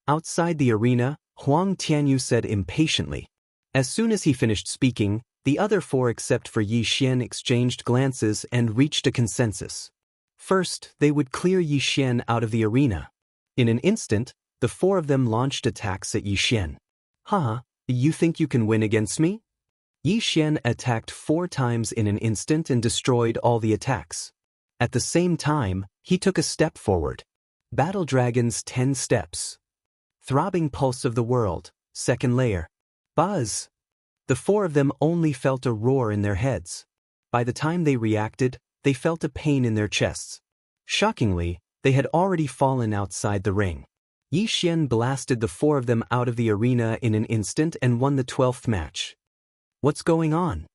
Outside the arena, Huang Tianyu said impatiently. As soon as he finished speaking, the other 4 except for Yi Xian exchanged glances and reached a consensus. First, they would clear Yi Xian out of the arena. In an instant, the 4 of them launched attacks at Yi Xian. Haha, you think you can win against me? Yi Xian attacked 4 times in an instant and destroyed all the attacks. At the same time, he took a step forward. Battle Dragon's 10 steps. Throbbing pulse of the world, second layer. Buzz! The 4 of them only felt a roar in their heads. By the time they reacted, they felt a pain in their chests. Shockingly, they had already fallen outside the ring. Yi Xian blasted the 4 of them out of the arena in an instant and won the 12th match. What's going on?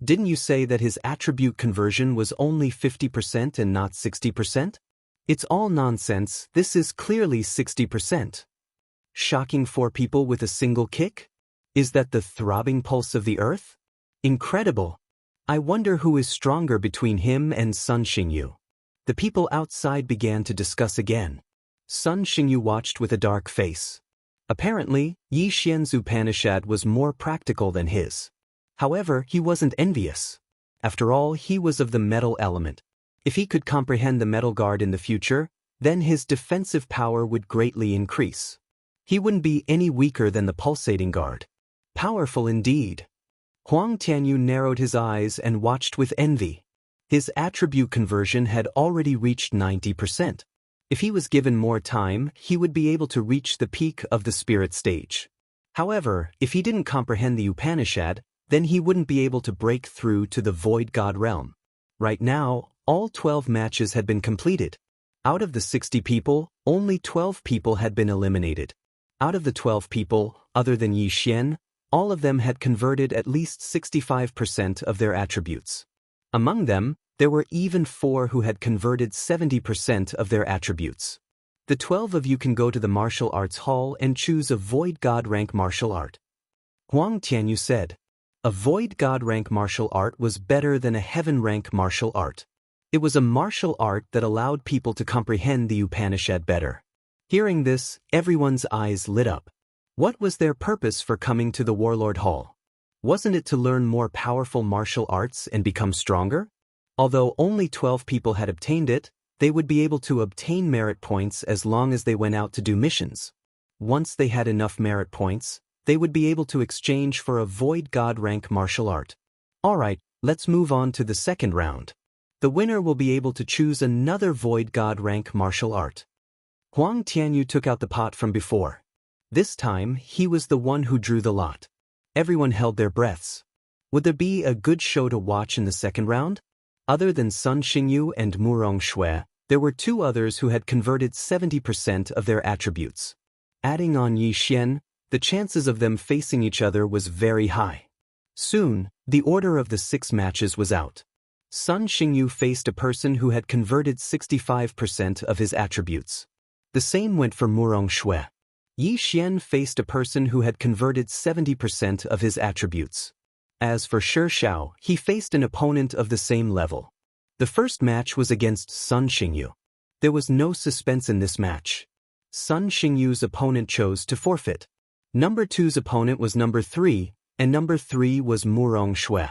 Didn't you say that his attribute conversion was only 50% and not 60%? It's all nonsense, this is clearly 60%. Shocking 4 people with a single kick? Is that the throbbing pulse of the earth? Incredible! I wonder who is stronger between him and Sun Xingyu. The people outside began to discuss again. Sun Xingyu watched with a dark face. Apparently, Yi Xian's Upanishad was more practical than his. However, he wasn't envious. After all, he was of the metal element. If he could comprehend the metal guard in the future, then his defensive power would greatly increase. He wouldn't be any weaker than the pulsating guard. Powerful indeed. Huang Tianyu narrowed his eyes and watched with envy. His attribute conversion had already reached 90%. If he was given more time, he would be able to reach the peak of the spirit stage. However, if he didn't comprehend the Upanishad, then he wouldn't be able to break through to the Void God realm. Right now, all 12 matches had been completed. Out of the 60 people, only 12 people had been eliminated. Out of the 12 people, other than Yi Xian, all of them had converted at least 65% of their attributes. Among them, there were even 4 who had converted 70% of their attributes. The 12 of you can go to the martial arts hall and choose a Void God rank martial art. Huang Tianyu said. A Void God rank martial art was better than a Heaven rank martial art. It was a martial art that allowed people to comprehend the Upanishad better. Hearing this, everyone's eyes lit up. What was their purpose for coming to the Warlord Hall? Wasn't it to learn more powerful martial arts and become stronger? Although only 12 people had obtained it, they would be able to obtain merit points as long as they went out to do missions. Once they had enough merit points, they would be able to exchange for a Void God rank martial art. Alright, let's move on to the second round. The winner will be able to choose another Void God rank martial art. Huang Tianyu took out the pot from before. This time, he was the one who drew the lot. Everyone held their breaths. Would there be a good show to watch in the second round? Other than Sun Xingyu and Murong Shui, there were 2 others who had converted 70% of their attributes. Adding on Yi Xian, the chances of them facing each other was very high. Soon, the order of the 6 matches was out. Sun Xingyu faced a person who had converted 65% of his attributes. The same went for Murong Shui. Yi Xian faced a person who had converted 70% of his attributes. As for Xiao, he faced an opponent of the same level. The first match was against Sun Xingyu. There was no suspense in this match. Sun Xingyu's opponent chose to forfeit. Number 2's opponent was number 3, and number 3 was Murong Shui.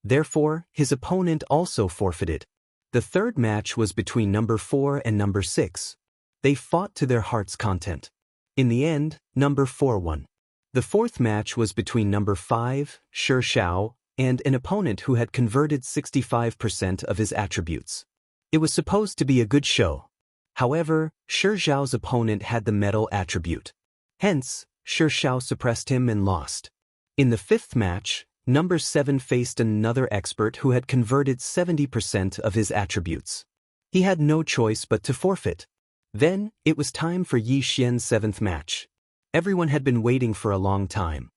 Therefore, his opponent also forfeited. The third match was between number 4 and number 6. They fought to their heart's content. In the end, number 4 won. The fourth match was between number 5, Xiao, and an opponent who had converted 65% of his attributes. It was supposed to be a good show. However, Xiao's opponent had the metal attribute. Hence, Xiao suppressed him and lost. In the fifth match, number 7 faced another expert who had converted 70% of his attributes. He had no choice but to forfeit. Then, it was time for Yi Xian's 7th match. Everyone had been waiting for a long time.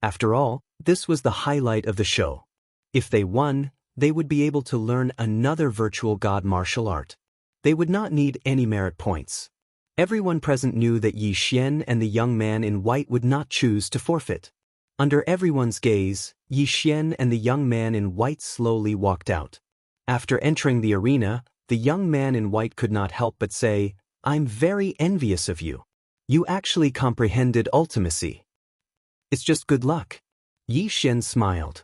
After all, this was the highlight of the show. If they won, they would be able to learn another virtual god martial art. They would not need any merit points. Everyone present knew that Yi Xian and the young man in white would not choose to forfeit. Under everyone's gaze, Yi Xian and the young man in white slowly walked out. After entering the arena, the young man in white could not help but say, "I'm very envious of you. You actually comprehended ultimacy. It's just good luck." Yi Xian smiled.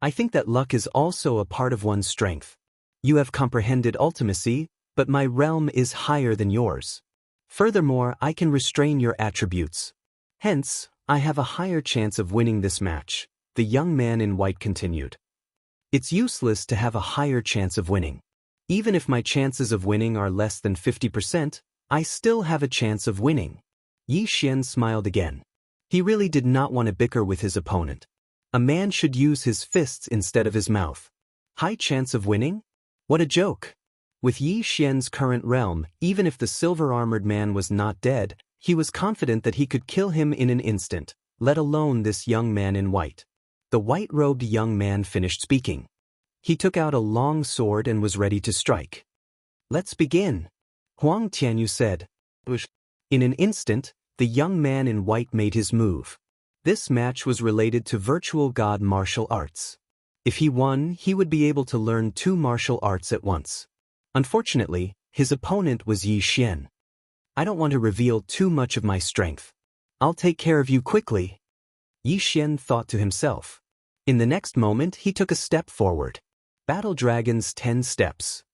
"I think that luck is also a part of one's strength. You have comprehended ultimacy, but my realm is higher than yours. Furthermore, I can restrain your attributes. Hence, I have a higher chance of winning this match," the young man in white continued. "It's useless to have a higher chance of winning. Even if my chances of winning are less than 50%, I still have a chance of winning." Yi Xian smiled again. He really did not want to bicker with his opponent. A man should use his fists instead of his mouth. High chance of winning? What a joke. With Yi Xian's current realm, even if the silver-armored man was not dead, he was confident that he could kill him in an instant, let alone this young man in white. The white-robed young man finished speaking. He took out a long sword and was ready to strike. "Let's begin," Huang Tianyu said. In an instant, the young man in white made his move. This match was related to virtual god martial arts. If he won, he would be able to learn 2 martial arts at once. Unfortunately, his opponent was Yi Xian. "I don't want to reveal too much of my strength. I'll take care of you quickly," Yi Xian thought to himself. In the next moment, he took a step forward. Battle Dragon's 10 Steps.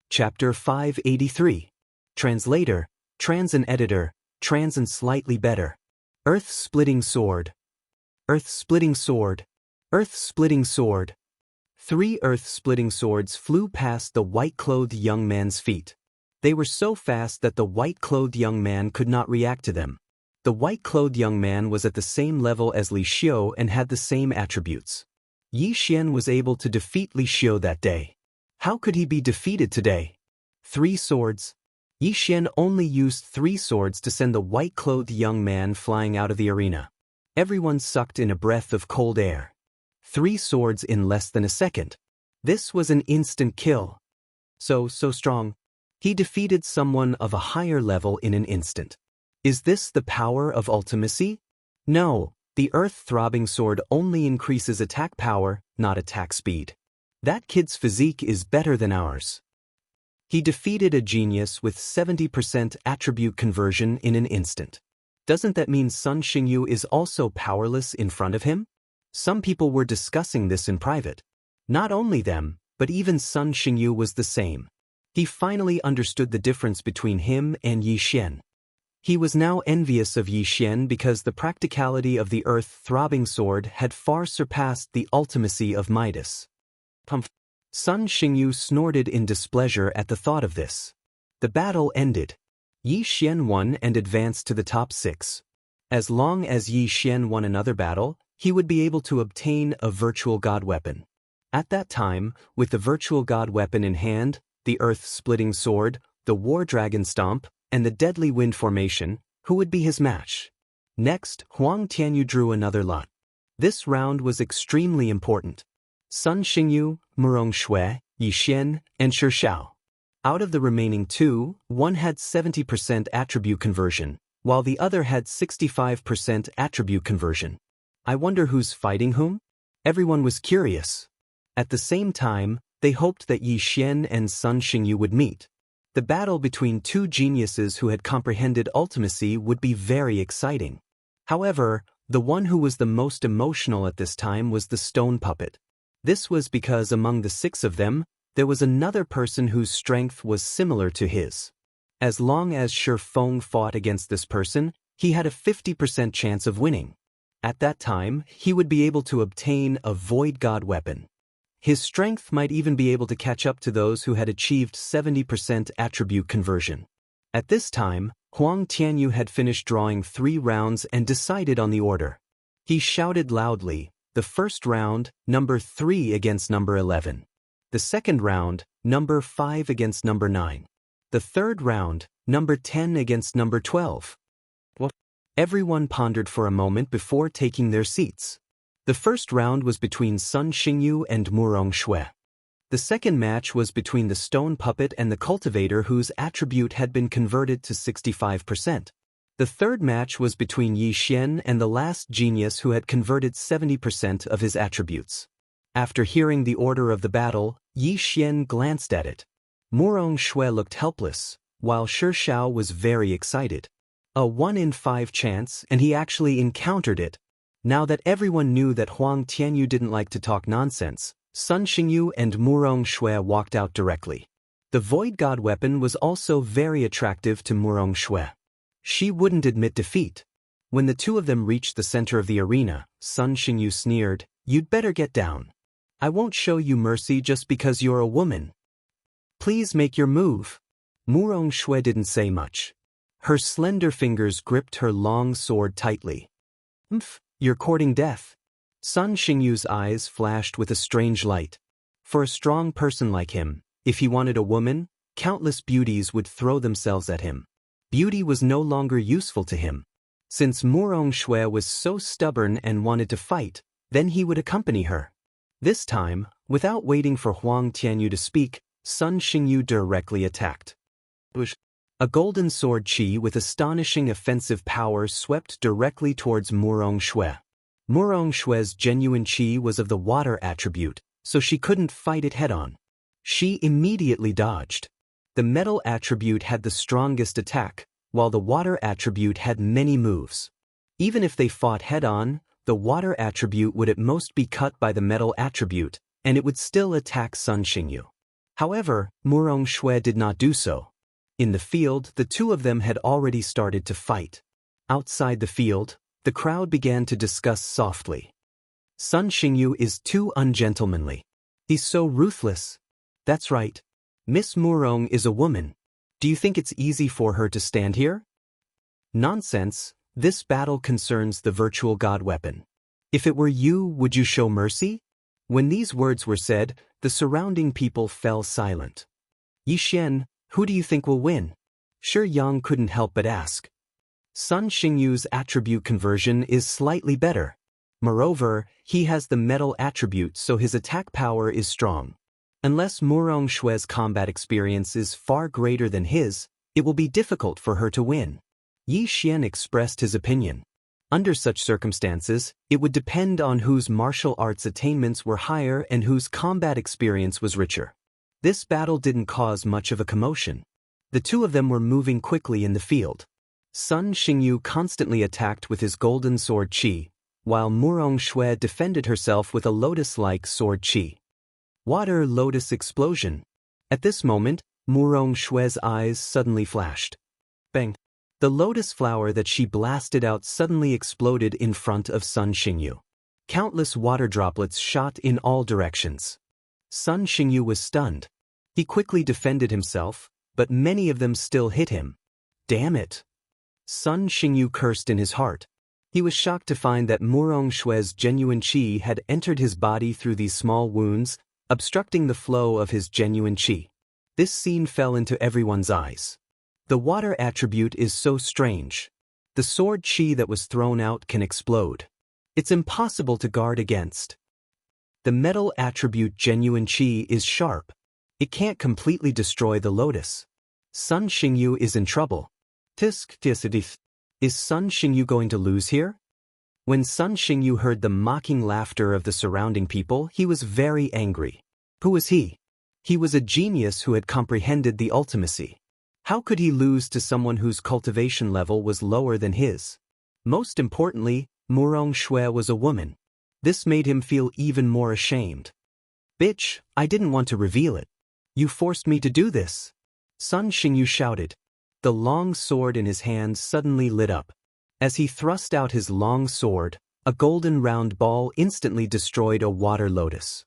Chapter 583. Translator, Trans and Editor, Trans and Slightly Better. Earth-splitting sword. Earth-splitting sword. Earth-splitting sword. 3 earth-splitting swords flew past the white-clothed young man's feet. They were so fast that the white-clothed young man could not react to them. The white-clothed young man was at the same level as Li Xiu and had the same attributes. Yi Xian was able to defeat Li Xiu that day. How could he be defeated today? 3 swords. Yi Xian only used 3 swords to send the white-clothed young man flying out of the arena. Everyone sucked in a breath of cold air. 3 swords in less than a second. This was an instant kill. So strong. He defeated someone of a higher level in an instant. Is this the power of ultimacy? No, the earth-throbbing sword only increases attack power, not attack speed. That kid's physique is better than ours. He defeated a genius with 70% attribute conversion in an instant. Doesn't that mean Sun Xingyu is also powerless in front of him? Some people were discussing this in private. Not only them, but even Sun Xingyu was the same. He finally understood the difference between him and Yi Xian. He was now envious of Yi Xian because the practicality of the earth-throbbing sword had far surpassed the ultimacy of Midas. Sun Xingyu snorted in displeasure at the thought of this. The battle ended. Yi Xian won and advanced to the top 6. As long as Yi Xian won another battle, he would be able to obtain a virtual god weapon. At that time, with the virtual god weapon in hand, the earth-splitting sword, the war dragon stomp, and the deadly wind formation, who would be his match? Next, Huang Tianyu drew another lot. This round was extremely important. Sun Xingyu, Murong Shui, Yi Xian, and Shi Shao. Out of the remaining 2, one had 70% attribute conversion, while the other had 65% attribute conversion. I wonder who's fighting whom? Everyone was curious. At the same time, they hoped that Yi Xian and Sun Xingyu would meet. The battle between 2 geniuses who had comprehended ultimacy would be very exciting. However, the one who was the most emotional at this time was the stone puppet. This was because among the 6 of them, there was another person whose strength was similar to his. As long as Shi Feng fought against this person, he had a 50% chance of winning. At that time, he would be able to obtain a void god weapon. His strength might even be able to catch up to those who had achieved 70% attribute conversion. At this time, Huang Tianyu had finished drawing 3 rounds and decided on the order. He shouted loudly, the first round, number 3 against number 11. The second round, number 5 against number 9. The third round, number 10 against number 12. Everyone pondered for a moment before taking their seats. The first round was between Sun Xingyu and Murong Shui. The second match was between the stone puppet and the cultivator whose attribute had been converted to 65%. The third match was between Yi Xian and the last genius who had converted 70% of his attributes. After hearing the order of the battle, Yi Xian glanced at it. Murong Shui looked helpless, while Shi Xiao was very excited. A 1 in 5 chance, and he actually encountered it. Now that everyone knew that Huang Tianyu didn't like to talk nonsense, Sun Xingyu and Murong Shui walked out directly. The Void God weapon was also very attractive to Murong Shui. She wouldn't admit defeat. When the two of them reached the center of the arena, Sun Xingyu sneered, "You'd better get down. I won't show you mercy just because you're a woman. Please make your move." Murong Shui didn't say much. Her slender fingers gripped her long sword tightly. You're courting death." Sun Xingyu's eyes flashed with a strange light. For a strong person like him, if he wanted a woman, countless beauties would throw themselves at him. Beauty was no longer useful to him. Since Murong Shui was so stubborn and wanted to fight, then he would accompany her. This time, without waiting for Huang Tianyu to speak, Sun Xingyu directly attacked. A golden sword qi with astonishing offensive power swept directly towards Murong Shui. Murong Shui's genuine qi was of the water attribute, so she couldn't fight it head-on. She immediately dodged. The metal attribute had the strongest attack, while the water attribute had many moves. Even if they fought head-on, the water attribute would at most be cut by the metal attribute, and it would still attack Sun Xingyu. However, Murong Shui did not do so. In the field, the two of them had already started to fight. Outside the field, the crowd began to discuss softly. "Sun Xingyu is too ungentlemanly. He's so ruthless." "That's right. Miss Murong is a woman. Do you think it's easy for her to stand here?" "Nonsense. This battle concerns the virtual god weapon. If it were you, would you show mercy?" When these words were said, the surrounding people fell silent. "Yi Xian, who do you think will win?" Shi Yang couldn't help but ask. "Sun Xingyu's attribute conversion is slightly better. Moreover, he has the metal attribute, so his attack power is strong. Unless Murong Shui's combat experience is far greater than his, it will be difficult for her to win." Yi Xian expressed his opinion. Under such circumstances, it would depend on whose martial arts attainments were higher and whose combat experience was richer. This battle didn't cause much of a commotion. The two of them were moving quickly in the field. Sun Xingyu constantly attacked with his golden sword qi, while Murong Shui defended herself with a lotus-like sword qi. Water lotus explosion. At this moment, Murong Shui's eyes suddenly flashed. Bang! The lotus flower that she blasted out suddenly exploded in front of Sun Xingyu. Countless water droplets shot in all directions. Sun Xingyu was stunned. He quickly defended himself, but many of them still hit him. "Damn it!" Sun Xingyu cursed in his heart. He was shocked to find that Murong Shui's genuine qi had entered his body through these small wounds, obstructing the flow of his genuine qi. This scene fell into everyone's eyes. The water attribute is so strange. The sword qi that was thrown out can explode. It's impossible to guard against. The metal attribute genuine qi is sharp. It can't completely destroy the lotus. Sun Xingyu is in trouble. Is Sun Xingyu going to lose here? When Sun Xingyu heard the mocking laughter of the surrounding people, he was very angry. Who was he? He was a genius who had comprehended the ultimacy. How could he lose to someone whose cultivation level was lower than his? Most importantly, Murong Shui was a woman. This made him feel even more ashamed. "Bitch, I didn't want to reveal it. You forced me to do this." Sun Xingyu shouted. The long sword in his hand suddenly lit up. As he thrust out his long sword, a golden round ball instantly destroyed a water lotus.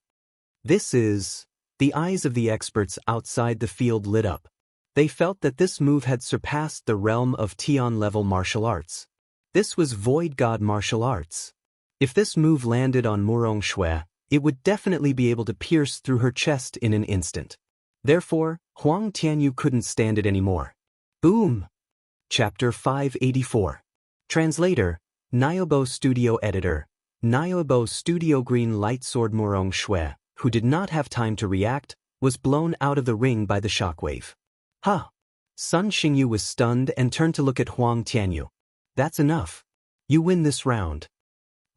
The eyes of the experts outside the field lit up. They felt that this move had surpassed the realm of Tian-level martial arts. This was Void God martial arts. If this move landed on Murong Shui, it would definitely be able to pierce through her chest in an instant. Therefore, Huang Tianyu couldn't stand it anymore. Boom! Chapter 584. Translator, Niobo Studio Editor, Niobo Studio. Green light sword Murong Shui, who did not have time to react, was blown out of the ring by the shockwave. Huh! Sun Xingyu was stunned and turned to look at Huang Tianyu. That's enough. You win this round.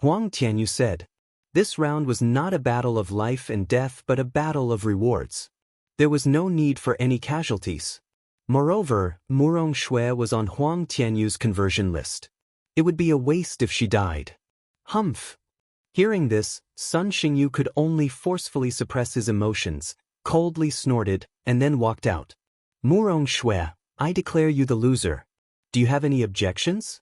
Huang Tianyu said. This round was not a battle of life and death but a battle of rewards. There was no need for any casualties. Moreover, Murong Shui was on Huang Tianyu's conversion list. It would be a waste if she died. Humph! Hearing this, Sun Xingyu could only forcefully suppress his emotions, coldly snorted, and then walked out. Murong Shui, I declare you the loser. Do you have any objections?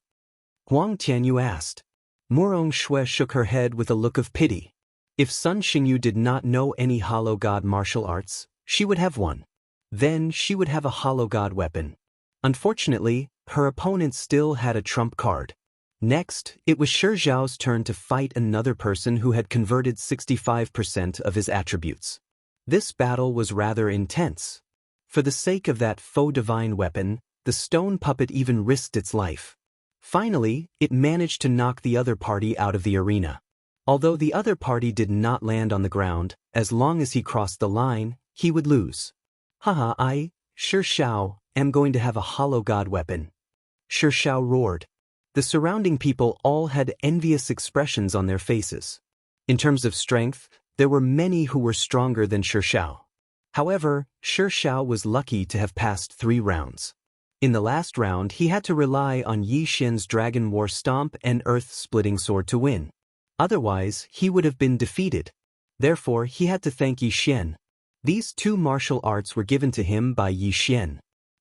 Huang Tianyu asked. Murong Shui shook her head with a look of pity. If Sun Xingyu did not know any Hollow God martial arts, she would have one. Then she would have a Hollow God weapon. Unfortunately, her opponent still had a trump card. Next, it was Shi Zhao's turn to fight another person who had converted 65% of his attributes. This battle was rather intense. For the sake of that faux divine weapon, the stone puppet even risked its life. Finally, it managed to knock the other party out of the arena. Although the other party did not land on the ground, as long as he crossed the line, he would lose. Haha, I, Shi Zhao, am going to have a Hollow God weapon. Shi Zhao roared. The surrounding people all had envious expressions on their faces. In terms of strength, there were many who were stronger than Shi Zhao. However, Shi Zhao was lucky to have passed 3 rounds. In the last round, he had to rely on Yi Xian's Dragon War Stomp and Earth-Splitting Sword to win. Otherwise, he would have been defeated. Therefore, he had to thank Yi Xian. These 2 martial arts were given to him by Yi Xian.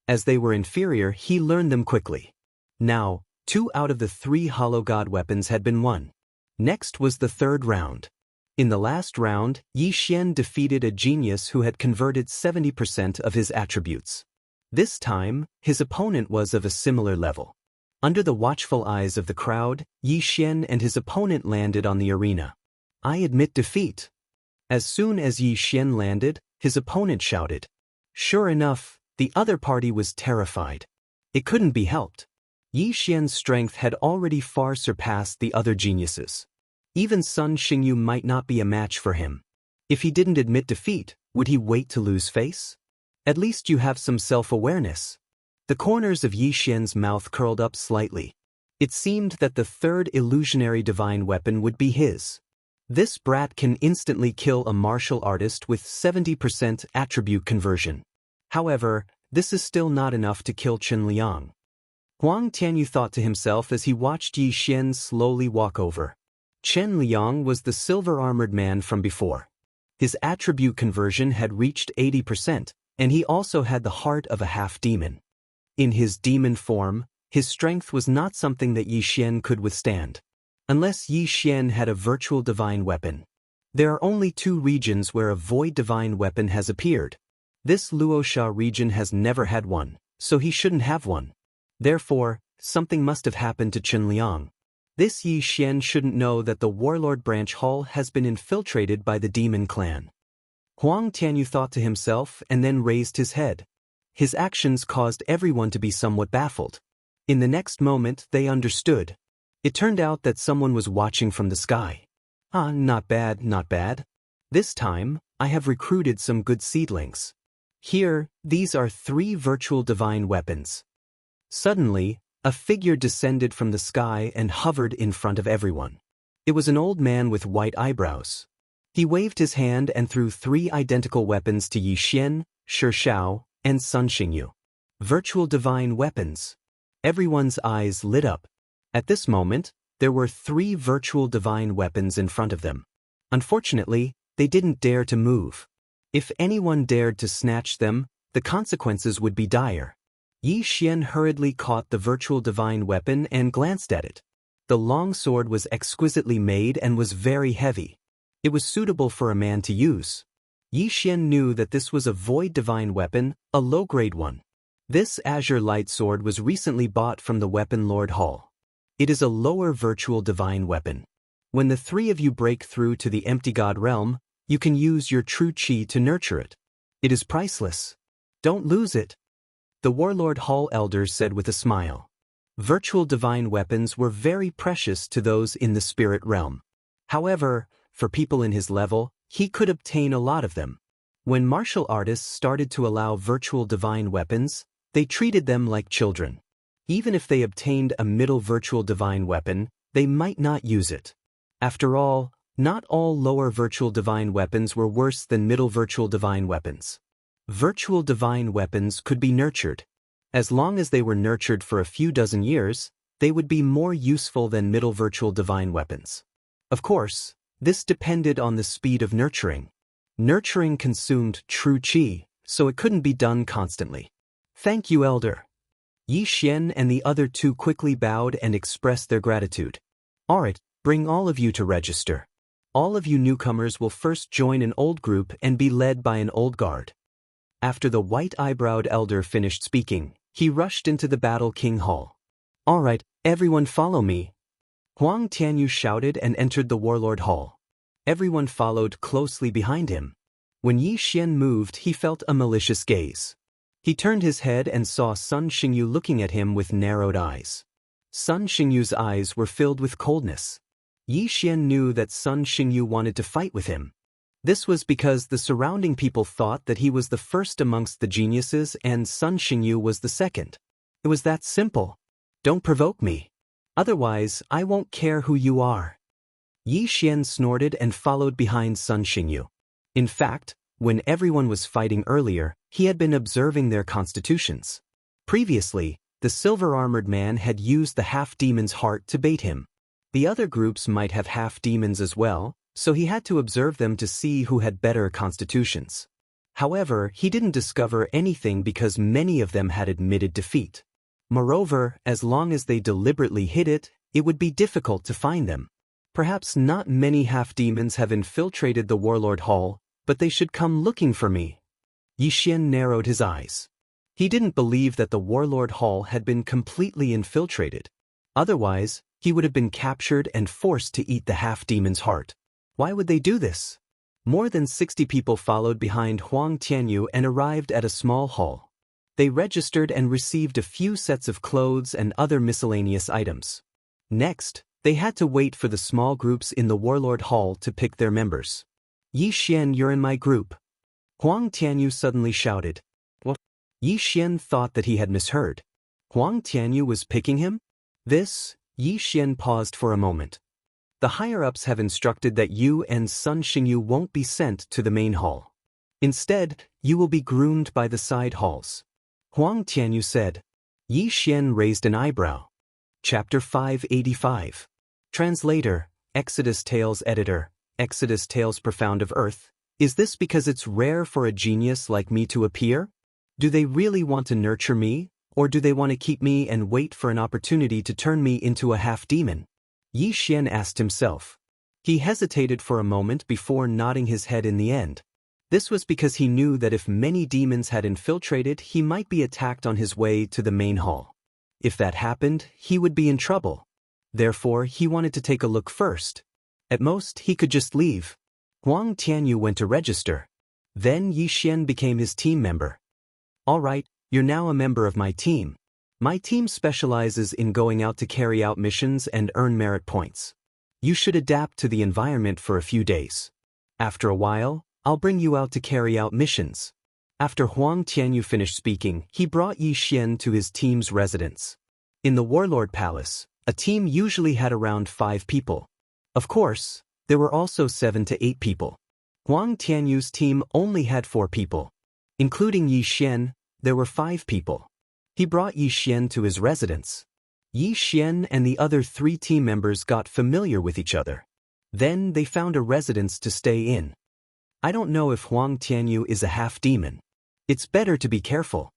As they were inferior, he learned them quickly. Now, 2 out of the 3 Hollow God weapons had been won. Next was the 3rd round. In the last round, Yi Xian defeated a genius who had converted 70% of his attributes. This time, his opponent was of a similar level. Under the watchful eyes of the crowd, Yi Xian and his opponent landed on the arena. I admit defeat. As soon as Yi Xian landed, his opponent shouted. Sure enough, the other party was terrified. It couldn't be helped. Yi Xian's strength had already far surpassed the other geniuses. Even Sun Xingyu might not be a match for him. If he didn't admit defeat, would he wait to lose face? At least you have some self-awareness. The corners of Yi Xian's mouth curled up slightly. It seemed that the 3rd illusionary divine weapon would be his. This brat can instantly kill a martial artist with 70% attribute conversion. However, this is still not enough to kill Chen Liang. Huang Tianyu thought to himself as he watched Yi Xian slowly walk over. Chen Liang was the silver-armored man from before. His attribute conversion had reached 80%, and he also had the heart of a half-demon. In his demon form, his strength was not something that Yi Xian could withstand. Unless Yi Xian had a virtual divine weapon. There are only 2 regions where a void divine weapon has appeared. This Luosha region has never had one, so he shouldn't have one. Therefore, something must have happened to Chen Liang. This Yi Xian shouldn't know that the Warlord Branch Hall has been infiltrated by the demon clan. Huang Tianyu thought to himself and then raised his head. His actions caused everyone to be somewhat baffled. In the next moment, they understood. It turned out that someone was watching from the sky. Not bad, not bad. This time, I have recruited some good seedlings. Here, these are 3 virtual divine weapons. Suddenly, a figure descended from the sky and hovered in front of everyone. It was an old man with white eyebrows. He waved his hand and threw 3 identical weapons to Yi Xian, Shi Zhao, and Sun Xingyu. Virtual divine weapons. Everyone's eyes lit up. At this moment, there were 3 virtual divine weapons in front of them. Unfortunately, they didn't dare to move. If anyone dared to snatch them, the consequences would be dire. Yi Xian hurriedly caught the virtual divine weapon and glanced at it. The long sword was exquisitely made and was very heavy. It was suitable for a man to use. Yi Xian knew that this was a void divine weapon, a low-grade one. This azure light sword was recently bought from the Weapon Lord Hall. It is a lower virtual divine weapon. When the 3 of you break through to the empty god realm, you can use your true chi to nurture it. It is priceless. Don't lose it. The Warlord Hall elders said with a smile. Virtual divine weapons were very precious to those in the spirit realm. However, for people in his level, he could obtain a lot of them. When martial artists started to allow virtual divine weapons, they treated them like children. Even if they obtained a middle virtual divine weapon, they might not use it. After all, not all lower virtual divine weapons were worse than middle virtual divine weapons. Virtual divine weapons could be nurtured. As long as they were nurtured for a few dozen years, they would be more useful than middle virtual divine weapons. Of course, this depended on the speed of nurturing. Nurturing consumed true qi, so it couldn't be done constantly. Thank you, Elder. Yi Xian and the other two quickly bowed and expressed their gratitude. Alright, bring all of you to register. All of you newcomers will first join an old group and be led by an old guard. After the white-eyebrowed elder finished speaking, he rushed into the Battle King Hall. Alright, everyone follow me. Huang Tianyu shouted and entered the Warlord Hall. Everyone followed closely behind him. When Yi Xian moved, he felt a malicious gaze. He turned his head and saw Sun Xingyu looking at him with narrowed eyes. Sun Xingyu's eyes were filled with coldness. Yi Xian knew that Sun Xingyu wanted to fight with him. This was because the surrounding people thought that he was the first amongst the geniuses and Sun Xingyu was the second. It was that simple. Don't provoke me. Otherwise, I won't care who you are. Yi Xian snorted and followed behind Sun Xingyu. In fact, when everyone was fighting earlier, he had been observing their constitutions. Previously, the silver-armored man had used the half-demon's heart to bait him. The other groups might have half-demons as well, so he had to observe them to see who had better constitutions. However, he didn't discover anything because many of them had admitted defeat. Moreover, as long as they deliberately hid it, it would be difficult to find them. Perhaps not many half-demons have infiltrated the Warlord Hall, but they should come looking for me. Yi Xian narrowed his eyes. He didn't believe that the Warlord Hall had been completely infiltrated. Otherwise, he would have been captured and forced to eat the half-demon's heart. Why would they do this? More than 60 people followed behind Huang Tianyu and arrived at a small hall. They registered and received a few sets of clothes and other miscellaneous items. Next, they had to wait for the small groups in the Warlord Hall to pick their members. Yi Xian, you're in my group. Huang Tianyu suddenly shouted. What? Yi Xian thought that he had misheard. Huang Tianyu was picking him? Yi Xian paused for a moment. The higher-ups have instructed that you and Sun Xingyu won't be sent to the main hall. Instead, you will be groomed by the side halls. Huang Tianyu said. Yi Xian raised an eyebrow. Chapter 585. Translator, Exodus Tales Editor, Exodus Tales Profound of Earth. Is this because it's rare for a genius like me to appear? Do they really want to nurture me, or do they want to keep me and wait for an opportunity to turn me into a half-demon? Yi Xian asked himself. He hesitated for a moment before nodding his head in the end. This was because he knew that if many demons had infiltrated, he might be attacked on his way to the main hall. If that happened, he would be in trouble. Therefore, he wanted to take a look first. At most, he could just leave. Huang Tianyu went to register. Then Yi Xian became his team member. All right, you're now a member of my team. My team specializes in going out to carry out missions and earn merit points. You should adapt to the environment for a few days. After a while, I'll bring you out to carry out missions. After Huang Tianyu finished speaking, he brought Yi Xian to his team's residence. In the Warlord Palace, a team usually had around 5 people. Of course, there were also 7 to 8 people. Huang Tianyu's team only had 4 people. Including Yi Xian, there were 5 people. He brought Yi Xian to his residence. Yi Xian and the other 3 team members got familiar with each other. Then they found a residence to stay in. I don't know if Huang Tianyu is a half-demon. It's better to be careful.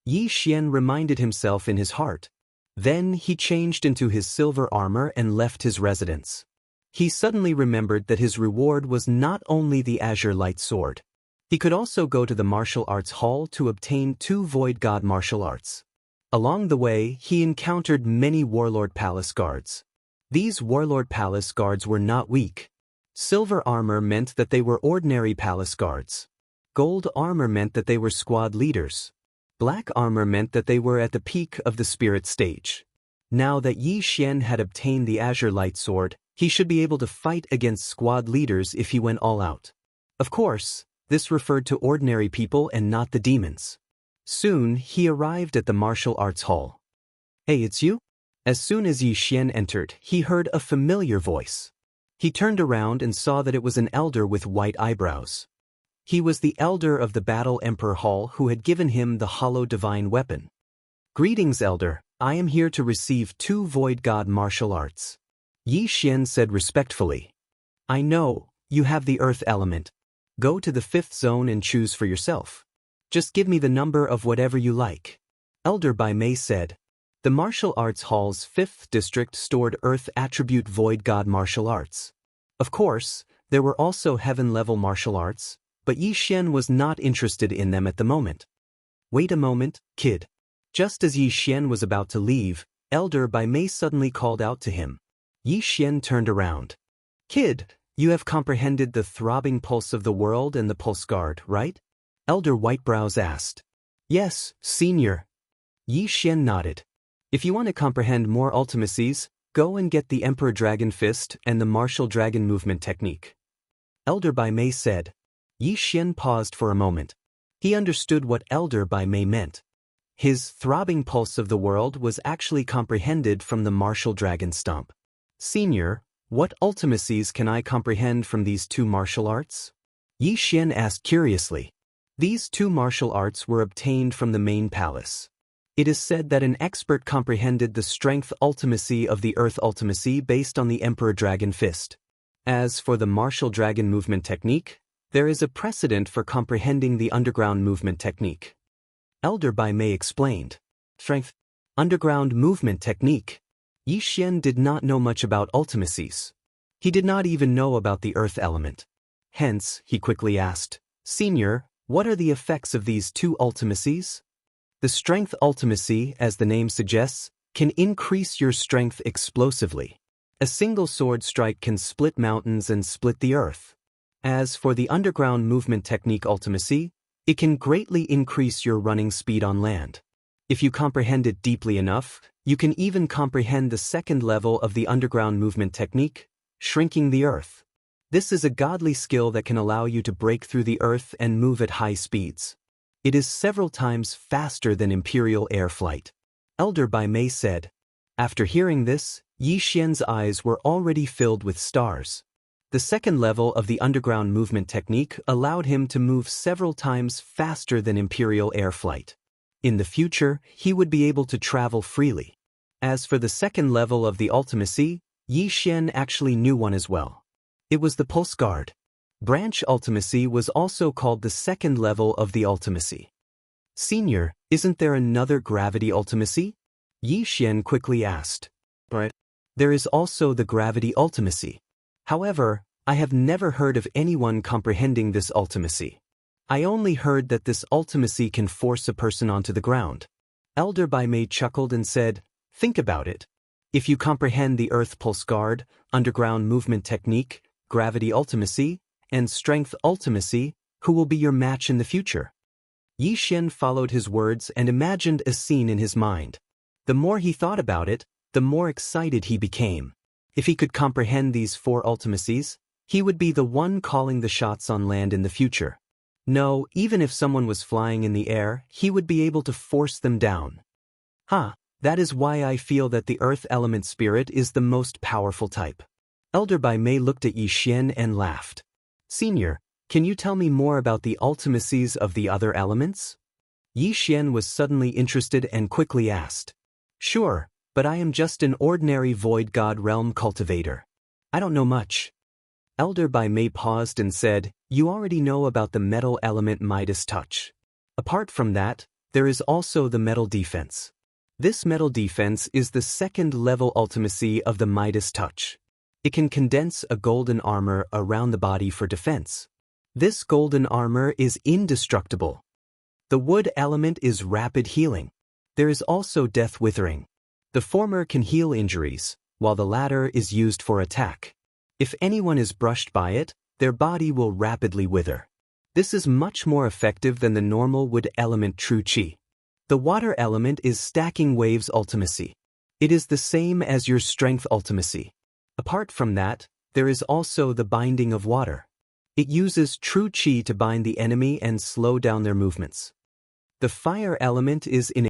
Yi Xian reminded himself in his heart. Then he changed into his silver armor and left his residence. He suddenly remembered that his reward was not only the Azure Light Sword. He could also go to the martial arts hall to obtain 2 Void God martial arts. Along the way, he encountered many Warlord Palace guards. These Warlord Palace guards were not weak. Silver armor meant that they were ordinary palace guards. Gold armor meant that they were squad leaders. Black armor meant that they were at the peak of the spirit stage. Now that Yi Xian had obtained the Azure Light Sword, he should be able to fight against squad leaders if he went all out. Of course, this referred to ordinary people and not the demons. Soon, he arrived at the martial arts hall. "Hey, it's you?" As soon as Yi Xian entered, he heard a familiar voice. He turned around and saw that it was an elder with white eyebrows. He was the elder of the Battle Emperor Hall who had given him the hollow divine weapon. "Greetings, elder. I am here to receive 2 void god martial arts." Yi Xian said respectfully. "I know, you have the earth element. Go to the 5th zone and choose for yourself. Just give me the number of whatever you like." Elder Bai Mei said. The martial arts hall's 5th district stored earth attribute void god martial arts. Of course, there were also heaven-level martial arts, but Yi Xian was not interested in them at the moment. "Wait a moment, kid." Just as Yi Xian was about to leave, Elder Bai Mei suddenly called out to him. Yi Xian turned around. "Kid, you have comprehended the throbbing pulse of the world and the pulse guard, right?" Elder Whitebrows asked. "Yes, senior." Yi Xian nodded. "If you want to comprehend more ultimacies, go and get the Emperor Dragon Fist and the Martial Dragon Movement Technique." Elder Bai Mei said. Yi Xian paused for a moment. He understood what Elder Bai Mei meant. His throbbing pulse of the world was actually comprehended from the Martial Dragon Stomp. "Senior, what ultimacies can I comprehend from these 2 martial arts?" Yi Xian asked curiously. These 2 martial arts were obtained from the main palace. It is said that an expert comprehended the strength ultimacy of the earth ultimacy based on the Emperor Dragon Fist. As for the Martial Dragon Movement Technique, there is a precedent for comprehending the Underground Movement Technique. Elder Bai Mei explained. Strength. Underground Movement Technique. Yi Xian did not know much about ultimacies. He did not even know about the earth element. Hence, he quickly asked, "Senior, what are the effects of these 2 ultimacies?" The strength ultimacy, as the name suggests, can increase your strength explosively. A single sword strike can split mountains and split the earth. As for the underground movement technique ultimacy, it can greatly increase your running speed on land. If you comprehend it deeply enough, you can even comprehend the 2nd level of the underground movement technique, shrinking the earth. This is a godly skill that can allow you to break through the earth and move at high speeds. It is several times faster than imperial air flight. Elder Bai Mei said. After hearing this, Yi Xian's eyes were already filled with stars. The 2nd level of the underground movement technique allowed him to move several times faster than imperial air flight. In the future, he would be able to travel freely. As for the 2nd level of the ultimacy, Yi Xian actually knew one as well. It was the Pulse Guard. Branch ultimacy was also called the 2nd level of the ultimacy. Senior, isn't there another gravity ultimacy? Yi Xian quickly asked. Right. There is also the gravity ultimacy. However, I have never heard of anyone comprehending this ultimacy. I only heard that this ultimacy can force a person onto the ground. Elder Bai Mei chuckled and said, think about it. If you comprehend the Earth Pulse Guard, underground movement technique, gravity ultimacy, and strength ultimacy, who will be your match in the future? Yi Xian followed his words and imagined a scene in his mind. The more he thought about it, the more excited he became. If he could comprehend these 4 ultimacies, he would be the one calling the shots on land in the future. No, even if someone was flying in the air, he would be able to force them down. That is why I feel that the earth element spirit is the most powerful type. Elder Bai Mei looked at Yi Xian and laughed. Senior, can you tell me more about the ultimacies of the other elements? Yi Xian was suddenly interested and quickly asked. Sure, but I am just an ordinary void god realm cultivator. I don't know much. Elder Bai Mei paused and said, you already know about the metal element Midas Touch. Apart from that, there is also the metal defense. This metal defense is the 2nd level ultimacy of the Midas Touch. It can condense a golden armor around the body for defense. This golden armor is indestructible. The wood element is rapid healing. There is also death withering. The former can heal injuries, while the latter is used for attack. If anyone is brushed by it, their body will rapidly wither. This is much more effective than the normal wood element True Qi. The water element is stacking waves ultimacy. It is the same as your strength ultimacy. Apart from that, there is also the binding of water. It uses true qi to bind the enemy and slow down their movements. The fire element is in